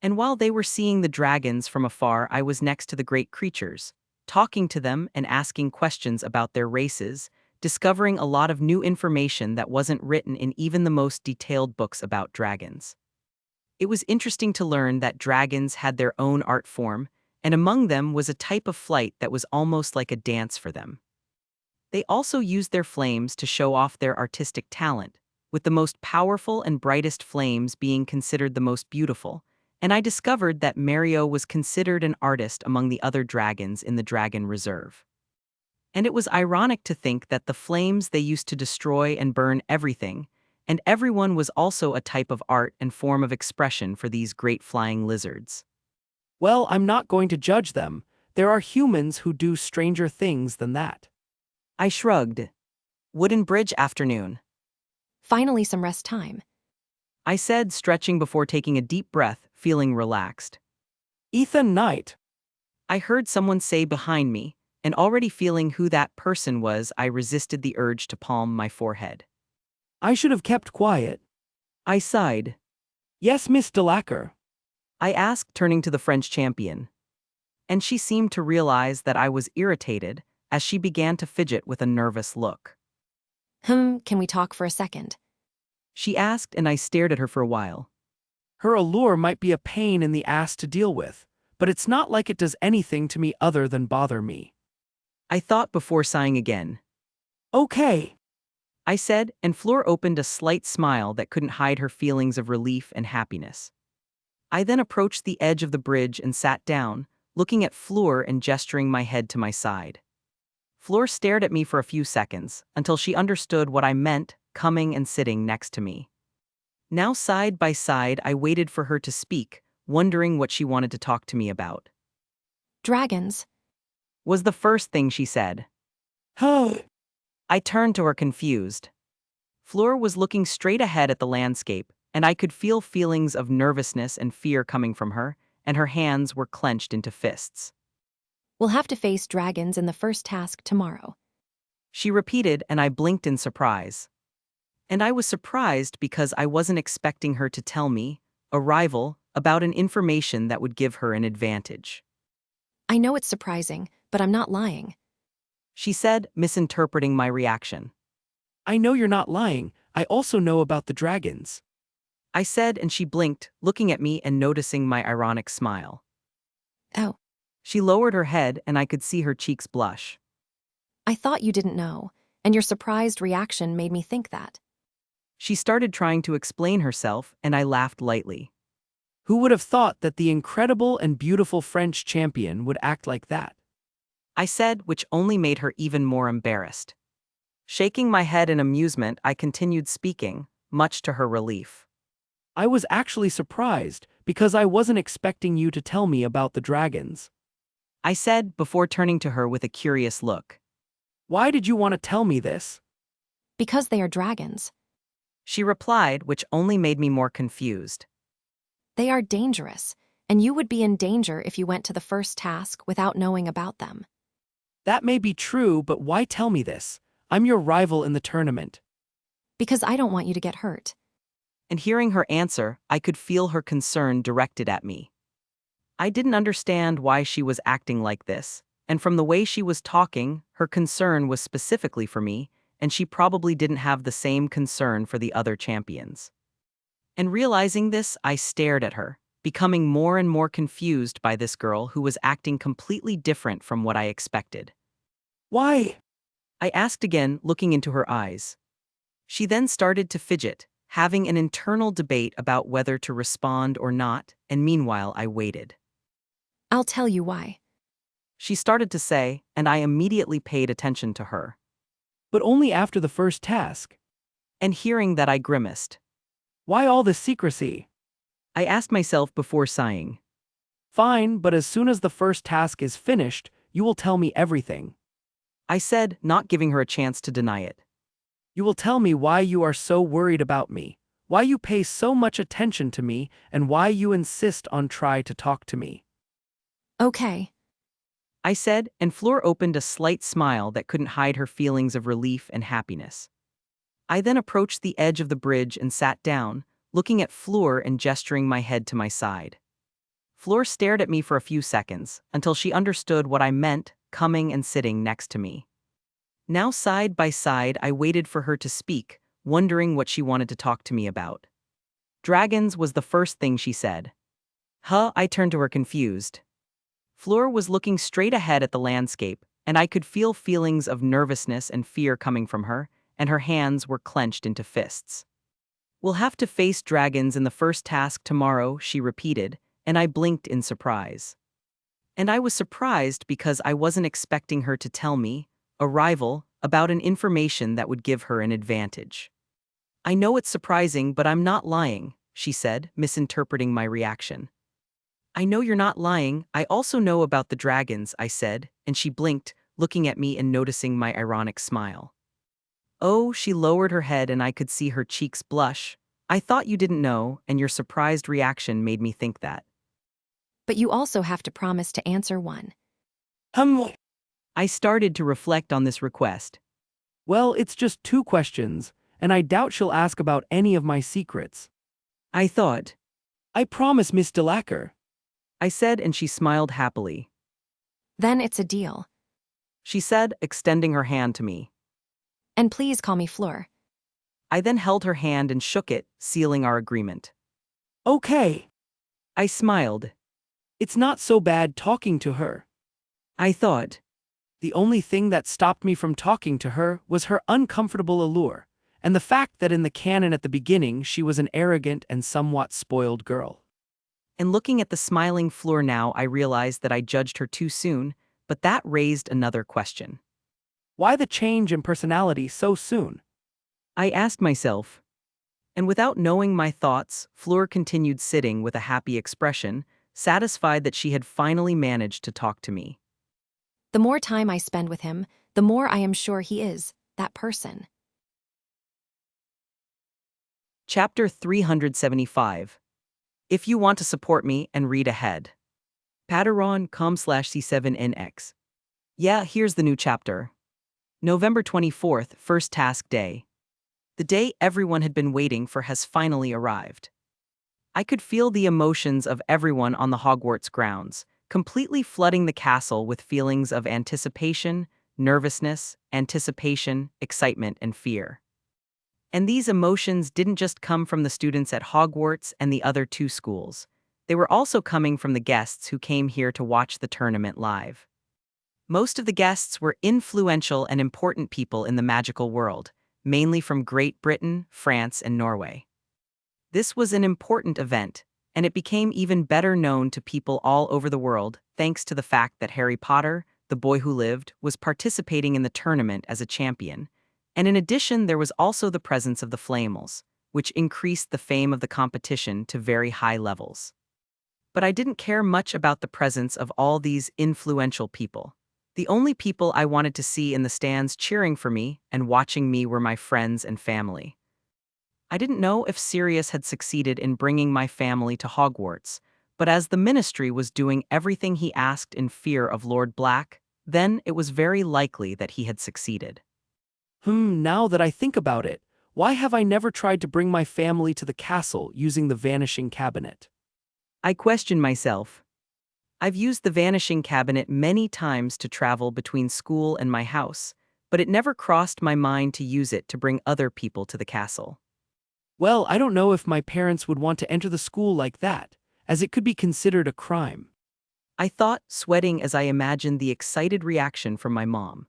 And while they were seeing the dragons from afar, I was next to the great creatures, talking to them and asking questions about their races, discovering a lot of new information that wasn't written in even the most detailed books about dragons. It was interesting to learn that dragons had their own art form, and among them was a type of flight that was almost like a dance for them. They also used their flames to show off their artistic talent, with the most powerful and brightest flames being considered the most beautiful, and I discovered that Mario was considered an artist among the other dragons in the Dragon Reserve. And it was ironic to think that the flames they used to destroy and burn everything, and everyone was also a type of art and form of expression for these great flying lizards. Well, I'm not going to judge them. There are humans who do stranger things than that. I shrugged. Wooden Bridge afternoon, Finally, some rest time. I said, stretching before taking a deep breath, feeling relaxed. Ethan Knight. I heard someone say behind me, and already feeling who that person was, I resisted the urge to palm my forehead. I should have kept quiet. I sighed. Yes, Miss Delacour. I asked, turning to the French champion. And she seemed to realize that I was irritated, as she began to fidget with a nervous look. Can we talk for a second? She asked, and I stared at her for a while. Her allure might be a pain in the ass to deal with, but it's not like it does anything to me other than bother me. I thought before sighing again. Okay. I said, and Fleur opened a slight smile that couldn't hide her feelings of relief and happiness. I then approached the edge of the bridge and sat down, looking at Fleur and gesturing my head to my side. Fleur stared at me for a few seconds, until she understood what I meant, coming and sitting next to me. Now side by side I waited for her to speak, wondering what she wanted to talk to me about. Dragons. Was the first thing she said. Huh. I turned to her confused. Fleur was looking straight ahead at the landscape, and I could feel feelings of nervousness and fear coming from her, and her hands were clenched into fists. We'll have to face dragons in the first task tomorrow. She repeated, and I blinked in surprise. And I was surprised because I wasn't expecting her to tell me, a rival, about an information that would give her an advantage. I know it's surprising, but I'm not lying. She said, misinterpreting my reaction. I know you're not lying. I also know about the dragons. I said, and she blinked, looking at me and noticing my ironic smile. Oh, She lowered her head, and I could see her cheeks blush. I thought you didn't know, and your surprised reaction made me think that. She started trying to explain herself, and I laughed lightly. Who would have thought that the incredible and beautiful French champion would act like that? I said, which only made her even more embarrassed. Shaking my head in amusement, I continued speaking, much to her relief. I was actually surprised, because I wasn't expecting you to tell me about the dragons. I said, before turning to her with a curious look. Why did you want to tell me this? Because they are dragons. She replied, which only made me more confused. They are dangerous, and you would be in danger if you went to the first task without knowing about them. That may be true, but why tell me this? I'm your rival in the tournament. Because I don't want you to get hurt. And hearing her answer, I could feel her concern directed at me. I didn't understand why she was acting like this, and from the way she was talking, her concern was specifically for me, and she probably didn't have the same concern for the other champions. And realizing this, I stared at her, becoming more and more confused by this girl who was acting completely different from what I expected. Why? I asked again, looking into her eyes. She then started to fidget, having an internal debate about whether to respond or not, and meanwhile I waited. I'll tell you why. She started to say, and I immediately paid attention to her. But only after the first task. And hearing that, I grimaced. Why all this secrecy? I asked myself before sighing. Fine, but as soon as the first task is finished, you will tell me everything. I said, not giving her a chance to deny it. You will tell me why you are so worried about me, why you pay so much attention to me, and why you insist on try to talk to me. Okay. I said, and Fleur opened a slight smile that couldn't hide her feelings of relief and happiness. I then approached the edge of the bridge and sat down, looking at Fleur and gesturing my head to my side. Fleur stared at me for a few seconds, until she understood what I meant, coming and sitting next to me. Now side by side, I waited for her to speak, wondering what she wanted to talk to me about. Dragons was the first thing she said. Huh, I turned to her confused. Fleur was looking straight ahead at the landscape, and I could feel feelings of nervousness and fear coming from her, and her hands were clenched into fists. We'll have to face dragons in the first task tomorrow, she repeated, and I blinked in surprise. And I was surprised because I wasn't expecting her to tell me, a rival, about an information that would give her an advantage. I know it's surprising, but I'm not lying, she said, misinterpreting my reaction. I know you're not lying, I also know about the dragons, I said, and she blinked, looking at me and noticing my ironic smile. Oh, she lowered her head and I could see her cheeks blush. I thought you didn't know, and your surprised reaction made me think that. But you also have to promise to answer one. I started to reflect on this request. Well, it's just 2 questions, and I doubt she'll ask about any of my secrets. I thought. I promise, Miss Delacour. I said, and she smiled happily. Then it's a deal. She said, extending her hand to me. And please call me Fleur. I then held her hand and shook it, sealing our agreement. Okay. I smiled. It's not so bad talking to her. I thought. The only thing that stopped me from talking to her was her uncomfortable allure, and the fact that in the canon at the beginning she was an arrogant and somewhat spoiled girl. And looking at the smiling Fleur now, I realized that I judged her too soon, but that raised another question. Why the change in personality so soon? I asked myself. And without knowing my thoughts, Fleur continued sitting with a happy expression, satisfied that she had finally managed to talk to me. The more time I spend with him, the more I am sure he is that person. Chapter 375. If you want to support me and read ahead. Patreon.com/C7NX. Yeah, here's the new chapter. November 24th, first task day. The day everyone had been waiting for has finally arrived. I could feel the emotions of everyone on the Hogwarts grounds, completely flooding the castle with feelings of anticipation, nervousness, anticipation, excitement, and fear. And these emotions didn't just come from the students at Hogwarts and the other 2 schools. They were also coming from the guests who came here to watch the tournament live. Most of the guests were influential and important people in the magical world, mainly from Great Britain, France, and Norway. This was an important event, and it became even better known to people all over the world thanks to the fact that Harry Potter, the boy who lived, was participating in the tournament as a champion, and in addition there was also the presence of the Flamels, which increased the fame of the competition to very high levels. But I didn't care much about the presence of all these influential people. The only people I wanted to see in the stands cheering for me and watching me were my friends and family. I didn't know if Sirius had succeeded in bringing my family to Hogwarts, but as the Ministry was doing everything he asked in fear of Lord Black, then it was very likely that he had succeeded. Now that I think about it, why have I never tried to bring my family to the castle using the vanishing cabinet? I questioned myself. I've used the vanishing cabinet many times to travel between school and my house, but it never crossed my mind to use it to bring other people to the castle. Well, I don't know if my parents would want to enter the school like that, as it could be considered a crime. I thought, sweating as I imagined the excited reaction from my mom.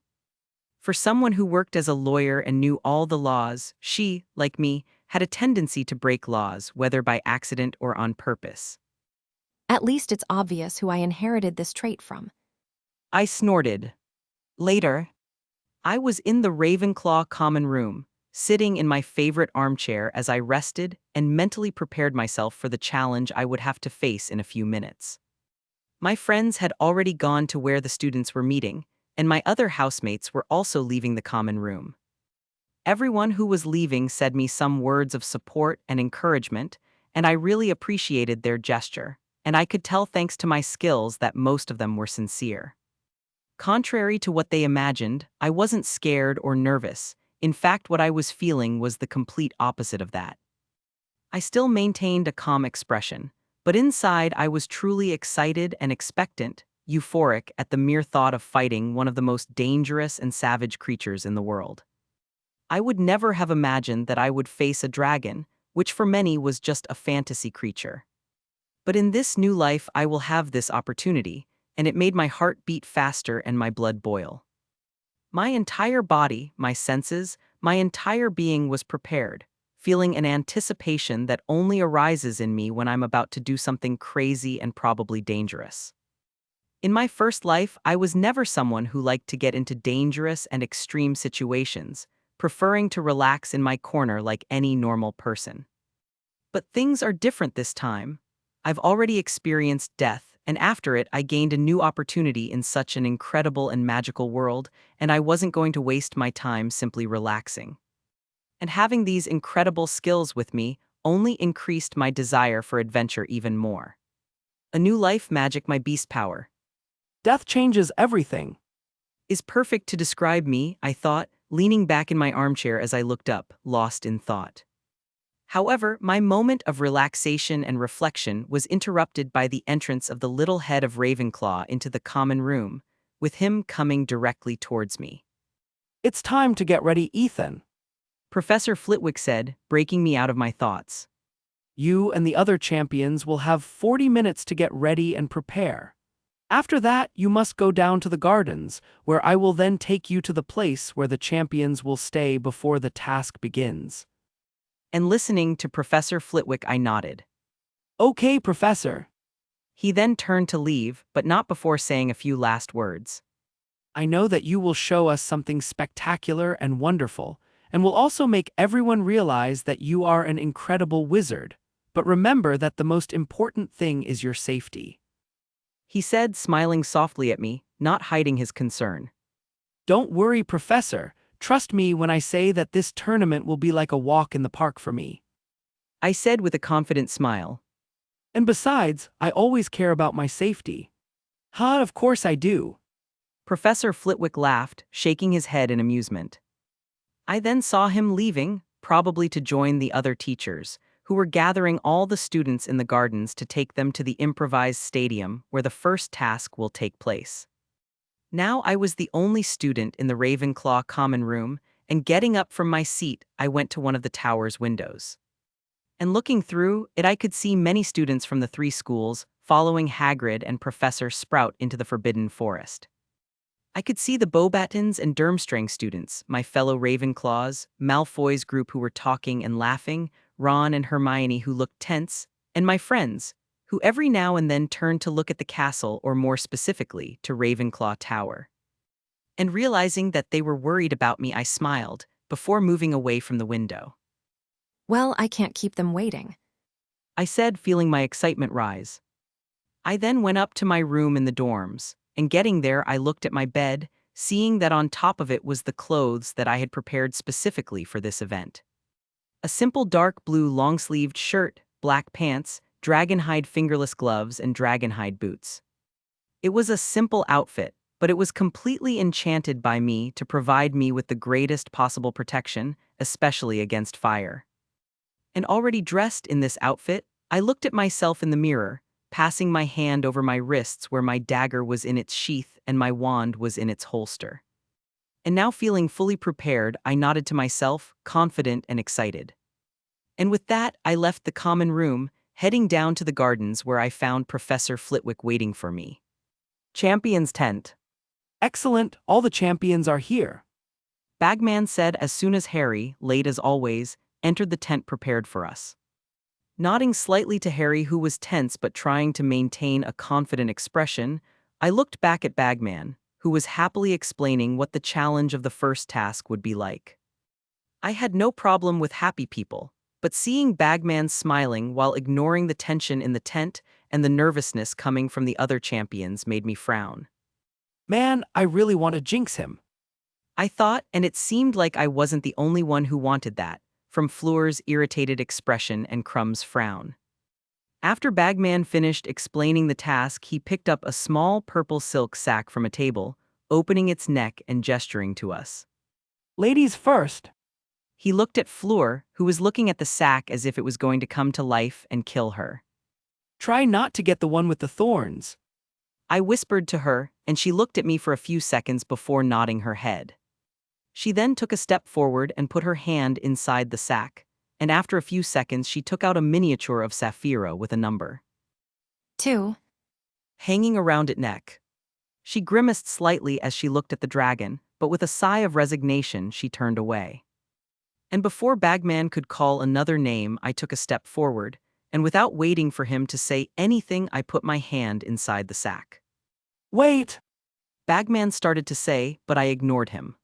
For someone who worked as a lawyer and knew all the laws, she, like me, had a tendency to break laws, whether by accident or on purpose. At least it's obvious who I inherited this trait from. I snorted. Later, I was in the Ravenclaw common room, sitting in my favorite armchair as I rested and mentally prepared myself for the challenge I would have to face in a few minutes. My friends had already gone to where the students were meeting, and my other housemates were also leaving the common room. Everyone who was leaving said me some words of support and encouragement, and I really appreciated their gesture, and I could tell thanks to my skills that most of them were sincere. Contrary to what they imagined, I wasn't scared or nervous. In fact, what I was feeling was the complete opposite of that. I still maintained a calm expression, but inside I was truly excited and expectant, euphoric at the mere thought of fighting one of the most dangerous and savage creatures in the world. I would never have imagined that I would face a dragon, which for many was just a fantasy creature. But in this new life I will have this opportunity, and it made my heart beat faster and my blood boil. My entire body, my senses, my entire being was prepared, feeling an anticipation that only arises in me when I'm about to do something crazy and probably dangerous. In my first life, I was never someone who liked to get into dangerous and extreme situations, preferring to relax in my corner like any normal person. But things are different this time. I've already experienced death, and after it, I gained a new opportunity in such an incredible and magical world, and I wasn't going to waste my time simply relaxing. And having these incredible skills with me only increased my desire for adventure even more. A new life magic, my beast power, Death changes everything. is perfect to describe me, I thought, leaning back in my armchair as I looked up, lost in thought. However, my moment of relaxation and reflection was interrupted by the entrance of the little head of Ravenclaw into the common room, with him coming directly towards me. It's time to get ready, Ethan. Professor Flitwick said, breaking me out of my thoughts. You and the other champions will have 40 minutes to get ready and prepare. After that, you must go down to the gardens, where I will then take you to the place where the champions will stay before the task begins. And listening to Professor Flitwick, I nodded. Okay, Professor. He then turned to leave, but not before saying a few last words. I know that you will show us something spectacular and wonderful, and will also make everyone realize that you are an incredible wizard. But remember that the most important thing is your safety. He said, smiling softly at me, not hiding his concern. Don't worry, Professor. Trust me when I say that this tournament will be like a walk in the park for me. I said with a confident smile. And besides, I always care about my safety. Of course I do. Professor Flitwick laughed, shaking his head in amusement. I then saw him leaving, probably to join the other teachers, who were gathering all the students in the gardens to take them to the improvised stadium where the first task will take place. Now I was the only student in the Ravenclaw common room, and getting up from my seat, I went to one of the tower's windows. And looking through it, I could see many students from the three schools following Hagrid and Professor Sprout into the Forbidden Forest. I could see the Beauxbatons and Durmstrang students, my fellow Ravenclaws, Malfoy's group who were talking and laughing, Ron and Hermione who looked tense, and my friends, who every now and then turned to look at the castle, or more specifically, to Ravenclaw Tower. And realizing that they were worried about me, I smiled, before moving away from the window. Well, I can't keep them waiting. I said, feeling my excitement rise. I then went up to my room in the dorms, and getting there I looked at my bed, seeing that on top of it was the clothes that I had prepared specifically for this event. A simple dark blue long-sleeved shirt, black pants, dragonhide fingerless gloves, and dragonhide boots. It was a simple outfit, but it was completely enchanted by me to provide me with the greatest possible protection, especially against fire. And already dressed in this outfit, I looked at myself in the mirror, passing my hand over my wrists where my dagger was in its sheath and my wand was in its holster. And now feeling fully prepared, I nodded to myself, confident and excited. And with that, I left the common room, heading down to the gardens where I found Professor Flitwick waiting for me. Champion's tent. Excellent, all the champions are here. Bagman said as soon as Harry, late as always, entered the tent prepared for us. Nodding slightly to Harry, who was tense but trying to maintain a confident expression, I looked back at Bagman, who was happily explaining what the challenge of the first task would be like. I had no problem with happy people, but seeing Bagman smiling while ignoring the tension in the tent and the nervousness coming from the other champions made me frown. Man, I really want to jinx him. I thought, and it seemed like I wasn't the only one who wanted that, from Fleur's irritated expression and Crumb's frown. After Bagman finished explaining the task, he picked up a small purple silk sack from a table, opening its neck and gesturing to us. Ladies first. He looked at Fleur, who was looking at the sack as if it was going to come to life and kill her. Try not to get the one with the thorns. I whispered to her, and she looked at me for a few seconds before nodding her head. She then took a step forward and put her hand inside the sack, and after a few seconds she took out a miniature of Sapphira with a number 2. hanging around its neck. She grimaced slightly as she looked at the dragon, but with a sigh of resignation she turned away. And before Bagman could call another name, I took a step forward, and without waiting for him to say anything, I put my hand inside the sack. Wait! Bagman started to say, but I ignored him.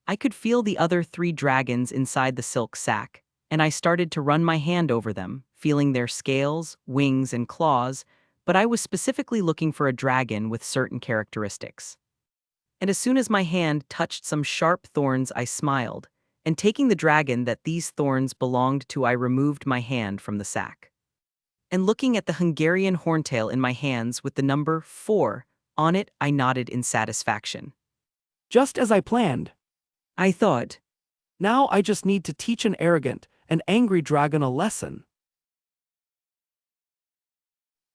I could feel the other 3 dragons inside the silk sack, and I started to run my hand over them, feeling their scales, wings, and claws, but I was specifically looking for a dragon with certain characteristics. And as soon as my hand touched some sharp thorns, I smiled, and taking the dragon that these thorns belonged to, I removed my hand from the sack. And looking at the Hungarian horntail in my hands with the number 4 on it, I nodded in satisfaction. Just as I planned. I thought, Now I just need to teach an arrogant and angry dragon a lesson.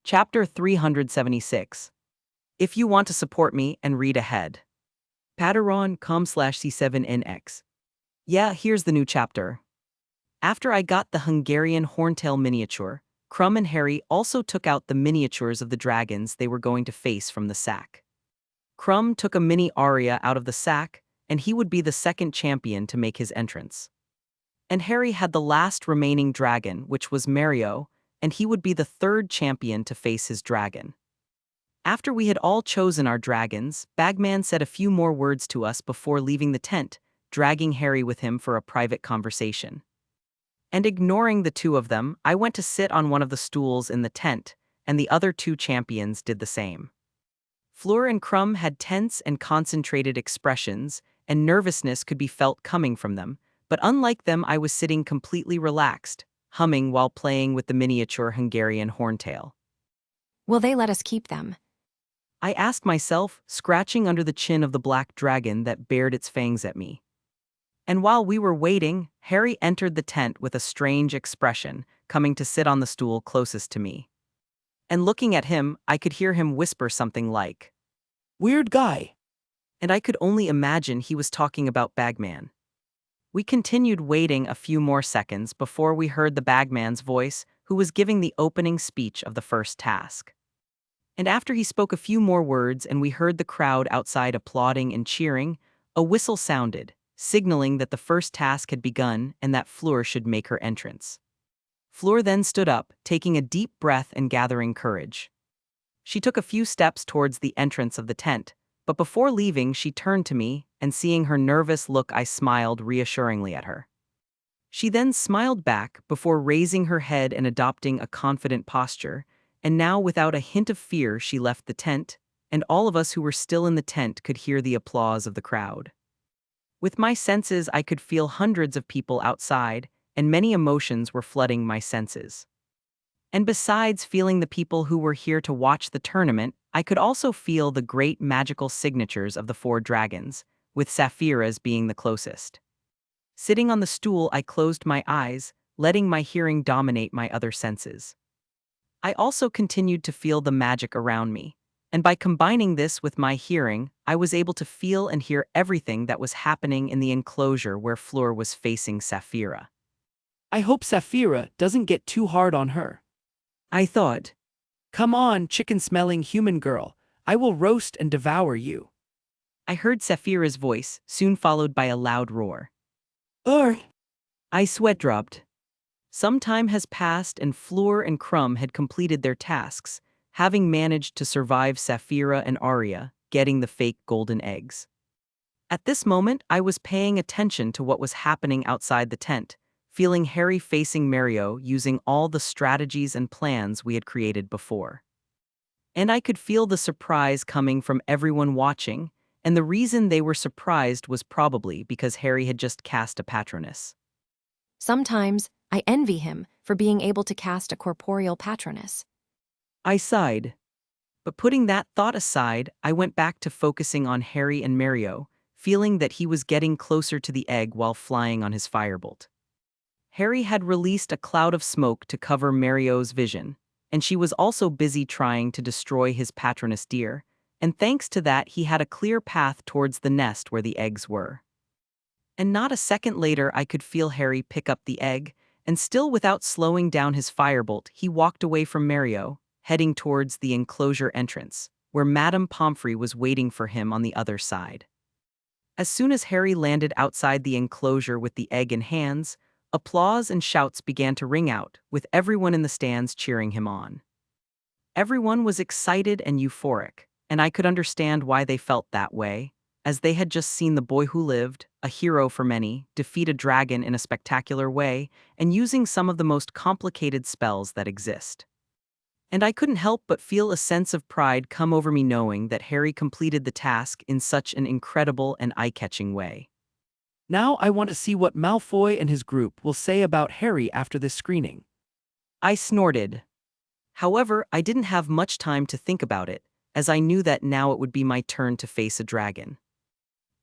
Chapter 376. If you want to support me and read ahead. Patreon.com/C7NX. Yeah, here's the new chapter. After I got the Hungarian horntail miniature, Crumb and Harry also took out the miniatures of the dragons they were going to face from the sack. Crumb took a mini Aria out of the sack, and he would be the second champion to make his entrance. And Harry had the last remaining dragon, which was Mario, and he would be the third champion to face his dragon. After we had all chosen our dragons, Bagman said a few more words to us before leaving the tent, dragging Harry with him for a private conversation. And ignoring the 2 of them, I went to sit on one of the stools in the tent, and the other 2 champions did the same. Fleur and Crumb had tense and concentrated expressions, and nervousness could be felt coming from them, but unlike them, I was sitting completely relaxed, humming while playing with the miniature Hungarian horntail. Will they let us keep them? I asked myself, scratching under the chin of the black dragon that bared its fangs at me. And while we were waiting, Harry entered the tent with a strange expression, coming to sit on the stool closest to me. And looking at him, I could hear him whisper something like, Weird guy. and I could only imagine he was talking about Bagman. We continued waiting a few more seconds before we heard the Bagman's voice, who was giving the opening speech of the first task. And after he spoke a few more words and we heard the crowd outside applauding and cheering, a whistle sounded, signaling that the first task had begun and that Fleur should make her entrance. Fleur then stood up, taking a deep breath and gathering courage. She took a few steps towards the entrance of the tent, but before leaving she turned to me, and seeing her nervous look I smiled reassuringly at her. She then smiled back before raising her head and adopting a confident posture, and now without a hint of fear she left the tent, and all of us who were still in the tent could hear the applause of the crowd. With my senses I could feel hundreds of people outside, and many emotions were flooding my senses. And besides feeling the people who were here to watch the tournament, I could also feel the great magical signatures of the 4 dragons, with Sapphira's being the closest. Sitting on the stool, I closed my eyes, letting my hearing dominate my other senses. I also continued to feel the magic around me. And by combining this with my hearing, I was able to feel and hear everything that was happening in the enclosure where Fleur was facing Sapphira. I hope Sapphira doesn't get too hard on her. I thought. Come on, chicken-smelling human girl. I will roast and devour you. I heard Sapphira's voice, soon followed by a loud roar. Ur! I sweat dropped. Some time has passed and Fleur and Crumb had completed their tasks, having managed to survive Sapphira and Arya, getting the fake golden eggs. At this moment, I was paying attention to what was happening outside the tent, feeling Harry facing Mario using all the strategies and plans we had created before. And I could feel the surprise coming from everyone watching, and the reason they were surprised was probably because Harry had just cast a Patronus. Sometimes, I envy him for being able to cast a corporeal Patronus. I sighed. But putting that thought aside, I went back to focusing on Harry and Mario, feeling that he was getting closer to the egg while flying on his firebolt. Harry had released a cloud of smoke to cover Mario's vision, and she was also busy trying to destroy his Patronus deer, and thanks to that he had a clear path towards the nest where the eggs were. And not a second later I could feel Harry pick up the egg, and still without slowing down his firebolt, he walked away from Mario, heading towards the enclosure entrance, where Madame Pomfrey was waiting for him on the other side. As soon as Harry landed outside the enclosure with the egg in hands, applause and shouts began to ring out, with everyone in the stands cheering him on. Everyone was excited and euphoric, and I could understand why they felt that way, as they had just seen the boy who lived, a hero for many, defeat a dragon in a spectacular way, and using some of the most complicated spells that exist. And I couldn't help but feel a sense of pride come over me knowing that Harry completed the task in such an incredible and eye-catching way. Now I want to see what Malfoy and his group will say about Harry after this screening. I snorted. However, I didn't have much time to think about it, as I knew that now it would be my turn to face a dragon.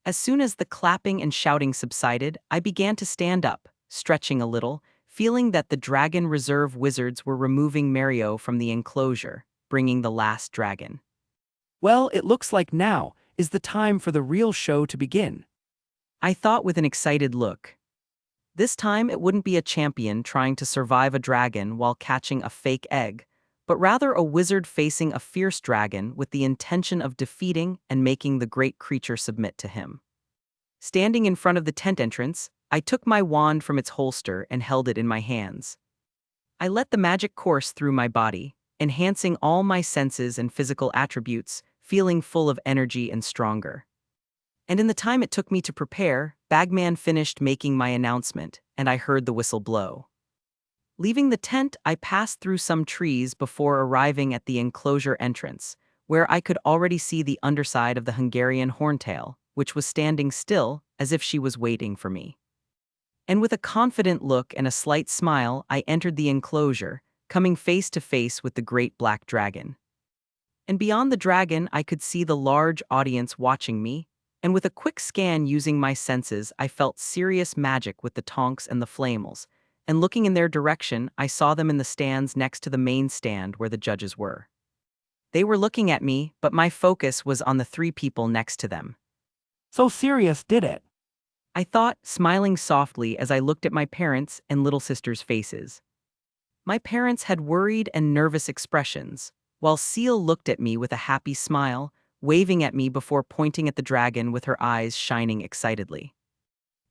As soon as the clapping and shouting subsided, I began to stand up, stretching a little, feeling that the Dragon Reserve wizards were removing Mario from the enclosure, bringing the last dragon. Well, it looks like now is the time for the real show to begin. I thought with an excited look. This time it wouldn't be a champion trying to survive a dragon while catching a fake egg, but rather a wizard facing a fierce dragon with the intention of defeating and making the great creature submit to him. Standing in front of the tent entrance, I took my wand from its holster and held it in my hands. I let the magic course through my body, enhancing all my senses and physical attributes, feeling full of energy and stronger. And in the time it took me to prepare, Bagman finished making my announcement, and I heard the whistle blow. Leaving the tent, I passed through some trees before arriving at the enclosure entrance, where I could already see the underside of the Hungarian horntail, which was standing still, as if she was waiting for me. And with a confident look and a slight smile, I entered the enclosure, coming face to face with the great black dragon. And beyond the dragon, I could see the large audience watching me, and with a quick scan using my senses, I felt serious magic with the Tonks and the Flamels, and looking in their direction, I saw them in the stands next to the main stand where the judges were. They were looking at me, but my focus was on the three people next to them. So serious, did it? I thought, smiling softly as I looked at my parents' and little sister's faces. My parents had worried and nervous expressions, while Seal looked at me with a happy smile, waving at me before pointing at the dragon with her eyes shining excitedly.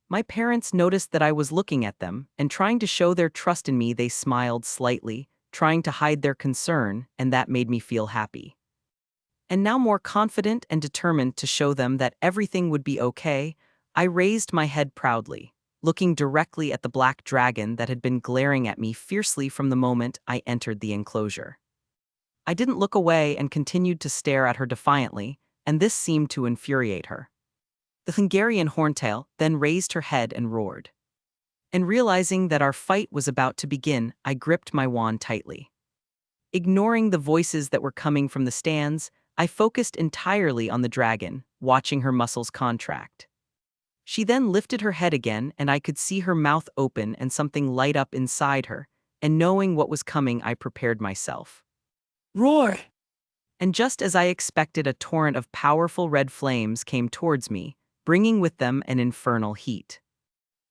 My parents noticed that I was looking at them, and trying to show their trust in me, they smiled slightly, trying to hide their concern, and that made me feel happy. And now more confident and determined to show them that everything would be okay, I raised my head proudly, looking directly at the black dragon that had been glaring at me fiercely from the moment I entered the enclosure. I didn't look away and continued to stare at her defiantly, and this seemed to infuriate her. The Hungarian horntail then raised her head and roared. And realizing that our fight was about to begin, I gripped my wand tightly. Ignoring the voices that were coming from the stands, I focused entirely on the dragon, watching her muscles contract. She then lifted her head again, and I could see her mouth open and something light up inside her, and knowing what was coming, I prepared myself. Roar! And just as I expected, a torrent of powerful red flames came towards me, bringing with them an infernal heat.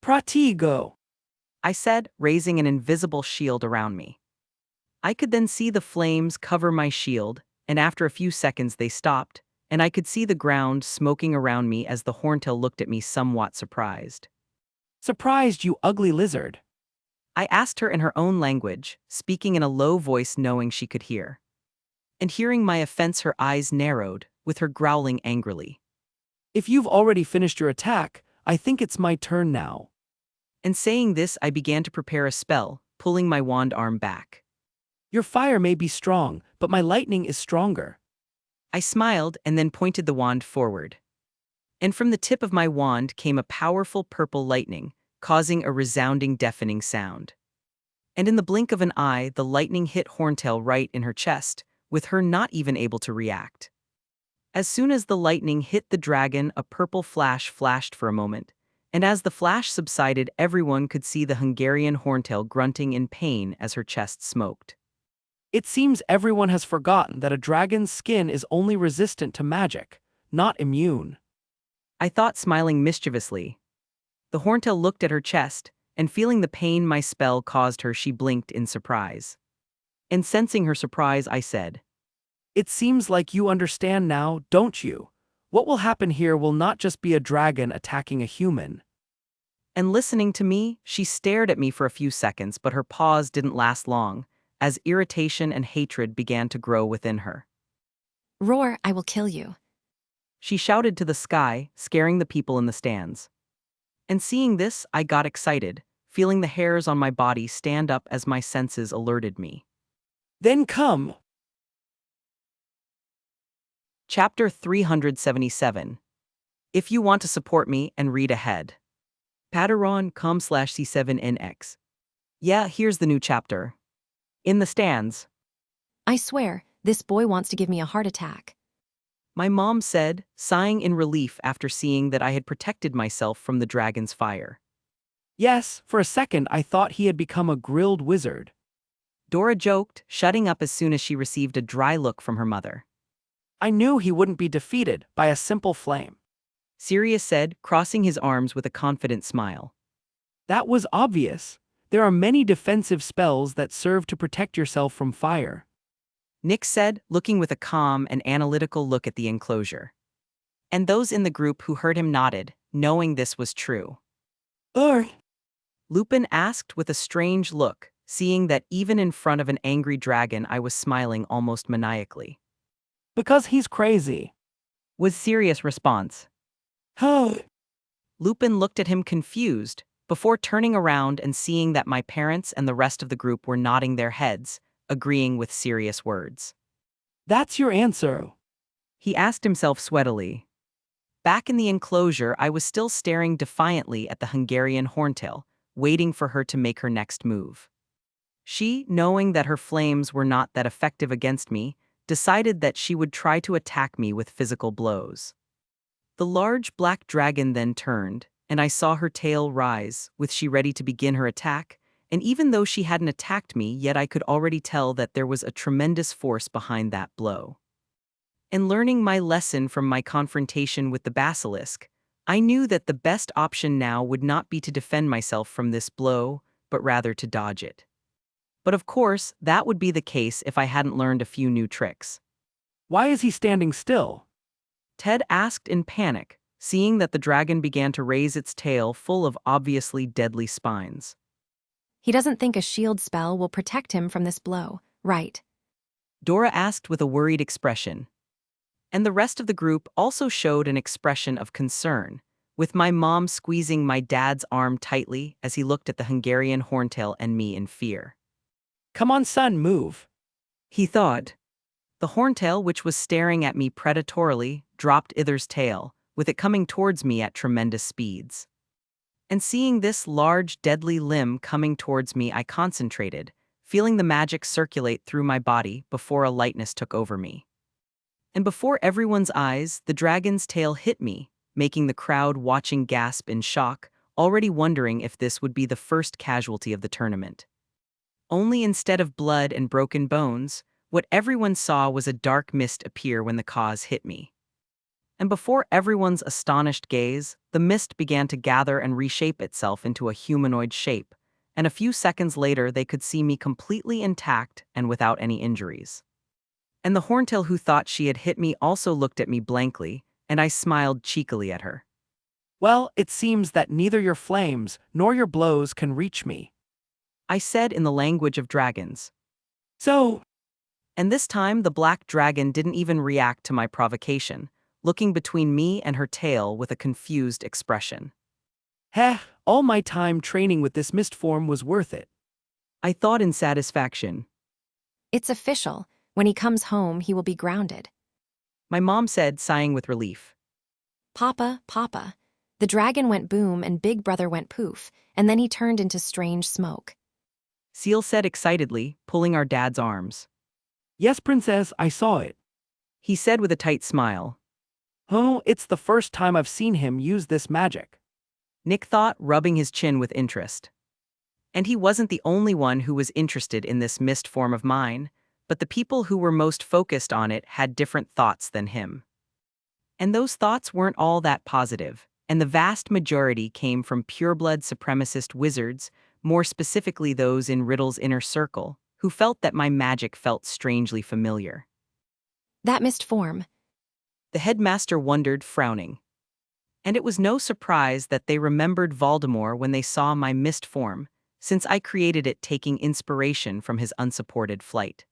Pratigo! I said, raising an invisible shield around me. I could then see the flames cover my shield, and after a few seconds they stopped, and I could see the ground smoking around me as the horntail looked at me somewhat surprised. Surprised, you ugly lizard. I asked her in her own language, speaking in a low voice knowing she could hear. And hearing my offense, her eyes narrowed, with her growling angrily. If you've already finished your attack, I think it's my turn now. And saying this, I began to prepare a spell, pulling my wand arm back. Your fire may be strong, but my lightning is stronger. I smiled and then pointed the wand forward. And from the tip of my wand came a powerful purple lightning, causing a resounding, deafening sound. And in the blink of an eye, the lightning hit Horntail right in her chest, with her not even able to react. As soon as the lightning hit the dragon, a purple flash flashed for a moment, and as the flash subsided, everyone could see the Hungarian Horntail grunting in pain as her chest smoked. It seems everyone has forgotten that a dragon's skin is only resistant to magic, not immune. I thought, smiling mischievously. The Horntail looked at her chest, and feeling the pain my spell caused her, she blinked in surprise. And sensing her surprise, I said, It seems like you understand now, don't you? What will happen here will not just be a dragon attacking a human. And listening to me, she stared at me for a few seconds, but her pause didn't last long, as irritation and hatred began to grow within her. Roar, I will kill you. She shouted to the sky, scaring the people in the stands. And seeing this, I got excited, feeling the hairs on my body stand up as my senses alerted me. Then come. Chapter 377. If you want to support me and read ahead. Patreon.com/C7NX. Yeah, here's the new chapter. In the stands. I swear, this boy wants to give me a heart attack. My mom said, sighing in relief after seeing that I had protected myself from the dragon's fire. Yes, for a second I thought he had become a grilled wizard. Dora joked, shutting up as soon as she received a dry look from her mother. I knew he wouldn't be defeated by a simple flame. Sirius said, crossing his arms with a confident smile. That was obvious. There are many defensive spells that serve to protect yourself from fire. Nick said, looking with a calm and analytical look at the enclosure. And those in the group who heard him nodded, knowing this was true. Lupin asked with a strange look, seeing that even in front of an angry dragon I was smiling almost maniacally. Because he's crazy. Was Sirius' response. Lupin looked at him confused, before turning around and seeing that my parents and the rest of the group were nodding their heads, agreeing with Sirius' words. That's your answer. He asked himself sweatily. Back in the enclosure, I was still staring defiantly at the Hungarian Horntail, waiting for her to make her next move. She, knowing that her flames were not that effective against me, decided that she would try to attack me with physical blows. The large black dragon then turned, and I saw her tail rise, with she ready to begin her attack, and even though she hadn't attacked me, yet I could already tell that there was a tremendous force behind that blow. And learning my lesson from my confrontation with the basilisk, I knew that the best option now would not be to defend myself from this blow, but rather to dodge it. But of course, that would be the case if I hadn't learned a few new tricks. Why is he standing still? Ted asked in panic, seeing that the dragon began to raise its tail full of obviously deadly spines. He doesn't think a shield spell will protect him from this blow, right? Dora asked with a worried expression. And the rest of the group also showed an expression of concern, with my mom squeezing my dad's arm tightly as he looked at the Hungarian Horntail and me in fear. Come on, son, move. He thought. The Horntail, which was staring at me predatorily, dropped Ither's tail, with it coming towards me at tremendous speeds. And seeing this large, deadly limb coming towards me, I concentrated, feeling the magic circulate through my body before a lightness took over me. And before everyone's eyes, the dragon's tail hit me, making the crowd watching gasp in shock, already wondering if this would be the first casualty of the tournament. Only instead of blood and broken bones, what everyone saw was a dark mist appear when the cause hit me. And before everyone's astonished gaze, the mist began to gather and reshape itself into a humanoid shape, and a few seconds later they could see me completely intact and without any injuries. And the horntail who thought she had hit me also looked at me blankly, and I smiled cheekily at her. Well, it seems that neither your flames nor your blows can reach me. I said in the language of dragons. So, And this time the black dragon didn't even react to my provocation, looking between me and her tail with a confused expression. heh, all my time training with this mist form was worth it. I thought in satisfaction. It's official. When he comes home, he will be grounded. My mom said, sighing with relief. Papa, Papa. The dragon went boom and Big Brother went poof, and then he turned into strange smoke. Seal said excitedly, pulling our dad's arms. Yes, princess, I saw it. He said with a tight smile. Oh, it's the first time I've seen him use this magic. Nick thought, rubbing his chin with interest. And he wasn't the only one who was interested in this mist form of mine, but the people who were most focused on it had different thoughts than him. And those thoughts weren't all that positive, and the vast majority came from pureblood supremacist wizards, more specifically those in Riddle's inner circle, who felt that my magic felt strangely familiar. That mist form. The headmaster wondered, frowning. And it was no surprise that they remembered Voldemort when they saw my mist form, since I created it taking inspiration from his unsupported flight.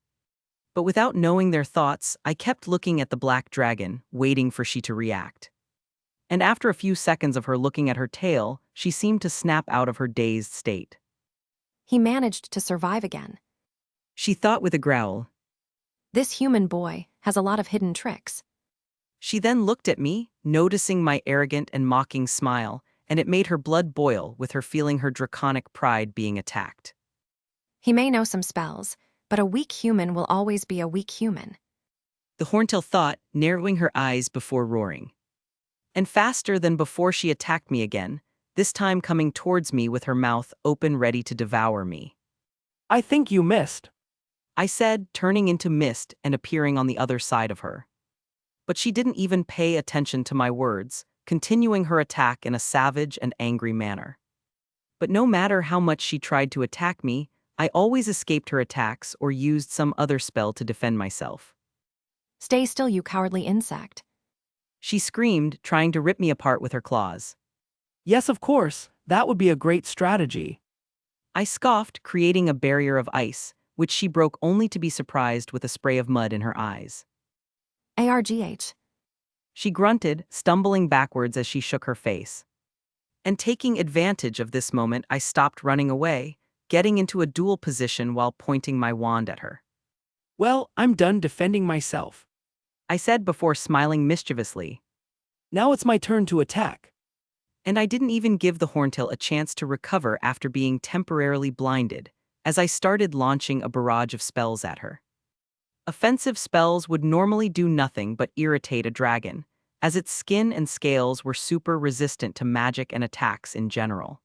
But without knowing their thoughts, I kept looking at the black dragon, waiting for she to react. And after a few seconds of her looking at her tail, she seemed to snap out of her dazed state. He managed to survive again. She thought with a growl. This human boy has a lot of hidden tricks. She then looked at me, noticing my arrogant and mocking smile, and it made her blood boil with her feeling her draconic pride being attacked. He may know some spells, but a weak human will always be a weak human. The horntail thought, narrowing her eyes before roaring. And faster than before she attacked me again, this time coming towards me with her mouth open ready to devour me. I think you missed. I said, turning into mist and appearing on the other side of her. But she didn't even pay attention to my words, continuing her attack in a savage and angry manner. But no matter how much she tried to attack me, I always escaped her attacks or used some other spell to defend myself. Stay still, you cowardly insect. She screamed, trying to rip me apart with her claws. Yes, of course, that would be a great strategy. I scoffed, creating a barrier of ice, which she broke only to be surprised with a spray of mud in her eyes. ARGH. She grunted, stumbling backwards as she shook her face. And taking advantage of this moment, I stopped running away, getting into a dual position while pointing my wand at her. Well, I'm done defending myself. I said before smiling mischievously. Now it's my turn to attack. And I didn't even give the horntail a chance to recover after being temporarily blinded, as I started launching a barrage of spells at her. Offensive spells would normally do nothing but irritate a dragon, as its skin and scales were super resistant to magic and attacks in general.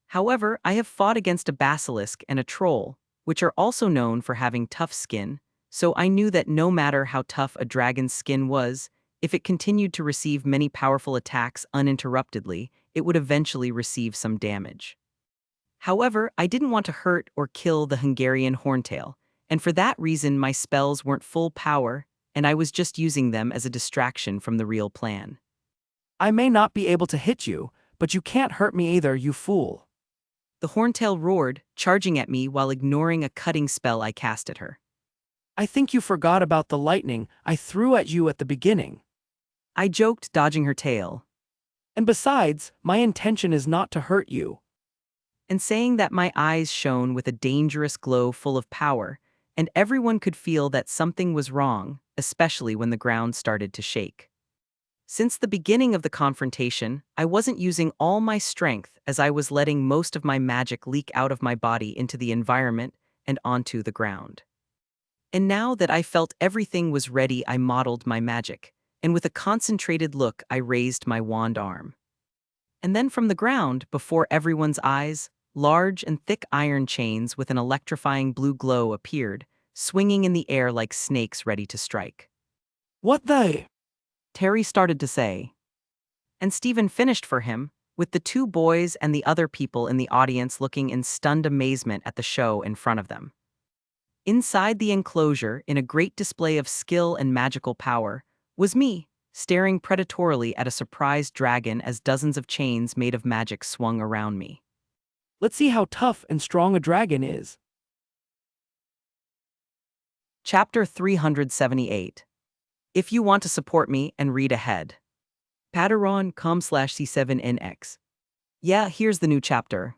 However, I have fought against a basilisk and a troll, which are also known for having tough skin, so I knew that no matter how tough a dragon's skin was, if it continued to receive many powerful attacks uninterruptedly, it would eventually receive some damage. However, I didn't want to hurt or kill the Hungarian horntail, and for that reason my spells weren't full power, and I was just using them as a distraction from the real plan. I may not be able to hit you, but you can't hurt me either, you fool. The horntail roared, charging at me while ignoring a cutting spell I cast at her. I think you forgot about the lightning I threw at you at the beginning. I joked, dodging her tail. And besides, my intention is not to hurt you. And saying that my eyes shone with a dangerous glow full of power, and everyone could feel that something was wrong, especially when the ground started to shake. Since the beginning of the confrontation, I wasn't using all my strength as I was letting most of my magic leak out of my body into the environment and onto the ground. And now that I felt everything was ready, I modeled my magic, and with a concentrated look I raised my wand arm. And then from the ground, before everyone's eyes, Large and thick iron chains with an electrifying blue glow appeared, swinging in the air like snakes ready to strike. What the? Terry started to say. And Stephen finished for him, with the two boys and the other people in the audience looking in stunned amazement at the show in front of them. Inside the enclosure, in a great display of skill and magical power, was me, staring predatorily at a surprised dragon as dozens of chains made of magic swung around me. Let's see how tough and strong a dragon is. Chapter 378. If you want to support me and read ahead. Patreon.com/C7NX. Yeah, here's the new chapter.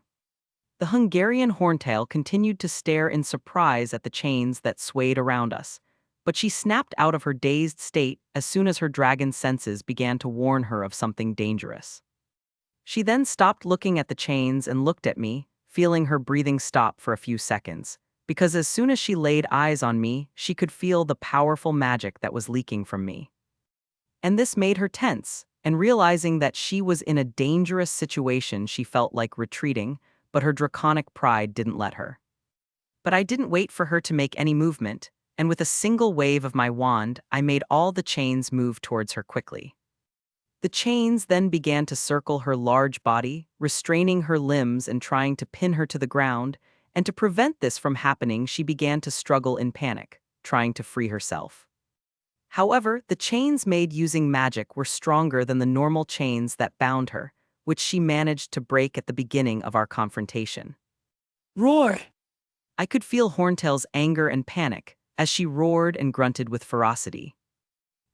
The Hungarian horntail continued to stare in surprise at the chains that swayed around us, but she snapped out of her dazed state as soon as her dragon senses began to warn her of something dangerous. She then stopped looking at the chains and looked at me, feeling her breathing stop for a few seconds, because as soon as she laid eyes on me, she could feel the powerful magic that was leaking from me. And this made her tense, and realizing that she was in a dangerous situation, she felt like retreating, but her draconic pride didn't let her. But I didn't wait for her to make any movement, and with a single wave of my wand, I made all the chains move towards her quickly. The chains then began to circle her large body, restraining her limbs and trying to pin her to the ground, and to prevent this from happening, she began to struggle in panic, trying to free herself. However, the chains made using magic were stronger than the normal chains that bound her, which she managed to break at the beginning of our confrontation. Roar! I could feel Horntail's anger and panic as she roared and grunted with ferocity.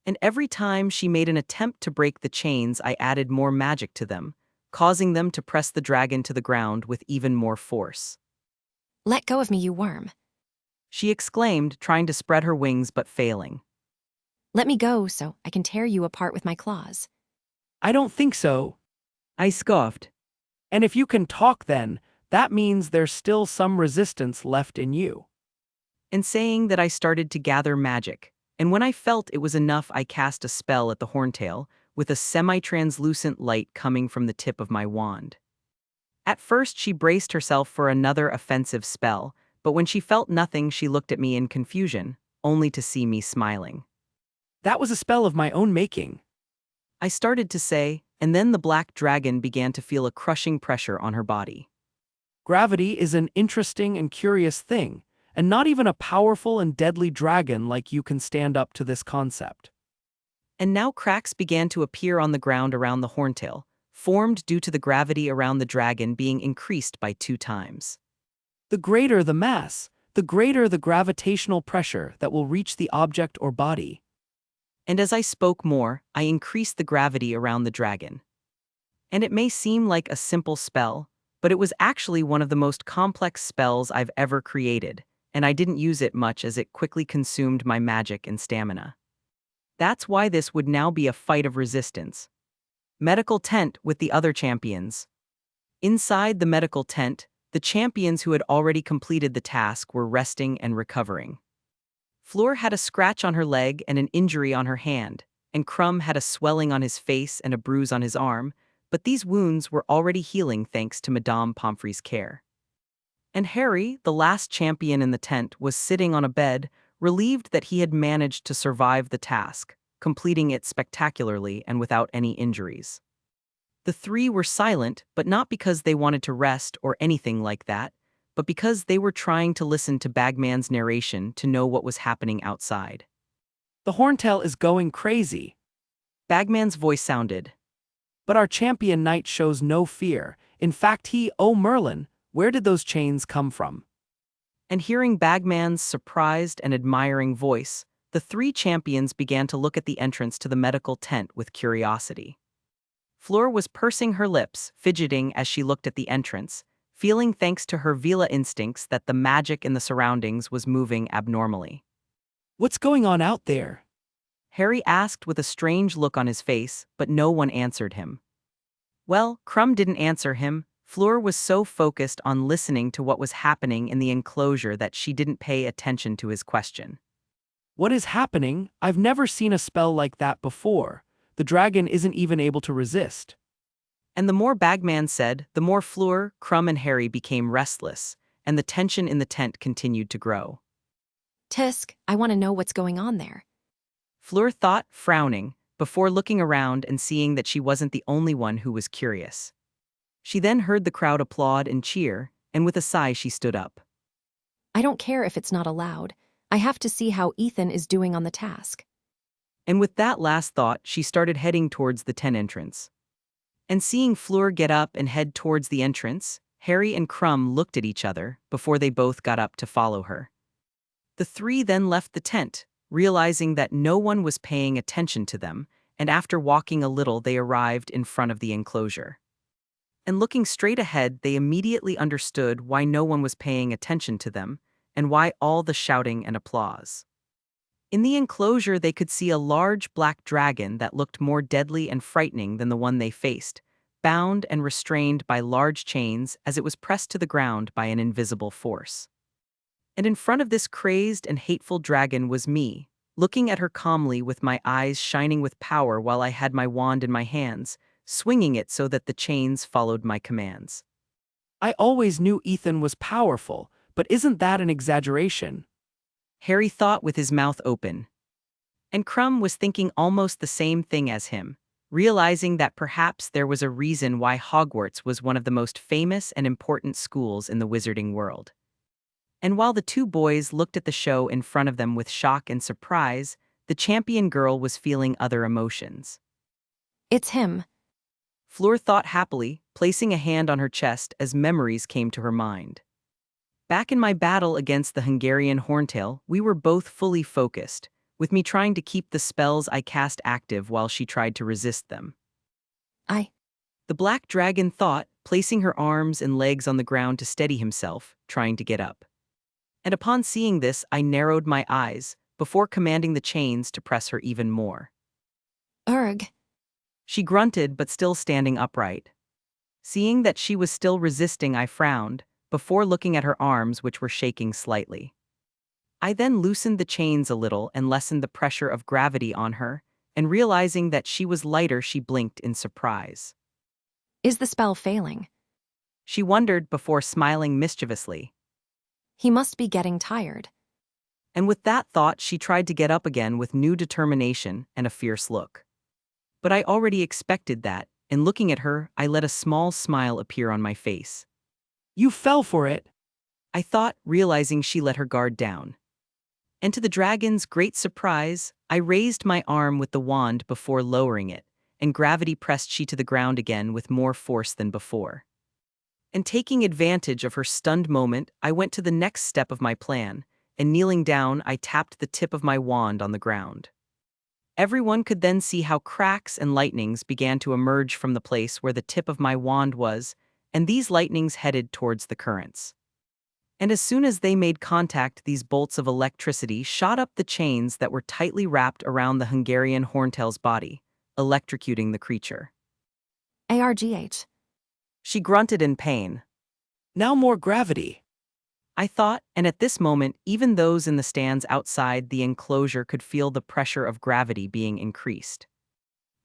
And every time she made an attempt to break the chains, I added more magic to them, causing them to press the dragon to the ground with even more force. Let go of me, you worm. She exclaimed, trying to spread her wings but failing. Let me go so I can tear you apart with my claws. I don't think so. I scoffed. And if you can talk then, that means there's still some resistance left in you. In saying that, I started to gather magic, and when I felt it was enough, I cast a spell at the horntail, with a semi-translucent light coming from the tip of my wand. At first, she braced herself for another offensive spell, but when she felt nothing, she looked at me in confusion, only to see me smiling. That was a spell of my own making. I started to say, and then the black dragon began to feel a crushing pressure on her body. Gravity is an interesting and curious thing, and not even a powerful and deadly dragon like you can stand up to this concept. And now cracks began to appear on the ground around the horntail, formed due to the gravity around the dragon being increased by 2 times. The greater the mass, the greater the gravitational pressure that will reach the object or body. And as I spoke more, I increased the gravity around the dragon. And it may seem like a simple spell, but it was actually one of the most complex spells I've ever created, and I didn't use it much as it quickly consumed my magic and stamina. That's why this would now be a fight of resistance. Medical tent with the other champions. Inside the medical tent, the champions who had already completed the task were resting and recovering. Fleur had a scratch on her leg and an injury on her hand, and Crumb had a swelling on his face and a bruise on his arm, but these wounds were already healing thanks to Madame Pomfrey's care. And Harry, the last champion in the tent, was sitting on a bed, relieved that he had managed to survive the task, completing it spectacularly and without any injuries. The 3 were silent, but not because they wanted to rest or anything like that, but because they were trying to listen to Bagman's narration to know what was happening outside. The horntail is going crazy. Bagman's voice sounded. But our champion knight shows no fear. In fact, oh Merlin, where did those chains come from? And hearing Bagman's surprised and admiring voice, the 3 champions began to look at the entrance to the medical tent with curiosity. Fleur was pursing her lips, fidgeting as she looked at the entrance, feeling thanks to her Vila instincts that the magic in the surroundings was moving abnormally. What's going on out there? Harry asked with a strange look on his face, but no one answered him. Well, Crumb didn't answer him. Fleur was so focused on listening to what was happening in the enclosure that she didn't pay attention to his question. What is happening? I've never seen a spell like that before. The dragon isn't even able to resist. And the more Bagman said, the more Fleur, Crumb, and Harry became restless, and the tension in the tent continued to grow. Tisk, I want to know what's going on there. Fleur thought, frowning, before looking around and seeing that she wasn't the only one who was curious. She then heard the crowd applaud and cheer, and with a sigh she stood up. I don't care if it's not allowed. I have to see how Ethan is doing on the task. And with that last thought, she started heading towards the tent entrance. And seeing Fleur get up and head towards the entrance, Harry and Crumb looked at each other before they both got up to follow her. The three then left the tent, realizing that no one was paying attention to them, and after walking a little they arrived in front of the enclosure. And looking straight ahead, they immediately understood why no one was paying attention to them, and why all the shouting and applause. In the enclosure they could see a large black dragon that looked more deadly and frightening than the one they faced, bound and restrained by large chains as it was pressed to the ground by an invisible force. And in front of this crazed and hateful dragon was me, looking at her calmly with my eyes shining with power while I had my wand in my hands, swinging it so that the chains followed my commands. I always knew Ethan was powerful, but isn't that an exaggeration? Harry thought with his mouth open. And Crumb was thinking almost the same thing as him, realizing that perhaps there was a reason why Hogwarts was one of the most famous and important schools in the wizarding world. And while the two boys looked at the show in front of them with shock and surprise, the champion girl was feeling other emotions. It's him. Fleur thought happily, placing a hand on her chest as memories came to her mind. Back in my battle against the Hungarian Horntail, we were both fully focused, with me trying to keep the spells I cast active while she tried to resist them. The black dragon thought, placing her arms and legs on the ground to steady himself, trying to get up. And upon seeing this, I narrowed my eyes, before commanding the chains to press her even more. Urgh. She grunted, but still standing upright. Seeing that she was still resisting, I frowned, before looking at her arms which were shaking slightly. I then loosened the chains a little and lessened the pressure of gravity on her, and realizing that she was lighter, she blinked in surprise. Is the spell failing? She wondered before smiling mischievously. He must be getting tired. And with that thought, she tried to get up again with new determination and a fierce look. But I already expected that, and looking at her, I let a small smile appear on my face. You fell for it, I thought, realizing she let her guard down. And to the dragon's great surprise, I raised my arm with the wand before lowering it, and gravity pressed she to the ground again with more force than before. And taking advantage of her stunned moment, I went to the next step of my plan, and kneeling down, I tapped the tip of my wand on the ground. Everyone could then see how cracks and lightnings began to emerge from the place where the tip of my wand was, and these lightnings headed towards the currents. And as soon as they made contact, these bolts of electricity shot up the chains that were tightly wrapped around the Hungarian Horntail's body, electrocuting the creature. Argh. She grunted in pain. now more gravity. I thought, and at this moment, even those in the stands outside the enclosure could feel the pressure of gravity being increased.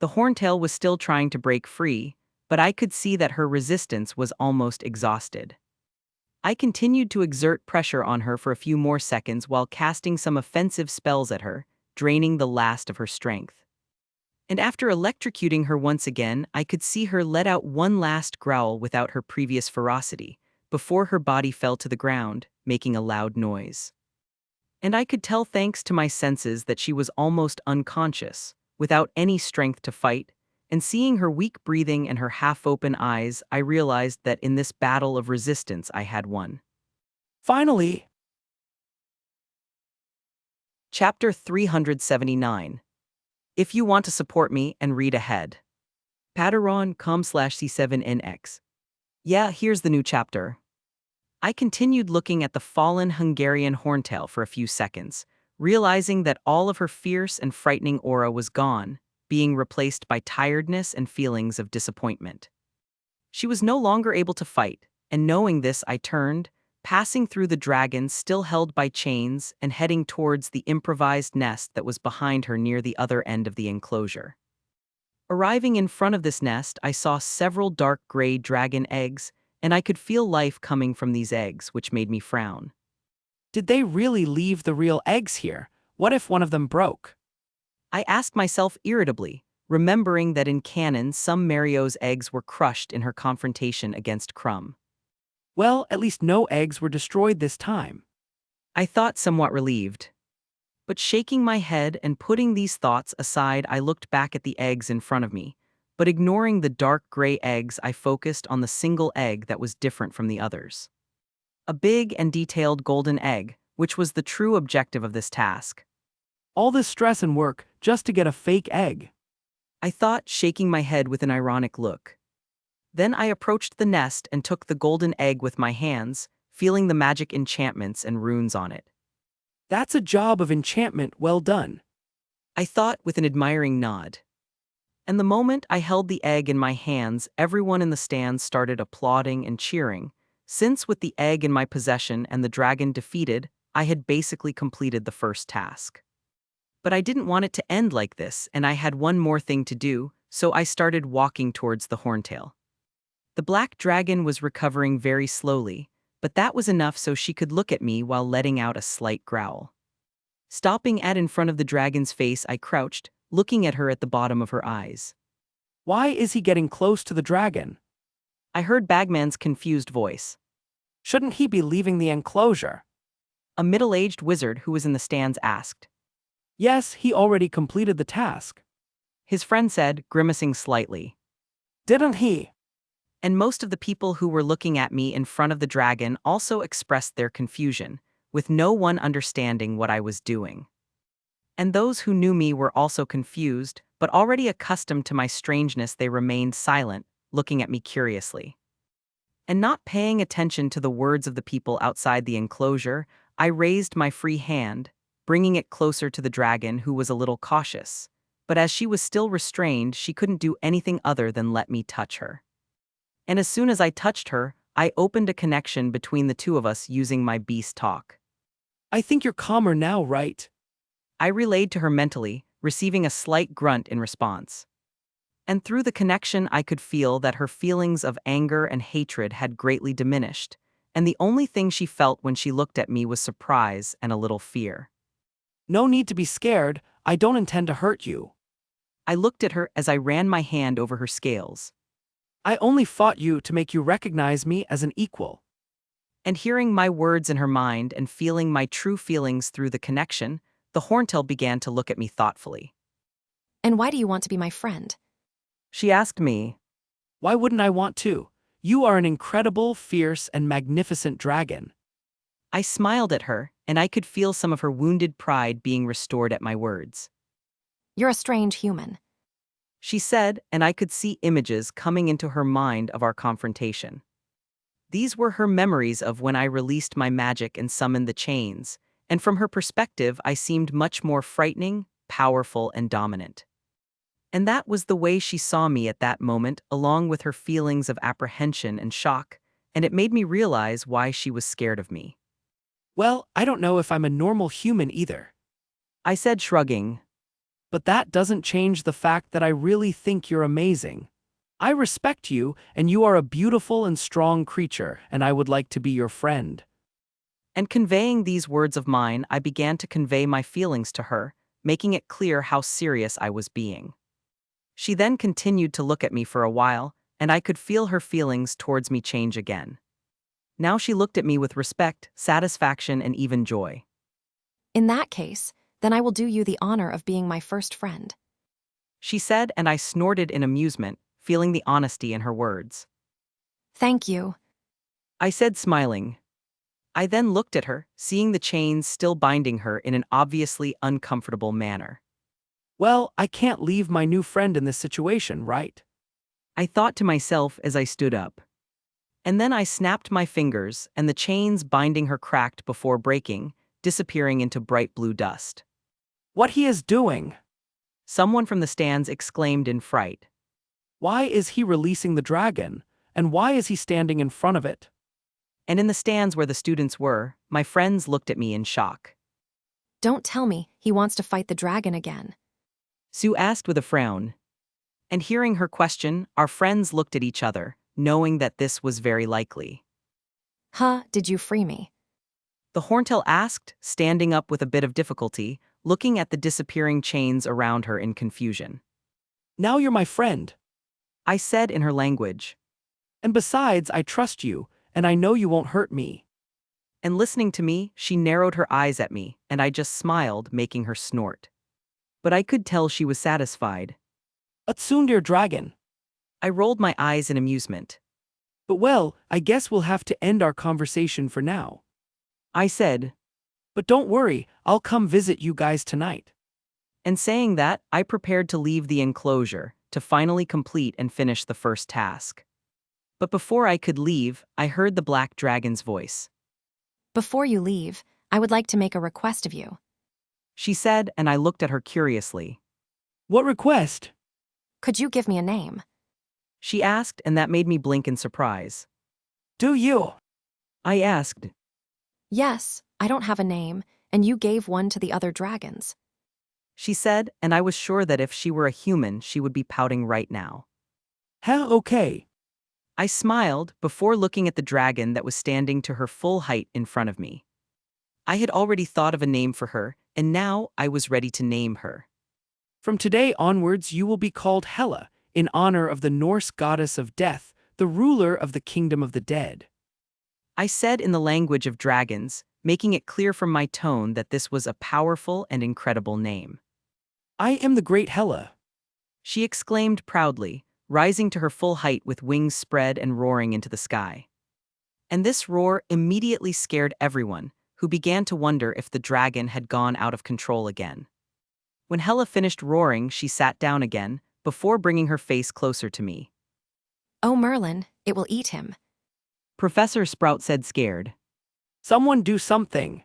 The Horntail was still trying to break free, but I could see that her resistance was almost exhausted. I continued to exert pressure on her for a few more seconds while casting some offensive spells at her, draining the last of her strength. And after electrocuting her once again, I could see her let out one last growl without her previous ferocity, before her body fell to the ground, making a loud noise. And I could tell, thanks to my senses, that she was almost unconscious, without any strength to fight, and seeing her weak breathing and her half-open eyes, I realized that in this battle of resistance I had won. Finally, Chapter 379. If you want to support me and read ahead. Patreon.com/C7NX. Yeah, here's the new chapter. I continued looking at the fallen Hungarian Horntail for a few seconds, realizing that all of her fierce and frightening aura was gone, being replaced by tiredness and feelings of disappointment. She was no longer able to fight, and knowing this, I turned, passing through the dragon still held by chains and heading towards the improvised nest that was behind her near the other end of the enclosure. Arriving in front of this nest, I saw several dark gray dragon eggs, and I could feel life coming from these eggs, which made me frown. Did they really leave the real eggs here? What if one of them broke? I asked myself irritably, remembering that in canon some Mario's eggs were crushed in her confrontation against Crumb. Well, at least no eggs were destroyed this time. I thought somewhat relieved. But shaking my head and putting these thoughts aside, I looked back at the eggs in front of me. But ignoring the dark gray eggs, I focused on the single egg that was different from the others. A big and detailed golden egg, which was the true objective of this task. All this stress and work just to get a fake egg. I thought, shaking my head with an ironic look. Then I approached the nest and took the golden egg with my hands, feeling the magic enchantments and runes on it. That's a job of enchantment well done. I thought with an admiring nod. And the moment I held the egg in my hands, everyone in the stands started applauding and cheering, since with the egg in my possession and the dragon defeated, I had basically completed the first task. But I didn't want it to end like this, and I had one more thing to do, so I started walking towards the horntail. The black dragon was recovering very slowly, but that was enough so she could look at me while letting out a slight growl. Stopping in front of the dragon's face, I crouched, looking at her at the bottom of her eyes. Why is he getting close to the dragon? I heard Bagman's confused voice. Shouldn't he be leaving the enclosure? A middle-aged wizard who was in the stands asked. Yes, he already completed the task. His friend said, grimacing slightly. Didn't he? And most of the people who were looking at me in front of the dragon also expressed their confusion, with no one understanding what I was doing. And those who knew me were also confused, but already accustomed to my strangeness, they remained silent, looking at me curiously. And not paying attention to the words of the people outside the enclosure, I raised my free hand, bringing it closer to the dragon, who was a little cautious. But as she was still restrained, she couldn't do anything other than let me touch her. And as soon as I touched her, I opened a connection between the two of us using my beast talk. I think you're calmer now, right? I relayed to her mentally, receiving a slight grunt in response. And through the connection, I could feel that her feelings of anger and hatred had greatly diminished, and the only thing she felt when she looked at me was surprise and a little fear. No need to be scared. I don't intend to hurt you. I looked at her as I ran my hand over her scales. I only fought you to make you recognize me as an equal. And hearing my words in her mind and feeling my true feelings through the connection, the horntail began to look at me thoughtfully. And why do you want to be my friend? She asked me. Why wouldn't I want to? You are an incredible, fierce, and magnificent dragon. I smiled at her, and I could feel some of her wounded pride being restored at my words. You're a strange human. She said, and I could see images coming into her mind of our confrontation. These were her memories of when I released my magic and summoned the chains, and from her perspective I seemed much more frightening, powerful, and dominant. And that was the way she saw me at that moment, along with her feelings of apprehension and shock, and it made me realize why she was scared of me. Well, I don't know if I'm a normal human either. I said, shrugging. But that doesn't change the fact that I really think you're amazing. I respect you, and you are a beautiful and strong creature, and I would like to be your friend. And conveying these words of mine, I began to convey my feelings to her, making it clear how serious I was being. She then continued to look at me for a while, and I could feel her feelings towards me change again. Now she looked at me with respect, satisfaction, and even joy. In that case, then I will do you the honor of being my first friend. She said, and I snorted in amusement, feeling the honesty in her words. Thank you. I said, smiling. I then looked at her, seeing the chains still binding her in an obviously uncomfortable manner. Well, I can't leave my new friend in this situation, right? I thought to myself as I stood up. And then I snapped my fingers, and the chains binding her cracked before breaking, disappearing into bright blue dust. What he is doing? Someone from the stands exclaimed in fright. Why is he releasing the dragon? And why is he standing in front of it? And in the stands where the students were, my friends looked at me in shock. Don't tell me he wants to fight the dragon again. Sue asked with a frown. And hearing her question, our friends looked at each other, knowing that this was very likely. Huh, did you free me? The horntail asked, standing up with a bit of difficulty, looking at the disappearing chains around her in confusion. Now you're my friend. I said in her language. And besides, I trust you, and I know you won't hurt me. And listening to me, she narrowed her eyes at me, and I just smiled, making her snort. But I could tell she was satisfied. Atsundir dragon. I rolled my eyes in amusement. But well, I guess we'll have to end our conversation for now. I said, But don't worry, I'll come visit you guys tonight. and saying that, I prepared to leave the enclosure, to finally complete and finish the first task. But before I could leave, I heard the black dragon's voice. Before you leave, I would like to make a request of you. She said, and I looked at her curiously. What request? Could you give me a name? She asked, and that made me blink in surprise. Do you? I asked. Yes, I don't have a name, and you gave one to the other dragons. She said, and I was sure that if she were a human, she would be pouting right now. Huh, okay. I smiled before looking at the dragon that was standing to her full height in front of me. I had already thought of a name for her, and now I was ready to name her. From today onwards, you will be called Hela, in honor of the Norse goddess of death, the ruler of the kingdom of the dead. I said in the language of dragons, making it clear from my tone that this was a powerful and incredible name. I am the great Hela. She exclaimed proudly, rising to her full height with wings spread and roaring into the sky. And this roar immediately scared everyone, who began to wonder if the dragon had gone out of control again. When Hela finished roaring, she sat down again, before bringing her face closer to me. Oh, Merlin, it will eat him. Professor Sprout said, scared. Someone do something.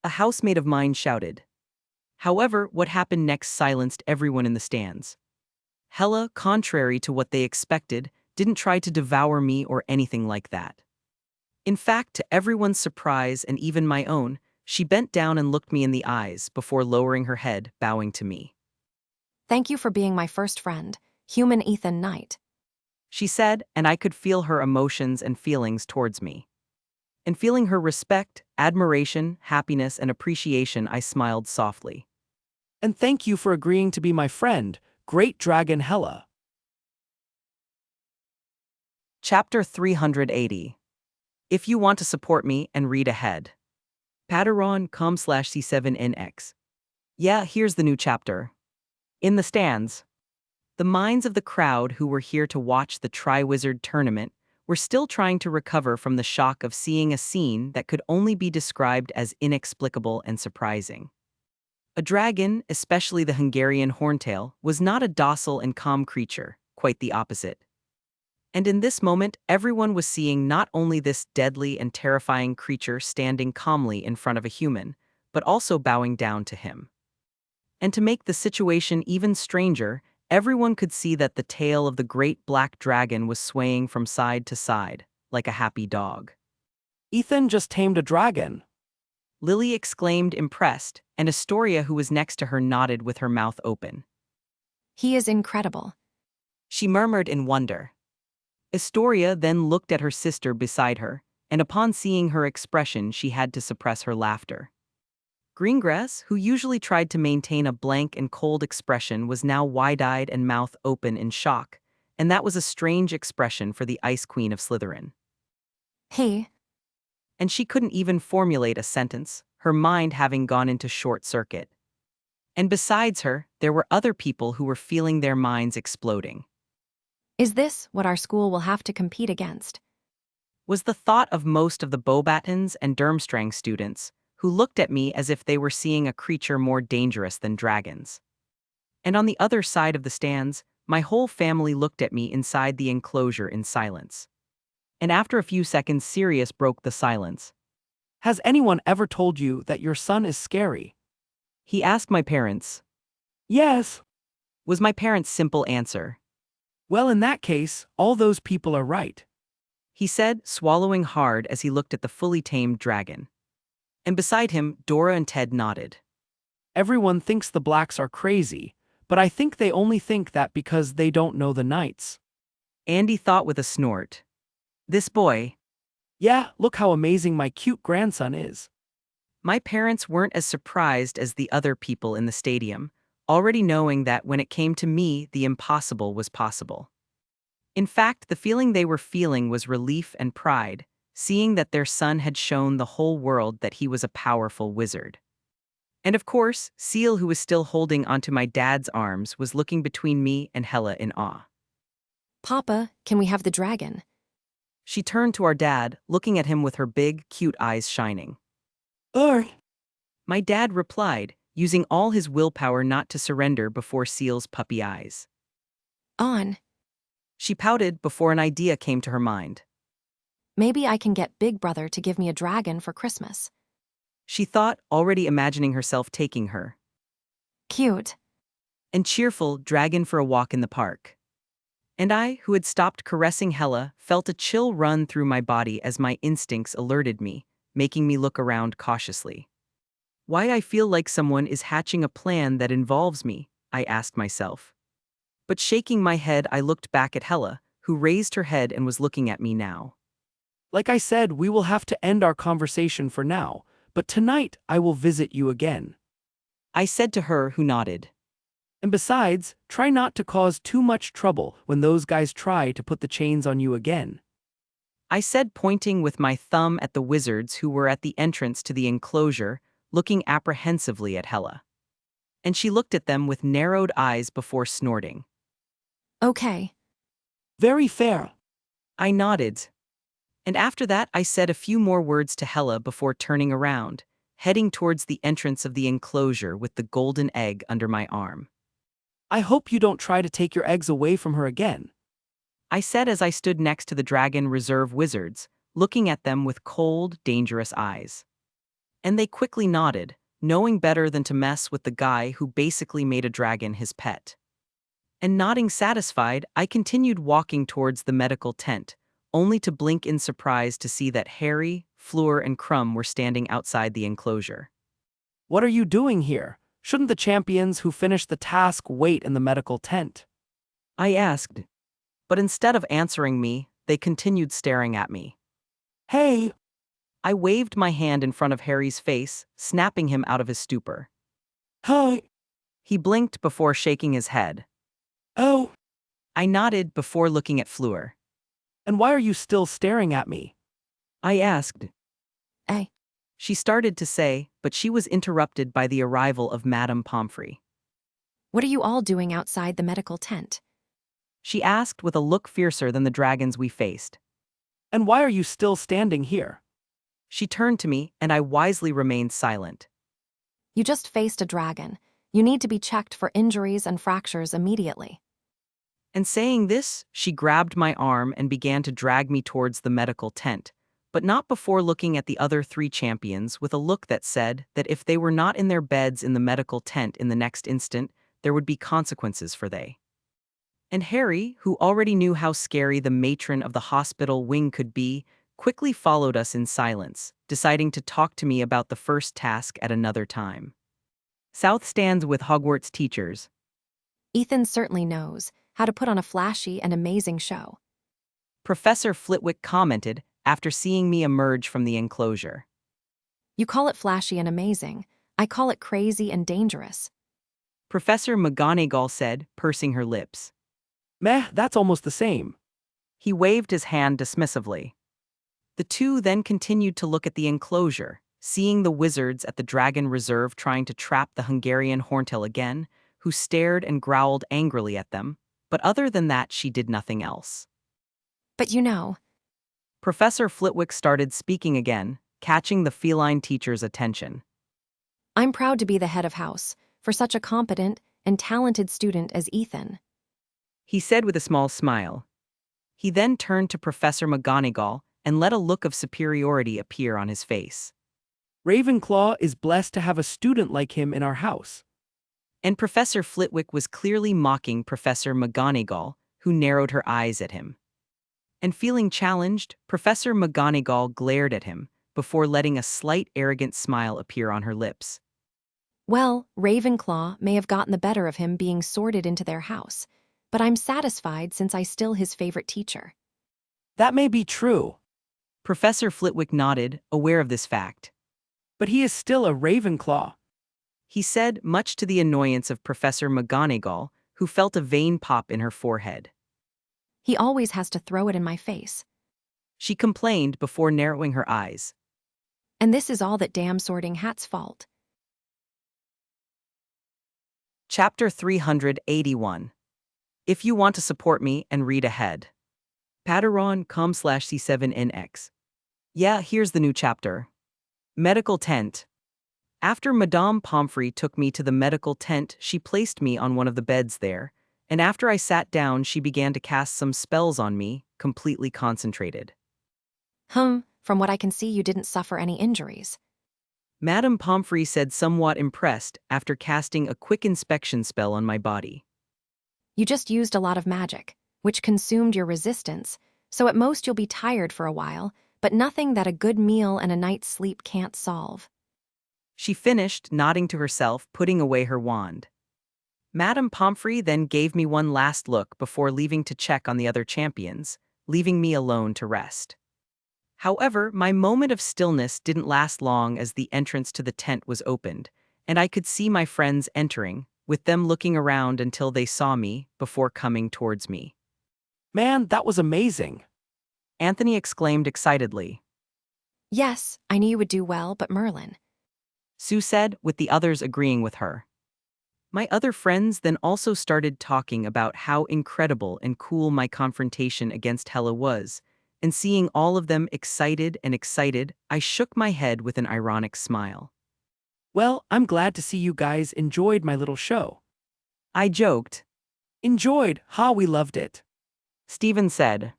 A housemate of mine shouted. However, what happened next silenced everyone in the stands. Hela, contrary to what they expected, didn't try to devour me or anything like that. In fact, to everyone's surprise and even my own, she bent down and looked me in the eyes before lowering her head, bowing to me. Thank you for being my first friend, human Ethan Knight. She said, and I could feel her emotions and feelings towards me. And feeling her respect, admiration, happiness, and appreciation, I smiled softly. And thank you for agreeing to be my friend, great dragon Hela. Chapter 380. If you want to support me and read ahead. Patreon.com/C7NX. Yeah, here's the new chapter. In the stands. The minds of the crowd who were here to watch the Triwizard tournament were still trying to recover from the shock of seeing a scene that could only be described as inexplicable and surprising. A dragon, especially the Hungarian horntail, was not a docile and calm creature, quite the opposite. And in this moment, everyone was seeing not only this deadly and terrifying creature standing calmly in front of a human, but also bowing down to him. And to make the situation even stranger, everyone could see that the tail of the great black dragon was swaying from side to side, like a happy dog. Ethan just tamed a dragon. Lily exclaimed, impressed, and Astoria, who was next to her, nodded with her mouth open. He is incredible. She murmured in wonder. Astoria then looked at her sister beside her, and upon seeing her expression, she had to suppress her laughter. Greengrass, who usually tried to maintain a blank and cold expression, was now wide-eyed and mouth open in shock, and that was a strange expression for the Ice Queen of Slytherin. Hey. And she couldn't even formulate a sentence, her mind having gone into short circuit. And besides her, there were other people who were feeling their minds exploding. Is this what our school will have to compete against? Was the thought of most of the Beauxbatons and Durmstrang students, who looked at me as if they were seeing a creature more dangerous than dragons. And on the other side of the stands, my whole family looked at me inside the enclosure in silence. And after a few seconds, Sirius broke the silence. Has anyone ever told you that your son is scary? He asked my parents. Yes. Was my parents' simple answer. Well, in that case, all those people are right. He said, swallowing hard as he looked at the fully tamed dragon. And beside him, Dora and Ted nodded. Everyone thinks the blacks are crazy, but I think they only think that because they don't know the knights. Andy thought with a snort. This boy. Yeah, look how amazing my cute grandson is. My parents weren't as surprised as the other people in the stadium, already knowing that when it came to me, the impossible was possible. In fact, the feeling they were feeling was relief and pride, seeing that their son had shown the whole world that he was a powerful wizard. And of course, Seal, who was still holding onto my dad's arms, was looking between me and Hella in awe. Papa, can we have the dragon? She turned to our dad, looking at him with her big, cute eyes shining. My dad replied, using all his willpower not to surrender before Seal's puppy eyes. On. She pouted before an idea came to her mind. Maybe I can get Big Brother to give me a dragon for Christmas. She thought, already imagining herself taking her Cute. and cheerful dragon for a walk in the park. And I, who had stopped caressing Hella, felt a chill run through my body as my instincts alerted me, making me look around cautiously. Why I feel like someone is hatching a plan that involves me, I asked myself. But shaking my head, I looked back at Hella, who raised her head and was looking at me now. Like I said, we will have to end our conversation for now, but tonight I will visit you again. I said to her, who nodded. And besides, try not to cause too much trouble when those guys try to put the chains on you again. I said, pointing with my thumb at the wizards who were at the entrance to the enclosure, looking apprehensively at Hella. And she looked at them with narrowed eyes before snorting. Okay. Very fair. I nodded. And after that, I said a few more words to Hella before turning around, heading towards the entrance of the enclosure with the golden egg under my arm. I hope you don't try to take your eggs away from her again. I said as I stood next to the Dragon Reserve wizards, looking at them with cold, dangerous eyes. And they quickly nodded, knowing better than to mess with the guy who basically made a dragon his pet. And nodding satisfied, I continued walking towards the medical tent, only to blink in surprise to see that Harry, Fleur, and Crumb were standing outside the enclosure. What are you doing here? Shouldn't the champions who finished the task wait in the medical tent? I asked. But instead of answering me, they continued staring at me. Hey! I waved my hand in front of Harry's face, snapping him out of his stupor. Hi! He blinked before shaking his head. Oh! I nodded before looking at Fleur. And why are you still staring at me? I asked. Hey. She started to say, but she was interrupted by the arrival of Madame Pomfrey. What are you all doing outside the medical tent? She asked with a look fiercer than the dragons we faced. And why are you still standing here? She turned to me, and I wisely remained silent. You just faced a dragon. You need to be checked for injuries and fractures immediately. And saying this, she grabbed my arm and began to drag me towards the medical tent, but not before looking at the other three champions with a look that said that if they were not in their beds in the medical tent in the next instant, there would be consequences for they. And Harry, who already knew how scary the matron of the hospital wing could be, quickly followed us in silence, deciding to talk to me about the first task at another time. South stands with Hogwarts teachers. Ethan certainly knows how to put on a flashy and amazing show. Professor Flitwick commented after seeing me emerge from the enclosure. You call it flashy and amazing. I call it crazy and dangerous. Professor McGonagall said, pursing her lips. Meh, that's almost the same. He waved his hand dismissively. The two then continued to look at the enclosure, seeing the wizards at the Dragon Reserve trying to trap the Hungarian Horntail again, who stared and growled angrily at them, but other than that she did nothing else. But you know, Professor Flitwick started speaking again, catching the feline teacher's attention. I'm proud to be the head of house for such a competent and talented student as Ethan. He said with a small smile. He then turned to Professor McGonagall and let a look of superiority appear on his face. Ravenclaw is blessed to have a student like him in our house. And Professor Flitwick was clearly mocking Professor McGonagall, who narrowed her eyes at him. And feeling challenged, Professor McGonagall glared at him, before letting a slight arrogant smile appear on her lips. Well, Ravenclaw may have gotten the better of him being sorted into their house, but I'm satisfied since I still his favorite teacher. That may be true, Professor Flitwick nodded, aware of this fact. but he is still a Ravenclaw. He said, much to the annoyance of Professor McGonagall, who felt a vein pop in her forehead. He always has to throw it in my face. She complained before narrowing her eyes. And this is all that damn Sorting Hat's fault. Chapter 381. If you want to support me and read ahead. Patreon.com/C7NX. Yeah, here's the new chapter. Medical tent. After Madame Pomfrey took me to the medical tent, she placed me on one of the beds there, and after I sat down, she began to cast some spells on me, completely concentrated. From what I can see, you didn't suffer any injuries. Madame Pomfrey said, somewhat impressed, after casting a quick inspection spell on my body. You just used a lot of magic, which consumed your resistance, so at most you'll be tired for a while, but nothing that a good meal and a night's sleep can't solve. She finished, nodding to herself, putting away her wand. Madame Pomfrey then gave me one last look before leaving to check on the other champions, leaving me alone to rest. However, my moment of stillness didn't last long as the entrance to the tent was opened, and I could see my friends entering, with them looking around until they saw me before coming towards me. Man, that was amazing. Anthony exclaimed excitedly. Yes, I knew you would do well, but Merlin. Sue said, with the others agreeing with her. My other friends then also started talking about how incredible and cool my confrontation against Hela was, and seeing all of them excited, I shook my head with an ironic smile. Well, I'm glad to see you guys enjoyed my little show. I joked. Enjoyed, we loved it. Stephen said.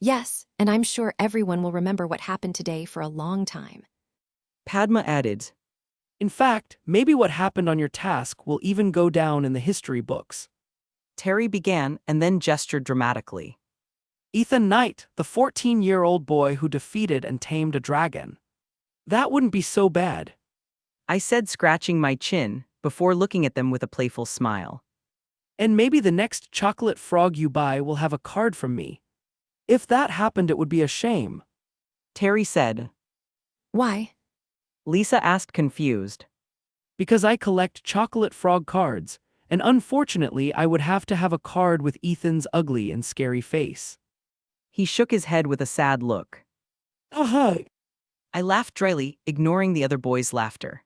Yes, and I'm sure everyone will remember what happened today for a long time. Padma added. In fact, maybe what happened on your task will even go down in the history books. Terry began and then gestured dramatically. Ethan Knight, the 14-year-old boy who defeated and tamed a dragon. That wouldn't be so bad. I said, scratching my chin, before looking at them with a playful smile. And maybe the next chocolate frog you buy will have a card from me. If that happened, it would be a shame. Terry said. Why? Lisa asked, confused. Because I collect chocolate frog cards, and unfortunately I would have to have a card with Ethan's ugly and scary face. He shook his head with a sad look. I laughed dryly, ignoring the other boys' laughter.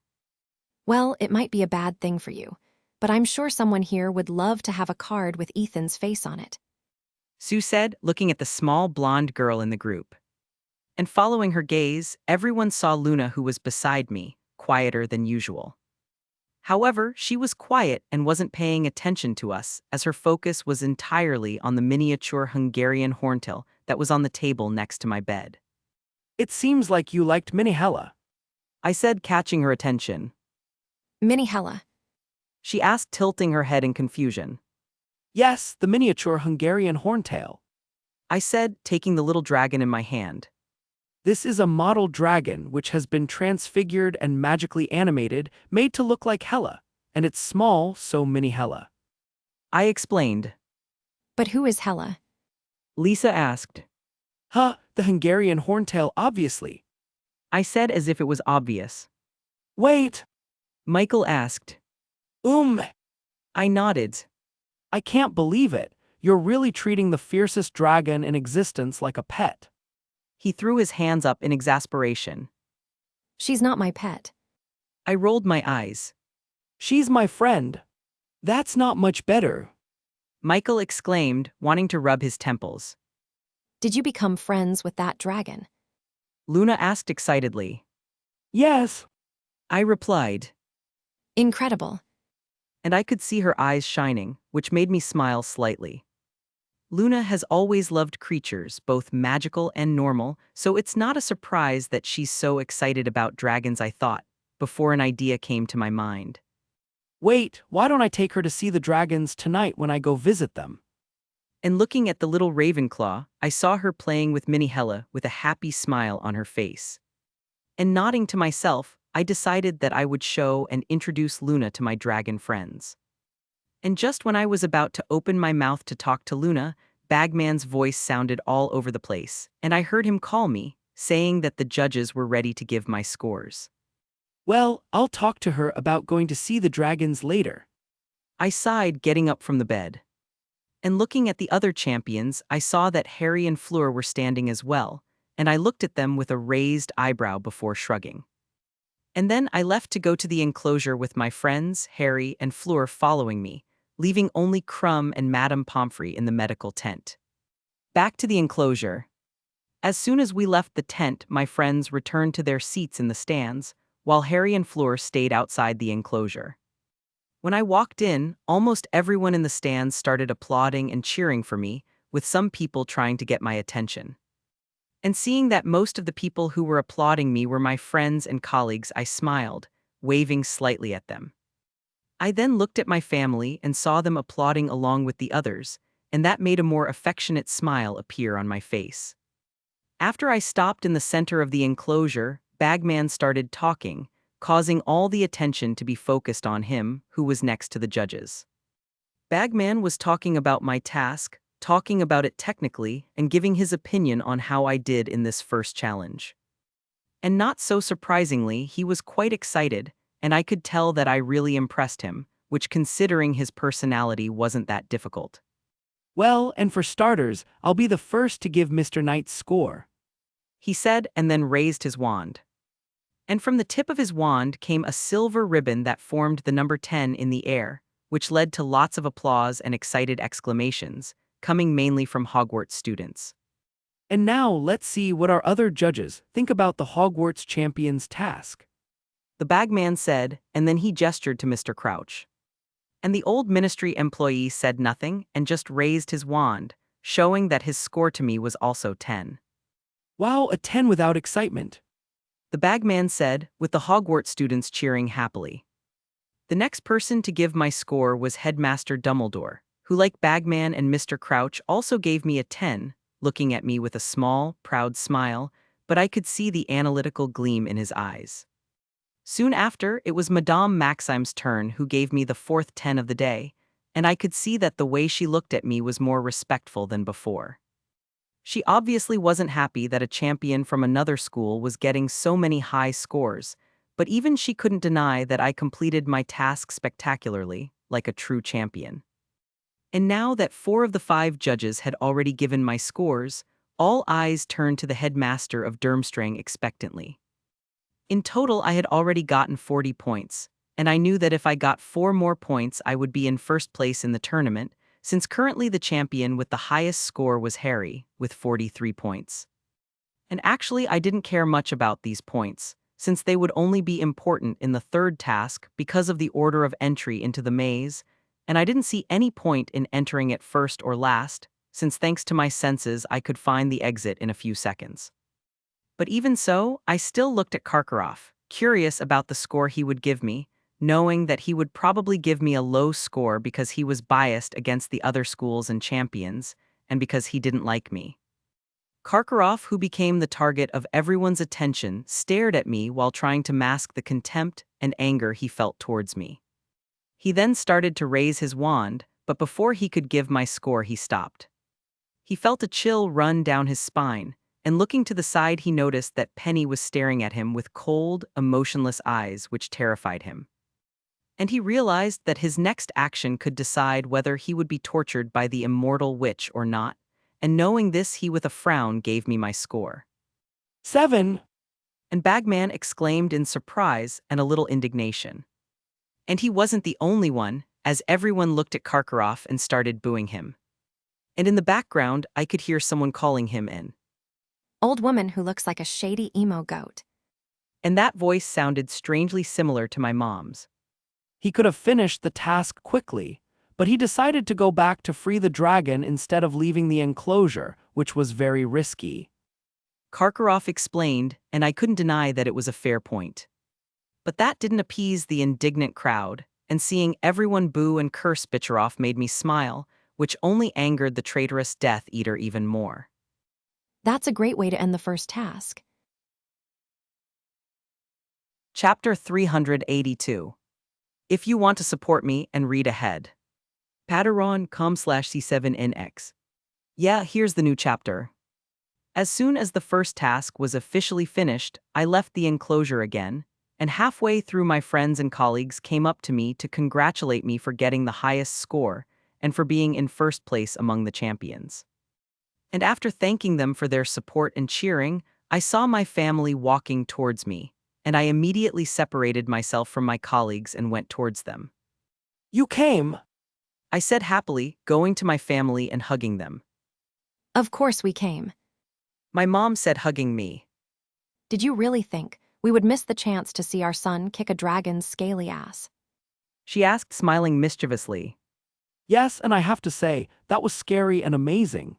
Well, it might be a bad thing for you, but I'm sure someone here would love to have a card with Ethan's face on it. Sue said, looking at the small blonde girl in the group. And following her gaze, everyone saw Luna, who was beside me, quieter than usual. However, she was quiet and wasn't paying attention to us, as her focus was entirely on the miniature Hungarian horntail that was on the table next to my bed. It seems like you liked Mini Hela. I said, catching her attention. Mini Hela. She asked, tilting her head in confusion. Yes, the miniature Hungarian horntail. I said, taking the little dragon in my hand. This is a model dragon which has been transfigured and magically animated, made to look like Hela, and it's small, so Mini Hela. I explained. But who is Hela? Lisa asked. The Hungarian horntail, obviously. I said, as if it was obvious. Wait. Michael asked. I nodded. I can't believe it. You're really treating the fiercest dragon in existence like a pet. He threw his hands up in exasperation. She's not my pet. I rolled my eyes. She's my friend. That's not much better. Michael exclaimed, wanting to rub his temples. Did you become friends with that dragon? Luna asked excitedly. Yes. I replied. Incredible. And I could see her eyes shining, which made me smile slightly. Luna has always loved creatures, both magical and normal, so it's not a surprise that she's so excited about dragons, I thought, before an idea came to my mind. Wait, why don't I take her to see the dragons tonight when I go visit them? And looking at the little Ravenclaw, I saw her playing with Mini Hela with a happy smile on her face. And nodding to myself, I decided that I would show and introduce Luna to my dragon friends. And just when I was about to open my mouth to talk to Luna, Bagman's voice sounded all over the place, and I heard him call me, saying that the judges were ready to give my scores. Well, I'll talk to her about going to see the dragons later. I sighed, getting up from the bed. And looking at the other champions, I saw that Harry and Fleur were standing as well, and I looked at them with a raised eyebrow before shrugging. And then I left to go to the enclosure with my friends, Harry and Fleur following me, leaving only Crumb and Madame Pomfrey in the medical tent. Back to the enclosure. As soon as we left the tent, my friends returned to their seats in the stands, while Harry and Fleur stayed outside the enclosure. When I walked in, almost everyone in the stands started applauding and cheering for me, with some people trying to get my attention. And seeing that most of the people who were applauding me were my friends and colleagues, I smiled, waving slightly at them. I then looked at my family and saw them applauding along with the others, and that made a more affectionate smile appear on my face. After I stopped in the center of the enclosure, Bagman started talking, causing all the attention to be focused on him, who was next to the judges. Bagman was talking about my task, talking about it technically, and giving his opinion on how I did in this first challenge. And not so surprisingly, he was quite excited, and I could tell that I really impressed him, which considering his personality wasn't that difficult. Well, and for starters, I'll be the first to give Mr. Knight's score, He said and then raised his wand. And from the tip of his wand came a silver ribbon that formed the number 10 in the air, which led to lots of applause and excited exclamations, coming mainly from Hogwarts students. And now let's see what our other judges think about the Hogwarts champion's task. The bagman said, and then he gestured to Mr. Crouch. And the old ministry employee said nothing and just raised his wand, showing that his score to me was also 10. Wow, a 10 without excitement. The bagman said, with the Hogwarts students cheering happily. The next person to give my score was Headmaster Dumbledore, who, like Bagman and Mr. Crouch, also gave me a 10, looking at me with a small, proud smile, but I could see the analytical gleam in his eyes. Soon after, it was Madame Maxime's turn, who gave me the fourth 10 of the day, and I could see that the way she looked at me was more respectful than before. She obviously wasn't happy that a champion from another school was getting so many high scores, but even she couldn't deny that I completed my task spectacularly, like a true champion. And now that 4 of the 5 judges had already given my scores, all eyes turned to the headmaster of Durmstrang expectantly. In total, I had already gotten 40 points, and I knew that if I got 4 more points, I would be in first place in the tournament, since currently the champion with the highest score was Harry, with 43 points. And actually, I didn't care much about these points, since they would only be important in the third task because of the order of entry into the maze, and I didn't see any point in entering it first or last, since thanks to my senses I could find the exit in a few seconds. But even so, I still looked at Karkaroff, curious about the score he would give me, knowing that he would probably give me a low score because he was biased against the other schools and champions, and because he didn't like me. Karkaroff, who became the target of everyone's attention, stared at me while trying to mask the contempt and anger he felt towards me. He then started to raise his wand, but before he could give my score, he stopped. He felt a chill run down his spine, and looking to the side he noticed that Penny was staring at him with cold, emotionless eyes which terrified him. And he realized that his next action could decide whether he would be tortured by the immortal witch or not, and knowing this, he with a frown gave me my score. 7. And Bagman exclaimed in surprise and a little indignation. And he wasn't the only one, as everyone looked at Karkaroff and started booing him. And in the background, I could hear someone calling him in. Old woman who looks like a shady emo goat. And that voice sounded strangely similar to my mom's. He could have finished the task quickly, but he decided to go back to free the dragon instead of leaving the enclosure, which was very risky. Karkaroff explained, and I couldn't deny that it was a fair point. But that didn't appease the indignant crowd, and seeing everyone boo and curse Bitcheroff made me smile, which only angered the traitorous Death Eater even more. That's a great way to end the first task. Chapter 382. If you want to support me and read ahead. Patreon.com/C7NX. Yeah, here's the new chapter. As soon as the first task was officially finished, I left the enclosure again, and halfway through my friends and colleagues came up to me to congratulate me for getting the highest score and for being in first place among the champions. And after thanking them for their support and cheering, I saw my family walking towards me, and I immediately separated myself from my colleagues and went towards them. You came. I said happily, going to my family and hugging them. Of course we came. My mom said, hugging me. Did you really think we would miss the chance to see our son kick a dragon's scaly ass? She asked, smiling mischievously. Yes, and I have to say, that was scary and amazing.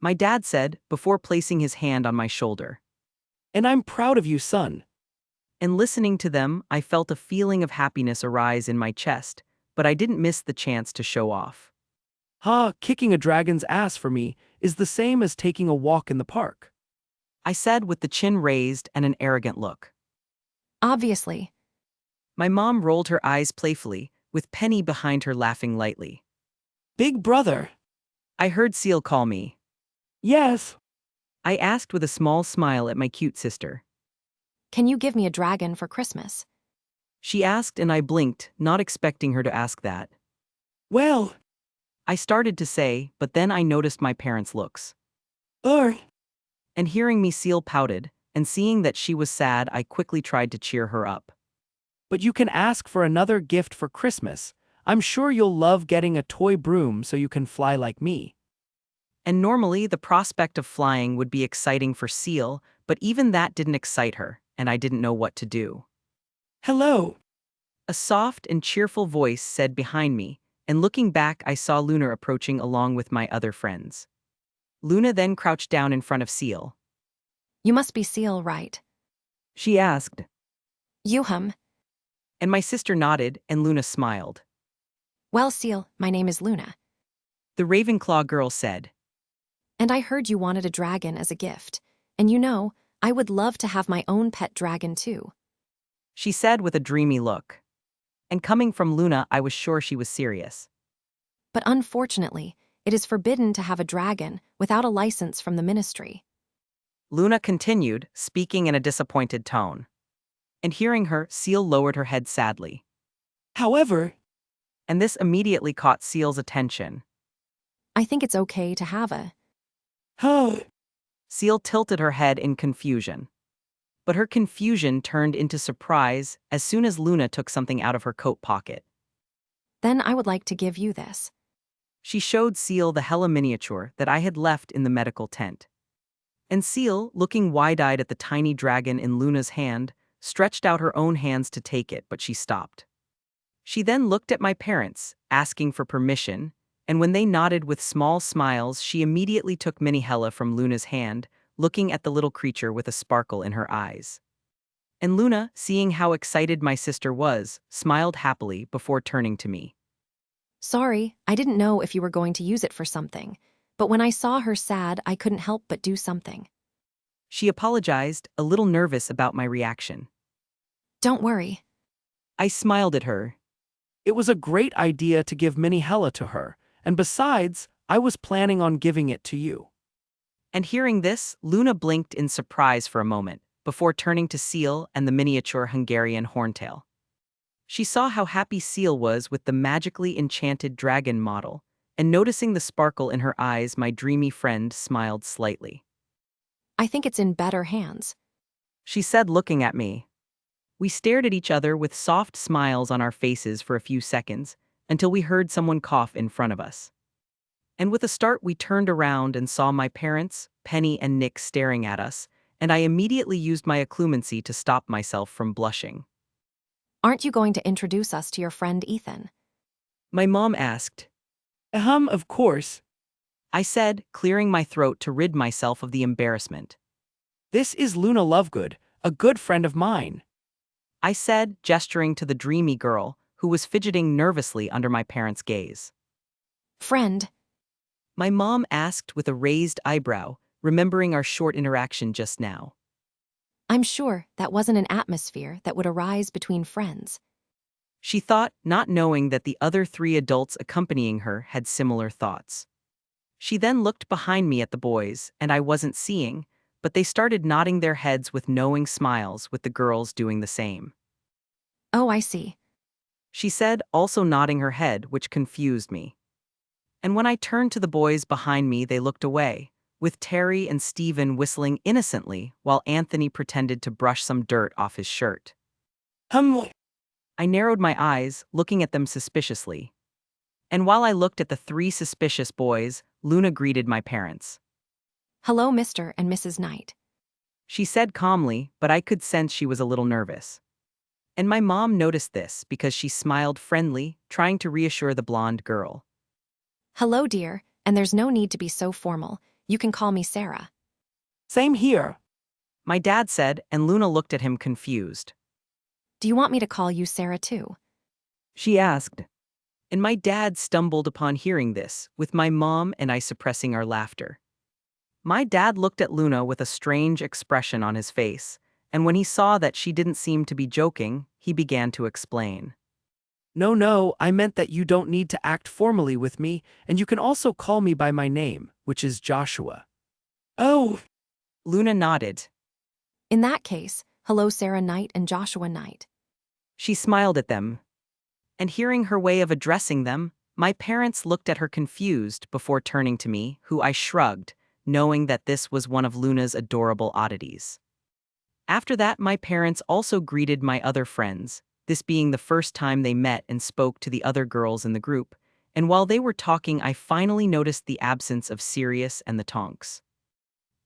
My dad said, before placing his hand on my shoulder. And I'm proud of you, son. And listening to them, I felt a feeling of happiness arise in my chest, but I didn't miss the chance to show off. Kicking a dragon's ass for me is the same as taking a walk in the park. I said with the chin raised and an arrogant look. Obviously. My mom rolled her eyes playfully, with Penny behind her laughing lightly. Big brother. I heard Seal call me. Yes. I asked with a small smile at my cute sister. Can you give me a dragon for Christmas? She asked and I blinked, not expecting her to ask that. Well. I started to say, but then I noticed my parents' looks. And hearing me, Seal pouted, and seeing that she was sad, I quickly tried to cheer her up. But you can ask for another gift for Christmas. I'm sure you'll love getting a toy broom so you can fly like me. And normally, the prospect of flying would be exciting for Seal, but even that didn't excite her, and I didn't know what to do. Hello. A soft and cheerful voice said behind me, and looking back, I saw Luna approaching along with my other friends. Luna then crouched down in front of Seal. You must be Seal, right? She asked. Yuhum. And my sister nodded, and Luna smiled. Well, Seal, my name is Luna. The Ravenclaw girl said. And I heard you wanted a dragon as a gift. And you know, I would love to have my own pet dragon too. She said with a dreamy look. And coming from Luna, I was sure she was serious. But unfortunately, it is forbidden to have a dragon without a license from the ministry. Luna continued, speaking in a disappointed tone. And hearing her, Seal lowered her head sadly. However. And this immediately caught Seal's attention. I think it's okay to have a. Seal tilted her head in confusion. But her confusion turned into surprise as soon as Luna took something out of her coat pocket. Then I would like to give you this. She showed Seal the Hella miniature that I had left in the medical tent. And Seal, looking wide-eyed at the tiny dragon in Luna's hand, stretched out her own hands to take it, but she stopped. She then looked at my parents, asking for permission, and when they nodded with small smiles, she immediately took Mini Hella from Luna's hand, looking at the little creature with a sparkle in her eyes. And Luna, seeing how excited my sister was, smiled happily before turning to me. Sorry, I didn't know if you were going to use it for something, but when I saw her sad, I couldn't help but do something. She apologized, a little nervous about my reaction. Don't worry. I smiled at her. It was a great idea to give Mini Hella to her, and besides, I was planning on giving it to you. And hearing this, Luna blinked in surprise for a moment, before turning to Seal and the miniature Hungarian horntail. She saw how happy Seal was with the magically enchanted dragon model, and noticing the sparkle in her eyes, my dreamy friend smiled slightly. I think it's in better hands. She said, looking at me. We stared at each other with soft smiles on our faces for a few seconds, until we heard someone cough in front of us. And with a start, we turned around and saw my parents, Penny and Nick, staring at us, and I immediately used my occlumency to stop myself from blushing. Aren't you going to introduce us to your friend Ethan? My mom asked. Of course. I said, clearing my throat to rid myself of the embarrassment. This is Luna Lovegood, a good friend of mine. I said, gesturing to the dreamy girl, who was fidgeting nervously under my parents' gaze. Friend. My mom asked with a raised eyebrow, remembering our short interaction just now. I'm sure that wasn't an atmosphere that would arise between friends. She thought, not knowing that the other 3 adults accompanying her had similar thoughts. She then looked behind me at the boys, and I wasn't seeing, but they started nodding their heads with knowing smiles, with the girls doing the same. Oh, I see. She said, also nodding her head, which confused me. And when I turned to the boys behind me, they looked away, with Terry and Stephen whistling innocently while Anthony pretended to brush some dirt off his shirt. I narrowed my eyes, looking at them suspiciously. And while I looked at the 3 suspicious boys, Luna greeted my parents. Hello, Mr. and Mrs. Knight. She said calmly, but I could sense she was a little nervous. And my mom noticed this because she smiled friendly, trying to reassure the blonde girl. Hello, dear, and there's no need to be so formal. You can call me Sarah. Same here. My dad said, and Luna looked at him confused. Do you want me to call you Sarah too? She asked. And my dad stumbled upon hearing this, with my mom and I suppressing our laughter. My dad looked at Luna with a strange expression on his face, and when he saw that she didn't seem to be joking, he began to explain. No, I meant that you don't need to act formally with me, and you can also call me by my name, which is Joshua. Oh, Luna nodded. In that case, hello, Sarah Knight and Joshua Knight. She smiled at them. And hearing her way of addressing them, my parents looked at her confused before turning to me, who I shrugged, knowing that this was one of Luna's adorable oddities. After that, my parents also greeted my other friends, this being the first time they met and spoke to the other girls in the group, and while they were talking, I finally noticed the absence of Sirius and the Tonks.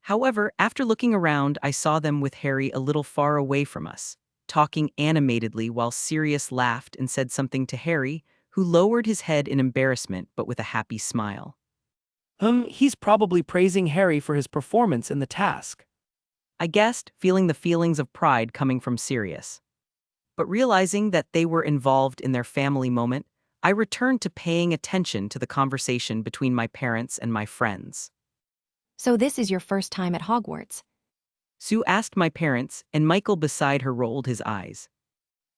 However, after looking around, I saw them with Harry a little far away from us, talking animatedly while Sirius laughed and said something to Harry, who lowered his head in embarrassment but with a happy smile. He's probably praising Harry for his performance in the task. I guessed, feeling the feelings of pride coming from Sirius. But realizing that they were involved in their family moment, I returned to paying attention to the conversation between my parents and my friends. So this is your first time at Hogwarts. Sue asked my parents, and Michael beside her rolled his eyes.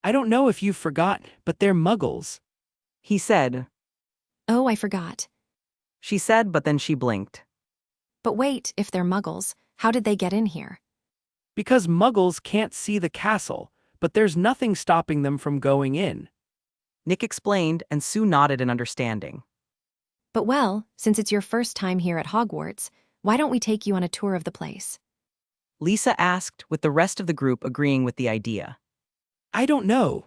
I don't know if you've forgot, but they're muggles. He said. Oh, I forgot. She said, but then she blinked. But wait, if they're muggles, how did they get in here? Because muggles can't see the castle, but there's nothing stopping them from going in. Nick explained, and Sue nodded in understanding. But well, since it's your first time here at Hogwarts, why don't we take you on a tour of the place? Lisa asked, with the rest of the group agreeing with the idea. I don't know.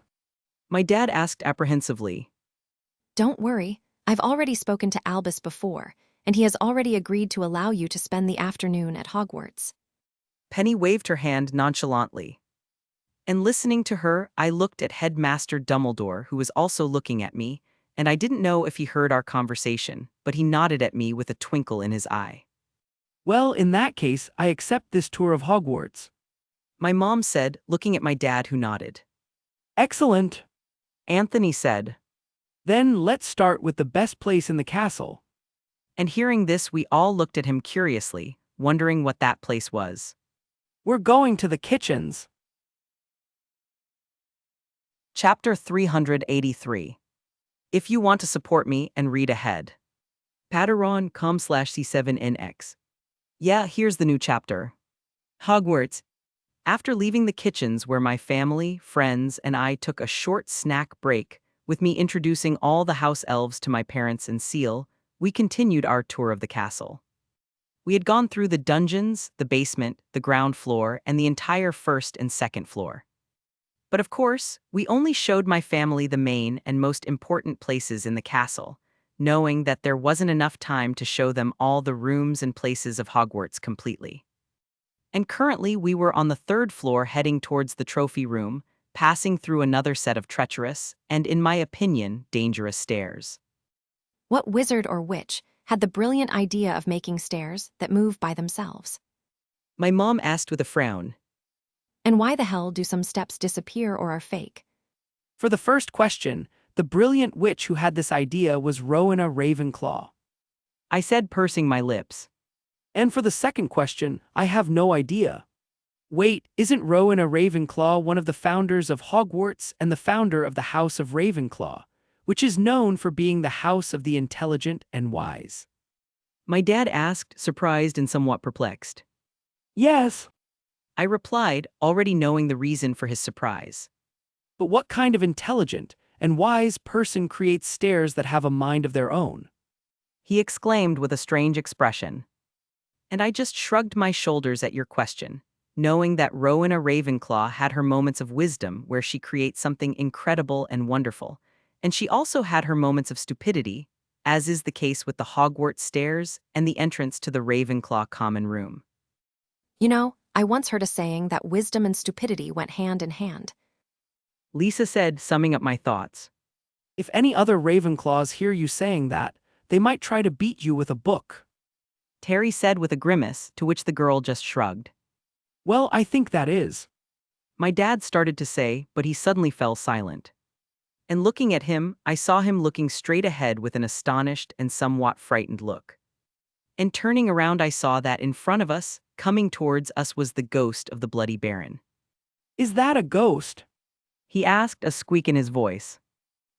My dad asked apprehensively. Don't worry, I've already spoken to Albus before, and he has already agreed to allow you to spend the afternoon at Hogwarts. Penny waved her hand nonchalantly. And listening to her, I looked at Headmaster Dumbledore, who was also looking at me, and I didn't know if he heard our conversation, but he nodded at me with a twinkle in his eye. Well, in that case, I accept this tour of Hogwarts. My mom said, looking at my dad, who nodded. Excellent. Anthony said. Then let's start with the best place in the castle. And hearing this, we all looked at him curiously, wondering what that place was. We're going to the kitchens. Chapter 383. If you want to support me and read ahead. Patreon.com/C7NX. Yeah, here's the new chapter. Hogwarts. After leaving the kitchens where my family, friends, and I took a short snack break, with me introducing all the house elves to my parents and Seal, we continued our tour of the castle. We had gone through the dungeons, the basement, the ground floor, and the entire first and second floor. But of course, we only showed my family the main and most important places in the castle, knowing that there wasn't enough time to show them all the rooms and places of Hogwarts completely. And currently we were on the 3rd floor heading towards the trophy room, passing through another set of treacherous, and in my opinion, dangerous stairs. What wizard or witch had the brilliant idea of making stairs that move by themselves? My mom asked with a frown. And why the hell do some steps disappear or are fake? For the first question, the brilliant witch who had this idea was Rowena Ravenclaw. I said, pursing my lips. And for the second question, I have no idea. Wait, isn't Rowena Ravenclaw one of the founders of Hogwarts and the founder of the House of Ravenclaw, which is known for being the house of the intelligent and wise? My dad asked, surprised and somewhat perplexed. Yes. I replied, already knowing the reason for his surprise. But what kind of intelligent and wise person creates stairs that have a mind of their own? He exclaimed with a strange expression. And I just shrugged my shoulders at your question, knowing that Rowena Ravenclaw had her moments of wisdom where she creates something incredible and wonderful, and she also had her moments of stupidity, as is the case with the Hogwarts stairs and the entrance to the Ravenclaw common room. You know, I once heard a saying that wisdom and stupidity went hand in hand. Lisa said, summing up my thoughts. If any other Ravenclaws hear you saying that, they might try to beat you with a book. Terry said with a grimace, to which the girl just shrugged. Well, I think that is. My dad started to say, but he suddenly fell silent. And looking at him, I saw him looking straight ahead with an astonished and somewhat frightened look. And turning around, I saw that in front of us, coming towards us, was the ghost of the Bloody Baron. Is that a ghost? He asked, a squeak in his voice.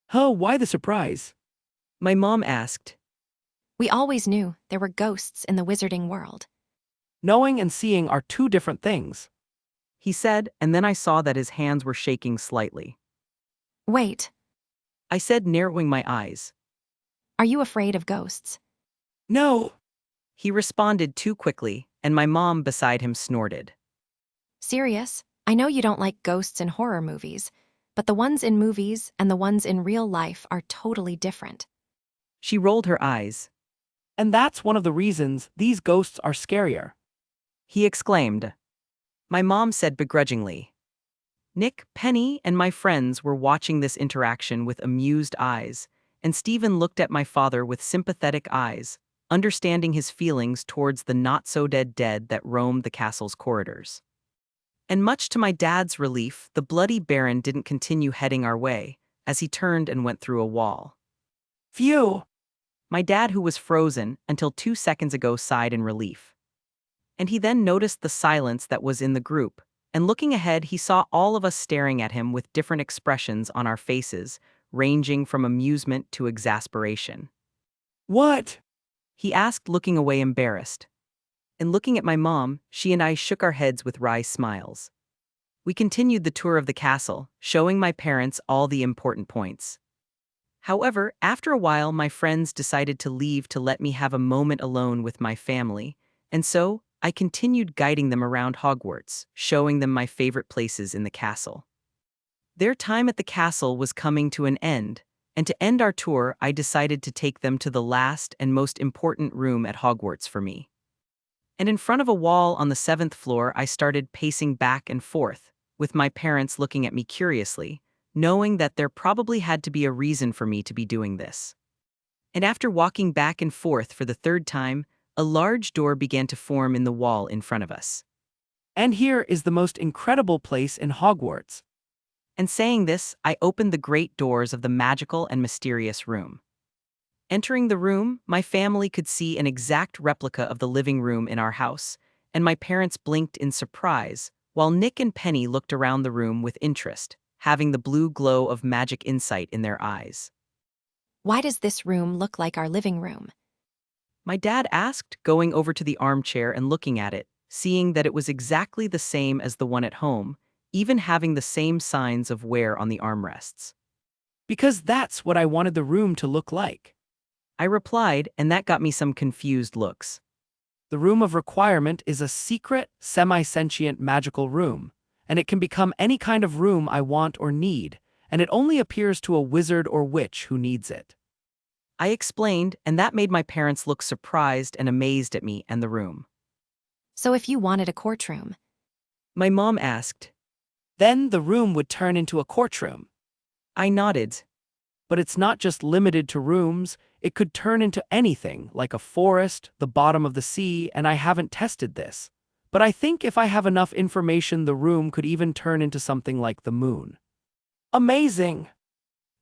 Huh, why the surprise? My mom asked. We always knew there were ghosts in the wizarding world. Knowing and seeing are two different things. He said, and then I saw that his hands were shaking slightly. Wait, I said, narrowing my eyes. are you afraid of ghosts? No. He responded too quickly, and my mom beside him snorted. Serious? I know you don't like ghosts in horror movies, but the ones in movies and the ones in real life are totally different. She rolled her eyes. And that's one of the reasons these ghosts are scarier. He exclaimed. My mom said begrudgingly. Nick, Penny, and my friends were watching this interaction with amused eyes, and Stephen looked at my father with sympathetic eyes, understanding his feelings towards the not-so-dead that roamed the castle's corridors. And much to my dad's relief, the Bloody Baron didn't continue heading our way, as he turned and went through a wall. Phew! My dad, who was frozen until 2 seconds ago, sighed in relief. And he then noticed the silence that was in the group, and looking ahead, he saw all of us staring at him with different expressions on our faces, ranging from amusement to exasperation. What? He asked, looking away embarrassed. And looking at my mom, she and I shook our heads with wry smiles. We continued the tour of the castle, showing my parents all the important points. However, after a while, my friends decided to leave to let me have a moment alone with my family, and so I continued guiding them around Hogwarts, showing them my favorite places in the castle. Their time at the castle was coming to an end, and to end our tour, I decided to take them to the last and most important room at Hogwarts for me. And in front of a wall on the 7th floor, I started pacing back and forth, with my parents looking at me curiously, knowing that there probably had to be a reason for me to be doing this. And after walking back and forth for the 3rd time, a large door began to form in the wall in front of us. And here is the most incredible place in Hogwarts. And saying this, I opened the great doors of the magical and mysterious room. Entering the room, my family could see an exact replica of the living room in our house, and my parents blinked in surprise, while Nick and Penny looked around the room with interest, having the blue glow of magic insight in their eyes. Why does this room look like our living room? My dad asked, going over to the armchair and looking at it, seeing that it was exactly the same as the one at home, even having the same signs of wear on the armrests. Because that's what I wanted the room to look like. I replied, and that got me some confused looks. The Room of Requirement is a secret, semi-sentient magical room, and it can become any kind of room I want or need, and it only appears to a wizard or witch who needs it. I explained, and that made my parents look surprised and amazed at me and the room. So if you wanted a courtroom, My mom asked. Then the room would turn into a courtroom. I nodded. But it's not just limited to rooms, it could turn into anything, like a forest, the bottom of the sea, and I haven't tested this. But I think if I have enough information, the room could even turn into something like the moon. Amazing!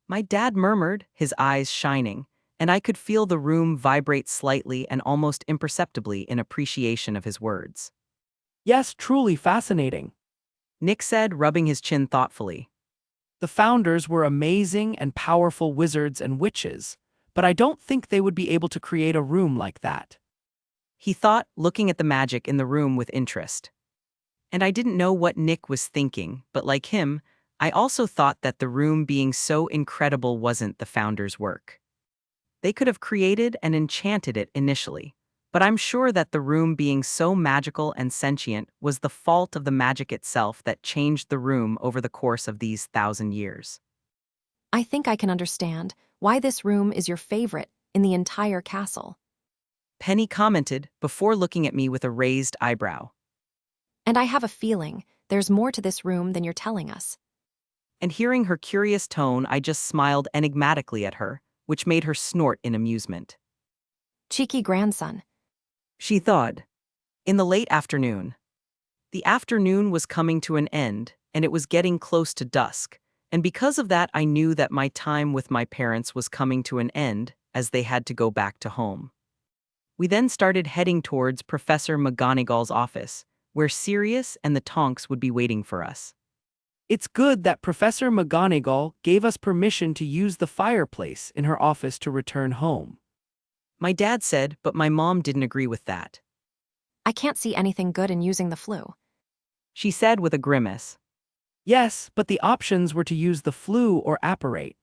My dad murmured, his eyes shining, and I could feel the room vibrate slightly and almost imperceptibly in appreciation of his words. Yes, truly fascinating. Nick said, rubbing his chin thoughtfully. The founders were amazing and powerful wizards and witches, but I don't think they would be able to create a room like that. He thought, looking at the magic in the room with interest. And I didn't know what Nick was thinking, but like him, I also thought that the room being so incredible wasn't the founders' work. They could have created and enchanted it initially, but I'm sure that the room being so magical and sentient was the fault of the magic itself that changed the room over the course of these 1,000 years. I think I can understand why this room is your favorite in the entire castle. Penny commented before looking at me with a raised eyebrow. And I have a feeling there's more to this room than you're telling us. And hearing her curious tone, I just smiled enigmatically at her, which made her snort in amusement. Cheeky grandson. She thawed. In the late afternoon. The afternoon was coming to an end, and it was getting close to dusk, and because of that I knew that my time with my parents was coming to an end, as they had to go back to home. We then started heading towards Professor McGonagall's office, where Sirius and the Tonks would be waiting for us. It's good that Professor McGonagall gave us permission to use the fireplace in her office to return home. My dad said, but my mom didn't agree with that. I can't see anything good in using the flue. She said with a grimace. Yes, but the options were to use the flue or apparate.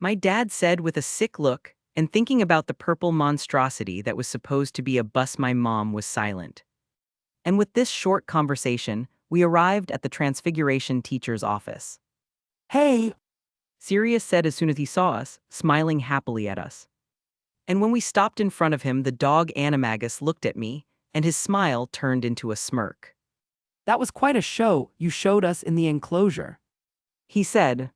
My dad said with a sick look, and thinking about the purple monstrosity that was supposed to be a bus, my mom was silent. And with this short conversation, we arrived at the Transfiguration teacher's office. Hey! Sirius said as soon as he saw us, smiling happily at us. And when we stopped in front of him, the dog Animagus looked at me, and his smile turned into a smirk. That was quite a show you showed us in the enclosure. He said,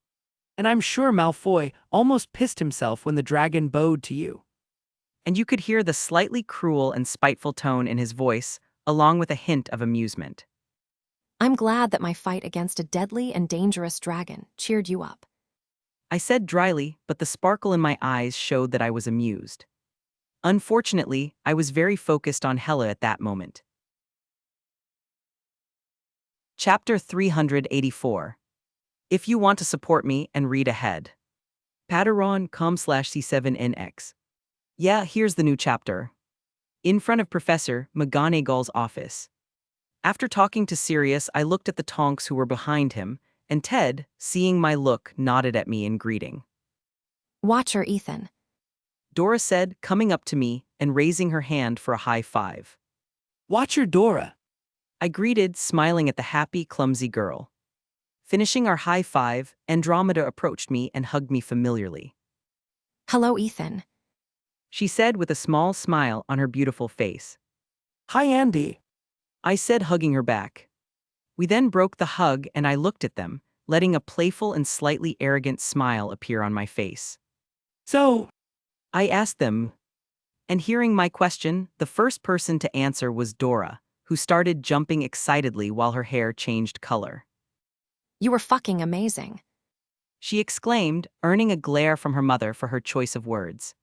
and I'm sure Malfoy almost pissed himself when the dragon bowed to you. And you could hear the slightly cruel and spiteful tone in his voice, along with a hint of amusement. I'm glad that my fight against a deadly and dangerous dragon cheered you up. I said dryly, but the sparkle in my eyes showed that I was amused. Unfortunately, I was very focused on Hella at that moment. Chapter 384. If you want to support me and read ahead. Patreon.com/C7NX. Yeah, here's the new chapter. In front of Professor McGonagall's office. After talking to Sirius, I looked at the Tonks who were behind him, and Ted, seeing my look, nodded at me in greeting. Watch her, Ethan. Dora said, coming up to me and raising her hand for a high five. Watch your Dora. I greeted, smiling at the happy, clumsy girl. Finishing our high five, Andromeda approached me and hugged me familiarly. Hello, Ethan. She said with a small smile on her beautiful face. Hi, Andy. I said, hugging her back. We then broke the hug and I looked at them, letting a playful and slightly arrogant smile appear on my face. So, I asked them, and hearing my question, the first person to answer was Dora, who started jumping excitedly while her hair changed color. You were fucking amazing. She exclaimed, earning a glare from her mother for her choice of words.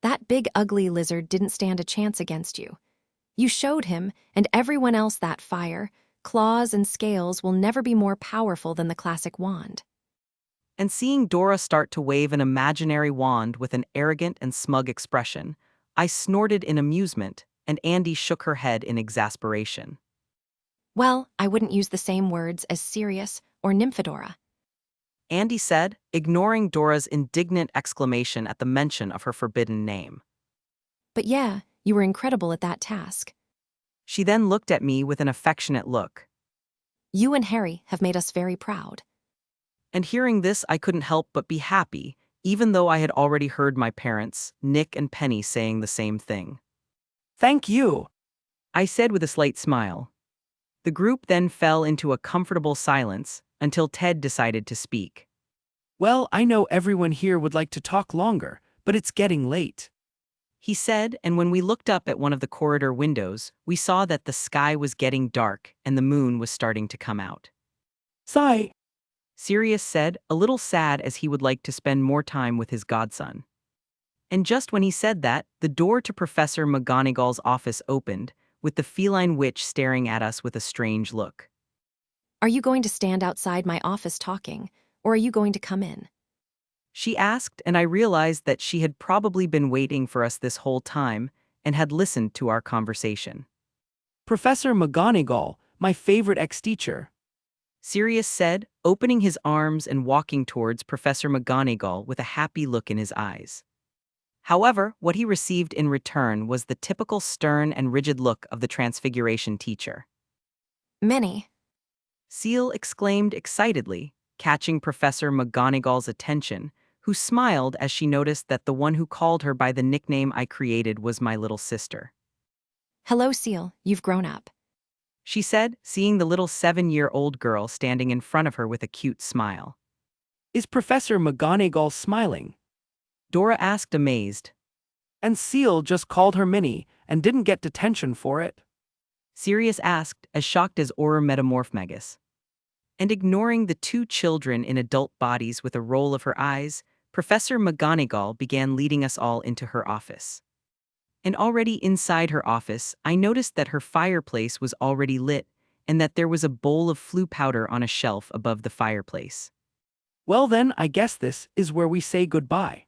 That big ugly lizard didn't stand a chance against you. You showed him, and everyone else, that fire, claws and scales will never be more powerful than the classic wand. And seeing Dora start to wave an imaginary wand with an arrogant and smug expression, I snorted in amusement, and Andy shook her head in exasperation. Well, I wouldn't use the same words as Sirius or Nymphadora. Andy said, ignoring Dora's indignant exclamation at the mention of her forbidden name. But yeah, you were incredible at that task. She then looked at me with an affectionate look. You and Harry have made us very proud. And hearing this, I couldn't help but be happy, even though I had already heard my parents, Nick and Penny, saying the same thing. Thank you, I said with a slight smile. The group then fell into a comfortable silence until Ted decided to speak. Well, I know everyone here would like to talk longer, but it's getting late. He said, and when we looked up at one of the corridor windows, we saw that the sky was getting dark and the moon was starting to come out. Sigh. Sirius said, a little sad as he would like to spend more time with his godson. And just when he said that, the door to Professor McGonagall's office opened, with the feline witch staring at us with a strange look. Are you going to stand outside my office talking, or are you going to come in? She asked, and I realized that she had probably been waiting for us this whole time and had listened to our conversation. Professor McGonagall, my favorite ex-teacher. Sirius said, opening his arms and walking towards Professor McGonagall with a happy look in his eyes. However, what he received in return was the typical stern and rigid look of the Transfiguration teacher. Many. Seal exclaimed excitedly, catching Professor McGonagall's attention, who smiled as she noticed that the one who called her by the nickname I created was my little sister. Hello, Seal, you've grown up. She said, seeing the little 7-year-old girl standing in front of her with a cute smile. Is Professor McGonagall smiling? Dora asked, amazed. And Seal just called her Minnie and didn't get detention for it. Sirius asked, as shocked as Auror Metamorphmagus. And ignoring the two children in adult bodies with a roll of her eyes, Professor McGonagall began leading us all into her office. And already inside her office, I noticed that her fireplace was already lit and that there was a bowl of flue powder on a shelf above the fireplace. Well then, I guess this is where we say goodbye.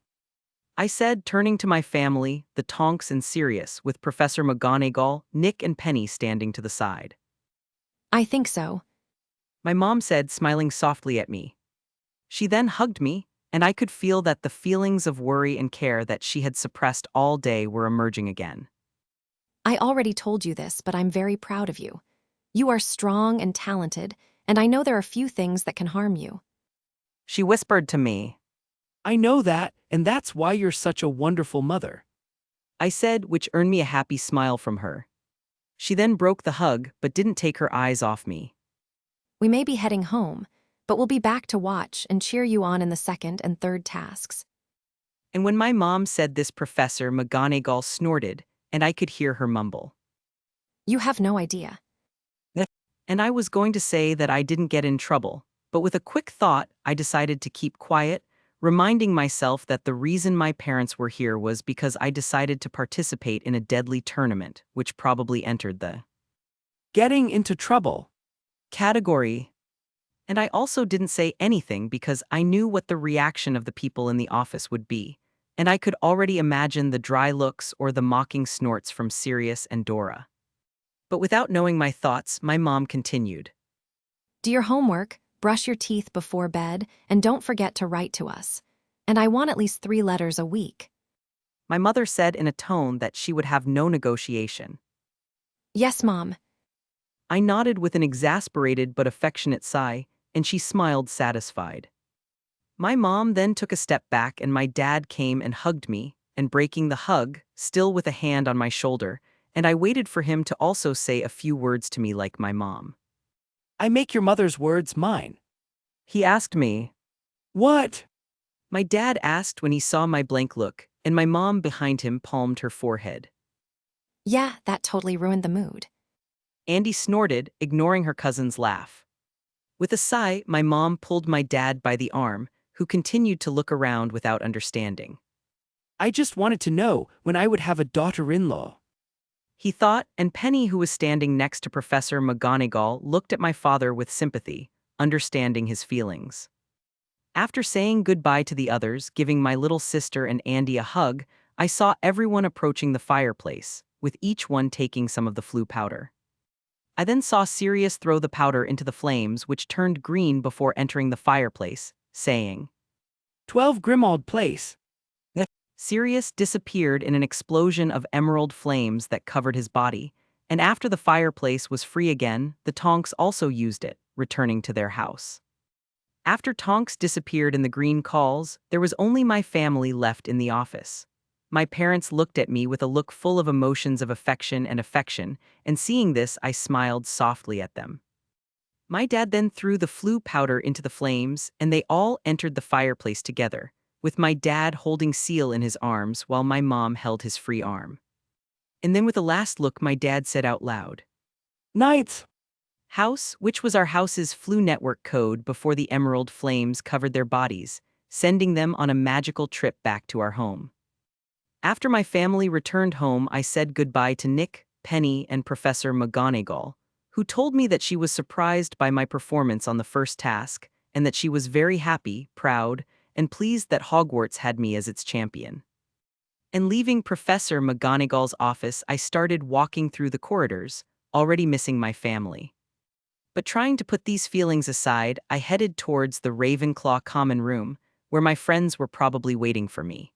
I said, turning to my family, the Tonks and Sirius, with Professor McGonagall, Nick and Penny standing to the side. I think so. My mom said, smiling softly at me. She then hugged me, and I could feel that the feelings of worry and care that she had suppressed all day were emerging again. I already told you this, but I'm very proud of you. You are strong and talented, and I know there are few things that can harm you. She whispered to me. I know that, and that's why you're such a wonderful mother. I said, which earned me a happy smile from her. She then broke the hug, but didn't take her eyes off me. We may be heading home, but we'll be back to watch and cheer you on in the second and third tasks. And when my mom said this, Professor McGonagall snorted, and I could hear her mumble. You have no idea. And I was going to say that I didn't get in trouble, but with a quick thought, I decided to keep quiet, reminding myself that the reason my parents were here was because I decided to participate in a deadly tournament, which probably entered the Getting into trouble category. And I also didn't say anything because I knew what the reaction of the people in the office would be, and I could already imagine the dry looks or the mocking snorts from Sirius and Dora. But without knowing my thoughts, my mom continued. Do your homework, brush your teeth before bed, and don't forget to write to us. And I want at least 3 letters a week. My mother said in a tone that she would have no negotiation. Yes, Mom. I nodded with an exasperated but affectionate sigh, and she smiled satisfied. My mom then took a step back and my dad came and hugged me, and breaking the hug, still with a hand on my shoulder, and I waited for him to also say a few words to me like my mom. I make your mother's words mine. He asked me. What? My dad asked when he saw my blank look, and my mom behind him palmed her forehead. Yeah, that totally ruined the mood. Andy snorted, ignoring her cousin's laugh. With a sigh, my mom pulled my dad by the arm, who continued to look around without understanding. I just wanted to know when I would have a daughter-in-law. He thought, and Penny, who was standing next to Professor McGonagall, looked at my father with sympathy, understanding his feelings. After saying goodbye to the others, giving my little sister and Andy a hug, I saw everyone approaching the fireplace, with each one taking some of the flue powder. I then saw Sirius throw the powder into the flames, which turned green before entering the fireplace, saying, 12 Grimmauld Place. Sirius disappeared in an explosion of emerald flames that covered his body, and after the fireplace was free again, the Tonks also used it, returning to their house. After Tonks disappeared in the green calls, there was only my family left in the office. My parents looked at me with a look full of emotions of affection, and seeing this, I smiled softly at them. My dad then threw the flue powder into the flames, and they all entered the fireplace together, with my dad holding Seal in his arms while my mom held his free arm. And then with a last look, my dad said out loud, Knights. House, which was our house's flue network code before the emerald flames covered their bodies, sending them on a magical trip back to our home. After my family returned home, I said goodbye to Nick, Penny, and Professor McGonagall, who told me that she was surprised by my performance on the first task and that she was very happy, proud, and pleased that Hogwarts had me as its champion. And leaving Professor McGonagall's office, I started walking through the corridors, already missing my family. But trying to put these feelings aside, I headed towards the Ravenclaw common room, where my friends were probably waiting for me.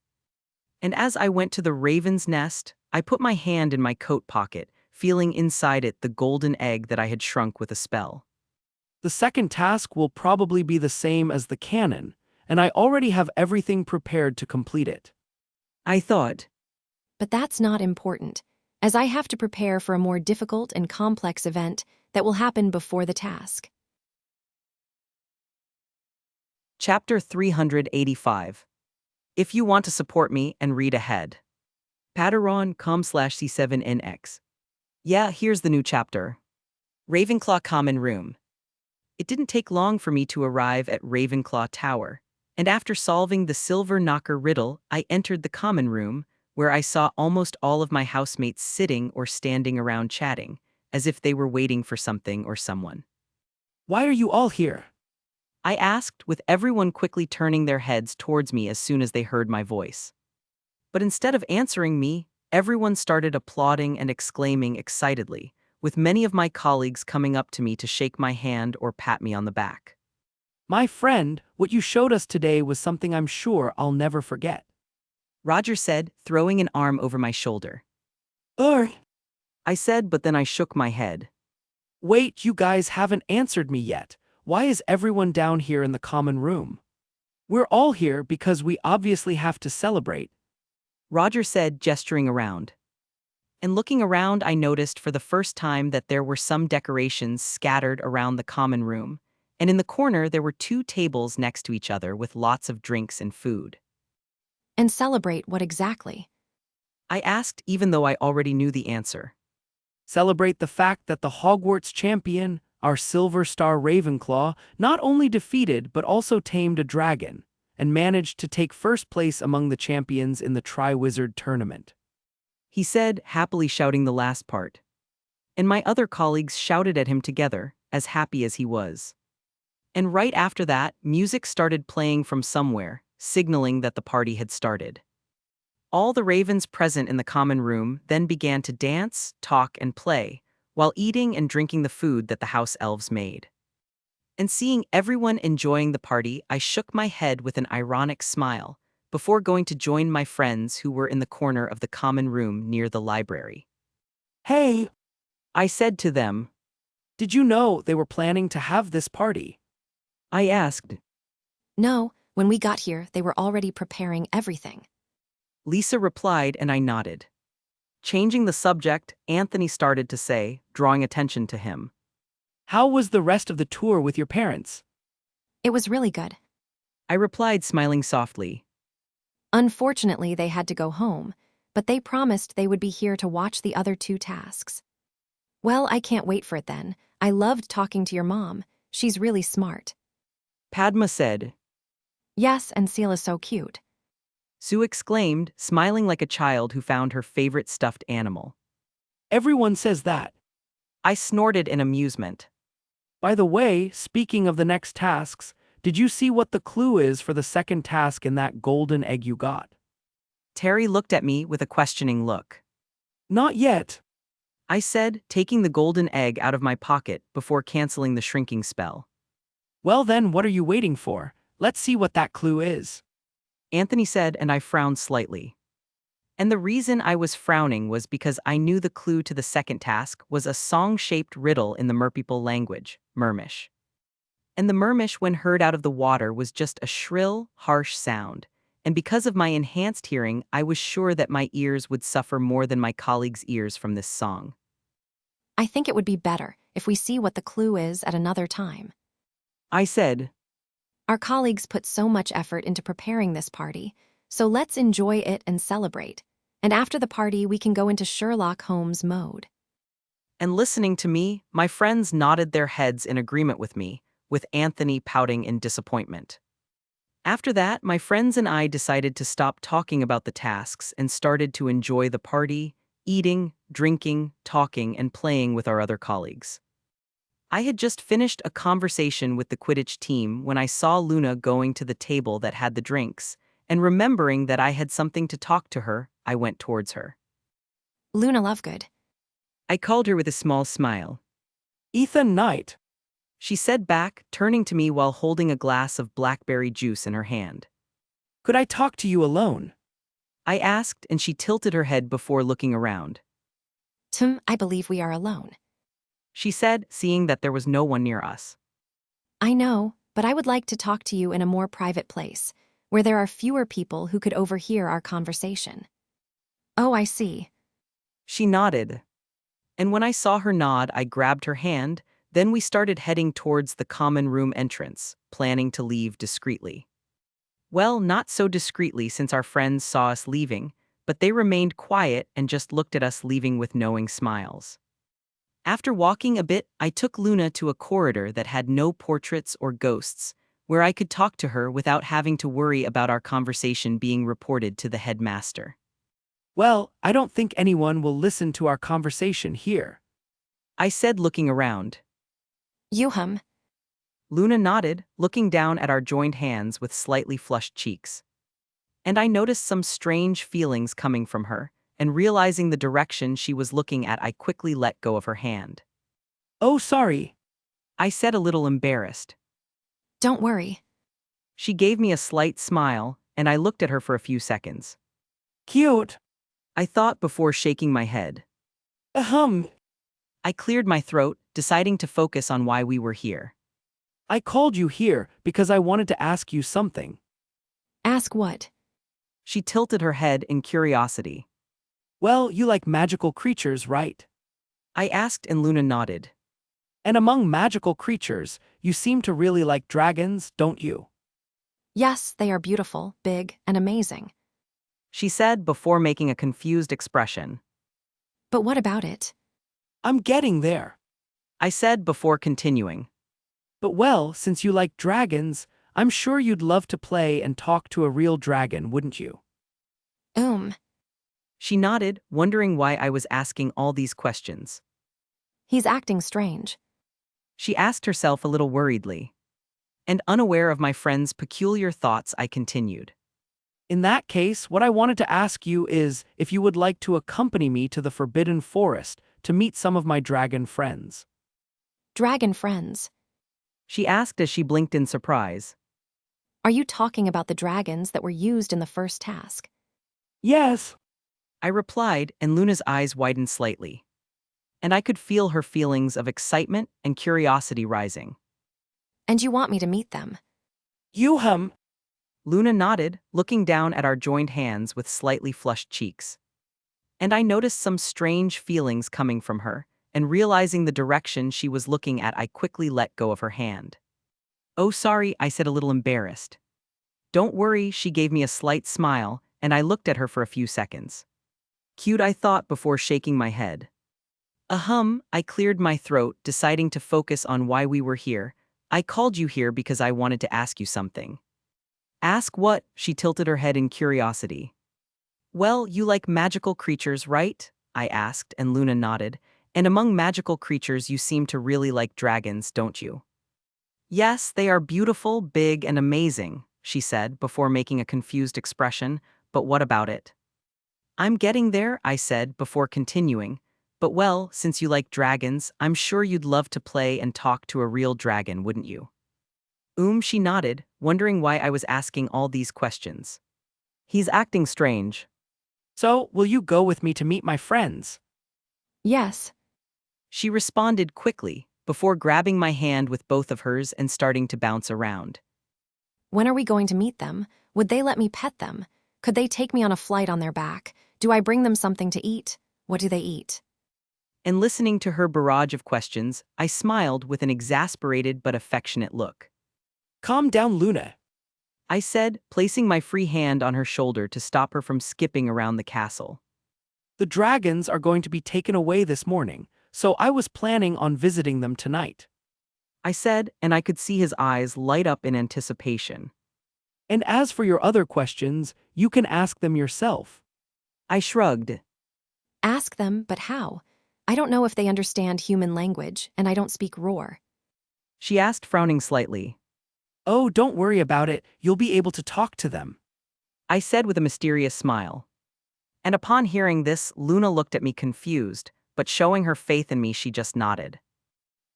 And as I went to the raven's nest, I put my hand in my coat pocket, feeling inside it the golden egg that I had shrunk with a spell. The second task will probably be the same as the canon, and I already have everything prepared to complete it. I thought. But that's not important, as I have to prepare for a more difficult and complex event that will happen before the task. Chapter 385. If you want to support me and read ahead. Patreon.com/C7NX. Yeah, here's the new chapter. Ravenclaw Common Room. It didn't take long for me to arrive at Ravenclaw Tower, and after solving the silver knocker riddle, I entered the common room, where I saw almost all of my housemates sitting or standing around chatting, as if they were waiting for something or someone. Why are you all here? I asked, with everyone quickly turning their heads towards me as soon as they heard my voice. But instead of answering me, everyone started applauding and exclaiming excitedly, with many of my colleagues coming up to me to shake my hand or pat me on the back. My friend, what you showed us today was something I'm sure I'll never forget. Roger said, throwing an arm over my shoulder. I said, but then I shook my head. Wait, you guys haven't answered me yet. Why is everyone down here in the common room? We're all here because we obviously have to celebrate. Roger said, gesturing around. And looking around, I noticed for the first time that there were some decorations scattered around the common room, and in the corner there were 2 tables next to each other with lots of drinks and food. And celebrate what exactly? I asked, even though I already knew the answer. Celebrate the fact that the Hogwarts champion, our Silver Star Ravenclaw, not only defeated but also tamed a dragon, and managed to take first place among the champions in the Triwizard Tournament. He said, happily shouting the last part. And my other colleagues shouted at him together, as happy as he was. And right after that, music started playing from somewhere, signaling that the party had started. All the ravens present in the common room then began to dance, talk, and play, while eating and drinking the food that the house elves made. And seeing everyone enjoying the party, I shook my head with an ironic smile, before going to join my friends who were in the corner of the common room near the library. Hey, I said to them. Did you know they were planning to have this party? I asked. No, when we got here, they were already preparing everything. Lisa replied, and I nodded. Changing the subject, Anthony started to say, drawing attention to him. How was the rest of the tour with your parents? It was really good. I replied, smiling softly. Unfortunately, they had to go home, but they promised they would be here to watch the other 2 tasks. Well, I can't wait for it then. I loved talking to your mom. She's really smart. Padma said. Yes, and Seal is so cute. Sue exclaimed, smiling like a child who found her favorite stuffed animal. Everyone says that. I snorted in amusement. By the way, speaking of the next tasks, did you see what the clue is for the second task in that golden egg you got? Terry looked at me with a questioning look. Not yet. I said, taking the golden egg out of my pocket before canceling the shrinking spell. Well then, what are you waiting for? Let's see what that clue is. Anthony said, and I frowned slightly. And the reason I was frowning was because I knew the clue to the second task was a song-shaped riddle in the merpeople language, Mermish. And the Mermish, when heard out of the water, was just a shrill, harsh sound. And because of my enhanced hearing, I was sure that my ears would suffer more than my colleagues' ears from this song. I think it would be better if we see what the clue is at another time. I said. Our colleagues put so much effort into preparing this party, so let's enjoy it and celebrate. And after the party, we can go into Sherlock Holmes mode. And listening to me, my friends nodded their heads in agreement with me, with Anthony pouting in disappointment. After that, my friends and I decided to stop talking about the tasks and started to enjoy the party, eating, drinking, talking, and playing with our other colleagues. I had just finished a conversation with the Quidditch team when I saw Luna going to the table that had the drinks, and remembering that I had something to talk to her, I went towards her. Luna Lovegood. I called her with a small smile. Ethan Knight. She said back, turning to me while holding a glass of blackberry juice in her hand. Could I talk to you alone? I asked, and she tilted her head before looking around. I believe we are alone. She said, seeing that there was no one near us. I know, but I would like to talk to you in a more private place, where there are fewer people who could overhear our conversation. Oh, I see. She nodded. And when I saw her nod, I grabbed her hand, then we started heading towards the common room entrance, planning to leave discreetly. Well, not so discreetly since our friends saw us leaving, but they remained quiet and just looked at us leaving with knowing smiles. After walking a bit, I took Luna to a corridor that had no portraits or ghosts, where I could talk to her without having to worry about our conversation being reported to the headmaster. Well, I don't think anyone will listen to our conversation here. I said, looking around. You. Luna nodded, looking down at our joined hands with slightly flushed cheeks. And I noticed some strange feelings coming from her, and realizing the direction she was looking at, I quickly let go of her hand. Oh, sorry. I said, a little embarrassed. Don't worry. She gave me a slight smile, and I looked at her for a few seconds. Cute. I thought before shaking my head. Ahem. I cleared my throat, deciding to focus on why we were here. I called you here because I wanted to ask you something. Ask what? She tilted her head in curiosity. Well, you like magical creatures, right? I asked, and Luna nodded. And among magical creatures, you seem to really like dragons, don't you? Yes, they are beautiful, big, and amazing. She said before making a confused expression. But what about it? I'm getting there. I said before continuing. But well, since you like dragons, I'm sure you'd love to play and talk to a real dragon, wouldn't you? She nodded, wondering why I was asking all these questions. He's acting strange. She asked herself a little worriedly. And unaware of my friend's peculiar thoughts, I continued. In that case, what I wanted to ask you is if you would like to accompany me to the Forbidden Forest to meet some of my dragon friends. Dragon friends. She asked as she blinked in surprise. Are you talking about the dragons that were used in the first task? Yes. I replied, and Luna's eyes widened slightly. And I could feel her feelings of excitement and curiosity rising. And you want me to meet them? You. Luna nodded, looking down at our joined hands with slightly flushed cheeks. And I noticed some strange feelings coming from her, and realizing the direction she was looking at, I quickly let go of her hand. Oh, sorry, I said, a little embarrassed. Don't worry, she gave me a slight smile, and I looked at her for a few seconds. Cute, I thought before shaking my head. I cleared my throat, deciding to focus on why we were here. I called you here because I wanted to ask you something. Ask what? She tilted her head in curiosity. Well, you like magical creatures, right? I asked, and Luna nodded. And among magical creatures, you seem to really like dragons, don't you? Yes, they are beautiful, big, and amazing, she said before making a confused expression. But what about it? I'm getting there, I said before continuing. But well, since you like dragons, I'm sure you'd love to play and talk to a real dragon, wouldn't you? She nodded, wondering why I was asking all these questions. He's acting strange. So, will you go with me to meet my friends? Yes. She responded quickly, before grabbing my hand with both of hers and starting to bounce around. When are we going to meet them? Would they let me pet them? Could they take me on a flight on their back? Do I bring them something to eat? What do they eat? And listening to her barrage of questions, I smiled with an exasperated but affectionate look. Calm down, Luna. I said, placing my free hand on her shoulder to stop her from skipping around the castle. The dragons are going to be taken away this morning, so I was planning on visiting them tonight. I said, and I could see his eyes light up in anticipation. And as for your other questions, you can ask them yourself. I shrugged. Ask them, but how? I don't know if they understand human language, and I don't speak roar. She asked, frowning slightly. Oh, don't worry about it, you'll be able to talk to them. I said with a mysterious smile. And upon hearing this, Luna looked at me confused, but showing her faith in me, she just nodded.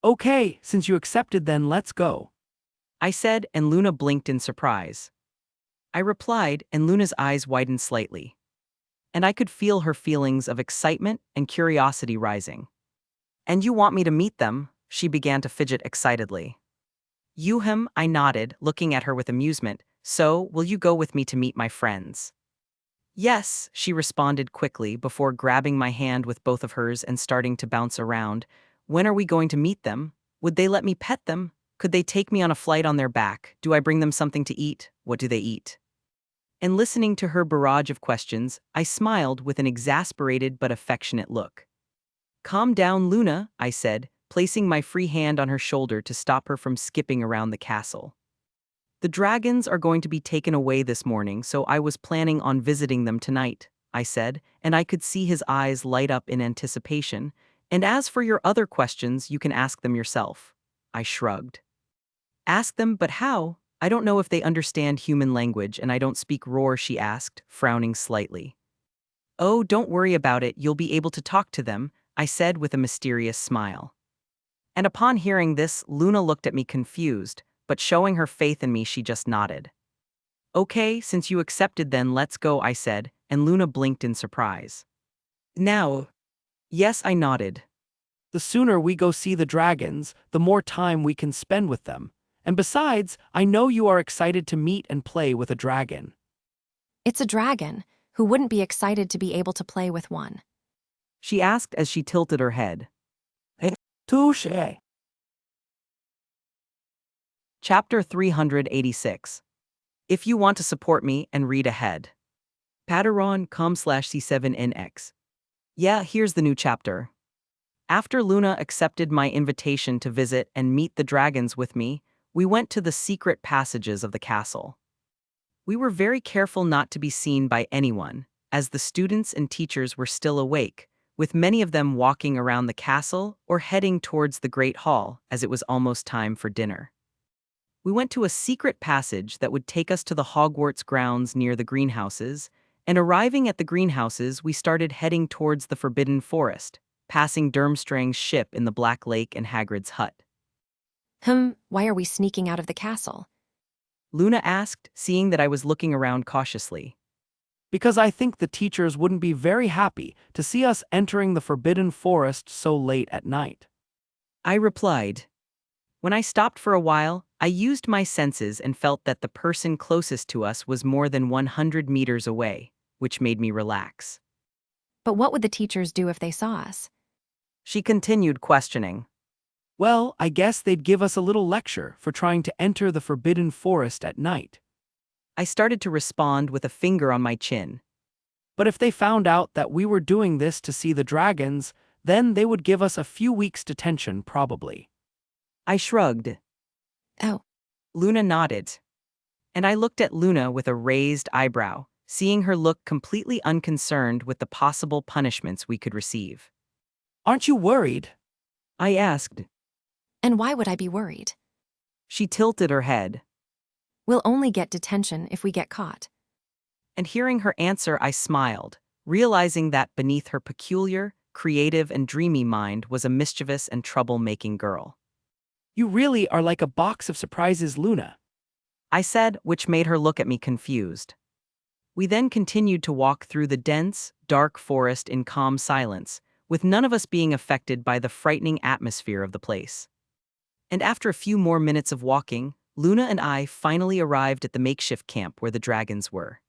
Okay, since you accepted, then let's go. I said, and Luna blinked in surprise. I replied, and Luna's eyes widened slightly. And I could feel her feelings of excitement and curiosity rising. And you want me to meet them? She began to fidget excitedly. Him, I nodded, looking at her with amusement. So, will you go with me to meet my friends? Yes, she responded quickly before grabbing my hand with both of hers and starting to bounce around. When are we going to meet them? Would they let me pet them? Could they take me on a flight on their back? Do I bring them something to eat? What do they eat? And listening to her barrage of questions, I smiled with an exasperated but affectionate look. Calm down, Luna, I said, placing my free hand on her shoulder to stop her from skipping around the castle. The dragons are going to be taken away this morning, so I was planning on visiting them tonight, I said, and I could see his eyes light up in anticipation. And as for your other questions, you can ask them yourself. I shrugged. Ask them, but how? I don't know if they understand human language, and I don't speak roar, she asked, frowning slightly. Oh, don't worry about it, you'll be able to talk to them, I said with a mysterious smile. And upon hearing this, Luna looked at me confused, but showing her faith in me, she just nodded. Okay, since you accepted, then let's go, I said, and Luna blinked in surprise. Now? Yes, I nodded. The sooner we go see the dragons, the more time we can spend with them. And besides, I know you are excited to meet and play with a dragon. It's a dragon. Who wouldn't be excited to be able to play with one? She asked as she tilted her head. Touche. Chapter 386. If you want to support me and read ahead. Patreon.com/C7NX. Yeah, here's the new chapter. After Luna accepted my invitation to visit and meet the dragons with me, we went to the secret passages of the castle. We were very careful not to be seen by anyone, as the students and teachers were still awake, with many of them walking around the castle or heading towards the Great Hall as it was almost time for dinner. We went to a secret passage that would take us to the Hogwarts grounds near the greenhouses, and arriving at the greenhouses, we started heading towards the Forbidden Forest, passing Durmstrang's ship in the Black Lake and Hagrid's hut. Why are we sneaking out of the castle? Luna asked, seeing that I was looking around cautiously. Because I think the teachers wouldn't be very happy to see us entering the Forbidden Forest so late at night. I replied. When I stopped for a while, I used my senses and felt that the person closest to us was more than 100 meters away, which made me relax. But what would the teachers do if they saw us? She continued questioning. Well, I guess they'd give us a little lecture for trying to enter the Forbidden Forest at night. I started to respond with a finger on my chin. But if they found out that we were doing this to see the dragons, then they would give us a few weeks' detention, probably. I shrugged. Oh. Luna nodded. And I looked at Luna with a raised eyebrow, seeing her look completely unconcerned with the possible punishments we could receive. Aren't you worried? I asked. And why would I be worried? She tilted her head. We'll only get detention if we get caught. And hearing her answer, I smiled, realizing that beneath her peculiar, creative, and dreamy mind was a mischievous and trouble-making girl. You really are like a box of surprises, Luna. I said, which made her look at me confused. We then continued to walk through the dense, dark forest in calm silence, with none of us being affected by the frightening atmosphere of the place. And after a few more minutes of walking, Luna and I finally arrived at the makeshift camp where the dragons were.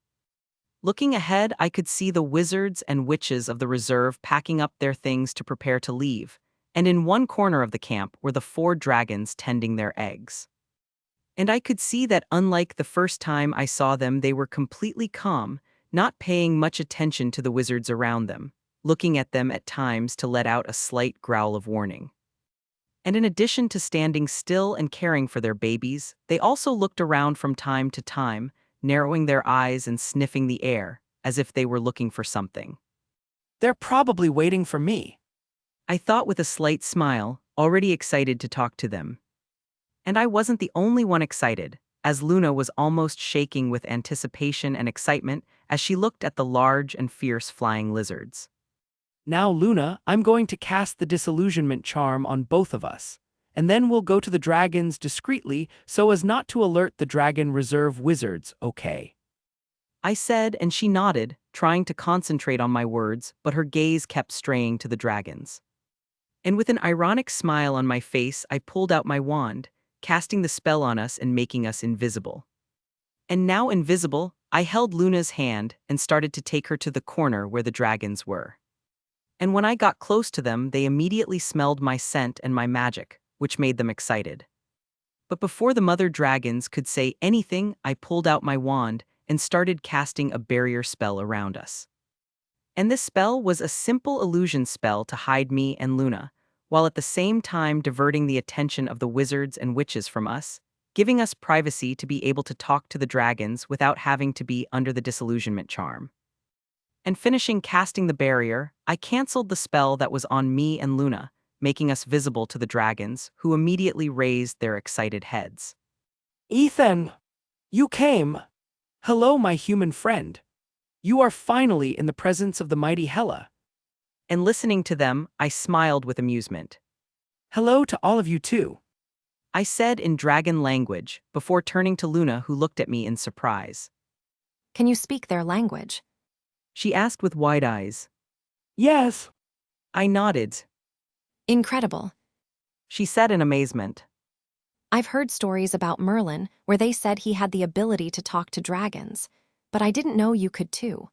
Looking ahead, I could see the wizards and witches of the reserve packing up their things to prepare to leave, and in one corner of the camp were the 4 dragons tending their eggs. And I could see that unlike the first time I saw them, they were completely calm, not paying much attention to the wizards around them, looking at them at times to let out a slight growl of warning. And in addition to standing still and caring for their babies, they also looked around from time to time, narrowing their eyes and sniffing the air, as if they were looking for something. They're probably waiting for me. I thought with a slight smile, already excited to talk to them. And I wasn't the only one excited, as Luna was almost shaking with anticipation and excitement as she looked at the large and fierce flying lizards. Now, Luna, I'm going to cast the disillusionment charm on both of us. And then we'll go to the dragons discreetly so as not to alert the dragon reserve wizards, okay? I said, and she nodded, trying to concentrate on my words, but her gaze kept straying to the dragons. And with an ironic smile on my face, I pulled out my wand, casting the spell on us and making us invisible. And now invisible, I held Luna's hand and started to take her to the corner where the dragons were. And when I got close to them, they immediately smelled my scent and my magic, which made them excited. But before the mother dragons could say anything, I pulled out my wand and started casting a barrier spell around us. And this spell was a simple illusion spell to hide me and Luna, while at the same time diverting the attention of the wizards and witches from us, giving us privacy to be able to talk to the dragons without having to be under the disillusionment charm. And finishing casting the barrier, I canceled the spell that was on me and Luna, making us visible to the dragons, who immediately raised their excited heads. Ethan! You came! Hello, my human friend. You are finally in the presence of the mighty Hela. And listening to them, I smiled with amusement. Hello to all of you too. I said in dragon language, before turning to Luna, who looked at me in surprise. Can you speak their language? She asked with wide eyes. Yes. I nodded. Incredible. She said in amazement. I've heard stories about Merlin where they said he had the ability to talk to dragons, but I didn't know you could too.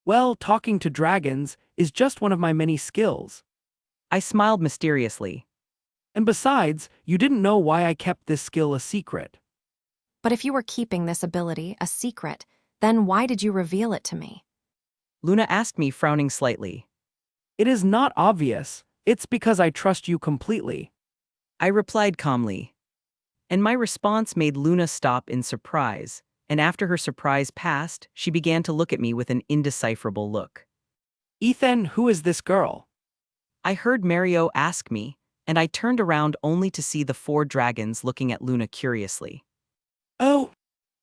Well, talking to dragons is just one of my many skills. I smiled mysteriously. And besides, you didn't know why I kept this skill a secret. But if you were keeping this ability a secret, then why did you reveal it to me? Luna asked me, frowning slightly. It is not obvious. It's because I trust you completely. I replied calmly. And my response made Luna stop in surprise, and after her surprise passed, she began to look at me with an indecipherable look. Ethan, who is this girl? I heard Mario ask me, and I turned around only to see the 4 dragons looking at Luna curiously. Oh,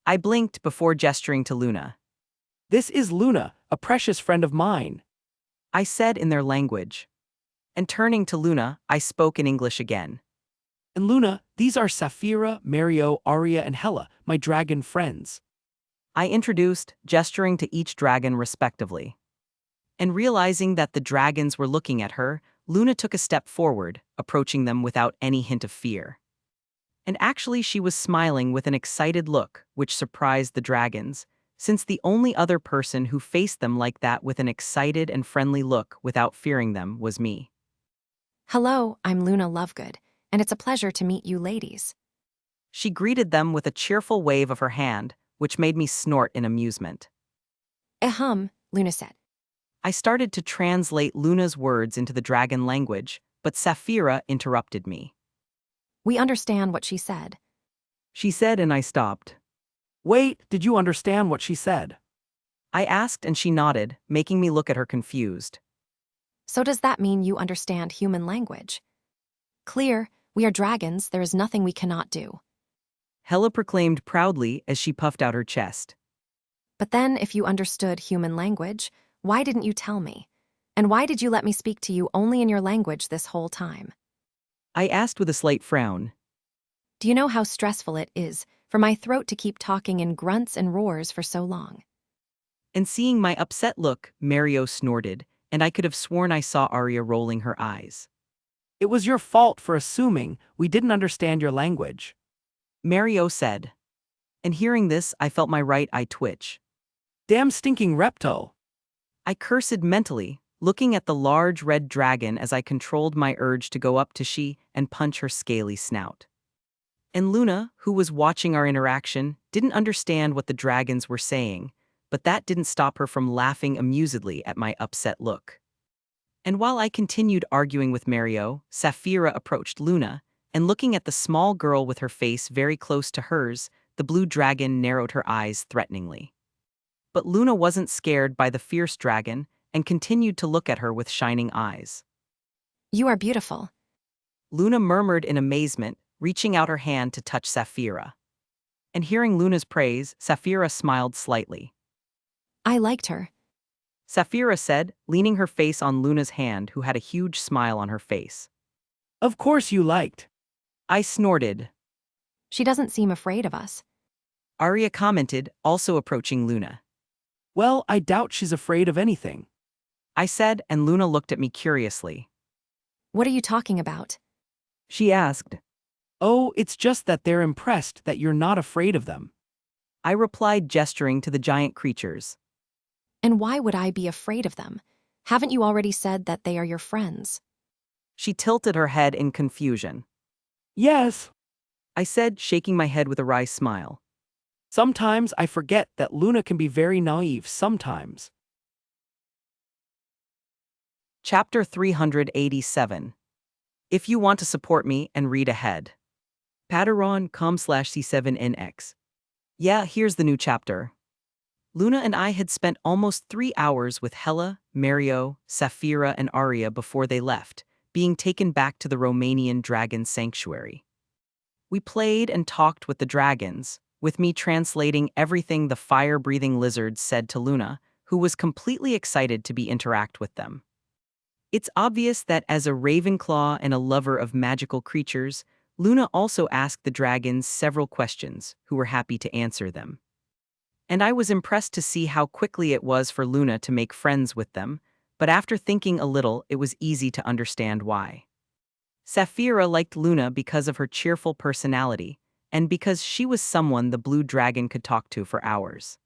I blinked before gesturing to Luna. this is Luna, a precious friend of mine. I said in their language. And turning to Luna, I spoke in English again. And Luna, these are Saphira, Mario, Aria, and Hela, my dragon friends. I introduced, gesturing to each dragon respectively. And realizing that the dragons were looking at her, Luna took a step forward, approaching them without any hint of fear. And actually she was smiling with an excited look, which surprised the dragons, since the only other person who faced them like that with an excited and friendly look without fearing them was me. Hello, I'm Luna Lovegood, and it's a pleasure to meet you ladies. She greeted them with a cheerful wave of her hand, which made me snort in amusement. Luna said. I started to translate Luna's words into the dragon language, but Saphira interrupted me. We understand what she said. She said, and I stopped. Wait, did you understand what she said? I asked, and she nodded, making me look at her confused. So does that mean you understand human language? Clear, we are dragons, there is nothing we cannot do. Hela proclaimed proudly as she puffed out her chest. But then, if you understood human language, why didn't you tell me? And why did you let me speak to you only in your language this whole time? I asked with a slight frown. Do you know how stressful it is for my throat to keep talking in grunts and roars for so long? And seeing my upset look, Mario snorted, and I could have sworn I saw Arya rolling her eyes. It was your fault for assuming we didn't understand your language. Mario said. And hearing this, I felt my right eye twitch. Damn stinking reptile. I cursed mentally, looking at the large red dragon as I controlled my urge to go up to she and punch her scaly snout. And Luna, who was watching our interaction, didn't understand what the dragons were saying, but that didn't stop her from laughing amusedly at my upset look. And while I continued arguing with Mario, Saphira approached Luna, and looking at the small girl with her face very close to hers, the blue dragon narrowed her eyes threateningly. But Luna wasn't scared by the fierce dragon, and continued to look at her with shining eyes. You are beautiful. Luna murmured in amazement, reaching out her hand to touch Sapphira. And hearing Luna's praise, Sapphira smiled slightly. I liked her. Sapphira said, leaning her face on Luna's hand, who had a huge smile on her face. Of course you liked. I snorted. She doesn't seem afraid of us. Arya commented, also approaching Luna. Well, I doubt she's afraid of anything. I said, and Luna looked at me curiously. What are you talking about? She asked. Oh, it's just that they're impressed that you're not afraid of them. I replied, gesturing to the giant creatures. And why would I be afraid of them? Haven't you already said that they are your friends? She tilted her head in confusion. Yes. I said, shaking my head with a wry smile. Sometimes I forget that Luna can be very naive sometimes. Chapter 387. If you want to support me and read ahead. Patreon.com/C7NX. Yeah, here's the new chapter. Luna and I had spent almost 3 hours with Hela, Mario, Sapphira, and Arya before they left, being taken back to the Romanian dragon sanctuary. We played and talked with the dragons, with me translating everything the fire-breathing lizards said to Luna, who was completely excited to interact with them. It's obvious that as a Ravenclaw and a lover of magical creatures, Luna also asked the dragons several questions, who were happy to answer them. And I was impressed to see how quickly it was for Luna to make friends with them, but after thinking a little, it was easy to understand why. Sapphira liked Luna because of her cheerful personality, and because she was someone the blue dragon could talk to for hours.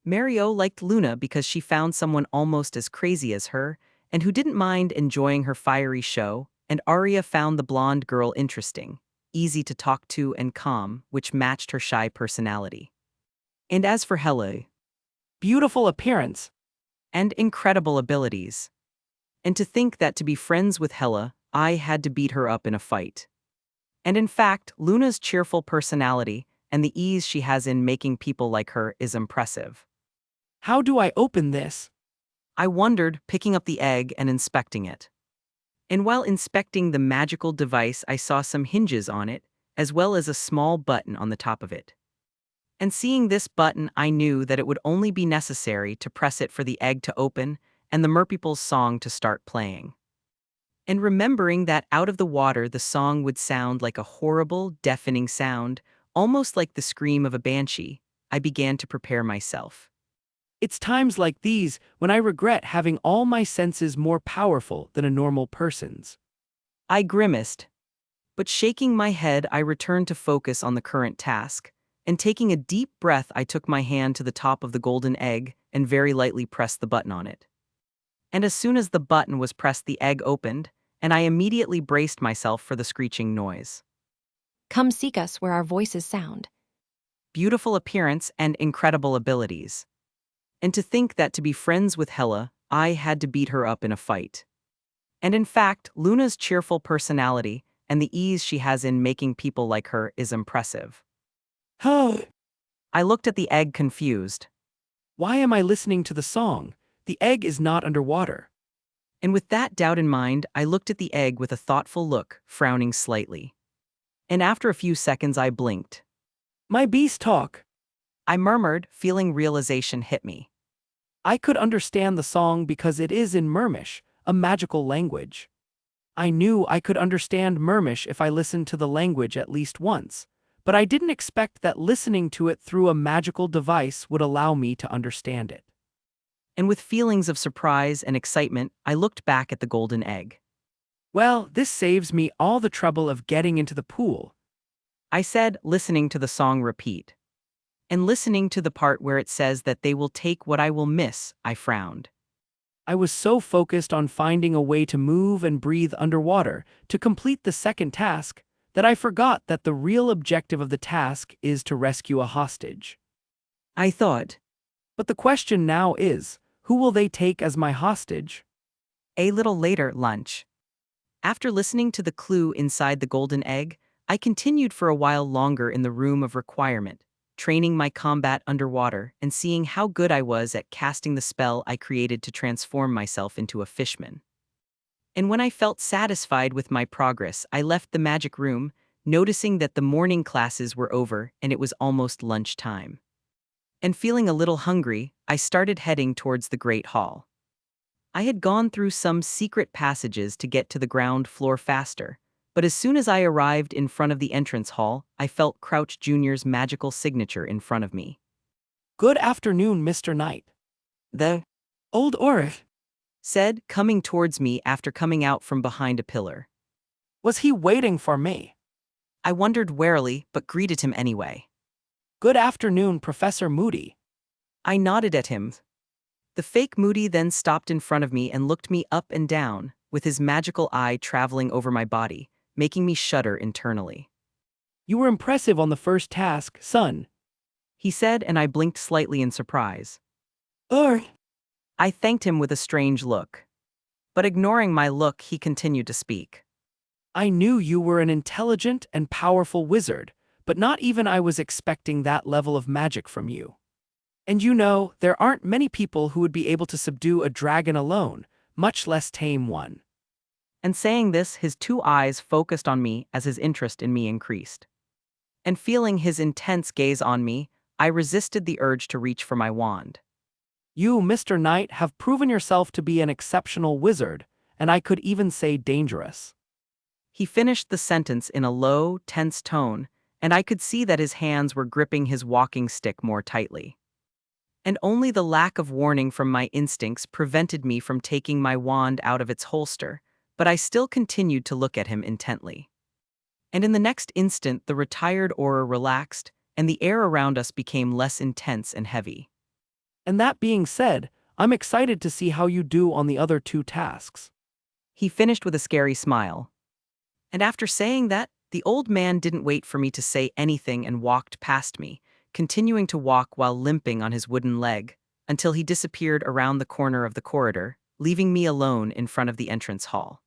Mario liked Luna because she found someone almost as crazy as her, and who didn't mind enjoying her fiery show, and Arya found the blonde girl interesting, easy to talk to and calm, which matched her shy personality. And as for Hela, Beautiful appearance. and incredible abilities. And to think that to be friends with Hela, I had to beat her up in a fight. And in fact, Luna's cheerful personality and the ease she has in making people like her is impressive. How do I open this? I wondered, picking up the egg and inspecting it. And while inspecting the magical device, I saw some hinges on it, as well as a small button on the top of it. And seeing this button, I knew that it would only be necessary to press it for the egg to open and the merpeople's song to start playing. And remembering that out of the water the song would sound like a horrible, deafening sound, almost like the scream of a banshee, I began to prepare myself. It's times like these when I regret having all my senses more powerful than a normal person's. I grimaced. But shaking my head, I returned to focus on the current task, and taking a deep breath, I took my hand to the top of the golden egg and very lightly pressed the button on it. And as soon as the button was pressed, the egg opened, and I immediately braced myself for the screeching noise. Come seek us where our voices sound. Beautiful appearance and incredible abilities. And to think that to be friends with Hela, I had to beat her up in a fight. And in fact, Luna's cheerful personality and the ease she has in making people like her is impressive. Oh, I looked at the egg confused. why am I listening to the song? The egg is not underwater. And with that doubt in mind, I looked at the egg with a thoughtful look, frowning slightly. And after a few seconds, I blinked. My bees talk. I murmured, feeling realization hit me. I could understand the song because it is in Mermish, a magical language. I knew I could understand Mermish if I listened to the language at least once, but I didn't expect that listening to it through a magical device would allow me to understand it. And with feelings of surprise and excitement, I looked back at the golden egg. Well, this saves me all the trouble of getting into the pool. I said, listening to the song repeat. And listening to the part where it says that they will take what I will miss, I frowned. I was so focused on finding a way to move and breathe underwater to complete the second task that I forgot that the real objective of the task is to rescue a hostage. I thought. But the question now is, who will they take as my hostage? A little later, lunch. After listening to the clue inside the golden egg, I continued for a while longer in the room of requirement, training my combat underwater and seeing how good I was at casting the spell I created to transform myself into a fishman. And when I felt satisfied with my progress, I left the magic room, noticing that the morning classes were over and it was almost lunchtime. And feeling a little hungry, I started heading towards the Great Hall. I had gone through some secret passages to get to the ground floor faster, but as soon as I arrived in front of the entrance hall, I felt Crouch Jr.'s magical signature in front of me. Good afternoon, Mr. Knight. The Old Orif. said, coming towards me after coming out from behind a pillar. Was he waiting for me? I wondered warily, but greeted him anyway. Good afternoon, Professor Moody. I nodded at him. The fake Moody then stopped in front of me and looked me up and down, with his magical eye traveling over my body, making me shudder internally. You were impressive on the first task, son. He said, and I blinked slightly in surprise. I I thanked him with a strange look. But ignoring my look, he continued to speak. knew you were an intelligent and powerful wizard, but not even I was expecting that level of magic from you. And you know, there aren't many people who would be able to subdue a dragon alone, much less tame one. And saying this, his two eyes focused on me as his interest in me increased. And feeling his intense gaze on me, I resisted the urge to reach for my wand. You, Mr. Knight, have proven yourself to be an exceptional wizard, and I could even say dangerous. He finished the sentence in a low, tense tone, and I could see that his hands were gripping his walking stick more tightly. And only the lack of warning from my instincts prevented me from taking my wand out of its holster, but I still continued to look at him intently. And in the next instant, the retired aura relaxed, and the air around us became less intense and heavy. And that being said, I'm excited to see how you do on the other two tasks. He finished with a scary smile. And after saying that, the old man didn't wait for me to say anything and walked past me, continuing to walk while limping on his wooden leg, until he disappeared around the corner of the corridor, leaving me alone in front of the entrance hall.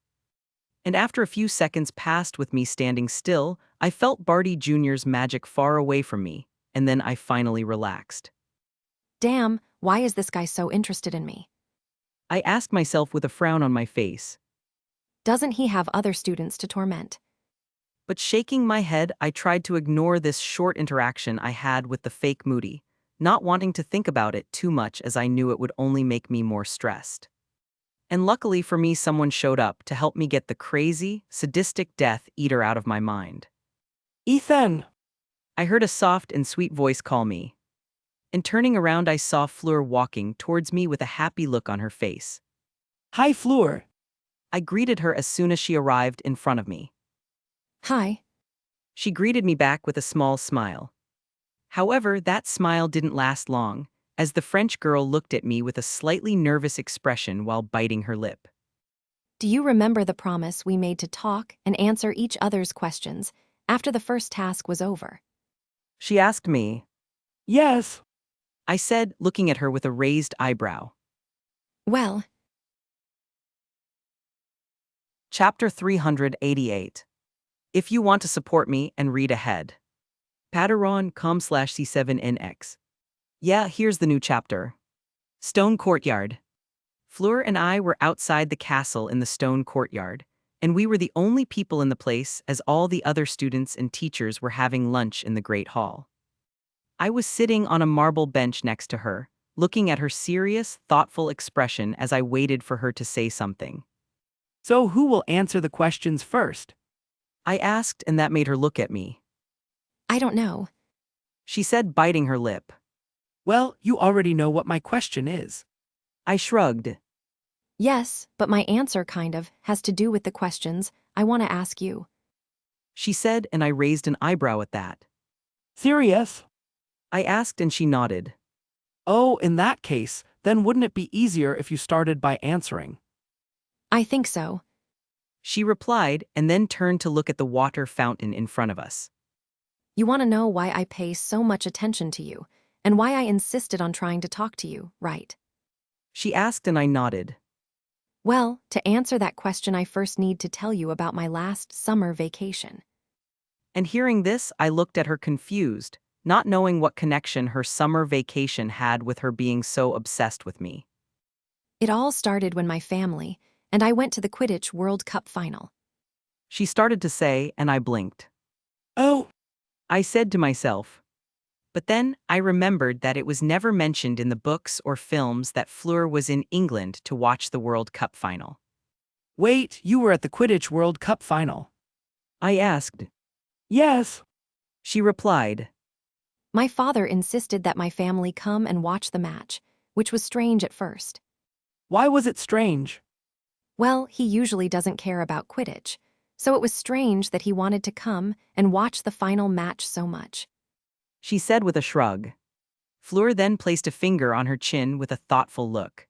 And after a few seconds passed with me standing still, I felt Barty Jr.'s magic far away from me, and then I finally relaxed. Damn, why is this guy so interested in me? I asked myself with a frown on my face. Doesn't he have other students to torment? But shaking my head, I tried to ignore this short interaction I had with the fake Moody, not wanting to think about it too much as I knew it would only make me more stressed. And luckily for me, someone showed up to help me get the crazy, sadistic Death Eater out of my mind. Ethan! I heard a soft and sweet voice call me. And turning around, I saw Fleur walking towards me with a happy look on her face. Hi, Fleur. I greeted her as soon as she arrived in front of me. Hi. She greeted me back with a small smile. However, that smile didn't last long, as the French girl looked at me with a slightly nervous expression while biting her lip. Do you remember the promise we made to talk and answer each other's questions after the first task was over? She asked me. Yes. I said, looking at her with a raised eyebrow. Well, Chapter 388. If you want to support me and read ahead. Patreon.com/C7NX. Yeah, here's the new chapter. Stone Courtyard. Fleur and I were outside the castle in the stone courtyard, and we were the only people in the place as all the other students and teachers were having lunch in the Great Hall. I was sitting on a marble bench next to her, looking at her serious, thoughtful expression as I waited for her to say something. So who will answer the questions first? I asked, and that made her look at me. I don't know. She said, biting her lip. Well, you already know what my question is. I shrugged. Yes, but my answer kind of has to do with the questions I want to ask you. She said, and I raised an eyebrow at that. Serious? I asked, and she nodded. Oh, in that case, then wouldn't it be easier if you started by answering? I think so. She replied, and then turned to look at the water fountain in front of us. You want to know why I pay so much attention to you, and why I insisted on trying to talk to you, right? She asked, and I nodded. Well, to answer that question, I first need to tell you about my last summer vacation. And hearing this, I looked at her confused, not knowing what connection her summer vacation had with her being so obsessed with me. It all started when my family and I went to the Quidditch World Cup final. She started to say, and I blinked. Oh, I said to myself. But then I remembered that it was never mentioned in the books or films that Fleur was in England to watch the World Cup final. wait, you were at the Quidditch World Cup final. I asked. Yes. She replied. My father insisted that my family come and watch the match, which was strange at first. Why was it strange? Well, he usually doesn't care about Quidditch, so it was strange that he wanted to come and watch the final match so much. She said with a shrug. Fleur then placed a finger on her chin with a thoughtful look.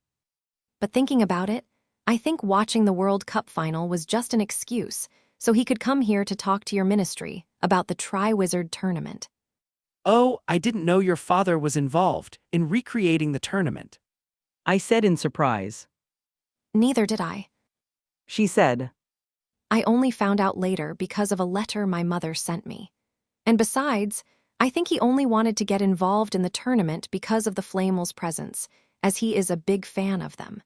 But thinking about it, I think watching the World Cup final was just an excuse so he could come here to talk to your ministry about the Triwizard Tournament. Oh, I didn't know your father was involved in recreating the tournament. I said in surprise. Neither did I. She said. I only found out later because of a letter my mother sent me. And besides, I think he only wanted to get involved in the tournament because of the Flamel's presence, as he is a big fan of them.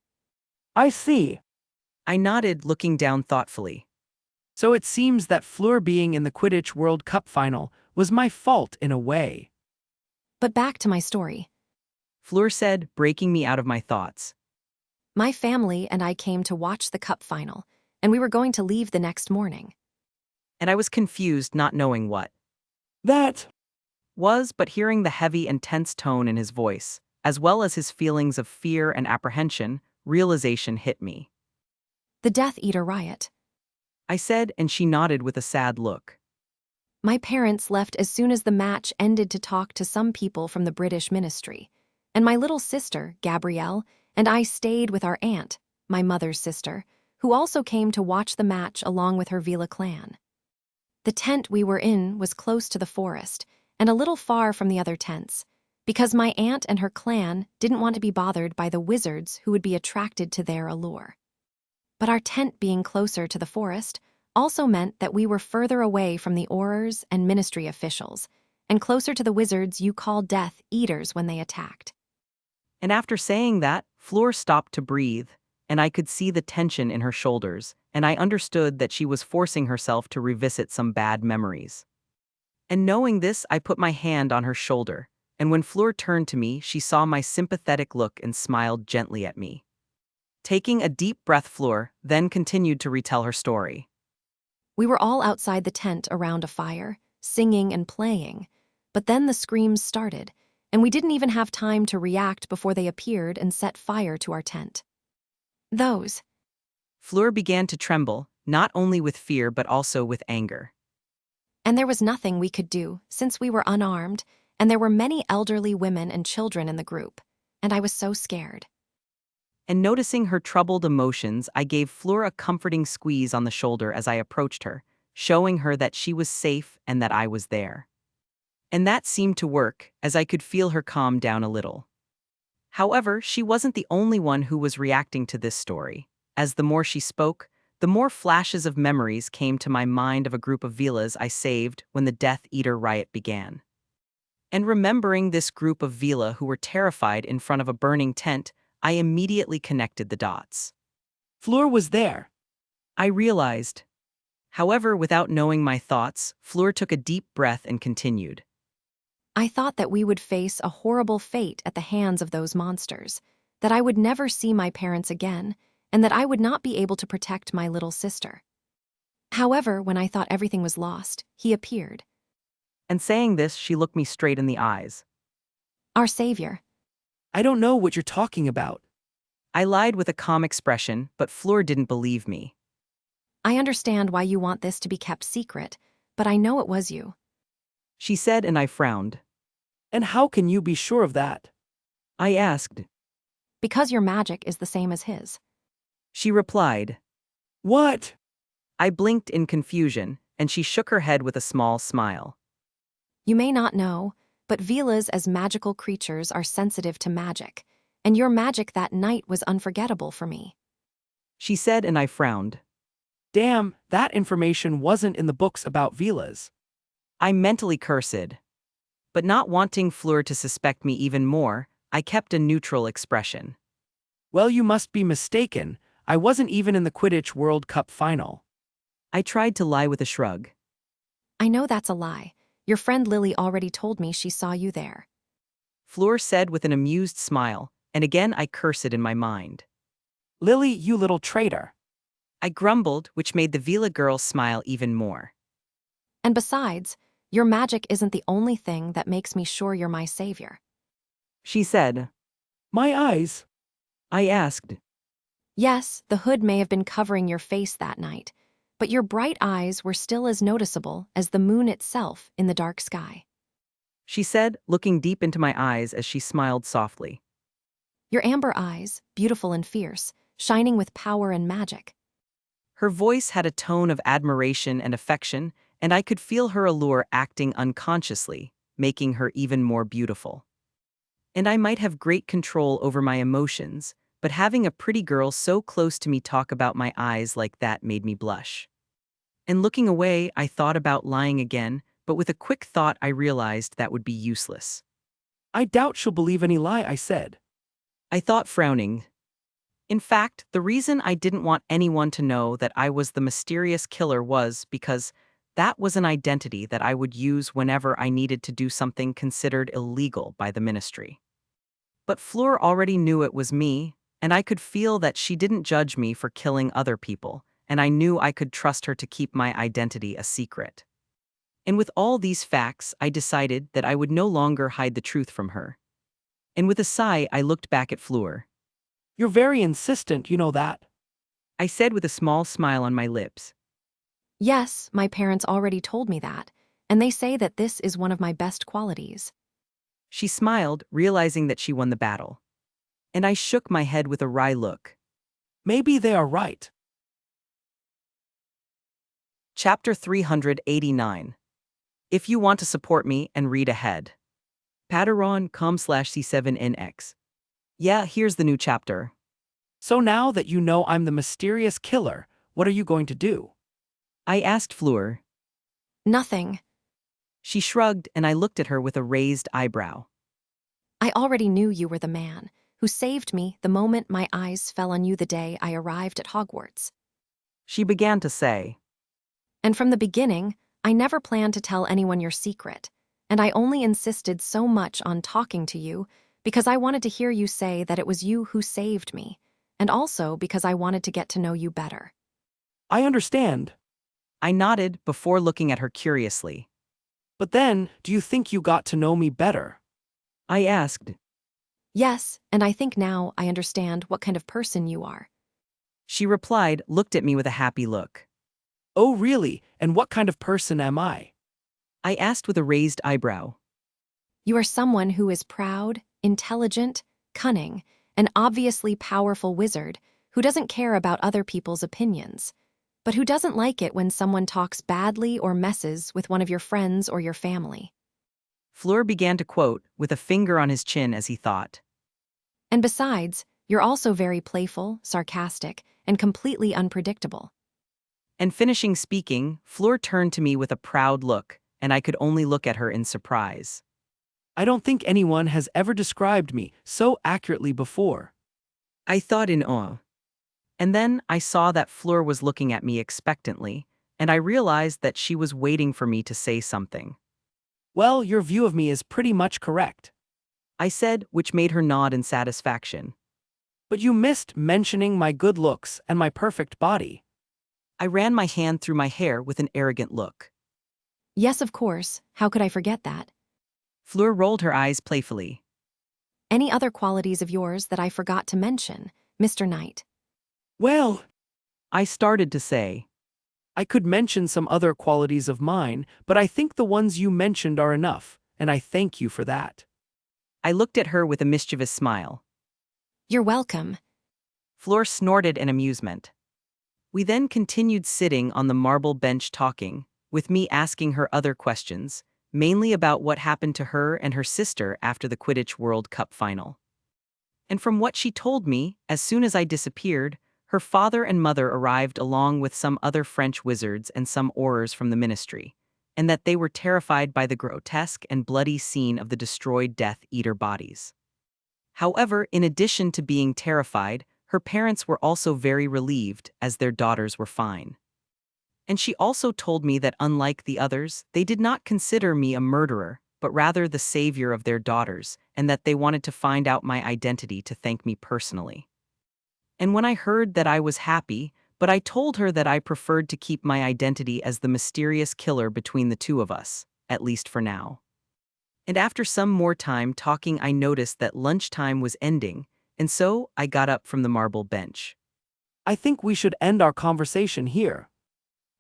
I see. I nodded, looking down thoughtfully. So it seems that Fleur being in the Quidditch World Cup final was my fault in a way. But back to my story. Fleur said, breaking me out of my thoughts. My family and I came to watch the cup final, and we were going to leave the next morning. And I was confused, not knowing what That was, but hearing the heavy and tense tone in his voice, as well as his feelings of fear and apprehension, realization hit me. The Death Eater riot. I said, and she nodded with a sad look. My parents left as soon as the match ended to talk to some people from the British ministry, and my little sister, Gabrielle, and I stayed with our aunt, my mother's sister, who also came to watch the match along with her Vila clan. The tent we were in was close to the forest and a little far from the other tents, because my aunt and her clan didn't want to be bothered by the wizards who would be attracted to their allure. But our tent being closer to the forest also meant that we were further away from the Aurors and ministry officials, and closer to the wizards you call Death Eaters when they attacked. And after saying that, Fleur stopped to breathe, and I could see the tension in her shoulders, and I understood that she was forcing herself to revisit some bad memories. And knowing this, I put my hand on her shoulder, and when Fleur turned to me, she saw my sympathetic look and smiled gently at me. Taking a deep breath, Fleur then continued to retell her story. We were all outside the tent around a fire, singing and playing, but then the screams started, and we didn't even have time to react before they appeared and set fire to our tent. Those. Fleur began to tremble, not only with fear but also with anger. And there was nothing we could do, since we were unarmed, and there were many elderly women and children in the group, and I was so scared. And noticing her troubled emotions, I gave Fleur a comforting squeeze on the shoulder as I approached her, showing her that she was safe and that I was there. And that seemed to work, as I could feel her calm down a little. However, she wasn't the only one who was reacting to this story, as the more she spoke, the more flashes of memories came to my mind of a group of Velas I saved when the Death Eater riot began. And remembering this group of Vela who were terrified in front of a burning tent, I immediately connected the dots. Fleur was there. I realized. However, without knowing my thoughts, Fleur took a deep breath and continued. I thought that we would face a horrible fate at the hands of those monsters, that I would never see my parents again, and that I would not be able to protect my little sister. However, when I thought everything was lost, he appeared. And saying this, she looked me straight in the eyes. Our savior. I don't know what you're talking about. I lied with a calm expression, but Fleur didn't believe me. I understand why you want this to be kept secret, but I know it was you. She said, and I frowned. And how can you be sure of that? I asked. Because your magic is the same as his. She replied. What? I blinked in confusion, and she shook her head with a small smile. You may not know, but Velas as magical creatures are sensitive to magic, and your magic that night was unforgettable for me. She said, and I frowned. Damn, that information wasn't in the books about Velas. I mentally cursed. But not wanting Fleur to suspect me even more, I kept a neutral expression. Well, you must be mistaken. I wasn't even in the Quidditch World Cup final. I tried to lie with a shrug. I know that's a lie. Your friend Lily already told me she saw you there. Fleur said with an amused smile, and again I cursed it in my mind. Lily, you little traitor. I grumbled, which made the Vila girl smile even more. And besides, your magic isn't the only thing that makes me sure you're my savior. She said. My eyes. I asked. Yes, the hood may have been covering your face that night, but your bright eyes were still as noticeable as the moon itself in the dark sky. She said, looking deep into my eyes as she smiled softly. Your amber eyes, beautiful and fierce, shining with power and magic. Her voice had a tone of admiration and affection, and I could feel her allure acting unconsciously, making her even more beautiful. And I might have great control over my emotions, but having a pretty girl so close to me talk about my eyes like that made me blush. And looking away, I thought about lying again, but with a quick thought I realized that would be useless. I doubt she'll believe any lie I said. I thought, frowning. In fact, the reason I didn't want anyone to know that I was the mysterious killer was because that was an identity that I would use whenever I needed to do something considered illegal by the ministry. But Fleur already knew it was me, and I could feel that she didn't judge me for killing other people, and I knew I could trust her to keep my identity a secret. And with all these facts, I decided that I would no longer hide the truth from her. And with a sigh, I looked back at Fleur. You're very insistent, you know that. I said with a small smile on my lips. Yes, my parents already told me that, and they say that this is one of my best qualities. She smiled, realizing that she won the battle. And I shook my head with a wry look. Maybe they are right. Chapter 389. If you want to support me and read ahead. Patreon.com/C7NX. Yeah, here's the new chapter. So now that you know I'm the mysterious killer, what are you going to do? I asked Fleur. Nothing. She shrugged, and I looked at her with a raised eyebrow. I already knew you were the man who saved me the moment my eyes fell on you the day I arrived at Hogwarts. She began to say. And from the beginning, I never planned to tell anyone your secret, and I only insisted so much on talking to you because I wanted to hear you say that it was you who saved me, and also because I wanted to get to know you better. I understand. I nodded before looking at her curiously. But then, do you think you got to know me better? I asked. Yes, and I think now I understand what kind of person you are. She replied, looked at me with a happy look. Oh, really? And what kind of person am I? I asked with a raised eyebrow. You are someone who is proud, intelligent, cunning, an obviously powerful wizard who doesn't care about other people's opinions, but who doesn't like it when someone talks badly or messes with one of your friends or your family. Fleur began to quote, with a finger on his chin as he thought. And besides, you're also very playful, sarcastic, and completely unpredictable. And finishing speaking, Fleur turned to me with a proud look, and I could only look at her in surprise. I don't think anyone has ever described me so accurately before. I thought in awe. And then I saw that Fleur was looking at me expectantly, and I realized that she was waiting for me to say something. Well, your view of me is pretty much correct. I said, which made her nod in satisfaction. But you missed mentioning my good looks and my perfect body. I ran my hand through my hair with an arrogant look. Yes, of course. How could I forget that? Fleur rolled her eyes playfully. Any other qualities of yours that I forgot to mention, Mr. Knight? Well, I started to say. I could mention some other qualities of mine, but I think the ones you mentioned are enough, and I thank you for that. I looked at her with a mischievous smile. You're welcome. Fleur snorted in amusement. We then continued sitting on the marble bench talking, with me asking her other questions, mainly about what happened to her and her sister after the Quidditch World Cup final. And from what she told me, as soon as I disappeared, her father and mother arrived along with some other French wizards and some aurors from the ministry, and that they were terrified by the grotesque and bloody scene of the destroyed Death Eater bodies. However, in addition to being terrified, her parents were also very relieved as their daughters were fine. And she also told me that unlike the others, they did not consider me a murderer, but rather the savior of their daughters, and that they wanted to find out my identity to thank me personally. And when I heard that, I was happy, but I told her that I preferred to keep my identity as the mysterious killer between the two of us, at least for now. And after some more time talking, I noticed that lunchtime was ending, and so I got up from the marble bench. I think we should end our conversation here.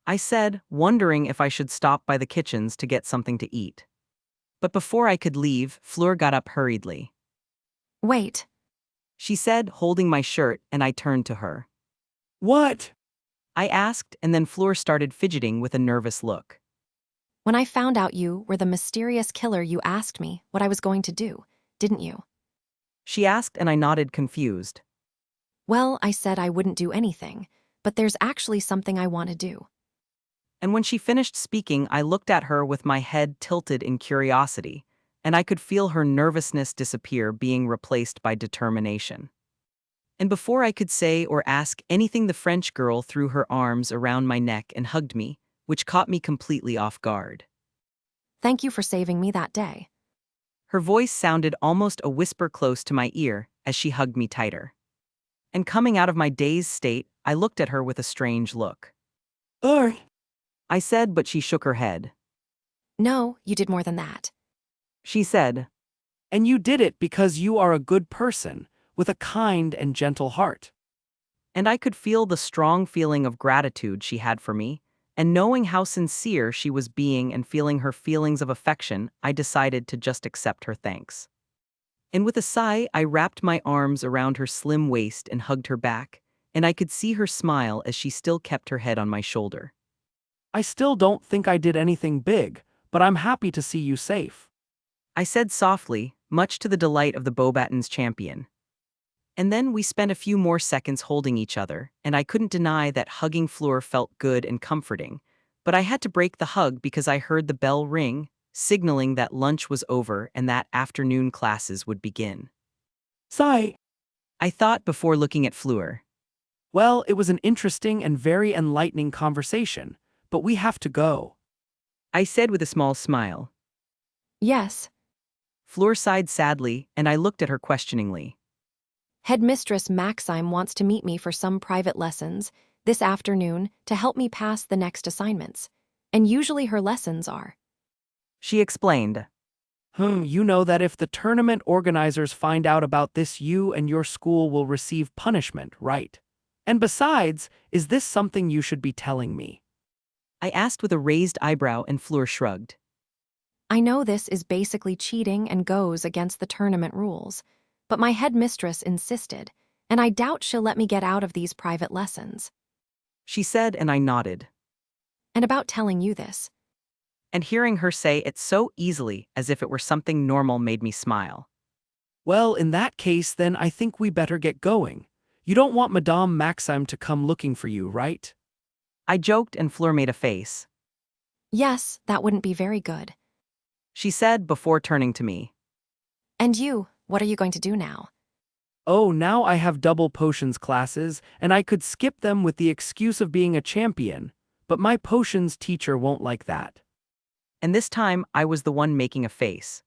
I said, wondering if I should stop by the kitchens to get something to eat. But before I could leave, Fleur got up hurriedly. Wait. She said, holding my shirt, and I turned to her. What? I asked, and then Fleur started fidgeting with a nervous look. When I found out you were the mysterious killer, you asked me what I was going to do, didn't you? She asked, and I nodded, confused. Well, I said I wouldn't do anything, but there's actually something I want to do. And when she finished speaking, I looked at her with my head tilted in curiosity, and I could feel her nervousness disappear, being replaced by determination. And before I could say or ask anything, the French girl threw her arms around my neck and hugged me, which caught me completely off guard. Thank you for saving me that day. Her voice sounded almost a whisper close to my ear as she hugged me tighter. And coming out of my dazed state, I looked at her with a strange look. I said, but she shook her head. No, you did more than that. She said, And you did it because you are a good person, with a kind and gentle heart. and I could feel the strong feeling of gratitude she had for me, and knowing how sincere she was being and feeling her feelings of affection, I decided to just accept her thanks. And with a sigh, I wrapped my arms around her slim waist and hugged her back, and I could see her smile as she still kept her head on my shoulder. I still don't think I did anything big, but I'm happy to see you safe. I said softly, much to the delight of the Beauxbatons champion. And then we spent a few more seconds holding each other, and I couldn't deny that hugging Fleur felt good and comforting, but I had to break the hug because I heard the bell ring, signaling that lunch was over and that afternoon classes would begin. Sigh. I thought before looking at Fleur. Well, it was an interesting and very enlightening conversation, but we have to go. I said with a small smile. Yes. Fleur sighed sadly, and I looked at her questioningly. Headmistress Maxime wants to meet me for some private lessons this afternoon to help me pass the next assignments, and usually her lessons are. She explained. You know that if the tournament organizers find out about this, you and your school will receive punishment, right? And besides, is this something you should be telling me? I asked with a raised eyebrow, and Fleur shrugged. I know this is basically cheating and goes against the tournament rules, but my headmistress insisted, and I doubt she'll let me get out of these private lessons. She said, and I nodded. And about telling you this. And hearing her say it so easily as if it were something normal made me smile. Well, in that case, then I think we better get going. You don't want Madame Maxime to come looking for you, right? I joked, and Fleur made a face. Yes, that wouldn't be very good. She said before turning to me. And you, what are you going to do now? Oh, now I have double potions classes, and I could skip them with the excuse of being a champion, but my potions teacher won't like that. And this time, I was the one making a face.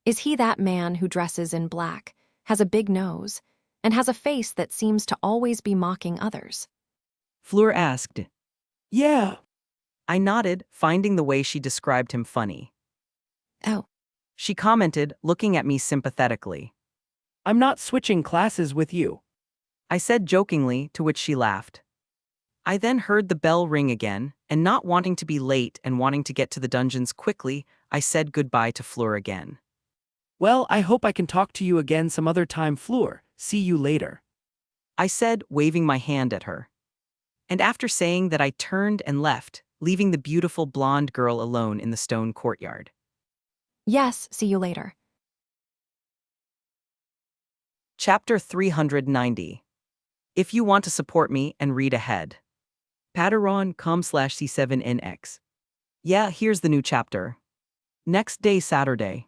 Is he that man who dresses in black, has a big nose, and has a face that seems to always be mocking others? Fleur asked. Yeah. I nodded, finding the way she described him funny. Oh. She commented, looking at me sympathetically. I'm not switching classes with you. I said jokingly, to which she laughed. I then heard the bell ring again, and not wanting to be late and wanting to get to the dungeons quickly, I said goodbye to Fleur again. Well, I hope I can talk to you again some other time, Fleur. See you later. I said, waving my hand at her. And after saying that, I turned and left, leaving the beautiful blonde girl alone in the stone courtyard. Yes, see you later. Chapter 390. If you want to support me and read ahead. Patreon.com/C7NX. Yeah, here's the new chapter. Next day, Saturday.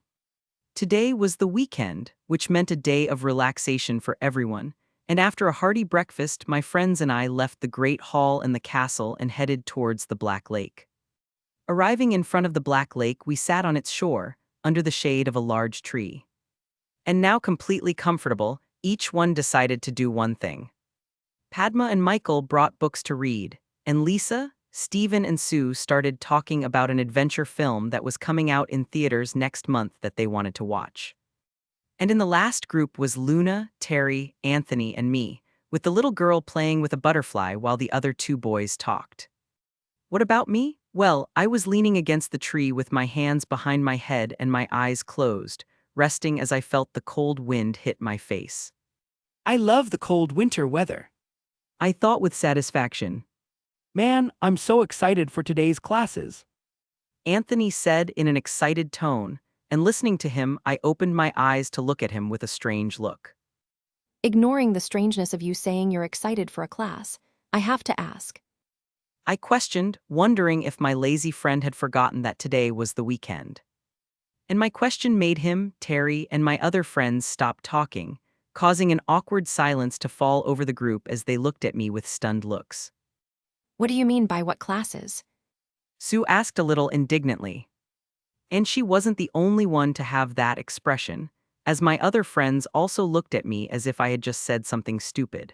Today was the weekend, which meant a day of relaxation for everyone, and after a hearty breakfast, my friends and I left the great hall and the castle and headed towards the Black Lake. Arriving in front of the Black Lake, we sat on its shore, under the shade of a large tree. And now completely comfortable, each one decided to do one thing. Padma and Michael brought books to read, and Lisa, Stephen, and Sue started talking about an adventure film that was coming out in theaters next month that they wanted to watch. And in the last group was Luna, Terry, Anthony, and me, with the little girl playing with a butterfly while the other two boys talked. What about me? Well, I was leaning against the tree with my hands behind my head and my eyes closed, resting as I felt the cold wind hit my face. I love the cold winter weather. I thought with satisfaction. Man, I'm so excited for today's classes. Anthony said in an excited tone, and listening to him, I opened my eyes to look at him with a strange look. Ignoring the strangeness of you saying you're excited for a class, I have to ask. I questioned, wondering if my lazy friend had forgotten that today was the weekend. And my question made him, Terry, and my other friends stop talking, causing an awkward silence to fall over the group as they looked at me with stunned looks. What do you mean by what classes? Sue asked a little indignantly. And she wasn't the only one to have that expression, as my other friends also looked at me as if I had just said something stupid.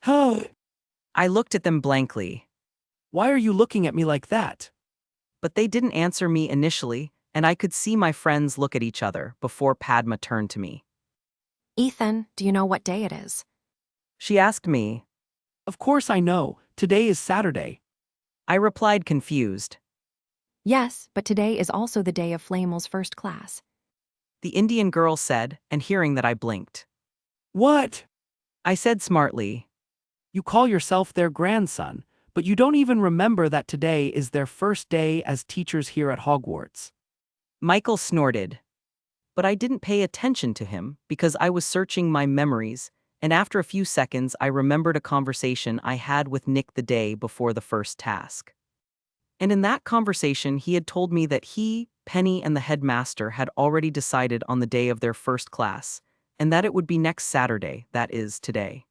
Huh? I looked at them blankly, Why are you looking at me like that? but they didn't answer me initially, and I could see my friends look at each other before Padma turned to me. Ethan, do you know what day it is? She asked me. Of course I know. Today is Saturday. I replied confused. Yes, but today is also the day of Flamel's first class. The Indian girl said, and hearing that I blinked. What? I said smartly. You call yourself their grandson, but you don't even remember that today is their first day as teachers here at Hogwarts. Michael snorted. But I didn't pay attention to him because I was searching my memories, and after a few seconds I remembered a conversation I had with Nick the day before the first task. And in that conversation he had told me that he, Penny, and the headmaster had already decided on the day of their first class, and that it would be next Saturday, that is, today.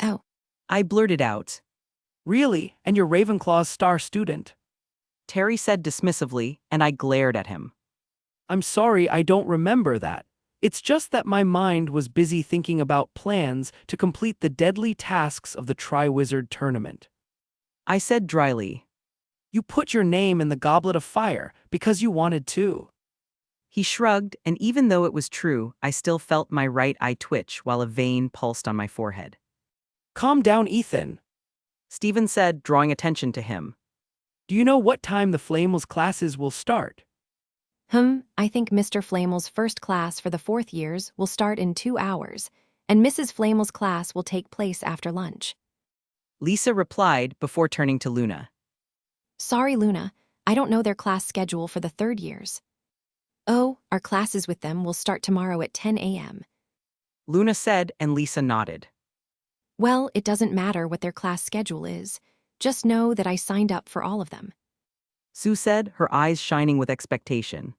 Oh, I blurted out. Really? And you're Ravenclaw's star student? Terry said dismissively, and I glared at him. I'm sorry, I don't remember that. It's just that my mind was busy thinking about plans to complete the deadly tasks of the Triwizard Tournament. I said dryly. You put your name in the Goblet of Fire because you wanted to. He shrugged, and even though it was true, I still felt my right eye twitch while a vein pulsed on my forehead. Calm down, Ethan. Stephen said, drawing attention to him. Do you know what time the Flamel's classes will start? I think Mr. Flamel's first class for the fourth years will start in 2 hours, and Mrs. Flamel's class will take place after lunch. Lisa replied before turning to Luna. Sorry, Luna, I don't know their class schedule for the third years. Oh, our classes with them will start tomorrow at 10 a.m. Luna said, and Lisa nodded. Well, it doesn't matter what their class schedule is. Just know that I signed up for all of them. Sue said, her eyes shining with expectation.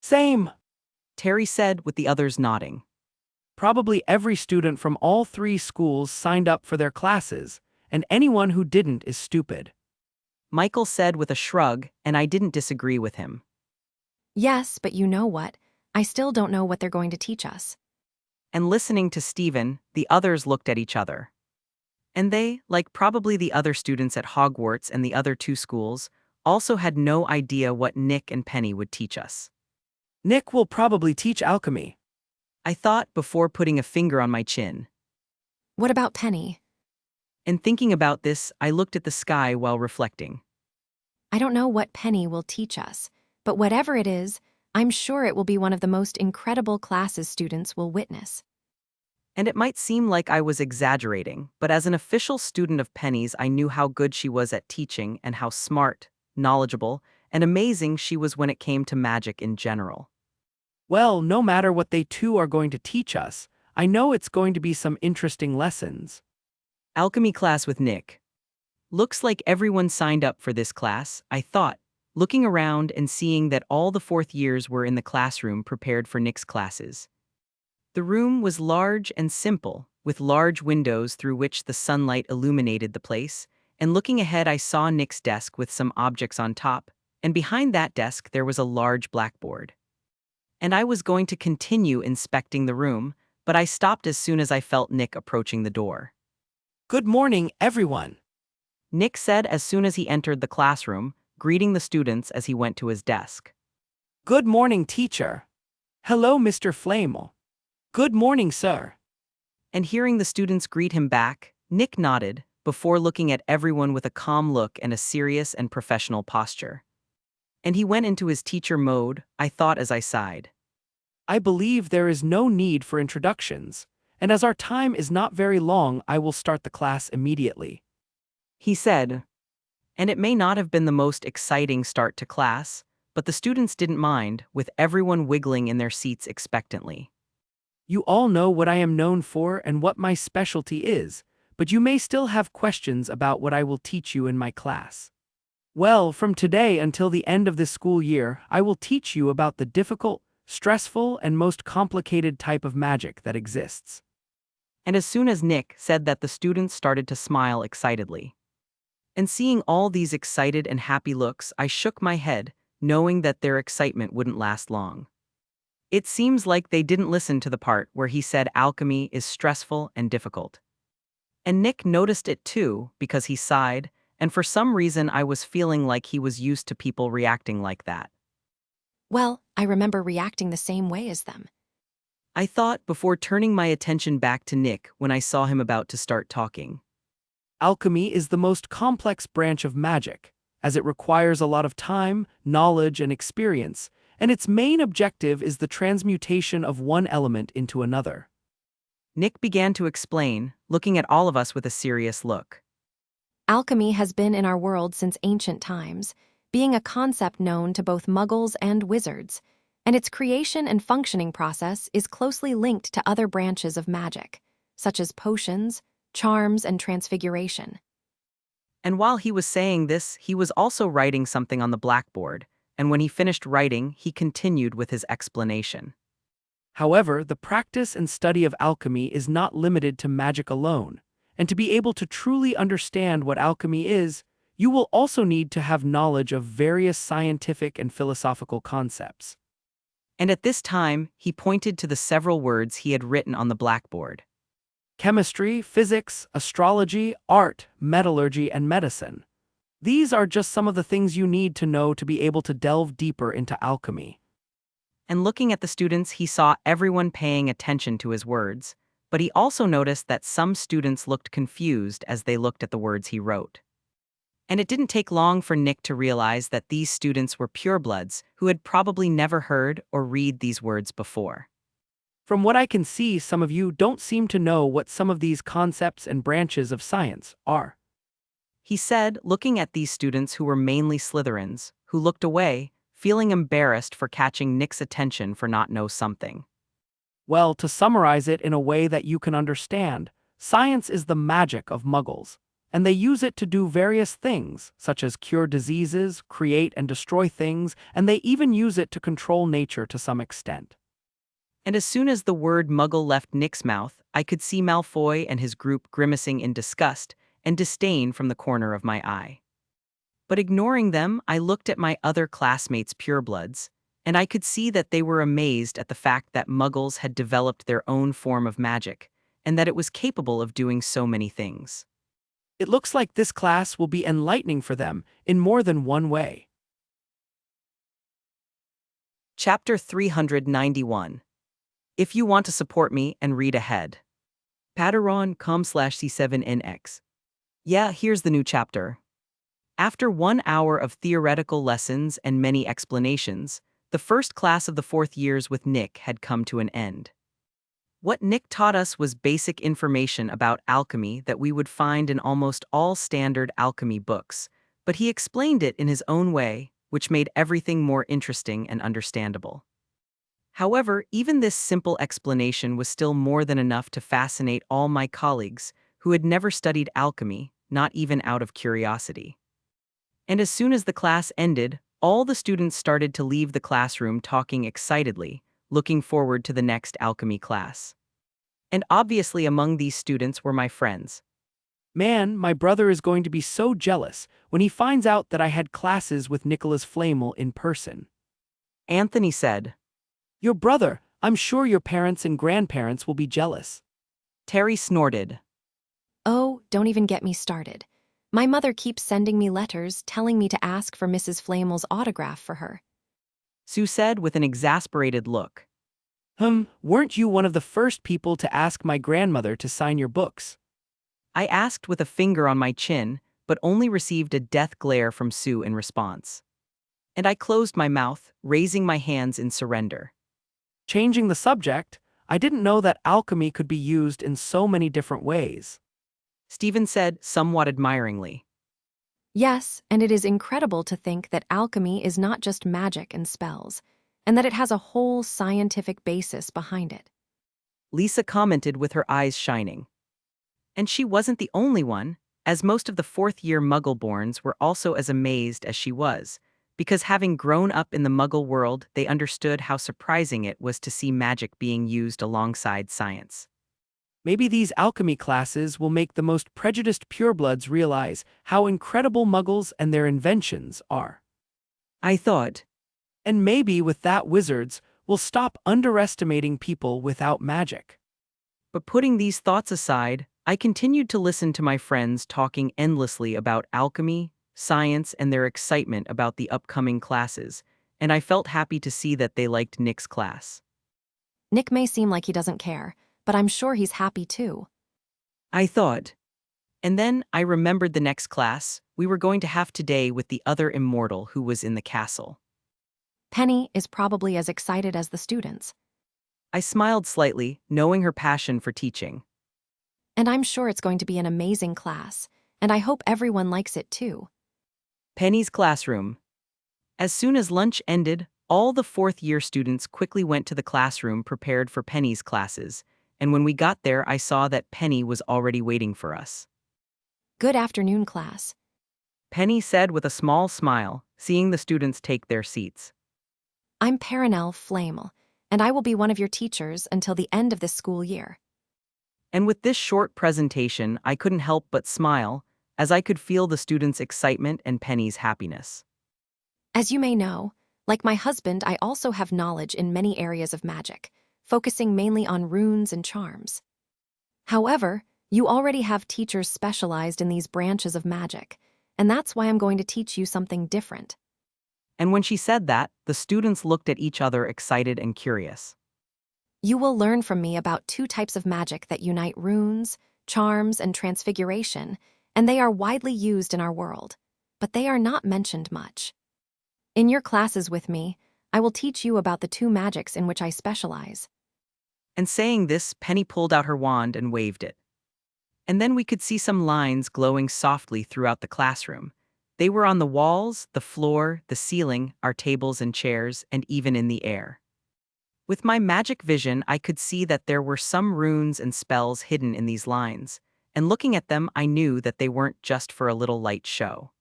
Same. Terry said, with the others nodding. Probably every student from all 3 schools signed up for their classes, and anyone who didn't is stupid. Michael said with a shrug, and I didn't disagree with him. Yes, but you know what? I still don't know what they're going to teach us. And listening to Stephen, the others looked at each other. And they, like probably the other students at Hogwarts and the other 2 schools, also had no idea what Nick and Penny would teach us. Nick will probably teach alchemy. I thought before putting a finger on my chin. What about Penny? And thinking about this, I looked at the sky while reflecting. I don't know what Penny will teach us, but whatever it is, I'm sure it will be one of the most incredible classes students will witness. And it might seem like I was exaggerating, but as an official student of Penny's, I knew how good she was at teaching and how smart, knowledgeable, and amazing she was when it came to magic in general. Well, no matter what they too are going to teach us, I know it's going to be some interesting lessons. Alchemy class with Nick. Looks like everyone signed up for this class, I thought, looking around and seeing that all the fourth years were in the classroom prepared for Nick's classes. The room was large and simple, with large windows through which the sunlight illuminated the place, and looking ahead I saw Nick's desk with some objects on top, and behind that desk there was a large blackboard. And I was going to continue inspecting the room, but I stopped as soon as I felt Nick approaching the door. Good morning, everyone. Nick said as soon as he entered the classroom, greeting the students as he went to his desk. Good morning, teacher. Hello, Mr. Flamel. Good morning, sir. And hearing the students greet him back, Nick nodded, before looking at everyone with a calm look and a serious and professional posture. And he went into his teacher mode, I thought as I sighed. I believe there is no need for introductions, and as our time is not very long, I will start the class immediately. He said. And it may not have been the most exciting start to class, but the students didn't mind, with everyone wiggling in their seats expectantly. You all know what I am known for and what my specialty is, but you may still have questions about what I will teach you in my class. Well, from today until the end of this school year, I will teach you about the difficult, stressful, and most complicated type of magic that exists. And as soon as Nick said that, the students started to smile excitedly. And seeing all these excited and happy looks, I shook my head, knowing that their excitement wouldn't last long. It seems like they didn't listen to the part where he said alchemy is stressful and difficult. And Nick noticed it too, because he sighed, and for some reason I was feeling like he was used to people reacting like that. Well, I remember reacting the same way as them. I thought before turning my attention back to Nick when I saw him about to start talking. Alchemy is the most complex branch of magic, as it requires a lot of time, knowledge, and experience, and its main objective is the transmutation of one element into another. Nick began to explain, looking at all of us with a serious look. Alchemy has been in our world since ancient times, being a concept known to both muggles and wizards, and its creation and functioning process is closely linked to other branches of magic, such as potions, charms, and transfiguration. And while he was saying this, he was also writing something on the blackboard, and when he finished writing, he continued with his explanation. However, the practice and study of alchemy is not limited to magic alone, and to be able to truly understand what alchemy is, you will also need to have knowledge of various scientific and philosophical concepts. And at this time, he pointed to the several words he had written on the blackboard. Chemistry, physics, astrology, art, metallurgy, and medicine. These are just some of the things you need to know to be able to delve deeper into alchemy. And looking at the students, he saw everyone paying attention to his words, but he also noticed that some students looked confused as they looked at the words he wrote. And it didn't take long for Nick to realize that these students were purebloods who had probably never heard or read these words before. From what I can see, some of you don't seem to know what some of these concepts and branches of science are. He said, looking at these students who were mainly Slytherins, who looked away, feeling embarrassed for catching Nick's attention for not know something. Well, to summarize it in a way that you can understand, science is the magic of muggles, and they use it to do various things, such as cure diseases, create and destroy things, and they even use it to control nature to some extent. And as soon as the word muggle left Nick's mouth, I could see Malfoy and his group grimacing in disgust and disdain from the corner of my eye. But ignoring them, I looked at my other classmates' purebloods, and I could see that they were amazed at the fact that muggles had developed their own form of magic, and that it was capable of doing so many things. It looks like this class will be enlightening for them in more than one way. Chapter 391. If you want to support me and read ahead. Patreon.com/C7NX. Yeah, here's the new chapter. After 1 hour of theoretical lessons and many explanations, the first class of the fourth years with Nick had come to an end. What Nick taught us was basic information about alchemy that we would find in almost all standard alchemy books, but he explained it in his own way, which made everything more interesting and understandable. However, even this simple explanation was still more than enough to fascinate all my colleagues who had never studied alchemy, not even out of curiosity. And as soon as the class ended, All the students started to leave the classroom talking excitedly, looking forward to the next alchemy class. And obviously among these students were my friends. Man, my brother is going to be so jealous when he finds out that I had classes with Nicholas Flamel in person. Anthony said. Your brother, I'm sure your parents and grandparents will be jealous. Terry snorted. Oh, don't even get me started. My mother keeps sending me letters telling me to ask for Mrs. Flamel's autograph for her. Sue said with an exasperated look. Weren't you one of the first people to ask my grandmother to sign your books? I asked with a finger on my chin, but only received a death glare from Sue in response. And I closed my mouth, raising my hands in surrender. Changing the subject, I didn't know that alchemy could be used in so many different ways. Stephen said somewhat admiringly. Yes, and it is incredible to think that alchemy is not just magic and spells, and that it has a whole scientific basis behind it. Lisa commented with her eyes shining. And she wasn't the only one, as most of the fourth-year Muggle-borns were also as amazed as she was, because having grown up in the Muggle world, they understood how surprising it was to see magic being used alongside science. Maybe these alchemy classes will make the most prejudiced purebloods realize how incredible Muggles and their inventions are. I thought. And maybe with that wizards will stop underestimating people without magic. But putting these thoughts aside, I continued to listen to my friends talking endlessly about alchemy, science, and their excitement about the upcoming classes, and I felt happy to see that they liked Nick's class. Nick may seem like he doesn't care, but I'm sure he's happy too. I thought. And then I remembered the next class we were going to have today with the other immortal who was in the castle. Penny is probably as excited as the students. I smiled slightly, knowing her passion for teaching. And I'm sure it's going to be an amazing class, and I hope everyone likes it too. Penny's classroom. As soon as lunch ended, all the fourth-year students quickly went to the classroom prepared for Penny's classes, and when we got there I saw that Penny was already waiting for us. Good afternoon, class. Penny said with a small smile, seeing the students take their seats. I'm Perenelle Flamel, and I will be one of your teachers until the end of this school year. And with this short presentation, I couldn't help but smile, as I could feel the students' excitement and Penny's happiness. As you may know, like my husband, I also have knowledge in many areas of magic, focusing mainly on runes and charms. However, you already have teachers specialized in these branches of magic, and that's why I'm going to teach you something different. And when she said that, the students looked at each other excited and curious. You will learn from me about two types of magic that unite runes, charms, and transfiguration, and they are widely used in our world, but they are not mentioned much. In your classes with me, I will teach you about the two magics in which I specialize. And saying this, Penny pulled out her wand and waved it. And then we could see some lines glowing softly throughout the classroom. They were on the walls, the floor, the ceiling, our tables and chairs, and even in the air. With my magic vision, I could see that there were some runes and spells hidden in these lines, and looking at them, I knew that they weren't just for a little light show.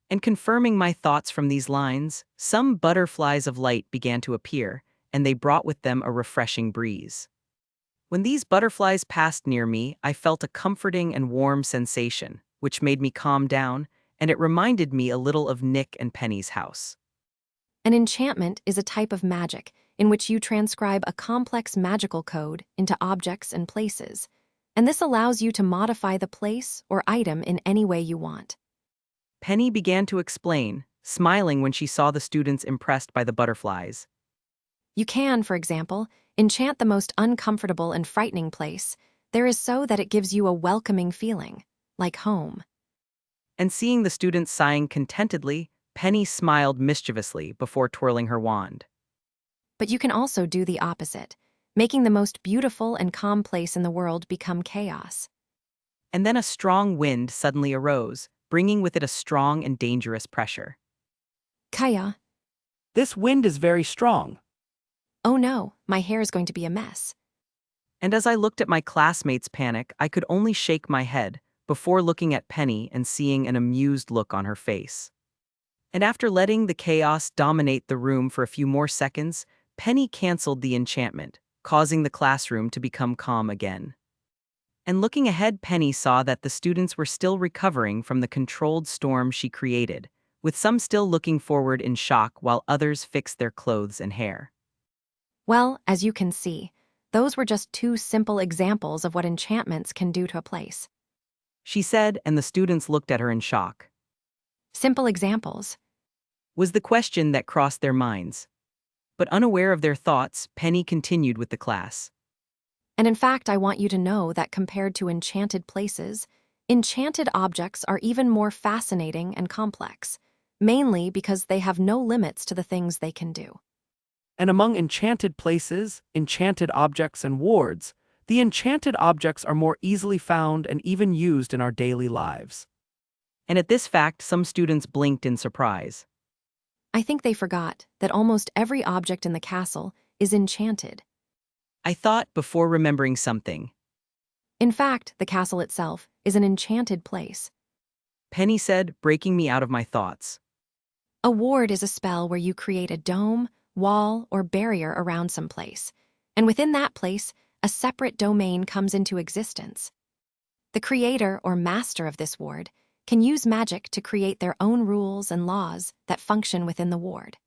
And confirming my thoughts from these lines, some butterflies of light began to appear, and they brought with them a refreshing breeze. When these butterflies passed near me, I felt a comforting and warm sensation, which made me calm down, and it reminded me a little of Nick and Penny's house. An enchantment is a type of magic in which you transcribe a complex magical code into objects and places, and this allows you to modify the place or item in any way you want. Penny began to explain, smiling when she saw the students impressed by the butterflies. You can, for example, enchant the most uncomfortable and frightening place. There is so that it gives you a welcoming feeling, like home. And seeing the students sighing contentedly, Penny smiled mischievously before twirling her wand. But you can also do the opposite, making the most beautiful and calm place in the world become chaos. And then a strong wind suddenly arose, bringing with it a strong and dangerous pressure. Kaya, This wind is very strong. oh no, my hair is going to be a mess. And as I looked at my classmates' panic, I could only shake my head before looking at Penny and seeing an amused look on her face. And after letting the chaos dominate the room for a few more seconds, Penny canceled the enchantment, causing the classroom to become calm again. And looking ahead, Penny saw that the students were still recovering from the controlled storm she created, with some still looking forward in shock while others fixed their clothes and hair. Well, as you can see, those were just two simple examples of what enchantments can do to a place. She said, and the students looked at her in shock. Simple examples. Was the question that crossed their minds. But unaware of their thoughts, Penny continued with the class. And in fact, I want you to know that compared to enchanted places, enchanted objects are even more fascinating and complex, mainly because they have no limits to the things they can do. And among enchanted places, enchanted objects, and wards, the enchanted objects are more easily found and even used in our daily lives. And at this fact, some students blinked in surprise. I think they forgot that almost every object in the castle is enchanted. I thought before remembering something. In fact, the castle itself is an enchanted place. Penny said, breaking me out of my thoughts. A ward is a spell where you create a dome, wall, or barrier around some place, and within that place, a separate domain comes into existence. The creator or master of this ward can use magic to create their own rules and laws that function within the ward.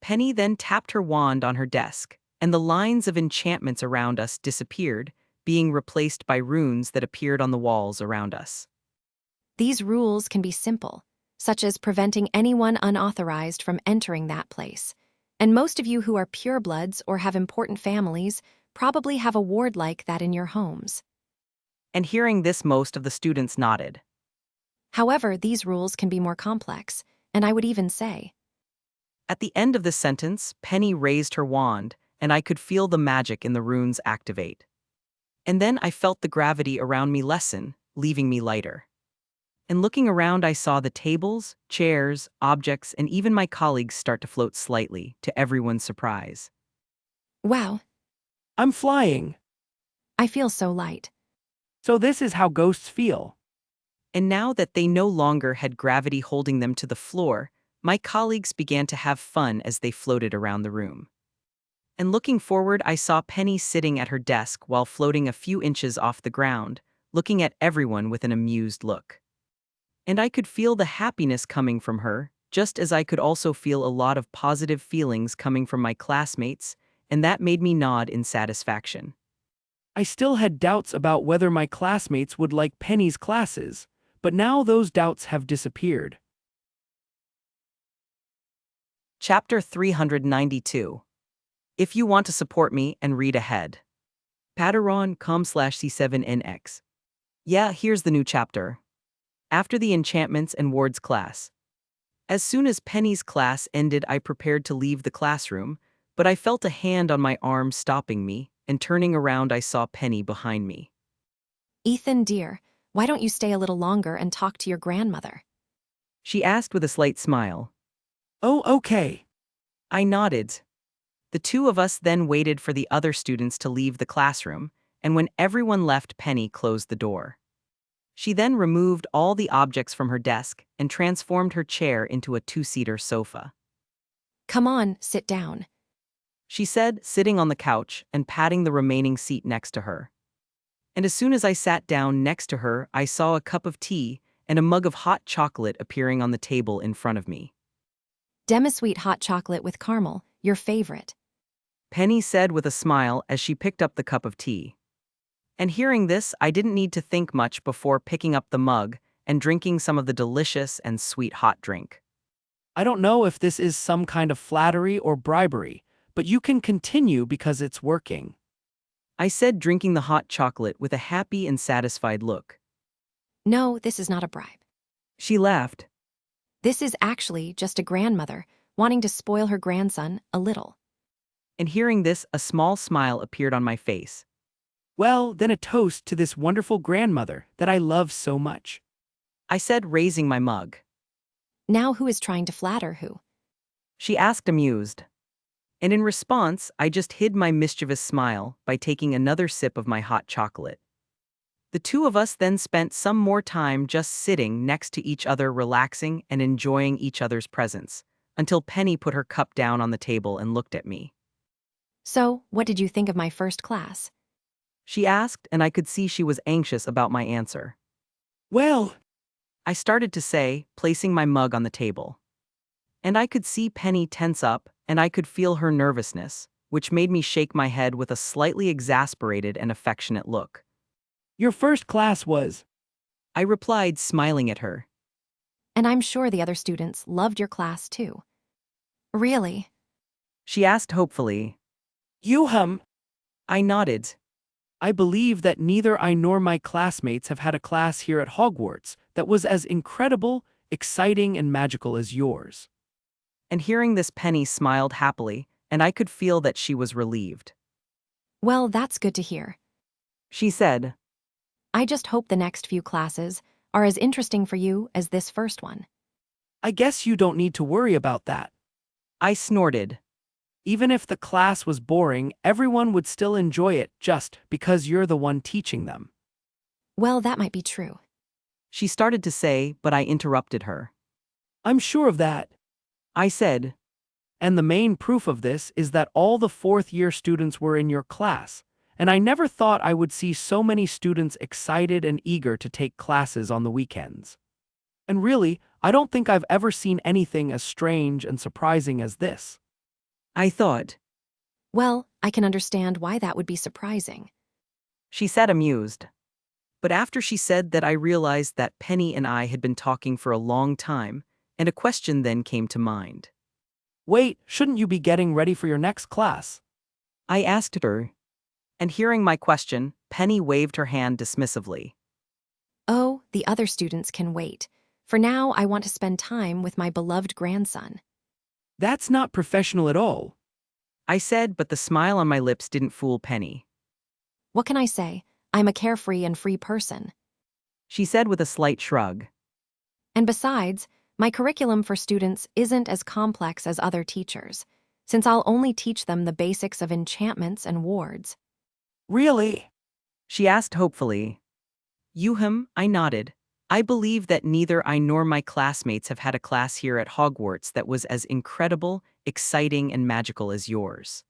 Penny then tapped her wand on her desk, and the lines of enchantments around us disappeared, being replaced by runes that appeared on the walls around us. These rules can be simple, such as preventing anyone unauthorized from entering that place. And most of you who are purebloods or have important families probably have a ward like that in your homes. And hearing this, most of the students nodded. However, these rules can be more complex, and I would even say. At the end of the sentence, Penny raised her wand, and I could feel the magic in the runes activate. And then I felt the gravity around me lessen, leaving me lighter. And looking around, I saw the tables, chairs, objects, and even my colleagues start to float slightly, to everyone's surprise. Wow, I'm flying. I feel so light. So this is how ghosts feel. And now that they no longer had gravity holding them to the floor, my colleagues began to have fun as they floated around the room. And looking forward, I saw Penny sitting at her desk while floating a few inches off the ground, looking at everyone with an amused look. And I could feel the happiness coming from her, just as I could also feel a lot of positive feelings coming from my classmates, and that made me nod in satisfaction. I still had doubts about whether my classmates would like Penny's classes, but now those doubts have disappeared. Chapter 392. If you want to support me and read ahead. Patreon.com/C7NX. Yeah, here's the new chapter. After the enchantments and wards class. As soon as Penny's class ended, I prepared to leave the classroom, but I felt a hand on my arm stopping me, and turning around I saw Penny behind me. Ethan, dear, why don't you stay a little longer and talk to your grandmother? She asked with a slight smile. Oh, okay. I nodded. The two of us then waited for the other students to leave the classroom, and when everyone left, Penny closed the door. She then removed all the objects from her desk and transformed her chair into a two-seater sofa. Come on, sit down. She said, sitting on the couch and patting the remaining seat next to her. And as soon as I sat down next to her, I saw a cup of tea and a mug of hot chocolate appearing on the table in front of me. Demisweet hot chocolate with caramel, your favorite. Penny said with a smile as she picked up the cup of tea. And hearing this, I didn't need to think much before picking up the mug and drinking some of the delicious and sweet hot drink. I don't know if this is some kind of flattery or bribery, but you can continue because it's working. I said, drinking the hot chocolate with a happy and satisfied look. No, this is not a bribe. She laughed. This is actually just a grandmother wanting to spoil her grandson a little. And hearing this, a small smile appeared on my face. Well, then a toast to this wonderful grandmother that I love so much. I said, raising my mug. Now who is trying to flatter who? She asked, amused. And in response, I just hid my mischievous smile by taking another sip of my hot chocolate. The two of us then spent some more time just sitting next to each other, relaxing and enjoying each other's presence, until Penny put her cup down on the table and looked at me. So, what did you think of my first class? She asked, and I could see she was anxious about my answer. Well, I started to say, placing my mug on the table. And I could see Penny tense up, and I could feel her nervousness, which made me shake my head with a slightly exasperated and affectionate look. your first class was. I replied, smiling at her. And I'm sure the other students loved your class too. Really? She asked hopefully. You. I nodded. I believe that neither I nor my classmates have had a class here at Hogwarts that was as incredible, exciting, and magical as yours. And hearing this, Penny smiled happily, and I could feel that she was relieved. Well, that's good to hear. She said, I just hope the next few classes are as interesting for you as this first one. I guess you don't need to worry about that. I snorted. Even if the class was boring, everyone would still enjoy it just because you're the one teaching them. Well, that might be true. She started to say, but I interrupted her. I'm sure of that. I said, And the main proof of this is that all the fourth-year students were in your class, and I never thought I would see so many students excited and eager to take classes on the weekends. And really, I don't think I've ever seen anything as strange and surprising as this. I thought. Well, I can understand why that would be surprising. She said, amused. But after she said that, I realized that Penny and I had been talking for a long time, and a question then came to mind. Wait, shouldn't you be getting ready for your next class? I asked her. And hearing my question, Penny waved her hand dismissively. Oh, the other students can wait. For now, I want to spend time with my beloved grandson. That's not professional at all. I said, but the smile on my lips didn't fool Penny. What can I say? I'm a carefree and free person. She said with a slight shrug. And besides, my curriculum for students isn't as complex as other teachers, since I'll only teach them the basics of enchantments and wards. Really? She asked hopefully. I nodded. I believe that neither I nor my classmates have had a class here at Hogwarts that was as incredible, exciting, and magical as yours.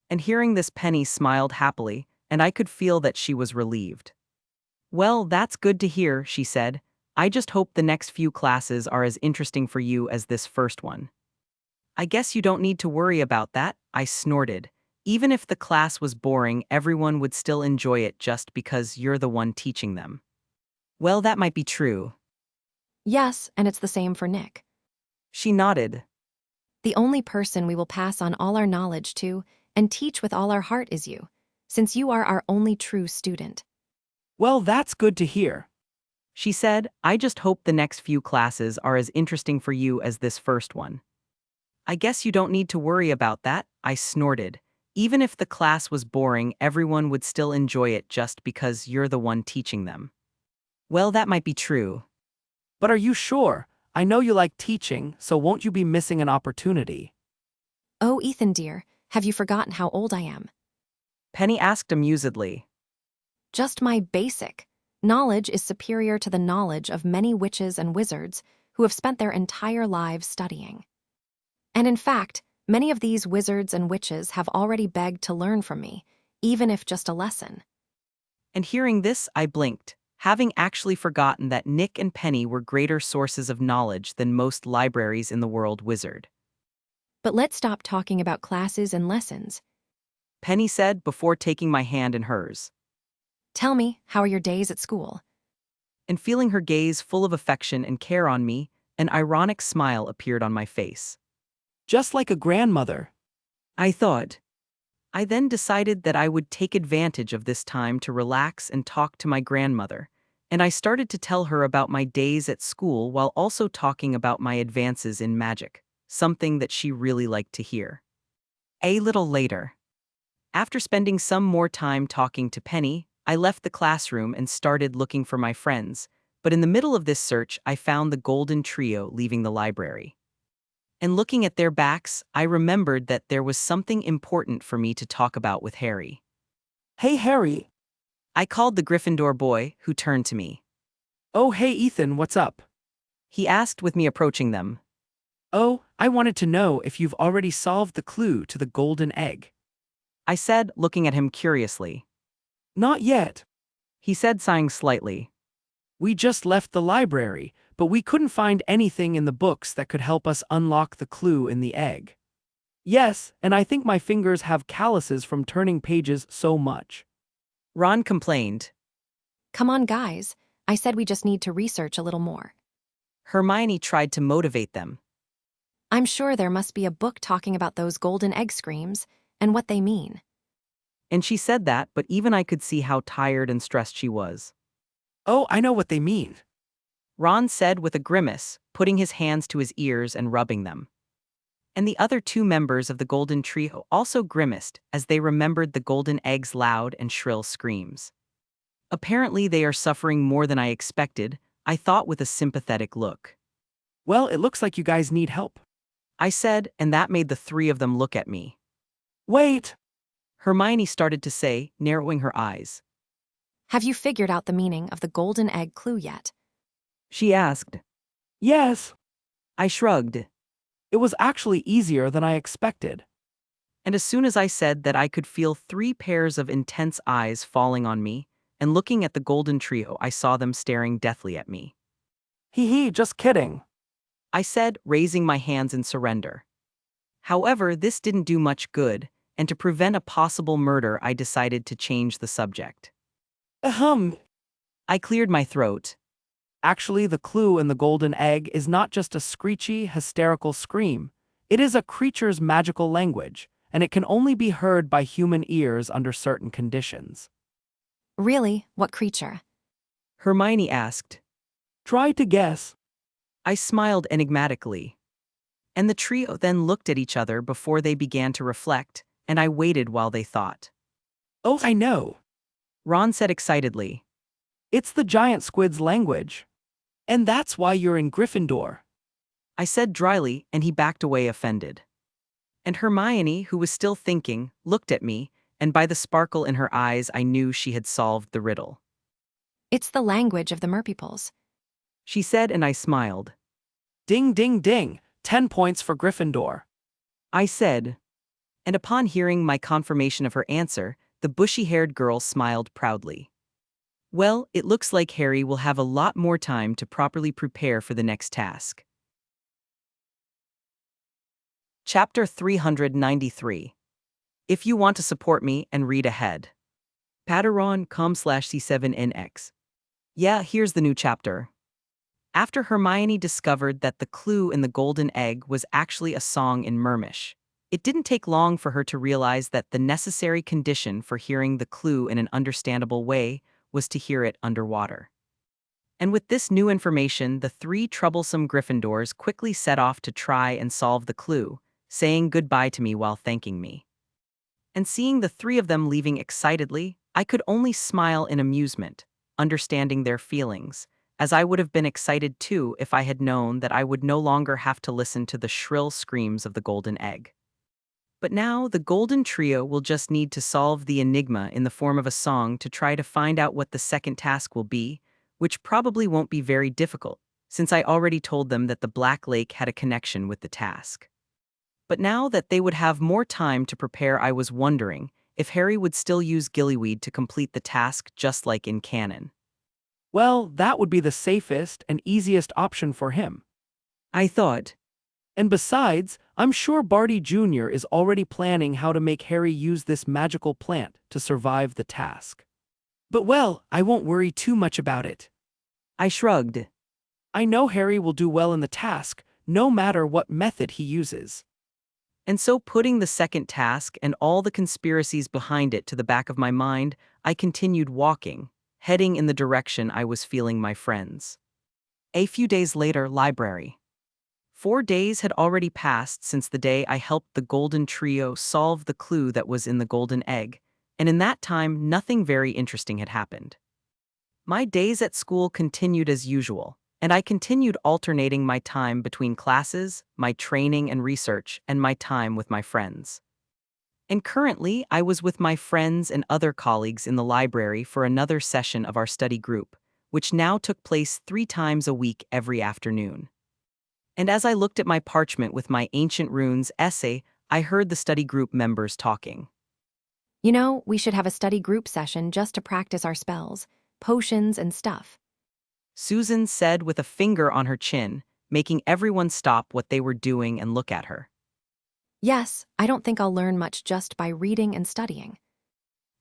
And hearing this, Penny smiled happily, and I could feel that she was relieved. Well, that's good to hear, she said. I just hope the next few classes are as interesting for you as this first one. I guess you don't need to worry about that, I snorted. Even if the class was boring, everyone would still enjoy it just because you're the one teaching them. Well, that might be true. Yes, and it's the same for Nick. She nodded. The only person we will pass on all our knowledge to and teach with all our heart is you, since you are our only true student. Well, that's good to hear. She said, I just hope the next few classes are as interesting for you as this first one. I guess you don't need to worry about that, I snorted. Even if the class was boring, everyone would still enjoy it just because you're the one teaching them. Well, that might be true. But are you sure? I know you like teaching, so won't you be missing an opportunity? Oh, Ethan dear, have you forgotten how old I am? Penny asked amusedly. Just my basic. Knowledge is superior to the knowledge of many witches and wizards who have spent their entire lives studying. And in fact, many of these wizards and witches have already begged to learn from me, even if just a lesson. And hearing this, I blinked, having actually forgotten that Nick and Penny were greater sources of knowledge than most libraries in the world wizard. But let's stop talking about classes and lessons. Penny said before taking my hand in hers. Tell me, how are your days at school? And feeling her gaze full of affection and care on me, an ironic smile appeared on my face. Just like a grandmother. I thought. I then decided that I would take advantage of this time to relax and talk to my grandmother, and I started to tell her about my days at school while also talking about my advances in magic, something that she really liked to hear. A little later, after spending some more time talking to Penny, I left the classroom and started looking for my friends, but in the middle of this search, I found the Golden Trio leaving the library. And looking at their backs, I remembered that there was something important for me to talk about with Harry. Hey, Harry. I called the Gryffindor boy, who turned to me. Oh, hey Ethan, what's up? He asked with me approaching them. Oh, I wanted to know if you've already solved the clue to the golden egg. I said, looking at him curiously. Not yet. He said, sighing slightly. We just left the library, but we couldn't find anything in the books that could help us unlock the clue in the egg. Yes, and I think my fingers have calluses from turning pages so much. Ron complained. Come on, guys. I said we just need to research a little more. Hermione tried to motivate them. I'm sure there must be a book talking about those golden egg screams and what they mean. And she said that, but even I could see how tired and stressed she was. Oh, I know what they mean. Ron said with a grimace, putting his hands to his ears and rubbing them. And the other two members of the Golden Trio also grimaced as they remembered the golden egg's loud and shrill screams. Apparently they are suffering more than I expected, I thought with a sympathetic look. Well, it looks like you guys need help. I said, and that made the three of them look at me. Wait! Hermione started to say, narrowing her eyes. Have you figured out the meaning of the golden egg clue yet? She asked. Yes! I shrugged. It was actually easier than I expected. And as soon as I said that, I could feel 3 pairs of intense eyes falling on me, and looking at the Golden Trio, I saw them staring deathly at me. Hee hee, just kidding. I said, raising my hands in surrender. However, this didn't do much good, and to prevent a possible murder, I decided to change the subject. Ahem. I cleared my throat. Actually, the clue in the golden egg is not just a screechy, hysterical scream. It is a creature's magical language, and it can only be heard by human ears under certain conditions. Really? What creature? Hermione asked. Try to guess. I smiled enigmatically. And the trio then looked at each other before they began to reflect, and I waited while they thought. Oh, I know. Ron said excitedly. It's the giant squid's language. And that's why you're in Gryffindor. I said dryly, and he backed away offended. And Hermione, who was still thinking, looked at me, and by the sparkle in her eyes I knew she had solved the riddle. It's the language of the merpeoples. She said, and I smiled. Ding ding ding, 10 points for Gryffindor. I said. And upon hearing my confirmation of her answer, the bushy-haired girl smiled proudly. Well, it looks like Harry will have a lot more time to properly prepare for the next task. Chapter 393. If you want to support me and read ahead. Patreon.com/C7NX. Yeah, here's the new chapter. After Hermione discovered that the clue in the golden egg was actually a song in Mermish, it didn't take long for her to realize that the necessary condition for hearing the clue in an understandable way was to hear it underwater. And with this new information, the 3 troublesome Gryffindors quickly set off to try and solve the clue, saying goodbye to me while thanking me. And seeing the 3 of them leaving excitedly, I could only smile in amusement, understanding their feelings, as I would have been excited too if I had known that I would no longer have to listen to the shrill screams of the golden egg. But now the Golden Trio will just need to solve the enigma in the form of a song to try to find out what the second task will be, which probably won't be very difficult, since I already told them that the Black Lake had a connection with the task. But now that they would have more time to prepare, I was wondering if Harry would still use gillyweed to complete the task just like in canon. Well, that would be the safest and easiest option for him. I thought. And besides, I'm sure Barty Jr. is already planning how to make Harry use this magical plant to survive the task. But well, I won't worry too much about it. I shrugged. I know Harry will do well in the task, no matter what method he uses. And so, putting the second task and all the conspiracies behind it to the back of my mind, I continued walking, heading in the direction I was feeling my friends. A few days later, library. 4 days had already passed since the day I helped the Golden Trio solve the clue that was in the golden egg, and in that time nothing very interesting had happened. My days at school continued as usual, and I continued alternating my time between classes, my training and research, and my time with my friends. And currently, I was with my friends and other colleagues in the library for another session of our study group, which now took place 3 times a week every afternoon. And as I looked at my parchment with my ancient runes essay, I heard the study group members talking. You know, we should have a study group session just to practice our spells, potions, and stuff. Susan said with a finger on her chin, making everyone stop what they were doing and look at her. Yes, I don't think I'll learn much just by reading and studying.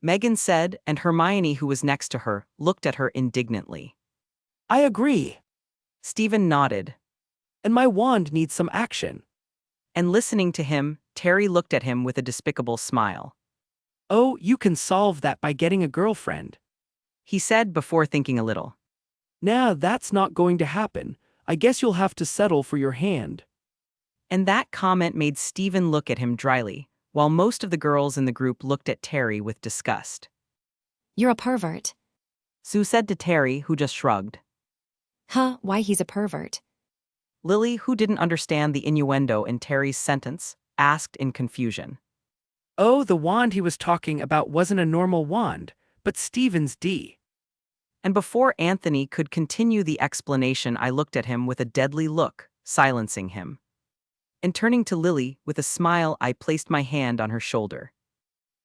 Megan said, and Hermione, who was next to her, looked at her indignantly. I agree. Stephen nodded. And my wand needs some action. And listening to him, Terry looked at him with a despicable smile. Oh, you can solve that by getting a girlfriend. He said before thinking a little. Nah, that's not going to happen. I guess you'll have to settle for your hand. And that comment made Stephen look at him dryly, while most of the girls in the group looked at Terry with disgust. You're a pervert. Sue said to Terry, who just shrugged. Huh, why he's a pervert? Lily, who didn't understand the innuendo in Terry's sentence, asked in confusion. Oh, the wand he was talking about wasn't a normal wand, but Stephen's D. And before Anthony could continue the explanation, I looked at him with a deadly look, silencing him. And turning to Lily, with a smile, I placed my hand on her shoulder.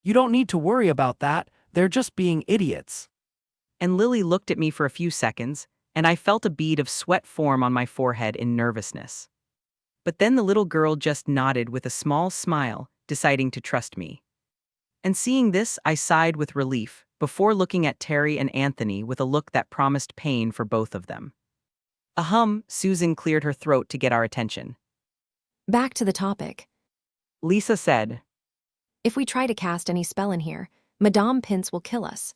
You don't need to worry about that, they're just being idiots. And Lily looked at me for a few seconds, and I felt a bead of sweat form on my forehead in nervousness. But then the little girl just nodded with a small smile, deciding to trust me. And seeing this, I sighed with relief, before looking at Terry and Anthony with a look that promised pain for both of them. Susan cleared her throat to get our attention. Back to the topic. Lisa said. If we try to cast any spell in here, Madame Pince will kill us.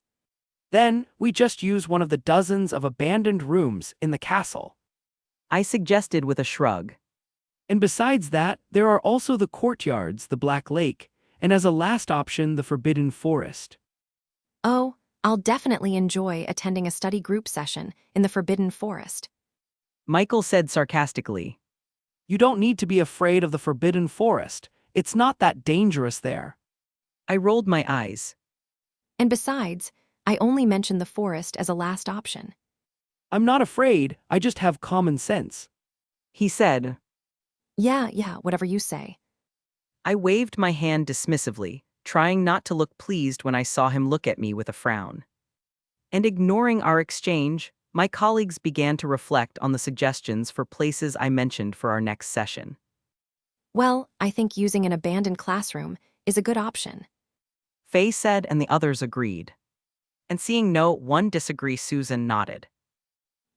Then, we just use one of the dozens of abandoned rooms in the castle. I suggested with a shrug. And besides that, there are also the courtyards, the Black Lake, and as a last option, the Forbidden Forest. Oh, I'll definitely enjoy attending a study group session in the Forbidden Forest. Michael said sarcastically. You don't need to be afraid of the Forbidden Forest. It's not that dangerous there. I rolled my eyes. And besides, I only mentioned the forest as a last option. I'm not afraid, I just have common sense. He said. Yeah, whatever you say. I waved my hand dismissively, trying not to look pleased when I saw him look at me with a frown. And ignoring our exchange, my colleagues began to reflect on the suggestions for places I mentioned for our next session. Well, I think using an abandoned classroom is a good option. Faye said, and the others agreed. And seeing no one disagree, Susan nodded.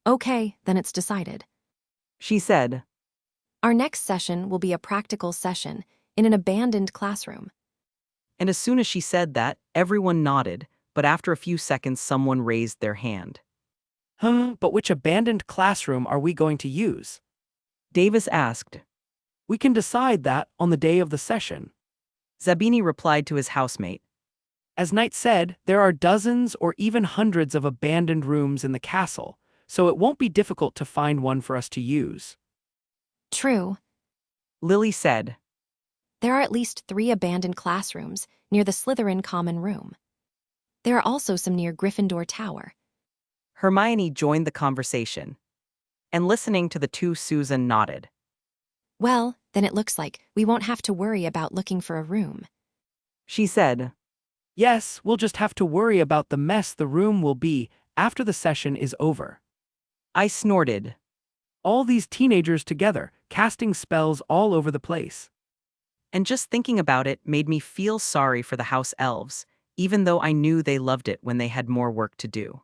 Okay, then it's decided. She said. Our next session will be a practical session in an abandoned classroom. And as soon as she said that, everyone nodded, but after a few seconds someone raised their hand. But which abandoned classroom are we going to use? Davis asked. We can decide that on the day of the session. Zabini replied to his housemate. As Knight said, there are dozens or even hundreds of abandoned rooms in the castle, so it won't be difficult to find one for us to use. True. Lily said. There are at least 3 abandoned classrooms near the Slytherin common room. There are also some near Gryffindor Tower. Hermione joined the conversation. And listening to the two, Susan nodded. Well, then it looks like we won't have to worry about looking for a room. She said. Yes, we'll just have to worry about the mess the room will be after the session is over. I snorted. All these teenagers together, casting spells all over the place. And just thinking about it made me feel sorry for the house elves, even though I knew they loved it when they had more work to do.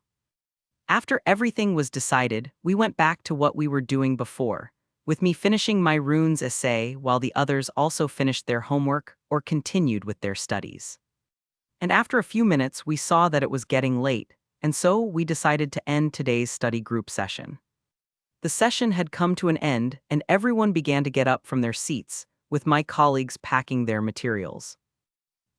After everything was decided, we went back to what we were doing before, with me finishing my runes essay while the others also finished their homework or continued with their studies. And after a few minutes, we saw that it was getting late, and so we decided to end today's study group session. The session had come to an end, and everyone began to get up from their seats, with my colleagues packing their materials.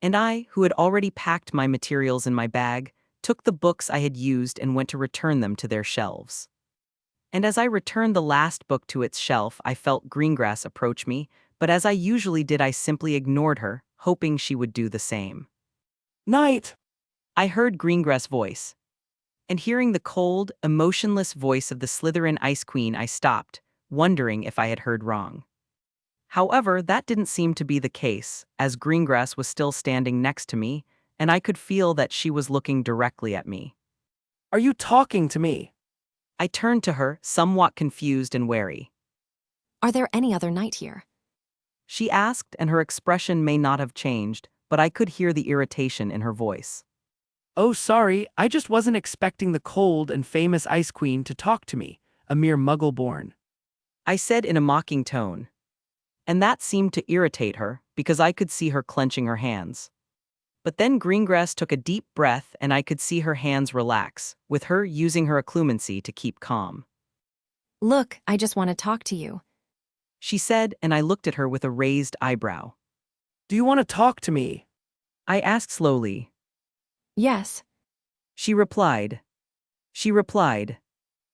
And I, who had already packed my materials in my bag, took the books I had used and went to return them to their shelves. And as I returned the last book to its shelf, I felt Greengrass approach me, but as I usually did, I simply ignored her, hoping she would do the same. Night! I heard Greengrass' voice. And hearing the cold, emotionless voice of the Slytherin Ice Queen, I stopped, wondering if I had heard wrong. However, that didn't seem to be the case, as Greengrass was still standing next to me, and I could feel that she was looking directly at me. Are you talking to me? I turned to her, somewhat confused and wary. Are there any other knight here? She asked, and her expression may not have changed, but I could hear the irritation in her voice. Oh, sorry, I just wasn't expecting the cold and famous Ice Queen to talk to me, a mere muggle-born. I said in a mocking tone. And that seemed to irritate her, because I could see her clenching her hands. But then Greengrass took a deep breath and I could see her hands relax, with her using her occlumency to keep calm. Look, I just want to talk to you. She said, and I looked at her with a raised eyebrow. Do you want to talk to me? I asked slowly. Yes. She replied.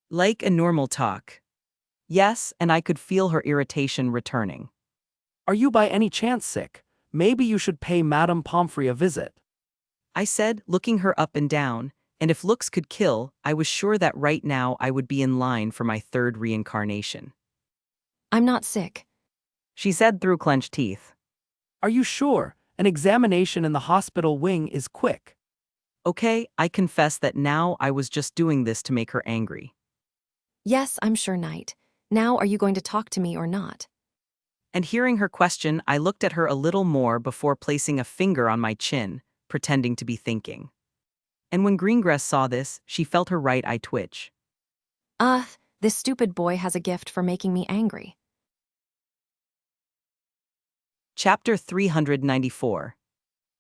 Like a normal talk. Yes, and I could feel her irritation returning. Are you by any chance sick? Maybe you should pay Madame Pomfrey a visit. I said, looking her up and down, and if looks could kill, I was sure that right now I would be in line for my third reincarnation. I'm not sick. She said through clenched teeth. Are you sure? An examination in the hospital wing is quick. Okay, I confess that now I was just doing this to make her angry. Yes, I'm sure, knight. Now are you going to talk to me or not? And hearing her question, I looked at her a little more before placing a finger on my chin, pretending to be thinking. And when Greengrass saw this, she felt her right eye twitch. This stupid boy has a gift for making me angry. Chapter 394.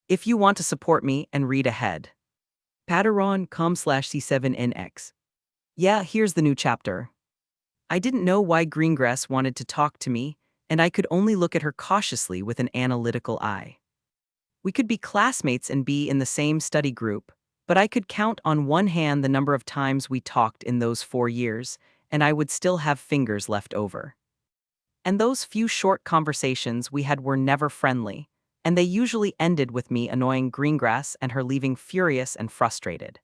If you want to support me and read ahead. Patreon.com/C7NX. Yeah, here's the new chapter. I didn't know why Greengrass wanted to talk to me, and I could only look at her cautiously with an analytical eye. We could be classmates and be in the same study group, but I could count on one hand the number of times we talked in those 4 years, and I would still have fingers left over. And those few short conversations we had were never friendly, and they usually ended with me annoying Greengrass and her leaving furious and frustrated.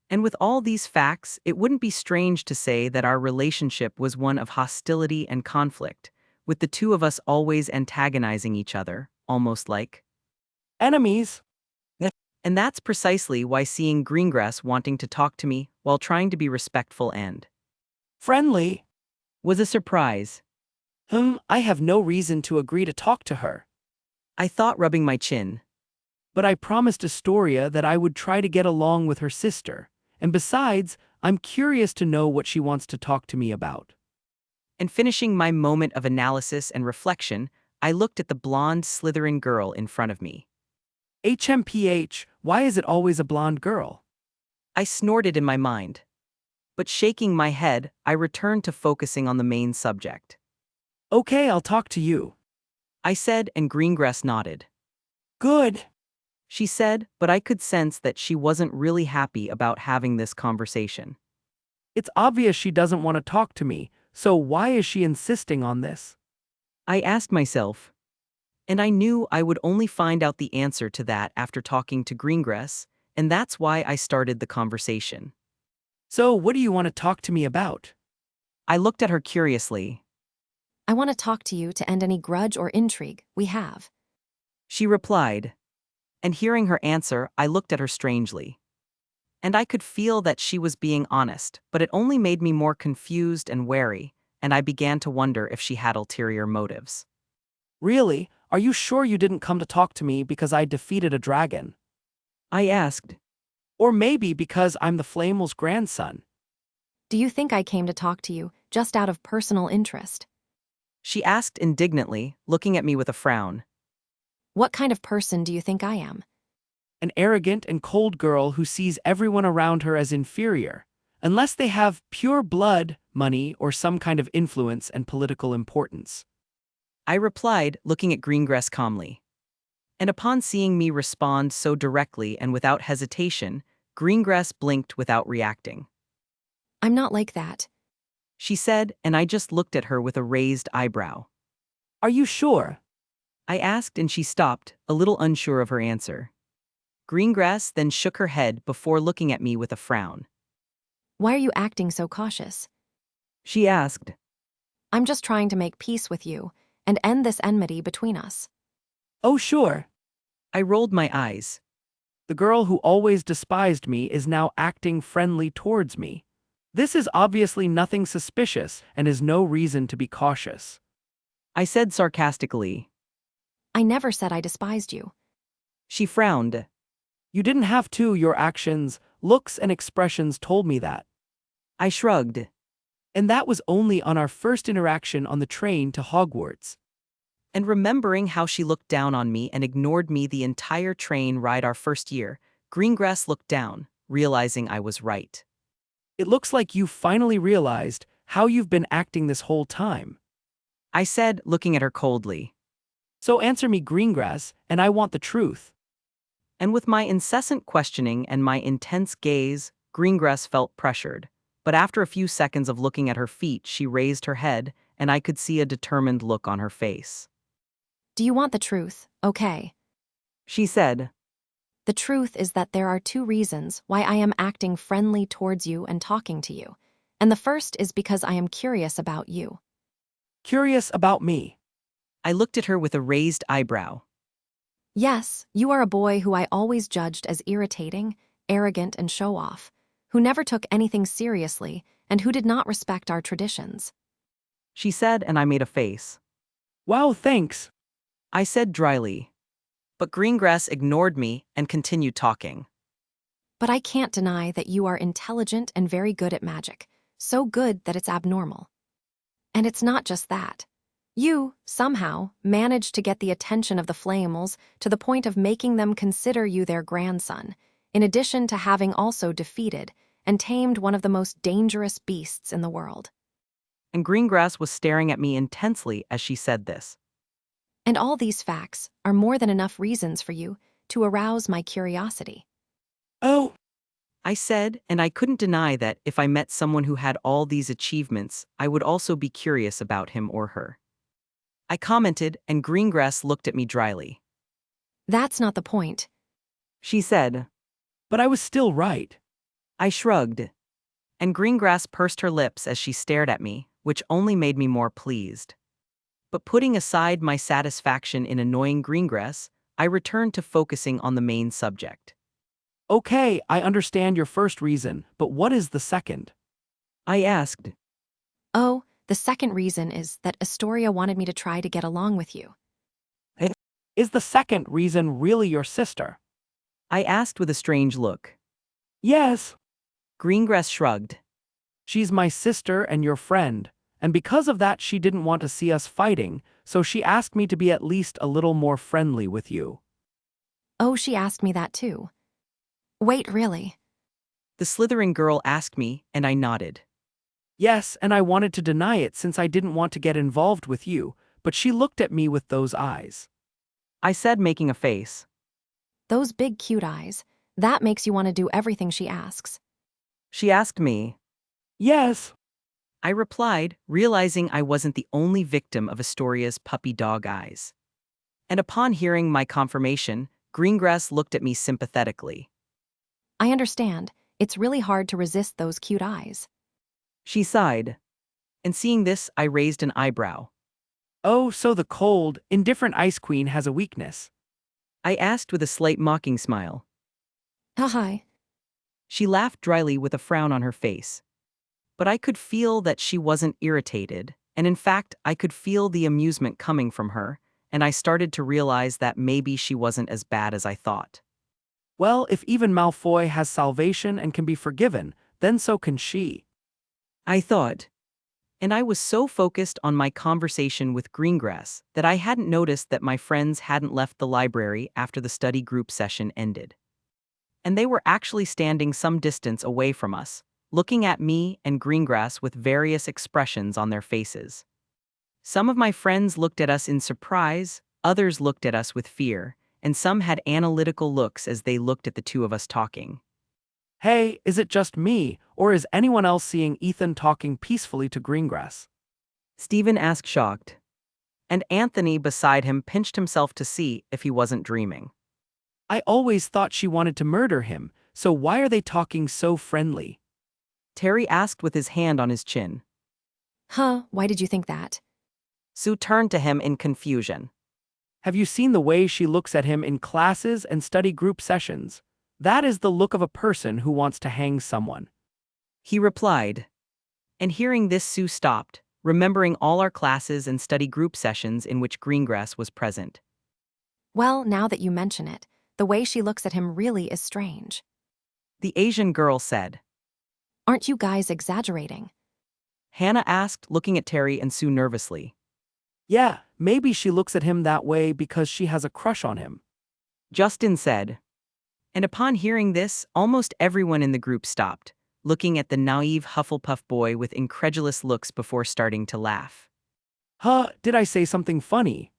And with all these facts, it wouldn't be strange to say that our relationship was one of hostility and conflict, with the two of us always antagonizing each other, almost like Enemies? And that's precisely why seeing Greengrass wanting to talk to me while trying to be respectful and Friendly? was a surprise. I have no reason to agree to talk to her. I thought, rubbing my chin. But I promised Astoria that I would try to get along with her sister, and besides, I'm curious to know what she wants to talk to me about. And finishing my moment of analysis and reflection, I looked at the blonde Slytherin girl in front of me. HMPH, why is it always a blonde girl? I snorted in my mind. But shaking my head, I returned to focusing on the main subject. Okay, I'll talk to you. I said, and Greengrass nodded. Good. She said, but I could sense that she wasn't really happy about having this conversation. It's obvious she doesn't want to talk to me, so why is she insisting on this? I asked myself. And I knew I would only find out the answer to that after talking to Greengrass, and that's why I started the conversation. So, what do you want to talk to me about? I looked at her curiously. I want to talk to you to end any grudge or intrigue we have. She replied. And hearing her answer, I looked at her strangely. And I could feel that she was being honest, but it only made me more confused and wary, and I began to wonder if she had ulterior motives. Really? Are you sure you didn't come to talk to me because I defeated a dragon? I asked. Or maybe because I'm the Flamel's grandson? Do you think I came to talk to you just out of personal interest? She asked indignantly, looking at me with a frown. What kind of person do you think I am? An arrogant and cold girl who sees everyone around her as inferior, unless they have pure blood, money, or some kind of influence and political importance. I replied, looking at Greengrass calmly. And upon seeing me respond so directly and without hesitation, Greengrass blinked without reacting. I'm not like that. She said, and I just looked at her with a raised eyebrow. Are you sure? I asked and she stopped, a little unsure of her answer. Greengrass then shook her head before looking at me with a frown. Why are you acting so cautious? She asked. I'm just trying to make peace with you and end this enmity between us. Oh, sure. I rolled my eyes. The girl who always despised me is now acting friendly towards me. This is obviously nothing suspicious and is no reason to be cautious. I said sarcastically. I never said I despised you. She frowned. You didn't have to, your actions, looks, and expressions told me that. I shrugged. And that was only on our first interaction on the train to Hogwarts. And remembering how she looked down on me and ignored me the entire train ride our first year, Greengrass looked down, realizing I was right. It looks like you finally realized how you've been acting this whole time. I said, looking at her coldly. So answer me, Greengrass, and I want the truth. And with my incessant questioning and my intense gaze, Greengrass felt pressured. But after a few seconds of looking at her feet, she raised her head, and I could see a determined look on her face. Do you want the truth? Okay. She said. The truth is that there are 2 reasons why I am acting friendly towards you and talking to you. And the first is because I am curious about you. Curious about me. I looked at her with a raised eyebrow. Yes, you are a boy who I always judged as irritating, arrogant, and show-off, who never took anything seriously and who did not respect our traditions. She said, and I made a face. Wow, thanks. I said dryly. But Greengrass ignored me and continued talking. But I can't deny that you are intelligent and very good at magic, so good that it's abnormal. And it's not just that. You, somehow, managed to get the attention of the Flamels to the point of making them consider you their grandson, in addition to having also defeated and tamed one of the most dangerous beasts in the world. And Greengrass was staring at me intensely as she said this. And all these facts are more than enough reasons for you to arouse my curiosity. Oh, I said, and I couldn't deny that if I met someone who had all these achievements, I would also be curious about him or her. I commented, and Greengrass looked at me dryly. That's not the point. She said. but I was still right. I shrugged. And Greengrass pursed her lips as she stared at me, which only made me more pleased. But putting aside my satisfaction in annoying Greengrass, I returned to focusing on the main subject. Okay, I understand your first reason, but what is the second? I asked. Oh, the second reason is that Astoria wanted me to try to get along with you. Is the second reason really your sister? I asked with a strange look. Yes. Greengrass shrugged. She's my sister and your friend, and because of that she didn't want to see us fighting, so she asked me to be at least a little more friendly with you. Oh, she asked me that too. Wait, really? The Slytherin girl asked me, and I nodded. Yes, and I wanted to deny it since I didn't want to get involved with you, but she looked at me with those eyes. I said, making a face. Those big cute eyes. That makes you want to do everything she asks. She asked me. Yes. I replied, realizing I wasn't the only victim of Astoria's puppy dog eyes. And upon hearing my confirmation, Greengrass looked at me sympathetically. I understand. It's really hard to resist those cute eyes. She sighed. And seeing this, I raised an eyebrow. Oh, so the cold, indifferent Ice Queen has a weakness. I asked with a slight mocking smile. Hi. She laughed dryly with a frown on her face. But I could feel that she wasn't irritated, and in fact, I could feel the amusement coming from her, and I started to realize that maybe she wasn't as bad as I thought. Well, if even Malfoy has salvation and can be forgiven, then so can she. I thought. And I was so focused on my conversation with Greengrass that I hadn't noticed that my friends hadn't left the library after the study group session ended. And they were actually standing some distance away from us, looking at me and Greengrass with various expressions on their faces. Some of my friends looked at us in surprise, others looked at us with fear, and some had analytical looks as they looked at the two of us talking. Hey, is it just me, or is anyone else seeing Ethan talking peacefully to Greengrass? Stephen asked, shocked. And Anthony beside him pinched himself to see if he wasn't dreaming. I always thought she wanted to murder him, so why are they talking so friendly? Terry asked with his hand on his chin. Huh, why did you think that? Sue turned to him in confusion. Have you seen the way she looks at him in classes and study group sessions? That is the look of a person who wants to hang someone. He replied. And hearing this, Sue stopped, remembering all our classes and study group sessions in which Greengrass was present. Well, now that you mention it, the way she looks at him really is strange. The Asian girl said. Aren't you guys exaggerating? Hannah asked, looking at Terry and Sue nervously. Yeah, maybe she looks at him that way because she has a crush on him. Justin said. And upon hearing this, almost everyone in the group stopped, looking at the naive Hufflepuff boy with incredulous looks before starting to laugh. Huh, did I say something funny?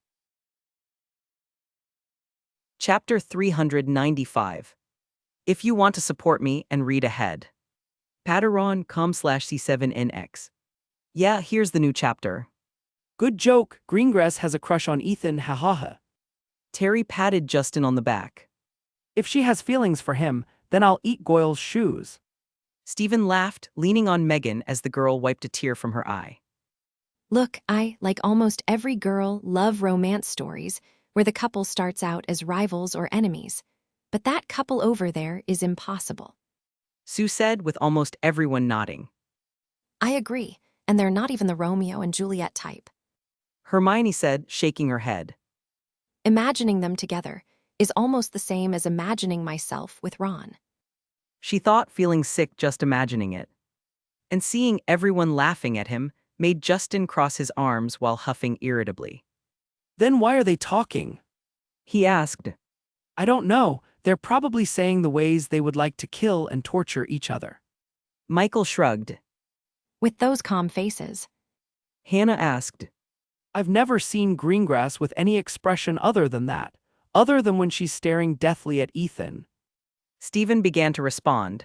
Chapter 395. If you want to support me and read ahead. Patreon.com/C7NX. Yeah, here's the new chapter. Good joke, Greengrass has a crush on Ethan, hahaha. Terry patted Justin on the back. If she has feelings for him, then I'll eat Goyle's shoes. Stephen laughed, leaning on Megan as the girl wiped a tear from her eye. Look, I, like almost every girl, love romance stories where the couple starts out as rivals or enemies. But that couple over there is impossible. Sue said with almost everyone nodding. I agree, and they're not even the Romeo and Juliet type. Hermione said, shaking her head. Imagining them together is almost the same as imagining myself with Ron. She thought, feeling sick just imagining it. And seeing everyone laughing at him made Justin cross his arms while huffing irritably. Then why are they talking? He asked. I don't know, they're probably saying the ways they would like to kill and torture each other. Michael shrugged. With those calm faces. Hannah asked. I've never seen Greengrass with any expression other than that, other than when she's staring deathly at Ethan. Stephen began to respond.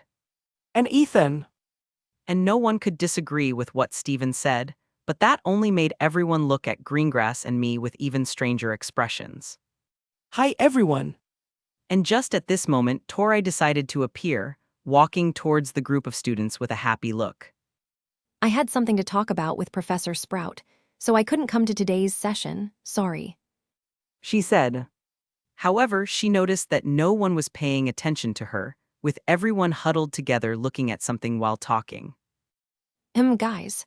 And Ethan! And no one could disagree with what Stephen said, but that only made everyone look at Greengrass and me with even stranger expressions. Hi everyone! And just at this moment, Tori decided to appear, walking towards the group of students with a happy look. I had something to talk about with Professor Sprout, so I couldn't come to today's session, sorry. She said. However, she noticed that no one was paying attention to her, with everyone huddled together looking at something while talking. Guys.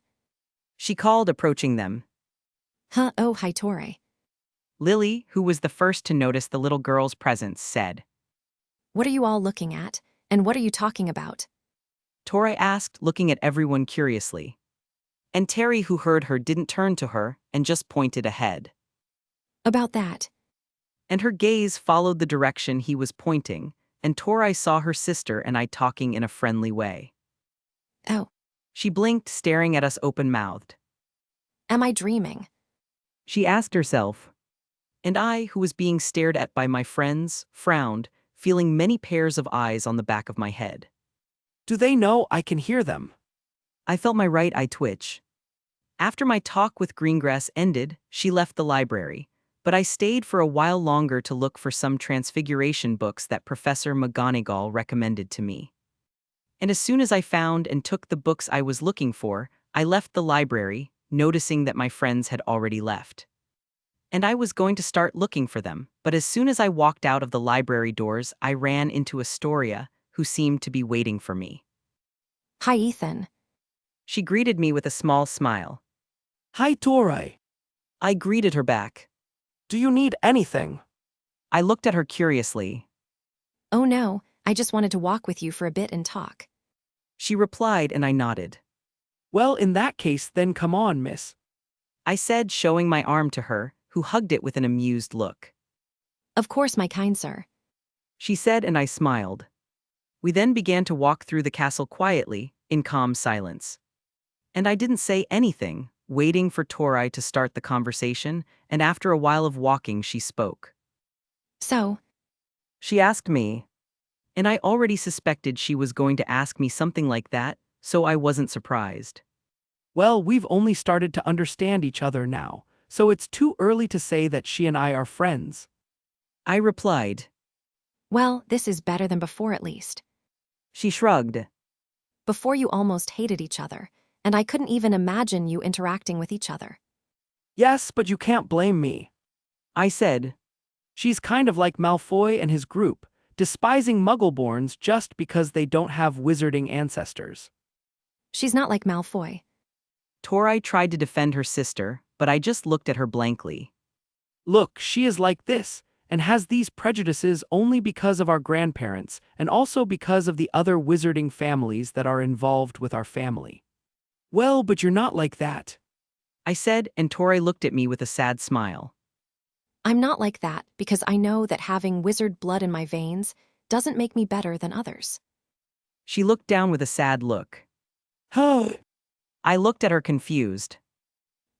She called, approaching them. Huh, oh, hi, Tori. Lily, who was the first to notice the little girl's presence, said. What are you all looking at, and what are you talking about? Tori asked, looking at everyone curiously. And Terry, who heard her, didn't turn to her and just pointed ahead. About that. And her gaze followed the direction he was pointing, and Tori saw her sister and I talking in a friendly way. Oh. She blinked, staring at us open-mouthed. Am I dreaming? She asked herself. And I, who was being stared at by my friends, frowned, feeling many pairs of eyes on the back of my head. Do they know I can hear them? I felt my right eye twitch. After my talk with Greengrass ended, she left the library, but I stayed for a while longer to look for some transfiguration books that Professor McGonagall recommended to me. And as soon as I found and took the books I was looking for, I left the library, noticing that my friends had already left. And I was going to start looking for them, but as soon as I walked out of the library doors, I ran into Astoria, who seemed to be waiting for me. Hi, Ethan. She greeted me with a small smile. Hi, Tori. I greeted her back. Do you need anything? I looked at her curiously. Oh no, I just wanted to walk with you for a bit and talk. She replied and I nodded. Well, in that case, then come on, miss. I said, showing my arm to her, who hugged it with an amused look. Of course, my kind sir. She said and I smiled. We then began to walk through the castle quietly, in calm silence. And I didn't say anything, waiting for Tori to start the conversation, and after a while of walking she spoke. So? She asked me. And I already suspected she was going to ask me something like that, so I wasn't surprised. Well, we've only started to understand each other now, so it's too early to say that she and I are friends. I replied. Well, this is better than before at least. She shrugged. Before you almost hated each other, and I couldn't even imagine you interacting with each other. Yes, but you can't blame me. I said. She's kind of like Malfoy and his group, despising Muggleborns just because they don't have wizarding ancestors. She's not like Malfoy. Tori tried to defend her sister, but I just looked at her blankly. Look, she is like this, and has these prejudices only because of our grandparents, and also because of the other wizarding families that are involved with our family. Well, but you're not like that. I said, and Tori looked at me with a sad smile. I'm not like that because I know that having wizard blood in my veins doesn't make me better than others. She looked down with a sad look. Huh. I looked at her confused.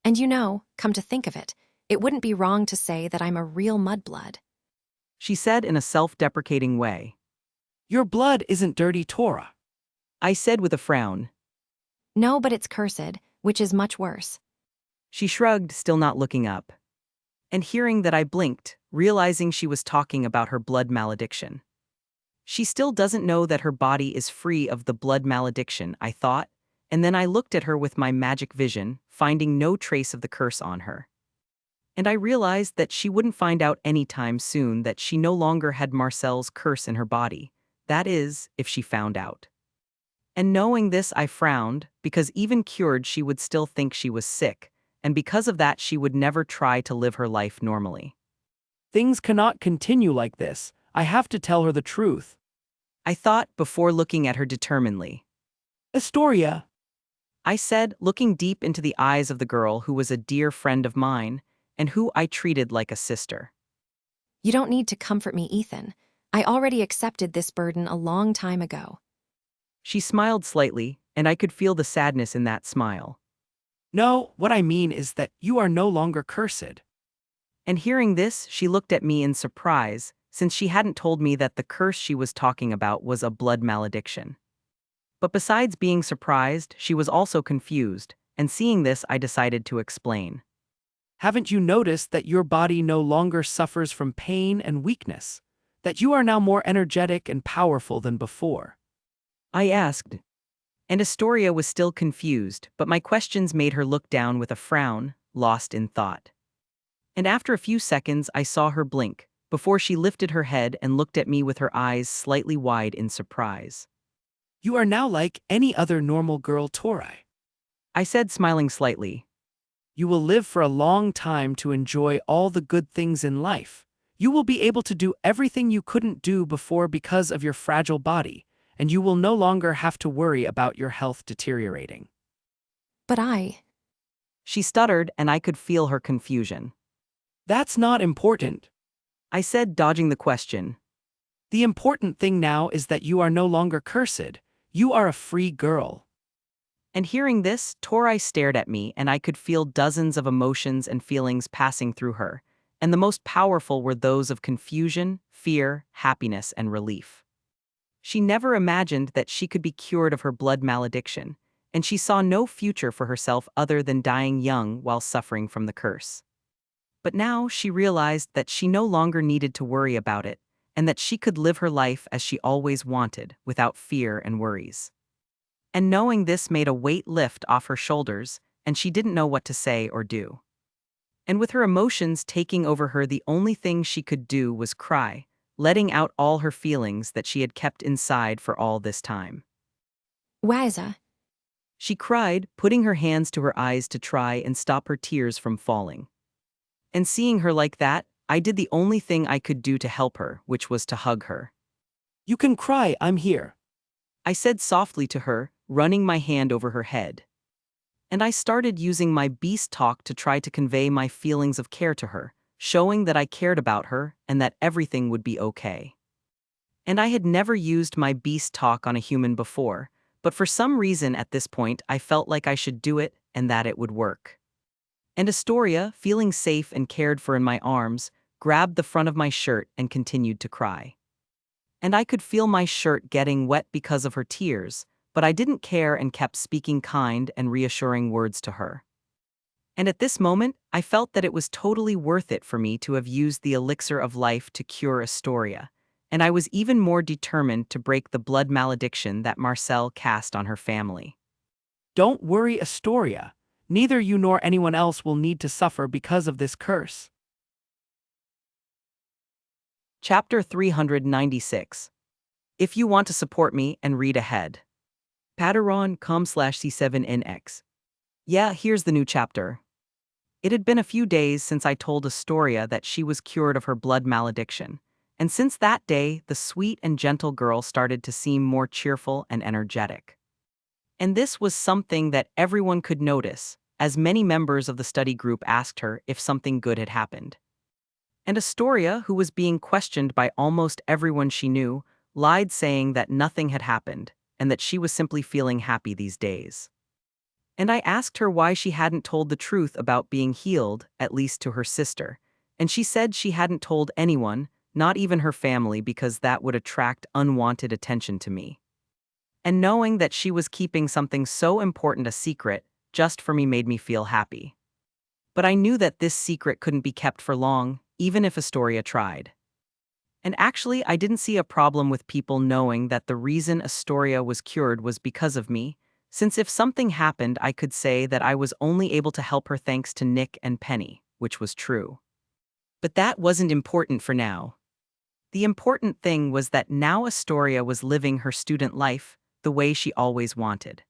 And you know, come to think of it wouldn't be wrong to say that I'm a real mudblood. She said in a self-deprecating way. Your blood isn't dirty, Tora. I said with a frown. No, but it's cursed, which is much worse. She shrugged, still not looking up. And hearing that I blinked, realizing she was talking about her blood malediction. She still doesn't know that her body is free of the blood malediction, I thought, and then I looked at her with my magic vision, finding no trace of the curse on her. And I realized that she wouldn't find out anytime soon that she no longer had Marcel's curse in her body. That is, if she found out. And knowing this, I frowned, because even cured she would still think she was sick, and because of that she would never try to live her life normally. Things cannot continue like this. I have to tell her the truth. I thought before looking at her determinedly. Astoria. I said, looking deep into the eyes of the girl who was a dear friend of mine, and who I treated like a sister. You don't need to comfort me, Ethan. I already accepted this burden a long time ago. She smiled slightly, and I could feel the sadness in that smile. No, what I mean is that you are no longer cursed. And hearing this, she looked at me in surprise, since she hadn't told me that the curse she was talking about was a blood malediction. But besides being surprised, she was also confused, and seeing this I decided to explain. Haven't you noticed that your body no longer suffers from pain and weakness? That you are now more energetic and powerful than before? I asked. And Astoria was still confused, but my questions made her look down with a frown, lost in thought. And after a few seconds I saw her blink, before she lifted her head and looked at me with her eyes slightly wide in surprise. You are now like any other normal girl, Tori. I said, smiling slightly. You will live for a long time to enjoy all the good things in life. You will be able to do everything you couldn't do before because of your fragile body, and you will no longer have to worry about your health deteriorating. But She stuttered, and I could feel her confusion. That's not important. I said, dodging the question. The important thing now is that you are no longer cursed. You are a free girl. And hearing this, Tori stared at me, and I could feel dozens of emotions and feelings passing through her, and the most powerful were those of confusion, fear, happiness, and relief. She never imagined that she could be cured of her blood malediction, and she saw no future for herself other than dying young while suffering from the curse. But now she realized that she no longer needed to worry about it, and that she could live her life as she always wanted, without fear and worries. And knowing this made a weight lift off her shoulders, and she didn't know what to say or do. And with her emotions taking over her, the only thing she could do was cry, letting out all her feelings that she had kept inside for all this time. Waza. She cried, putting her hands to her eyes to try and stop her tears from falling. And seeing her like that, I did the only thing I could do to help her, which was to hug her. You can cry, I'm here. I said softly to her, running my hand over her head. And I started using my beast talk to try to convey my feelings of care to her, showing that I cared about her and that everything would be okay. And I had never used my beast talk on a human before, but for some reason at this point I felt like I should do it and that it would work. And Astoria, feeling safe and cared for in my arms, grabbed the front of my shirt and continued to cry. And I could feel my shirt getting wet because of her tears, but I didn't care and kept speaking kind and reassuring words to her. And at this moment, I felt that it was totally worth it for me to have used the elixir of life to cure Astoria, and I was even more determined to break the blood malediction that Marcel cast on her family. Don't worry, Astoria. Neither you nor anyone else will need to suffer because of this curse. Chapter 396. If you want to support me and read ahead. Patreon.com/C7NX. Yeah, here's the new chapter. It had been a few days since I told Astoria that she was cured of her blood malediction, and since that day, the sweet and gentle girl started to seem more cheerful and energetic. And this was something that everyone could notice, as many members of the study group asked her if something good had happened. And Astoria, who was being questioned by almost everyone she knew, lied saying that nothing had happened and that she was simply feeling happy these days. And I asked her why she hadn't told the truth about being healed, at least to her sister, and she said she hadn't told anyone, not even her family, because that would attract unwanted attention to me. And knowing that she was keeping something so important a secret just for me made me feel happy. But I knew that this secret couldn't be kept for long, even if Astoria tried. And actually, I didn't see a problem with people knowing that the reason Astoria was cured was because of me, since if something happened, I could say that I was only able to help her thanks to Nick and Penny, which was true. But that wasn't important for now. The important thing was that now Astoria was living her student life the way she always wanted.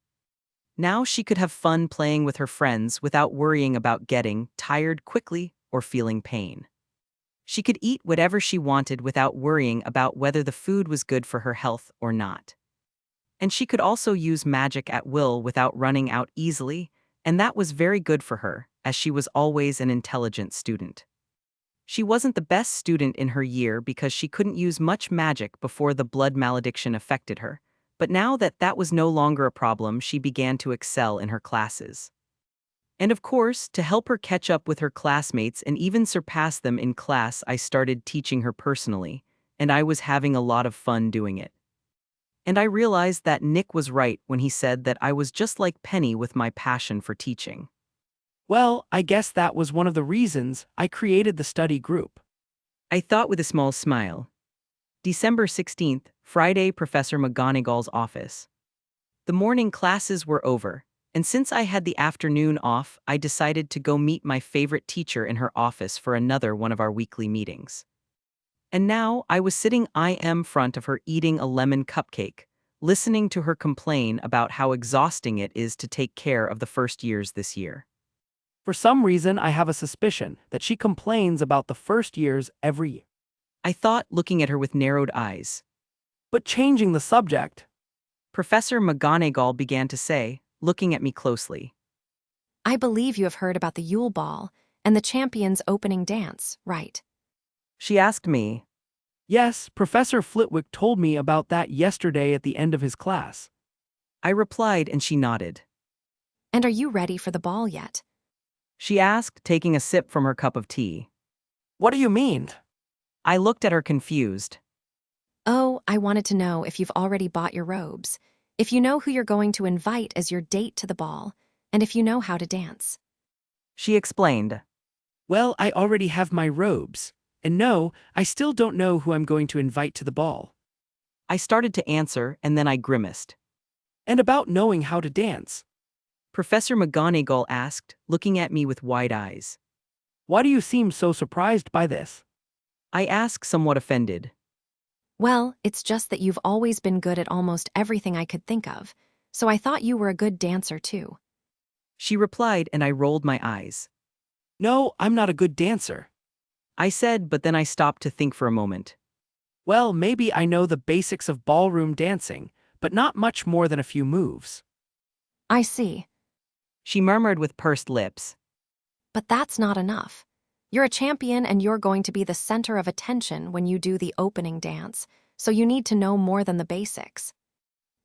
Now she could have fun playing with her friends without worrying about getting tired quickly or feeling pain. She could eat whatever she wanted without worrying about whether the food was good for her health or not. And she could also use magic at will without running out easily, and that was very good for her, as she was always an intelligent student. She wasn't the best student in her year because she couldn't use much magic before the blood malediction affected her, but now that that was no longer a problem, she began to excel in her classes. And of course, to help her catch up with her classmates and even surpass them in class, I started teaching her personally, and I was having a lot of fun doing it. And I realized that Nick was right when he said that I was just like Penny with my passion for teaching. Well, I guess that was one of the reasons I created the study group. I thought with a small smile. December 16th, Friday, Professor McGonagall's office. The morning classes were over, and since I had the afternoon off, I decided to go meet my favorite teacher in her office for another one of our weekly meetings. And now I was sitting in front of her eating a lemon cupcake, listening to her complain about how exhausting it is to take care of the first years this year. For some reason, I have a suspicion that she complains about the first years every year. I thought, looking at her with narrowed eyes. But changing the subject. Professor McGonagall began to say, looking at me closely. I believe you have heard about the Yule Ball and the champion's opening dance, right? She asked me. Yes, Professor Flitwick told me about that yesterday at the end of his class. I replied and she nodded. And are you ready for the ball yet? She asked, taking a sip from her cup of tea. What do you mean? I looked at her confused. Oh, I wanted to know if you've already bought your robes, if you know who you're going to invite as your date to the ball, and if you know how to dance. She explained. Well, I already have my robes. And no, I still don't know who I'm going to invite to the ball. I started to answer, and then I grimaced. And about knowing how to dance. Professor McGonagall asked, looking at me with wide eyes. Why do you seem so surprised by this? I asked, somewhat offended. Well, it's just that you've always been good at almost everything I could think of, so I thought you were a good dancer too. She replied, and I rolled my eyes. No, I'm not a good dancer. I said, but then I stopped to think for a moment. Well, maybe I know the basics of ballroom dancing, but not much more than a few moves. I see. She murmured with pursed lips. But that's not enough. You're a champion and you're going to be the center of attention when you do the opening dance, so you need to know more than the basics.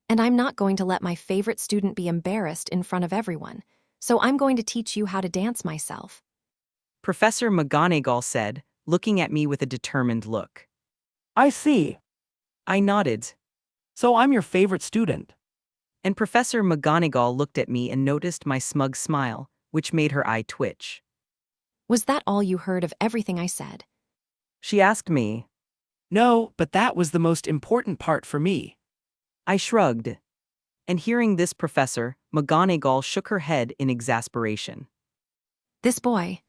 And I'm not going to let my favorite student be embarrassed in front of everyone, so I'm going to teach you how to dance myself. Professor McGonagall said, looking at me with a determined look. I see. I nodded. So I'm your favorite student. And Professor McGonagall looked at me and noticed my smug smile, which made her eye twitch. Was that all you heard of everything I said? She asked me. No, but that was the most important part for me. I shrugged. And hearing this, Professor McGonagall shook her head in exasperation. This boy.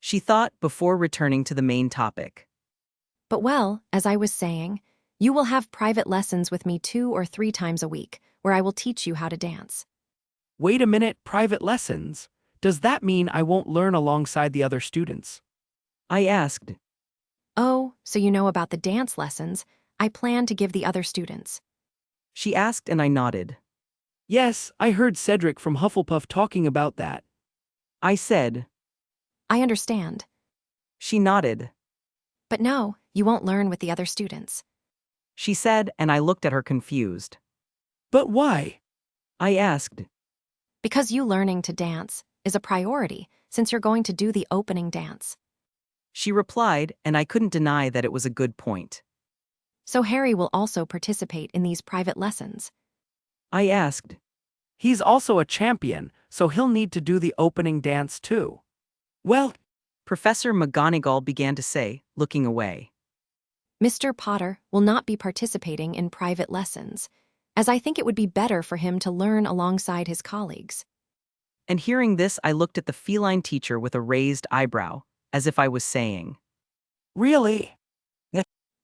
She thought before returning to the main topic. But well, as I was saying, you will have private lessons with me 2 or 3 times a week, where I will teach you how to dance. Wait a minute, private lessons? Does that mean I won't learn alongside the other students? I asked. Oh, so you know about the dance lessons I plan to give the other students. She asked and I nodded. Yes, I heard Cedric from Hufflepuff talking about that. I said. I understand. She nodded. But no, you won't learn with the other students. She said, and I looked at her confused. But why? I asked. Because you learning to dance is a priority, since you're going to do the opening dance. She replied, and I couldn't deny that it was a good point. So Harry will also participate in these private lessons. I asked. He's also a champion, so he'll need to do the opening dance too. Well, Professor McGonagall began to say, looking away. Mr. Potter will not be participating in private lessons, as I think it would be better for him to learn alongside his colleagues. And hearing this, I looked at the feline teacher with a raised eyebrow, as if I was saying. really?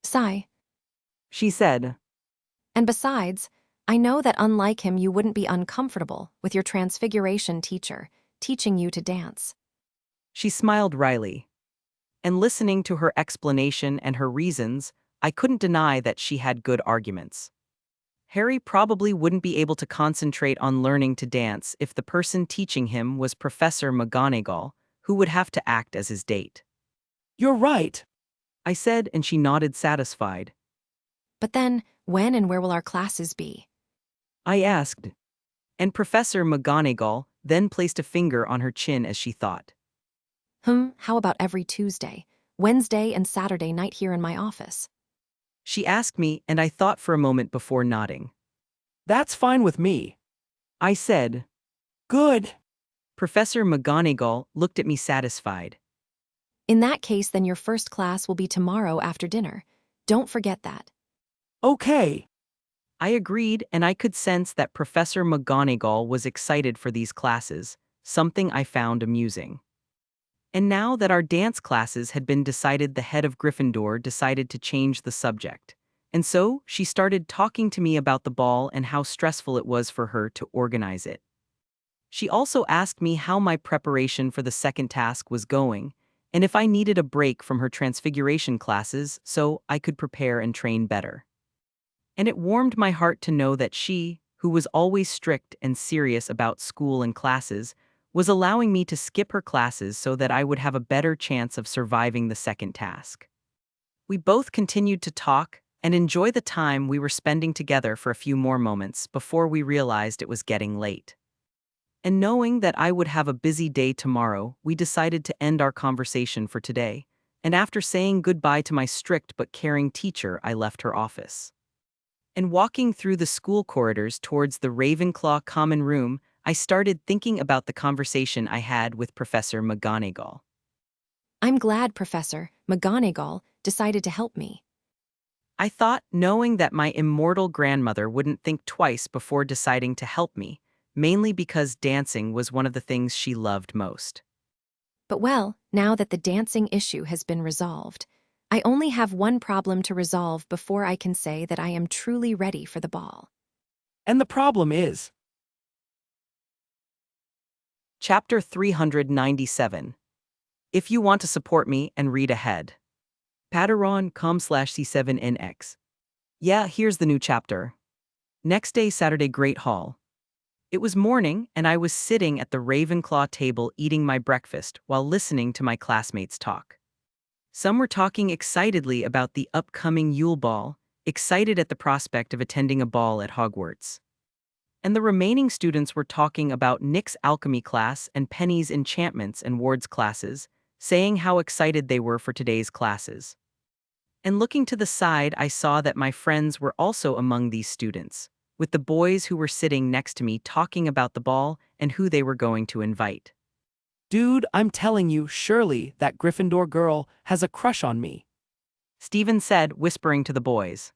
Sigh. She said. And besides, I know that unlike him you wouldn't be uncomfortable with your transfiguration teacher teaching you to dance. She smiled wryly. And listening to her explanation and her reasons, I couldn't deny that she had good arguments. Harry probably wouldn't be able to concentrate on learning to dance if the person teaching him was Professor McGonagall, who would have to act as his date. You're right. I said, and she nodded satisfied. But then, when and where will our classes be? I asked. And Professor McGonagall then placed a finger on her chin as she thought. How about every Tuesday, Wednesday, and Saturday night here in my office? She asked me, and I thought for a moment before nodding. That's fine with me. I said. Good. Professor McGonagall looked at me satisfied. In that case, then your first class will be tomorrow after dinner. Don't forget that. Okay. I agreed, and I could sense that Professor McGonagall was excited for these classes, something I found amusing. And now that our dance classes had been decided, the head of Gryffindor decided to change the subject. And so, she started talking to me about the ball and how stressful it was for her to organize it. She also asked me how my preparation for the second task was going, and if I needed a break from her transfiguration classes so I could prepare and train better. And it warmed my heart to know that she, who was always strict and serious about school and classes, was allowing me to skip her classes so that I would have a better chance of surviving the second task. We both continued to talk and enjoy the time we were spending together for a few more moments before we realized it was getting late. And knowing that I would have a busy day tomorrow, we decided to end our conversation for today, and after saying goodbye to my strict but caring teacher, I left her office. And walking through the school corridors towards the Ravenclaw common room, I started thinking about the conversation I had with Professor McGonagall. I'm glad Professor McGonagall decided to help me. I thought, knowing that my immortal grandmother wouldn't think twice before deciding to help me, mainly because dancing was one of the things she loved most. But well, now that the dancing issue has been resolved, I only have one problem to resolve before I can say that I am truly ready for the ball. And the problem is, Chapter 397. If you want to support me and read ahead. Patreon.com/C7NX. Yeah, here's the new chapter. Next day, Saturday, Great Hall. It was morning, and I was sitting at the Ravenclaw table eating my breakfast while listening to my classmates talk. Some were talking excitedly about the upcoming Yule Ball, excited at the prospect of attending a ball at Hogwarts. And the remaining students were talking about Nick's alchemy class and Penny's enchantments and Ward's classes, saying how excited they were for today's classes. And looking to the side, I saw that my friends were also among these students, with the boys who were sitting next to me talking about the ball and who they were going to invite. Dude, I'm telling you, surely that Gryffindor girl has a crush on me. Stephen said, whispering to the boys.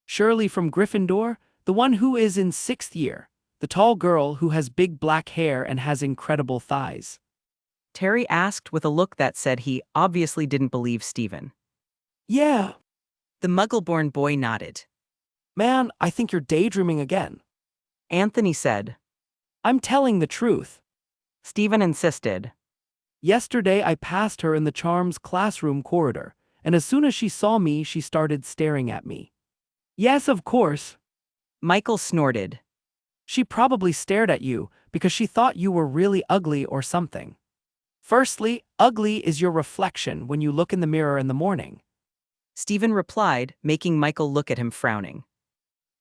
Shirley from Gryffindor, the one who is in 6th year, the tall girl who has big black hair and has incredible thighs. Terry asked with a look that said he obviously didn't believe Stephen. Yeah. The Muggle-born boy nodded. Man, I think you're daydreaming again. Anthony said. I'm telling the truth. Stephen insisted. Yesterday I passed her in the Charms classroom corridor, and as soon as she saw me, she started staring at me. Yes, of course. Michael snorted. She probably stared at you because she thought you were really ugly or something. Firstly, ugly is your reflection when you look in the mirror in the morning. Stephen replied, making Michael look at him frowning.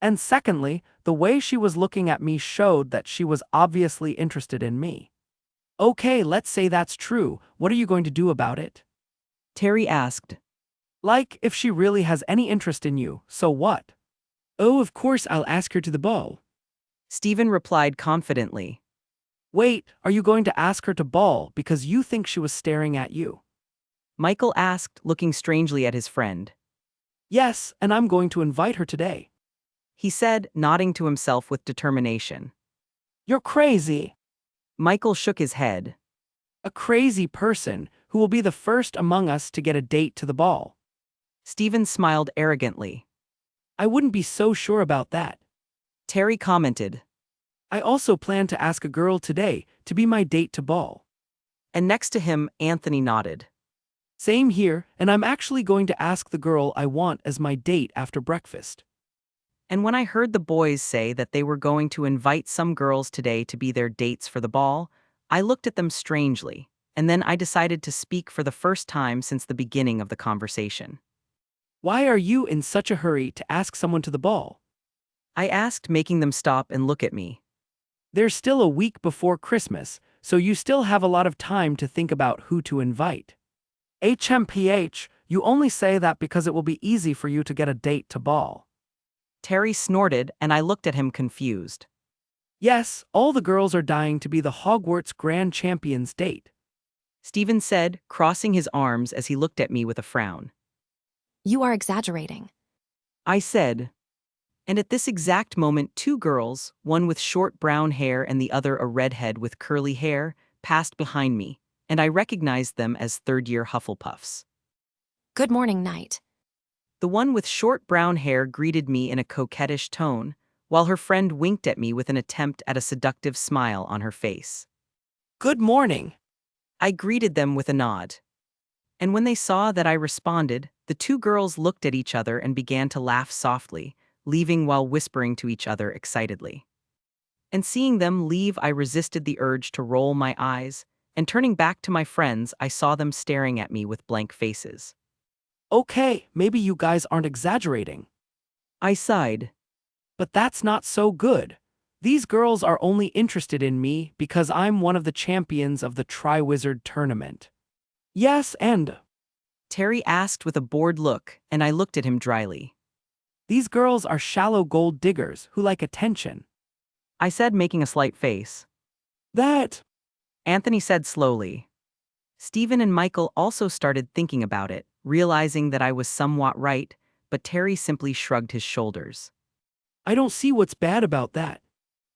And secondly, the way she was looking at me showed that she was obviously interested in me. Okay, let's say that's true. What are you going to do about it? Terry asked. Like, if she really has any interest in you, so what? Oh, of course I'll ask her to the ball. Stephen replied confidently. Wait, are you going to ask her to ball because you think she was staring at you? Michael asked, looking strangely at his friend. Yes, and I'm going to invite her today. He said, nodding to himself with determination. You're crazy. Michael shook his head. A crazy person who will be the first among us to get a date to the ball. Stephen smiled arrogantly. I wouldn't be so sure about that. Terry commented. I also plan to ask a girl today to be my date to ball. And next to him, Anthony nodded. Same here, and I'm actually going to ask the girl I want as my date after breakfast. And when I heard the boys say that they were going to invite some girls today to be their dates for the ball, I looked at them strangely, and then I decided to speak for the first time since the beginning of the conversation. Why are you in such a hurry to ask someone to the ball? I asked, making them stop and look at me. There's still a week before Christmas, so you still have a lot of time to think about who to invite. HMPH, you only say that because it will be easy for you to get a date to ball. Terry snorted, and I looked at him confused. Yes, all the girls are dying to be the Hogwarts Grand Champion's date. Stephen said, crossing his arms as he looked at me with a frown. You are exaggerating. I said. And at this exact moment, two girls, one with short brown hair and the other a redhead with curly hair, passed behind me, and I recognized them as third-year Hufflepuffs. Good morning, Knight. The one with short brown hair greeted me in a coquettish tone, while her friend winked at me with an attempt at a seductive smile on her face. Good morning. I greeted them with a nod. And when they saw that I responded, the two girls looked at each other and began to laugh softly, leaving while whispering to each other excitedly. And seeing them leave, I resisted the urge to roll my eyes, and turning back to my friends, I saw them staring at me with blank faces. Okay, maybe you guys aren't exaggerating. I sighed. But that's not so good. These girls are only interested in me because I'm one of the champions of the Triwizard Tournament. Yes, and... Terry asked with a bored look, and I looked at him dryly. These girls are shallow gold diggers who like attention. I said, making a slight face. That... Anthony said slowly. Stephen and Michael also started thinking about it, realizing that I was somewhat right, but Terry simply shrugged his shoulders. I don't see what's bad about that.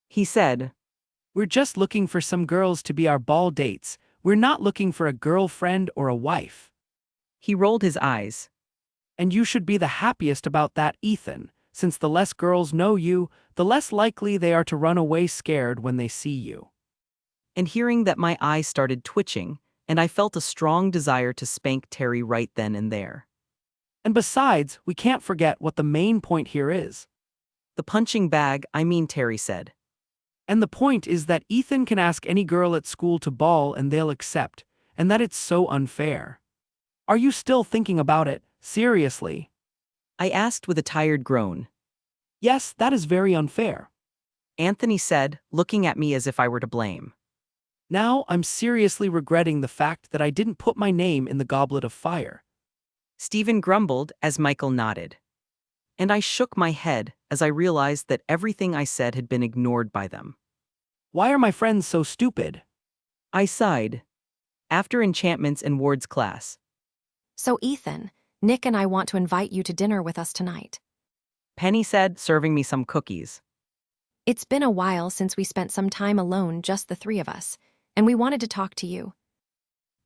He said. We're just looking for some girls to be our ball dates. We're not looking for a girlfriend or a wife. He rolled his eyes. And you should be the happiest about that, Ethan, since the less girls know you, the less likely they are to run away scared when they see you. And hearing that, my eyes started twitching, and I felt a strong desire to spank Terry right then and there. And besides, we can't forget what the main point here is. The punching bag, Terry said. And the point is that Ethan can ask any girl at school to ball and they'll accept, and that it's so unfair. Are you still thinking about it, seriously? I asked with a tired groan. Yes, that is very unfair. Anthony said, looking at me as if I were to blame. Now I'm seriously regretting the fact that I didn't put my name in the Goblet of Fire. Stephen grumbled as Michael nodded. And I shook my head as I realized that everything I said had been ignored by them. Why are my friends so stupid? I sighed. after enchantments and wards class. So Ethan, Nick and I want to invite you to dinner with us tonight. Penny said, serving me some cookies. It's been a while since we spent some time alone, just the three of us, and we wanted to talk to you.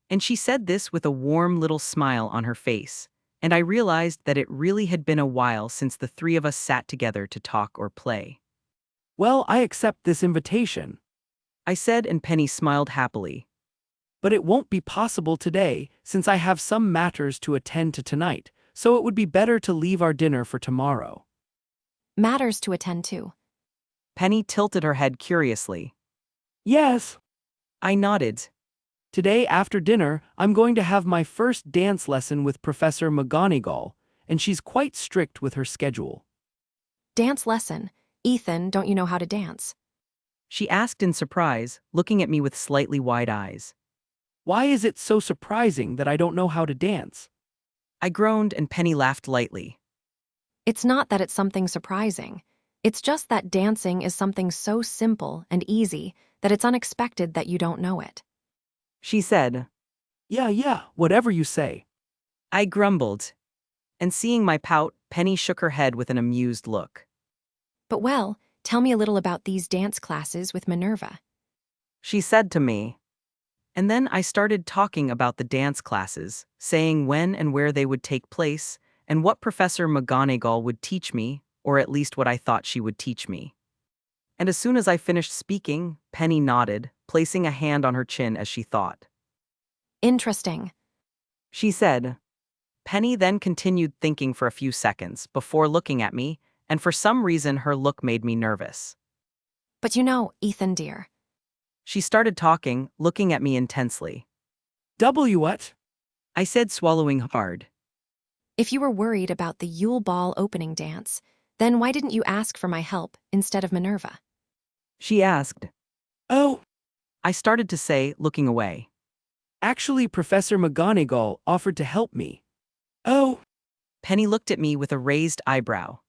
And she said this with a warm little smile on her face, and I realized that it really had been a while since the three of us sat together to talk or play. Well, I accept this invitation, I said, and Penny smiled happily. but it won't be possible today since I have some matters to attend to tonight, so it would be better to leave our dinner for tomorrow. Matters to attend to. Penny tilted her head curiously. Yes, I nodded. today after dinner, I'm going to have my first dance lesson with Professor McGonagall, and she's quite strict with her schedule. Dance lesson. Ethan, don't you know how to dance? She asked in surprise, looking at me with slightly wide eyes. Why is it so surprising that I don't know how to dance? I groaned, and Penny laughed lightly. It's not that it's something surprising. It's just that dancing is something so simple and easy that it's unexpected that you don't know it. She said. Yeah, whatever you say. I grumbled. And seeing my pout, Penny shook her head with an amused look. But well, tell me a little about these dance classes with Minerva. She said to me. And then I started talking about the dance classes, saying when and where they would take place, and what Professor McGonagall would teach me, or at least what I thought she would teach me. And as soon as I finished speaking, Penny nodded, placing a hand on her chin as she thought. Interesting. She said. Penny then continued thinking for a few seconds before looking at me, and for some reason her look made me nervous. But you know, Ethan dear. She started talking, looking at me intensely. What? I said, swallowing hard. If you were worried about the Yule Ball opening dance, then why didn't you ask for my help instead of Minerva? She asked. Oh, I started to say, looking away. actually, Professor McGonagall offered to help me. Oh, Penny looked at me with a raised eyebrow.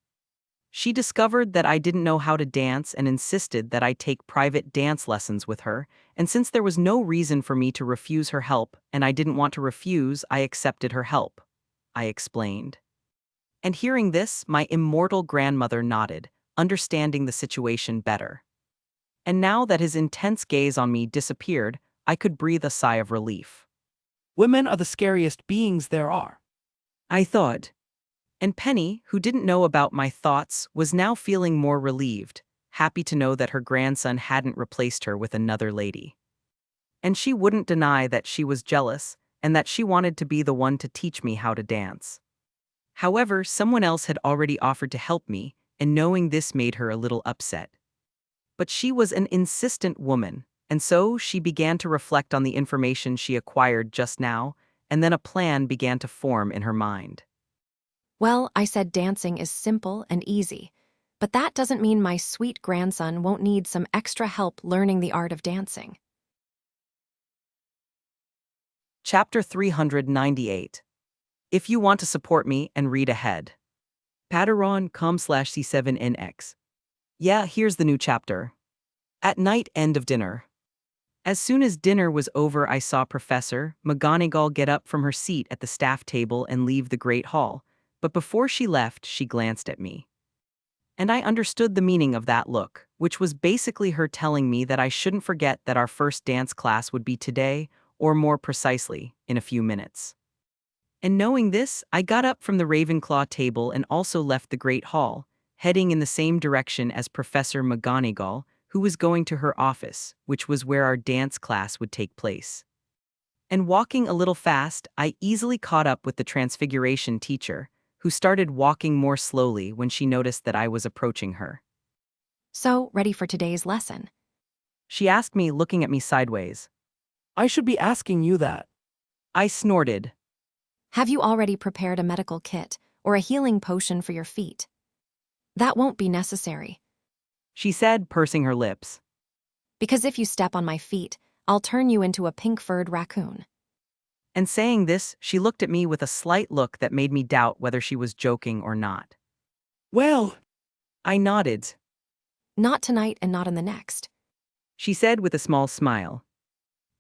She discovered that I didn't know how to dance and insisted that I take private dance lessons with her, and since there was no reason for me to refuse her help and I didn't want to refuse, I accepted her help, I explained. And hearing this, my immortal grandmother nodded, understanding the situation better. And now that his intense gaze on me disappeared, I could breathe a sigh of relief. women are the scariest beings there are. I thought. And Penny, who didn't know about my thoughts, was now feeling more relieved, happy to know that her grandson hadn't replaced her with another lady. And she wouldn't deny that she was jealous and that she wanted to be the one to teach me how to dance. However, someone else had already offered to help me, and knowing this made her a little upset. But she was an insistent woman, and so she began to reflect on the information she acquired just now, and then a plan began to form in her mind. Well, I said dancing is simple and easy, but that doesn't mean my sweet grandson won't need some extra help learning the art of dancing. Chapter 398. If you want to support me and read ahead. Patreon.com/C7NX. Yeah, here's the new chapter. At night, end of dinner. As soon as dinner was over, I saw Professor McGonagall get up from her seat at the staff table and leave the great hall, but before she left, she glanced at me. And I understood the meaning of that look, which was basically her telling me that I shouldn't forget that our first dance class would be today, or more precisely, in a few minutes. And knowing this, I got up from the Ravenclaw table and also left the Great Hall, heading in the same direction as Professor McGonagall, who was going to her office, which was where our dance class would take place. And walking a little fast, I easily caught up with the Transfiguration teacher, who started walking more slowly when she noticed that I was approaching her. So, ready for today's lesson? She asked me, looking at me sideways. I should be asking you that. I snorted. Have you already prepared a medical kit or a healing potion for your feet? That won't be necessary, She said, pursing her lips. because if you step on my feet, I'll turn you into a pink-furred raccoon. And saying this, she looked at me with a slight look that made me doubt whether she was joking or not. Well, I nodded. Not tonight and not in the next. She said with a small smile.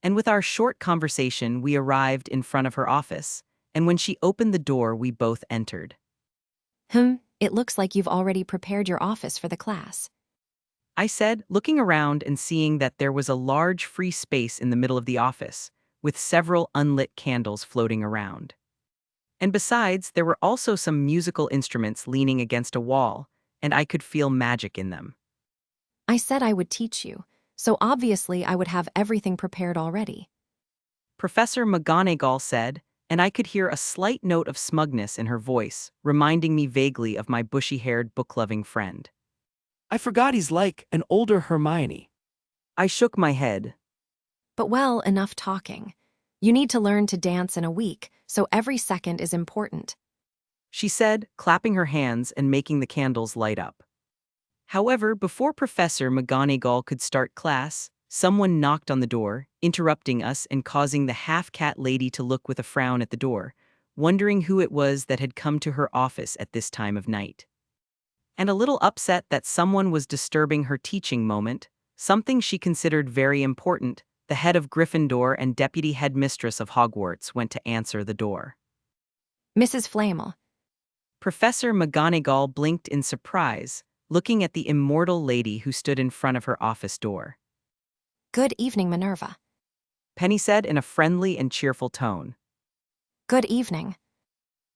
And with our short conversation, we arrived in front of her office, and when she opened the door, we both entered. It looks like you've already prepared your office for the class. I said, looking around and seeing that there was a large free space in the middle of the office, with several unlit candles floating around. And besides, there were also some musical instruments leaning against a wall, and I could feel magic in them. I said I would teach you, so obviously I would have everything prepared already. Professor McGonagall said, and I could hear a slight note of smugness in her voice, reminding me vaguely of my bushy-haired book-loving friend. I forgot he's like an older Hermione. I shook my head. But well, enough talking. You need to learn to dance in a week, so every second is important. She said, clapping her hands and making the candles light up. However, before Professor McGonagall could start class, someone knocked on the door, interrupting us and causing the half-cat lady to look with a frown at the door, wondering who it was that had come to her office at this time of night. And a little upset that someone was disturbing her teaching moment, something she considered very important, the head of Gryffindor and deputy headmistress of Hogwarts went to answer the door. Mrs. Flamel. Professor McGonagall blinked in surprise, looking at the immortal lady who stood in front of her office door. Good evening, Minerva. Penny said in a friendly and cheerful tone. Good evening.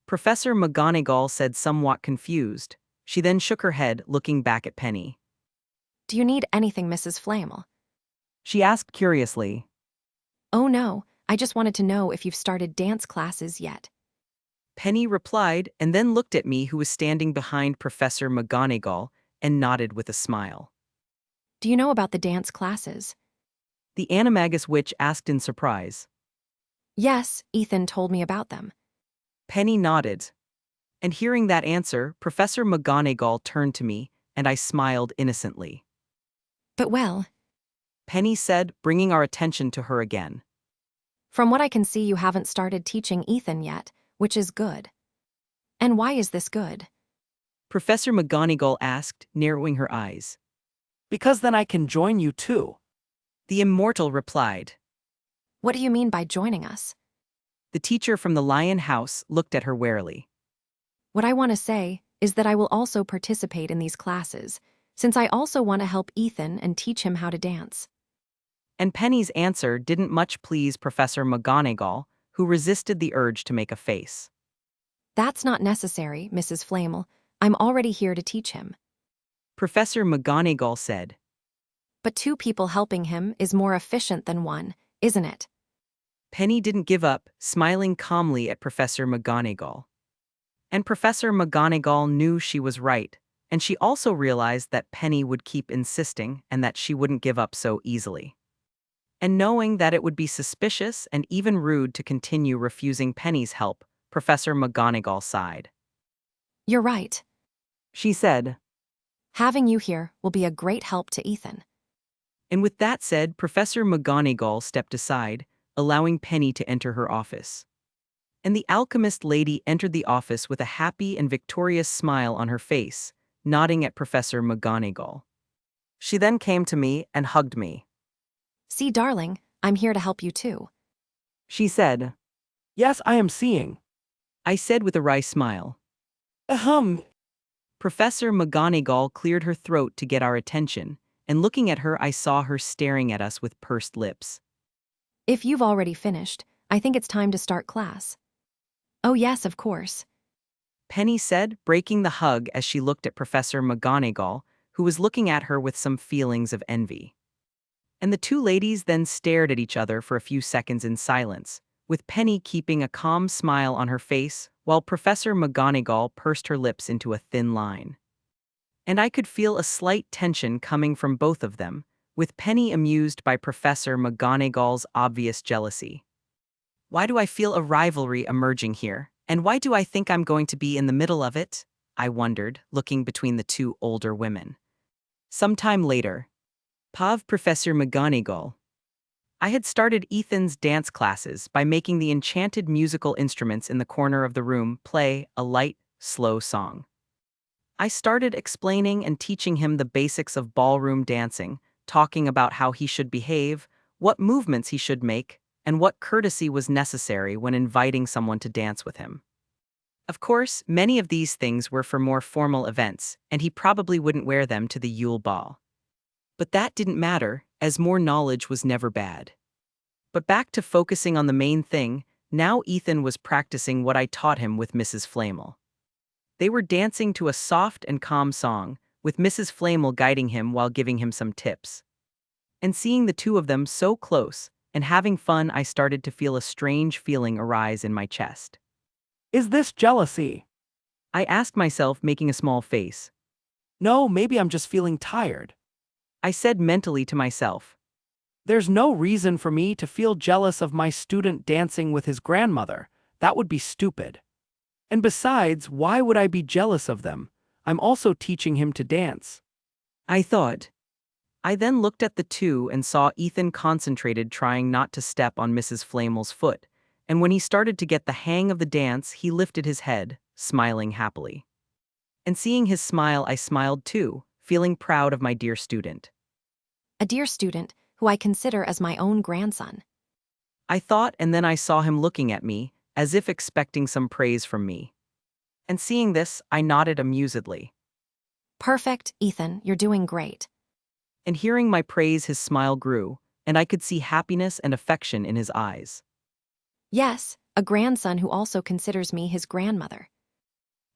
Professor McGonagall said somewhat confused. She then shook her head, looking back at Penny. Do you need anything, Mrs. Flamel? She asked curiously. Oh no, I just wanted to know if you've started dance classes yet. Penny replied and then looked at me, who was standing behind Professor McGonagall, and nodded with a smile. Do you know about the dance classes? The animagus witch asked in surprise. Yes, Ethan told me about them. Penny nodded. And hearing that answer, Professor McGonagall turned to me, and I smiled innocently. But well, Penny said, bringing our attention to her again. from what I can see, you haven't started teaching Ethan yet, which is good. And why is this good? Professor McGonagall asked, narrowing her eyes. Because then I can join you too. The immortal replied. What do you mean by joining us? The teacher from the Lion House looked at her warily. What I want to say is that I will also participate in these classes, since I also want to help Ethan and teach him how to dance. And Penny's answer didn't much please Professor McGonagall, who resisted the urge to make a face. That's not necessary, Mrs. Flamel. I'm already here to teach him. Professor McGonagall said. But 2 people helping him is more efficient than 1, isn't it? Penny didn't give up, smiling calmly at Professor McGonagall. And Professor McGonagall knew she was right, and she also realized that Penny would keep insisting and that she wouldn't give up so easily. And knowing that it would be suspicious and even rude to continue refusing Penny's help, Professor McGonagall sighed. You're right. She said. Having you here will be a great help to Ethan. And with that said, Professor McGonagall stepped aside, allowing Penny to enter her office. And the alchemist lady entered the office with a happy and victorious smile on her face, nodding at Professor McGonagall. She then came to me and hugged me. See, darling, I'm here to help you too. She said. Yes, I am seeing. I said with a wry smile. Ahem. Professor McGonagall cleared her throat to get our attention, and looking at her, I saw her staring at us with pursed lips. If you've already finished, I think it's time to start class. Oh yes, of course. Penny said, breaking the hug as she looked at Professor McGonagall, who was looking at her with some feelings of envy. And the 2 ladies then stared at each other for a few seconds in silence, with Penny keeping a calm smile on her face, while Professor McGonagall pursed her lips into a thin line. And I could feel a slight tension coming from both of them, with Penny amused by Professor McGonagall's obvious jealousy. Why do I feel a rivalry emerging here, and why do I think I'm going to be in the middle of it? I wondered, looking between the 2 older women. Sometime later. Professor McGonagall. I had started Ethan's dance classes by making the enchanted musical instruments in the corner of the room play a light, slow song. I started explaining and teaching him the basics of ballroom dancing, talking about how he should behave, what movements he should make, and what courtesy was necessary when inviting someone to dance with him. Of course, many of these things were for more formal events, and he probably wouldn't wear them to the Yule ball. But that didn't matter, as more knowledge was never bad. But back to focusing on the main thing, now Ethan was practicing what I taught him with Mrs. Flamel. They were dancing to a soft and calm song, with Mrs. Flamel guiding him while giving him some tips. And seeing the two of them so close and having fun, I started to feel a strange feeling arise in my chest. Is this jealousy? I asked myself, making a small face. No, maybe I'm just feeling tired. I said mentally to myself. There's no reason for me to feel jealous of my student dancing with his grandmother. That would be stupid. And besides, why would I be jealous of them? I'm also teaching him to dance. I thought. I then looked at the two and saw Ethan concentrated, trying not to step on Mrs. Flamel's foot, and when he started to get the hang of the dance, he lifted his head, smiling happily. And seeing his smile, I smiled too, feeling proud of my dear student. A dear student who I consider as my own grandson. I thought, and then I saw him looking at me, as if expecting some praise from me. And seeing this, I nodded amusedly. Perfect, Ethan, you're doing great. And hearing my praise, his smile grew, and I could see happiness and affection in his eyes. Yes, a grandson who also considers me his grandmother.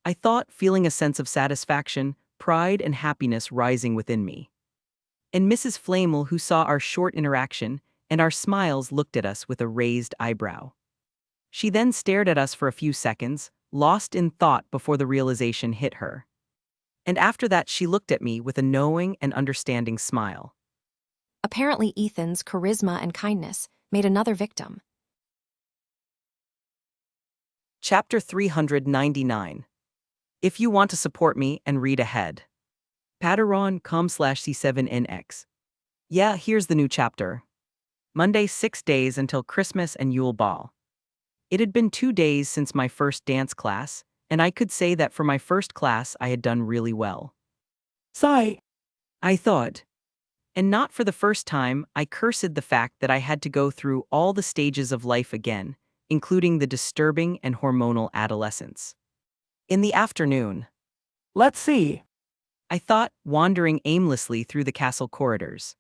I thought, feeling a sense of satisfaction, pride, and happiness rising within me. And Mrs. Flamel, who saw our short interaction and our smiles, looked at us with a raised eyebrow. She then stared at us for a few seconds, lost in thought before the realization hit her. And after that, she looked at me with a knowing and understanding smile. Apparently, Ethan's charisma and kindness made another victim. Chapter 399. If you want to support me and read ahead. Patreon.com/C7NX. Yeah, here's the new chapter. Monday, 6 days until Christmas and Yule Ball. It had been 2 days since my first dance class, and I could say that for my first class I had done really well. Sigh. I thought. And not for the first time, I cursed the fact that I had to go through all the stages of life again, including the disturbing and hormonal adolescence. In the afternoon, Let's see. I thought, wandering aimlessly through the castle corridors.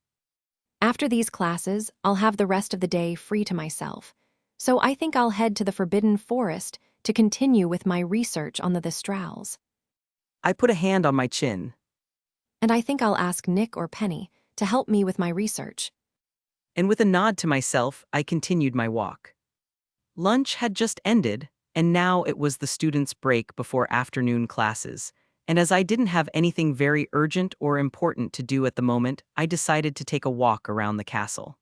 After these classes, I'll have the rest of the day free to myself. So I think I'll head to the Forbidden Forest to continue with my research on the Thestrals. I put a hand on my chin. And I think I'll ask Nick or Penny to help me with my research. And with a nod to myself, I continued my walk. Lunch had just ended, and now it was the students' break before afternoon classes, and as I didn't have anything very urgent or important to do at the moment, I decided to take a walk around the castle.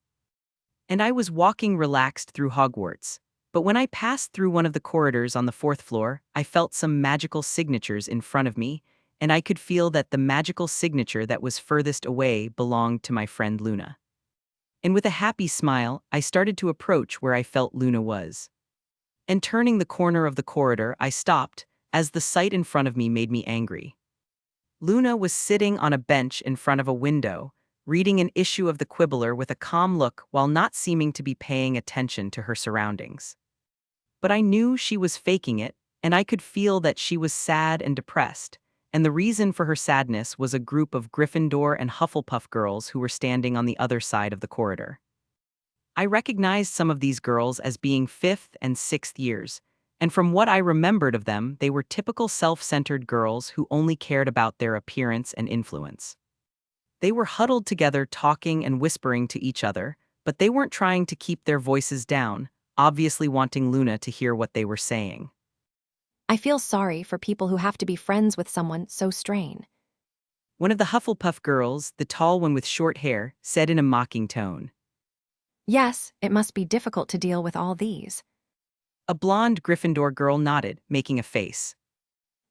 And I was walking relaxed through Hogwarts, but when I passed through one of the corridors on the 4th floor, I felt some magical signatures in front of me, and I could feel that the magical signature that was furthest away belonged to my friend Luna. And with a happy smile, I started to approach where I felt Luna was. And turning the corner of the corridor, I stopped, as the sight in front of me made me angry. Luna was sitting on a bench in front of a window, reading an issue of the Quibbler with a calm look while not seeming to be paying attention to her surroundings. But I knew she was faking it, and I could feel that she was sad and depressed, and the reason for her sadness was a group of Gryffindor and Hufflepuff girls who were standing on the other side of the corridor. I recognized some of these girls as being 5th and 6th years, and from what I remembered of them, they were typical self-centered girls who only cared about their appearance and influence. They were huddled together talking and whispering to each other, but they weren't trying to keep their voices down, obviously wanting Luna to hear what they were saying. I feel sorry for people who have to be friends with someone so strange. One of the Hufflepuff girls, the tall one with short hair, said in a mocking tone. Yes, it must be difficult to deal with all these. A blonde Gryffindor girl nodded, making a face.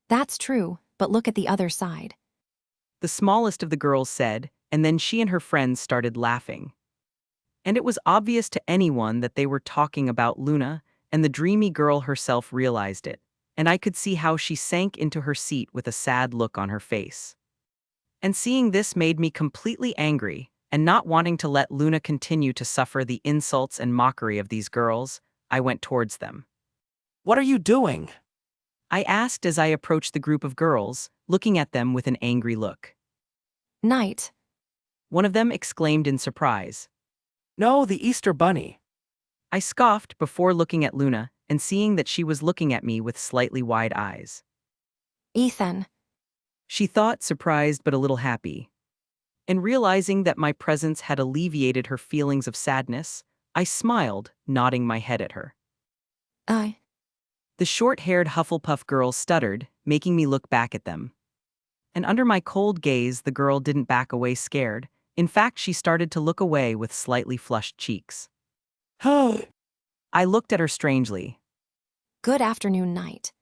That's true, but look at the other side. The smallest of the girls said, and then she and her friends started laughing. And it was obvious to anyone that they were talking about Luna, and the dreamy girl herself realized it, and I could see how she sank into her seat with a sad look on her face. And seeing this made me completely angry, and not wanting to let Luna continue to suffer the insults and mockery of these girls, I went towards them. What are you doing? I asked as I approached the group of girls, looking at them with an angry look. Night. One of them exclaimed in surprise. No, the Easter Bunny. I scoffed before looking at Luna and seeing that she was looking at me with slightly wide eyes. Ethan. She thought surprised but a little happy. And realizing that my presence had alleviated her feelings of sadness, I smiled, nodding my head at her. I. The short-haired Hufflepuff girl stuttered, making me look back at them. And under my cold gaze, the girl didn't back away scared. In fact, she started to look away with slightly flushed cheeks. Oh. I looked at her strangely. Good afternoon, Night.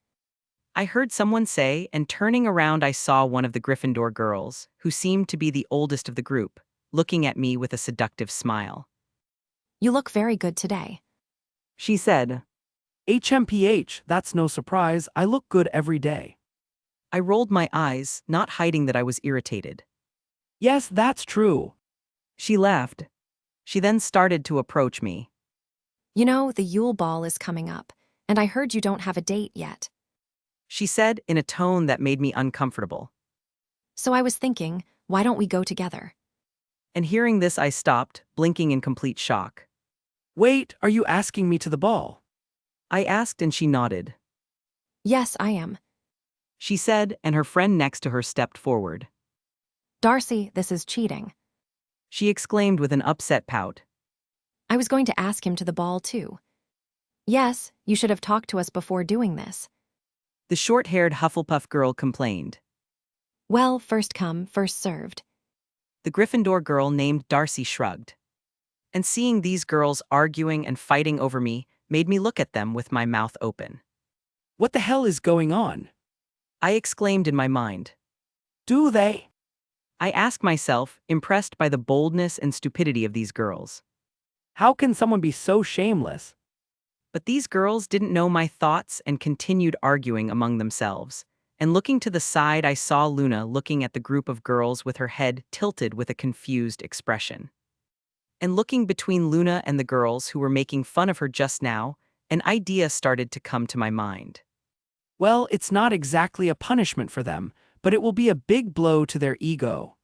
I heard someone say, and turning around I saw one of the Gryffindor girls, who seemed to be the oldest of the group, looking at me with a seductive smile. You look very good today. She said. HMPH, that's no surprise, I look good every day. I rolled my eyes, not hiding that I was irritated. Yes, that's true. She laughed. She then started to approach me. You know, the Yule Ball is coming up, and I heard you don't have a date yet. She said in a tone that made me uncomfortable. So I was thinking, why don't we go together? And hearing this I stopped, blinking in complete shock. Wait, are you asking me to the ball? I asked and she nodded. Yes, I am. She said, and her friend next to her stepped forward. Darcy, this is cheating. She exclaimed with an upset pout. I was going to ask him to the ball too. Yes, you should have talked to us before doing this. The short-haired Hufflepuff girl complained. Well, first come, first served. The Gryffindor girl named Darcy shrugged. And seeing these girls arguing and fighting over me made me look at them with my mouth open. What the hell is going on? I exclaimed in my mind. Do they? I asked myself, impressed by the boldness and stupidity of these girls. How can someone be so shameless? But these girls didn't know my thoughts and continued arguing among themselves. And looking to the side, I saw Luna looking at the group of girls with her head tilted with a confused expression. And looking between Luna and the girls who were making fun of her just now, an idea started to come to my mind. Well, it's not exactly a punishment for them, but it will be a big blow to their ego.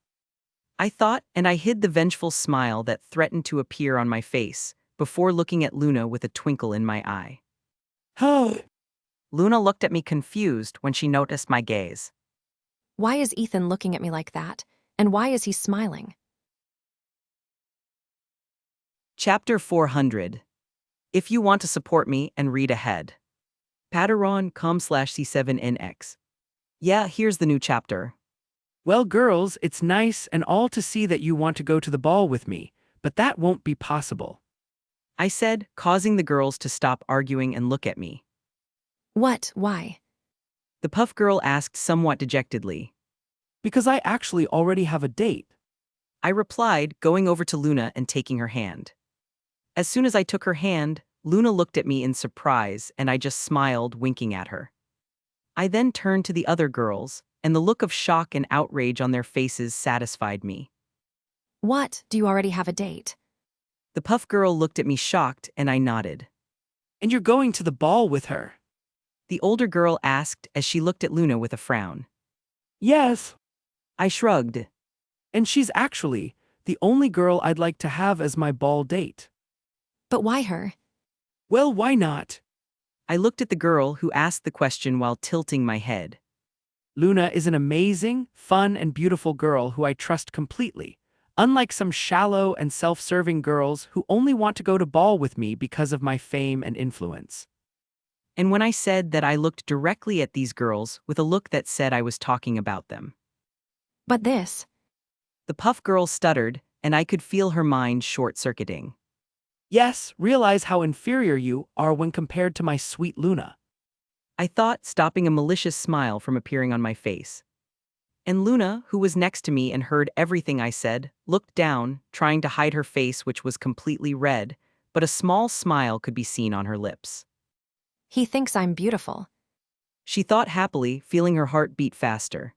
I thought, and I hid the vengeful smile that threatened to appear on my face, before looking at Luna with a twinkle in my eye. Oh. Luna looked at me confused when she noticed my gaze. Why is Ethan looking at me like that? And why is he smiling? Chapter 400. If you want to support me and read ahead. Patreon.com/C7NX. Yeah, here's the new chapter. Well, girls, it's nice and all to see that you want to go to the ball with me, but that won't be possible. I said, causing the girls to stop arguing and look at me. What? Why? The puff girl asked somewhat dejectedly. Because I actually already have a date. I replied, going over to Luna and taking her hand. As soon as I took her hand, Luna looked at me in surprise and I just smiled, winking at her. I then turned to the other girls, and the look of shock and outrage on their faces satisfied me. What? Do you already have a date? The puff girl looked at me shocked and I nodded. And you're going to the ball with her? The older girl asked as she looked at Luna with a frown. Yes. I shrugged. And she's actually the only girl I'd like to have as my ball date. But why her? Well, why not? I looked at the girl who asked the question while tilting my head. Luna is an amazing, fun, and beautiful girl who I trust completely, unlike some shallow and self-serving girls who only want to go to ball with me because of my fame and influence. And when I said that, I looked directly at these girls with a look that said I was talking about them. But this. The puff girl stuttered, and I could feel her mind short-circuiting. Yes, realize how inferior you are when compared to my sweet Luna. I thought, stopping a malicious smile from appearing on my face. And Luna, who was next to me and heard everything I said, looked down, trying to hide her face, which was completely red, but a small smile could be seen on her lips. He thinks I'm beautiful. She thought happily, feeling her heart beat faster.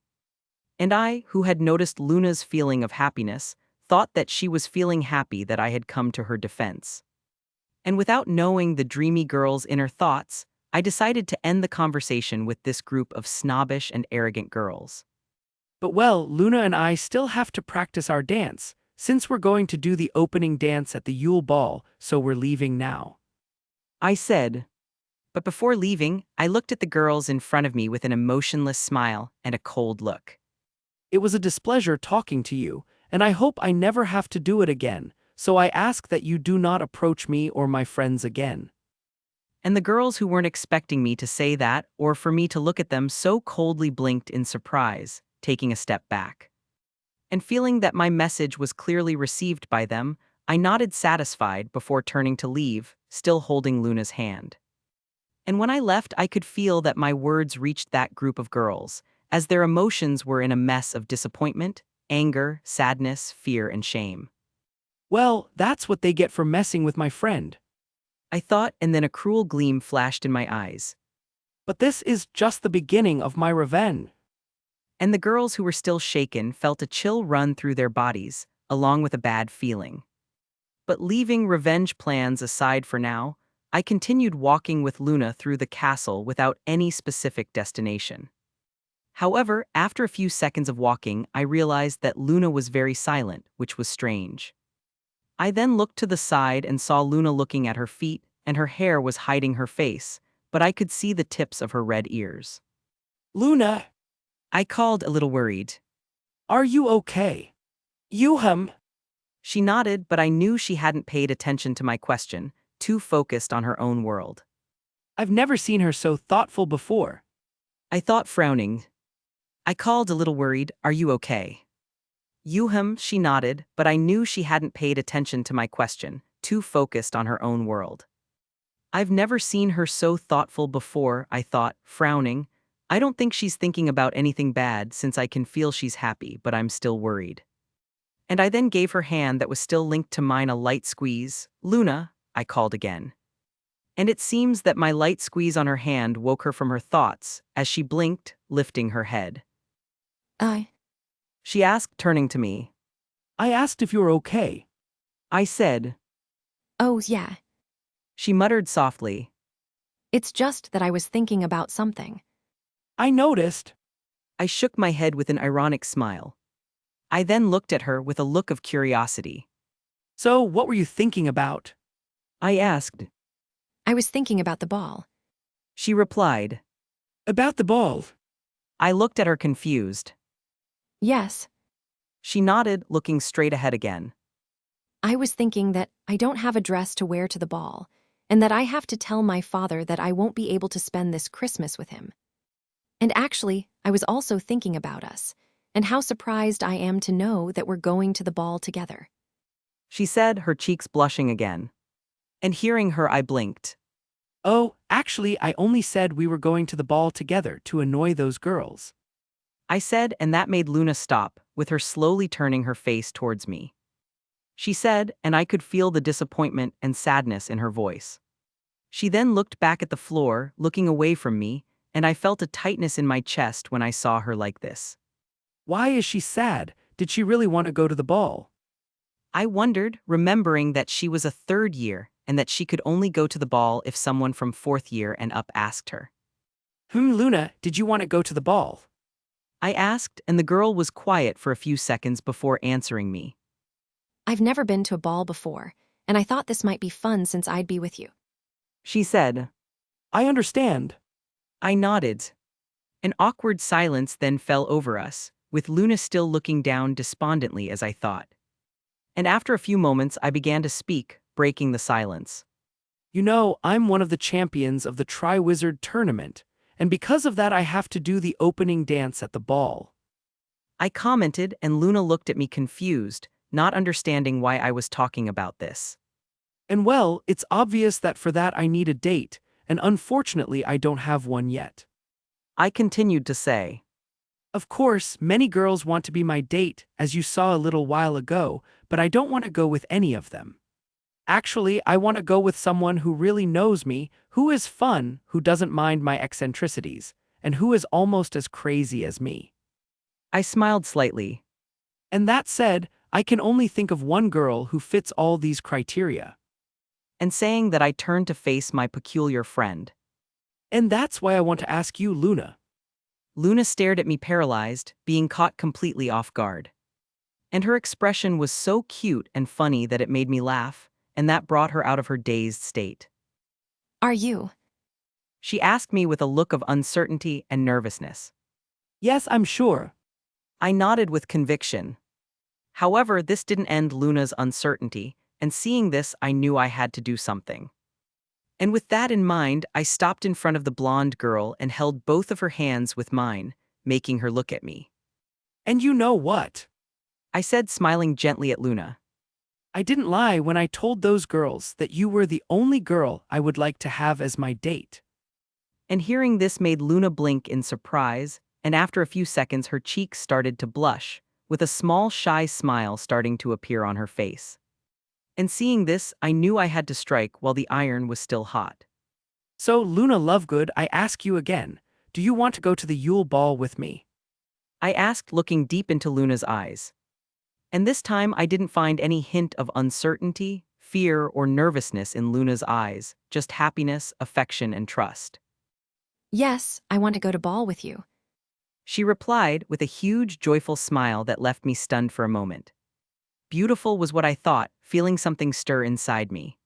And I, who had noticed Luna's feeling of happiness, thought that she was feeling happy that I had come to her defense. And without knowing the dreamy girl's inner thoughts, I decided to end the conversation with this group of snobbish and arrogant girls. But well, Luna and I still have to practice our dance, since we're going to do the opening dance at the Yule Ball, so we're leaving now. I said. But before leaving, I looked at the girls in front of me with an emotionless smile and a cold look. It was a displeasure talking to you, and I hope I never have to do it again, so I ask that you do not approach me or my friends again. And the girls who weren't expecting me to say that or for me to look at them so coldly blinked in surprise, taking a step back. And feeling that my message was clearly received by them, I nodded satisfied before turning to leave, still holding Luna's hand. And when I left, I could feel that my words reached that group of girls, as their emotions were in a mess of disappointment, anger, sadness, fear, and shame. Well, that's what they get for messing with my friend. I thought, and then a cruel gleam flashed in my eyes. But this is just the beginning of my revenge. And the girls who were still shaken felt a chill run through their bodies, along with a bad feeling. But leaving revenge plans aside for now, I continued walking with Luna through the castle without any specific destination. However, after a few seconds of walking, I realized that Luna was very silent, which was strange. I then looked to the side and saw Luna looking at her feet, and her hair was hiding her face, but I could see the tips of her red ears. Luna, I called a little worried. are you okay? She nodded, but I knew she hadn't paid attention to my question, too focused on her own world. I've never seen her so thoughtful before. I thought, frowning. I called a little worried, are you okay? She nodded, but I knew she hadn't paid attention to my question, too focused on her own world. I've never seen her so thoughtful before, I thought, frowning. I don't think she's thinking about anything bad since I can feel she's happy, but I'm still worried. And I then gave her hand that was still linked to mine a light squeeze. Luna, I called again. And it seems that my light squeeze on her hand woke her from her thoughts as she blinked, lifting her head. She asked, turning to me. I asked if you were okay. I said. Oh, yeah. She muttered softly. It's just that I was thinking about something. I noticed. I shook my head with an ironic smile. I then looked at her with a look of curiosity. So, what were you thinking about? I asked. I was thinking about the ball. She replied. About the ball. I looked at her confused. Yes. She nodded, looking straight ahead again. I was thinking that I don't have a dress to wear to the ball, and that I have to tell my father that I won't be able to spend this Christmas with him. And actually, I was also thinking about us, and how surprised I am to know that we're going to the ball together. She said, her cheeks blushing again. And hearing her, I blinked. Oh, actually, I only said we were going to the ball together to annoy those girls. I said, and that made Luna stop, with her slowly turning her face towards me. She said, and I could feel the disappointment and sadness in her voice. She then looked back at the floor, looking away from me, and I felt a tightness in my chest when I saw her like this. Why is she sad? Did she really want to go to the ball? I wondered, remembering that she was a third year and that she could only go to the ball if someone from fourth year and up asked her. Luna, did you want to go to the ball? I asked, and the girl was quiet for a few seconds before answering me. I've never been to a ball before, and I thought this might be fun since I'd be with you. She said. I understand. I nodded. An awkward silence then fell over us, with Luna still looking down despondently as I thought. And after a few moments, I began to speak, breaking the silence. You know, I'm one of the champions of the Tri-Wizard tournament, and because of that I have to do the opening dance at the ball. I commented, and Luna looked at me confused, not understanding why I was talking about this. And well, it's obvious that for that I need a date, and unfortunately I don't have one yet. I continued to say. Of course, many girls want to be my date, as you saw a little while ago, but I don't want to go with any of them. Actually, I want to go with someone who really knows me, who is fun, who doesn't mind my eccentricities, and who is almost as crazy as me. I smiled slightly. And that said, I can only think of one girl who fits all these criteria. And saying that I turned to face my peculiar friend. And that's why I want to ask you, Luna. Luna stared at me paralyzed, being caught completely off guard. And her expression was so cute and funny that it made me laugh, and that brought her out of her dazed state. Are you? She asked me with a look of uncertainty and nervousness. Yes, I'm sure. I nodded with conviction. However, this didn't end Luna's uncertainty, and seeing this, I knew I had to do something. And with that in mind, I stopped in front of the blonde girl and held both of her hands with mine, making her look at me. And you know what? I said, smiling gently at Luna. I didn't lie when I told those girls that you were the only girl I would like to have as my date. And hearing this made Luna blink in surprise, and after a few seconds her cheeks started to blush, with a small shy smile starting to appear on her face. And seeing this, I knew I had to strike while the iron was still hot. So, Luna Lovegood, I ask you again, do you want to go to the Yule Ball with me? I asked, looking deep into Luna's eyes. And this time I didn't find any hint of uncertainty, fear, or nervousness in Luna's eyes, just happiness, affection, and trust. Yes, I want to go to ball with you. She replied with a huge, joyful smile that left me stunned for a moment. Beautiful was what I thought, feeling something stir inside me.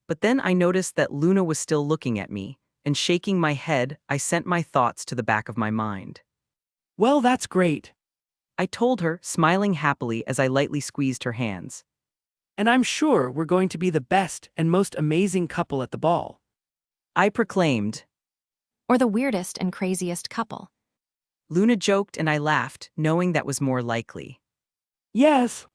But then I noticed that Luna was still looking at me, and shaking my head, I sent my thoughts to the back of my mind. Well, that's great. I told her, smiling happily as I lightly squeezed her hands. And I'm sure we're going to be the best and most amazing couple at the ball. I proclaimed. Or the weirdest and craziest couple. Luna joked and I laughed, knowing that was more likely. Yes.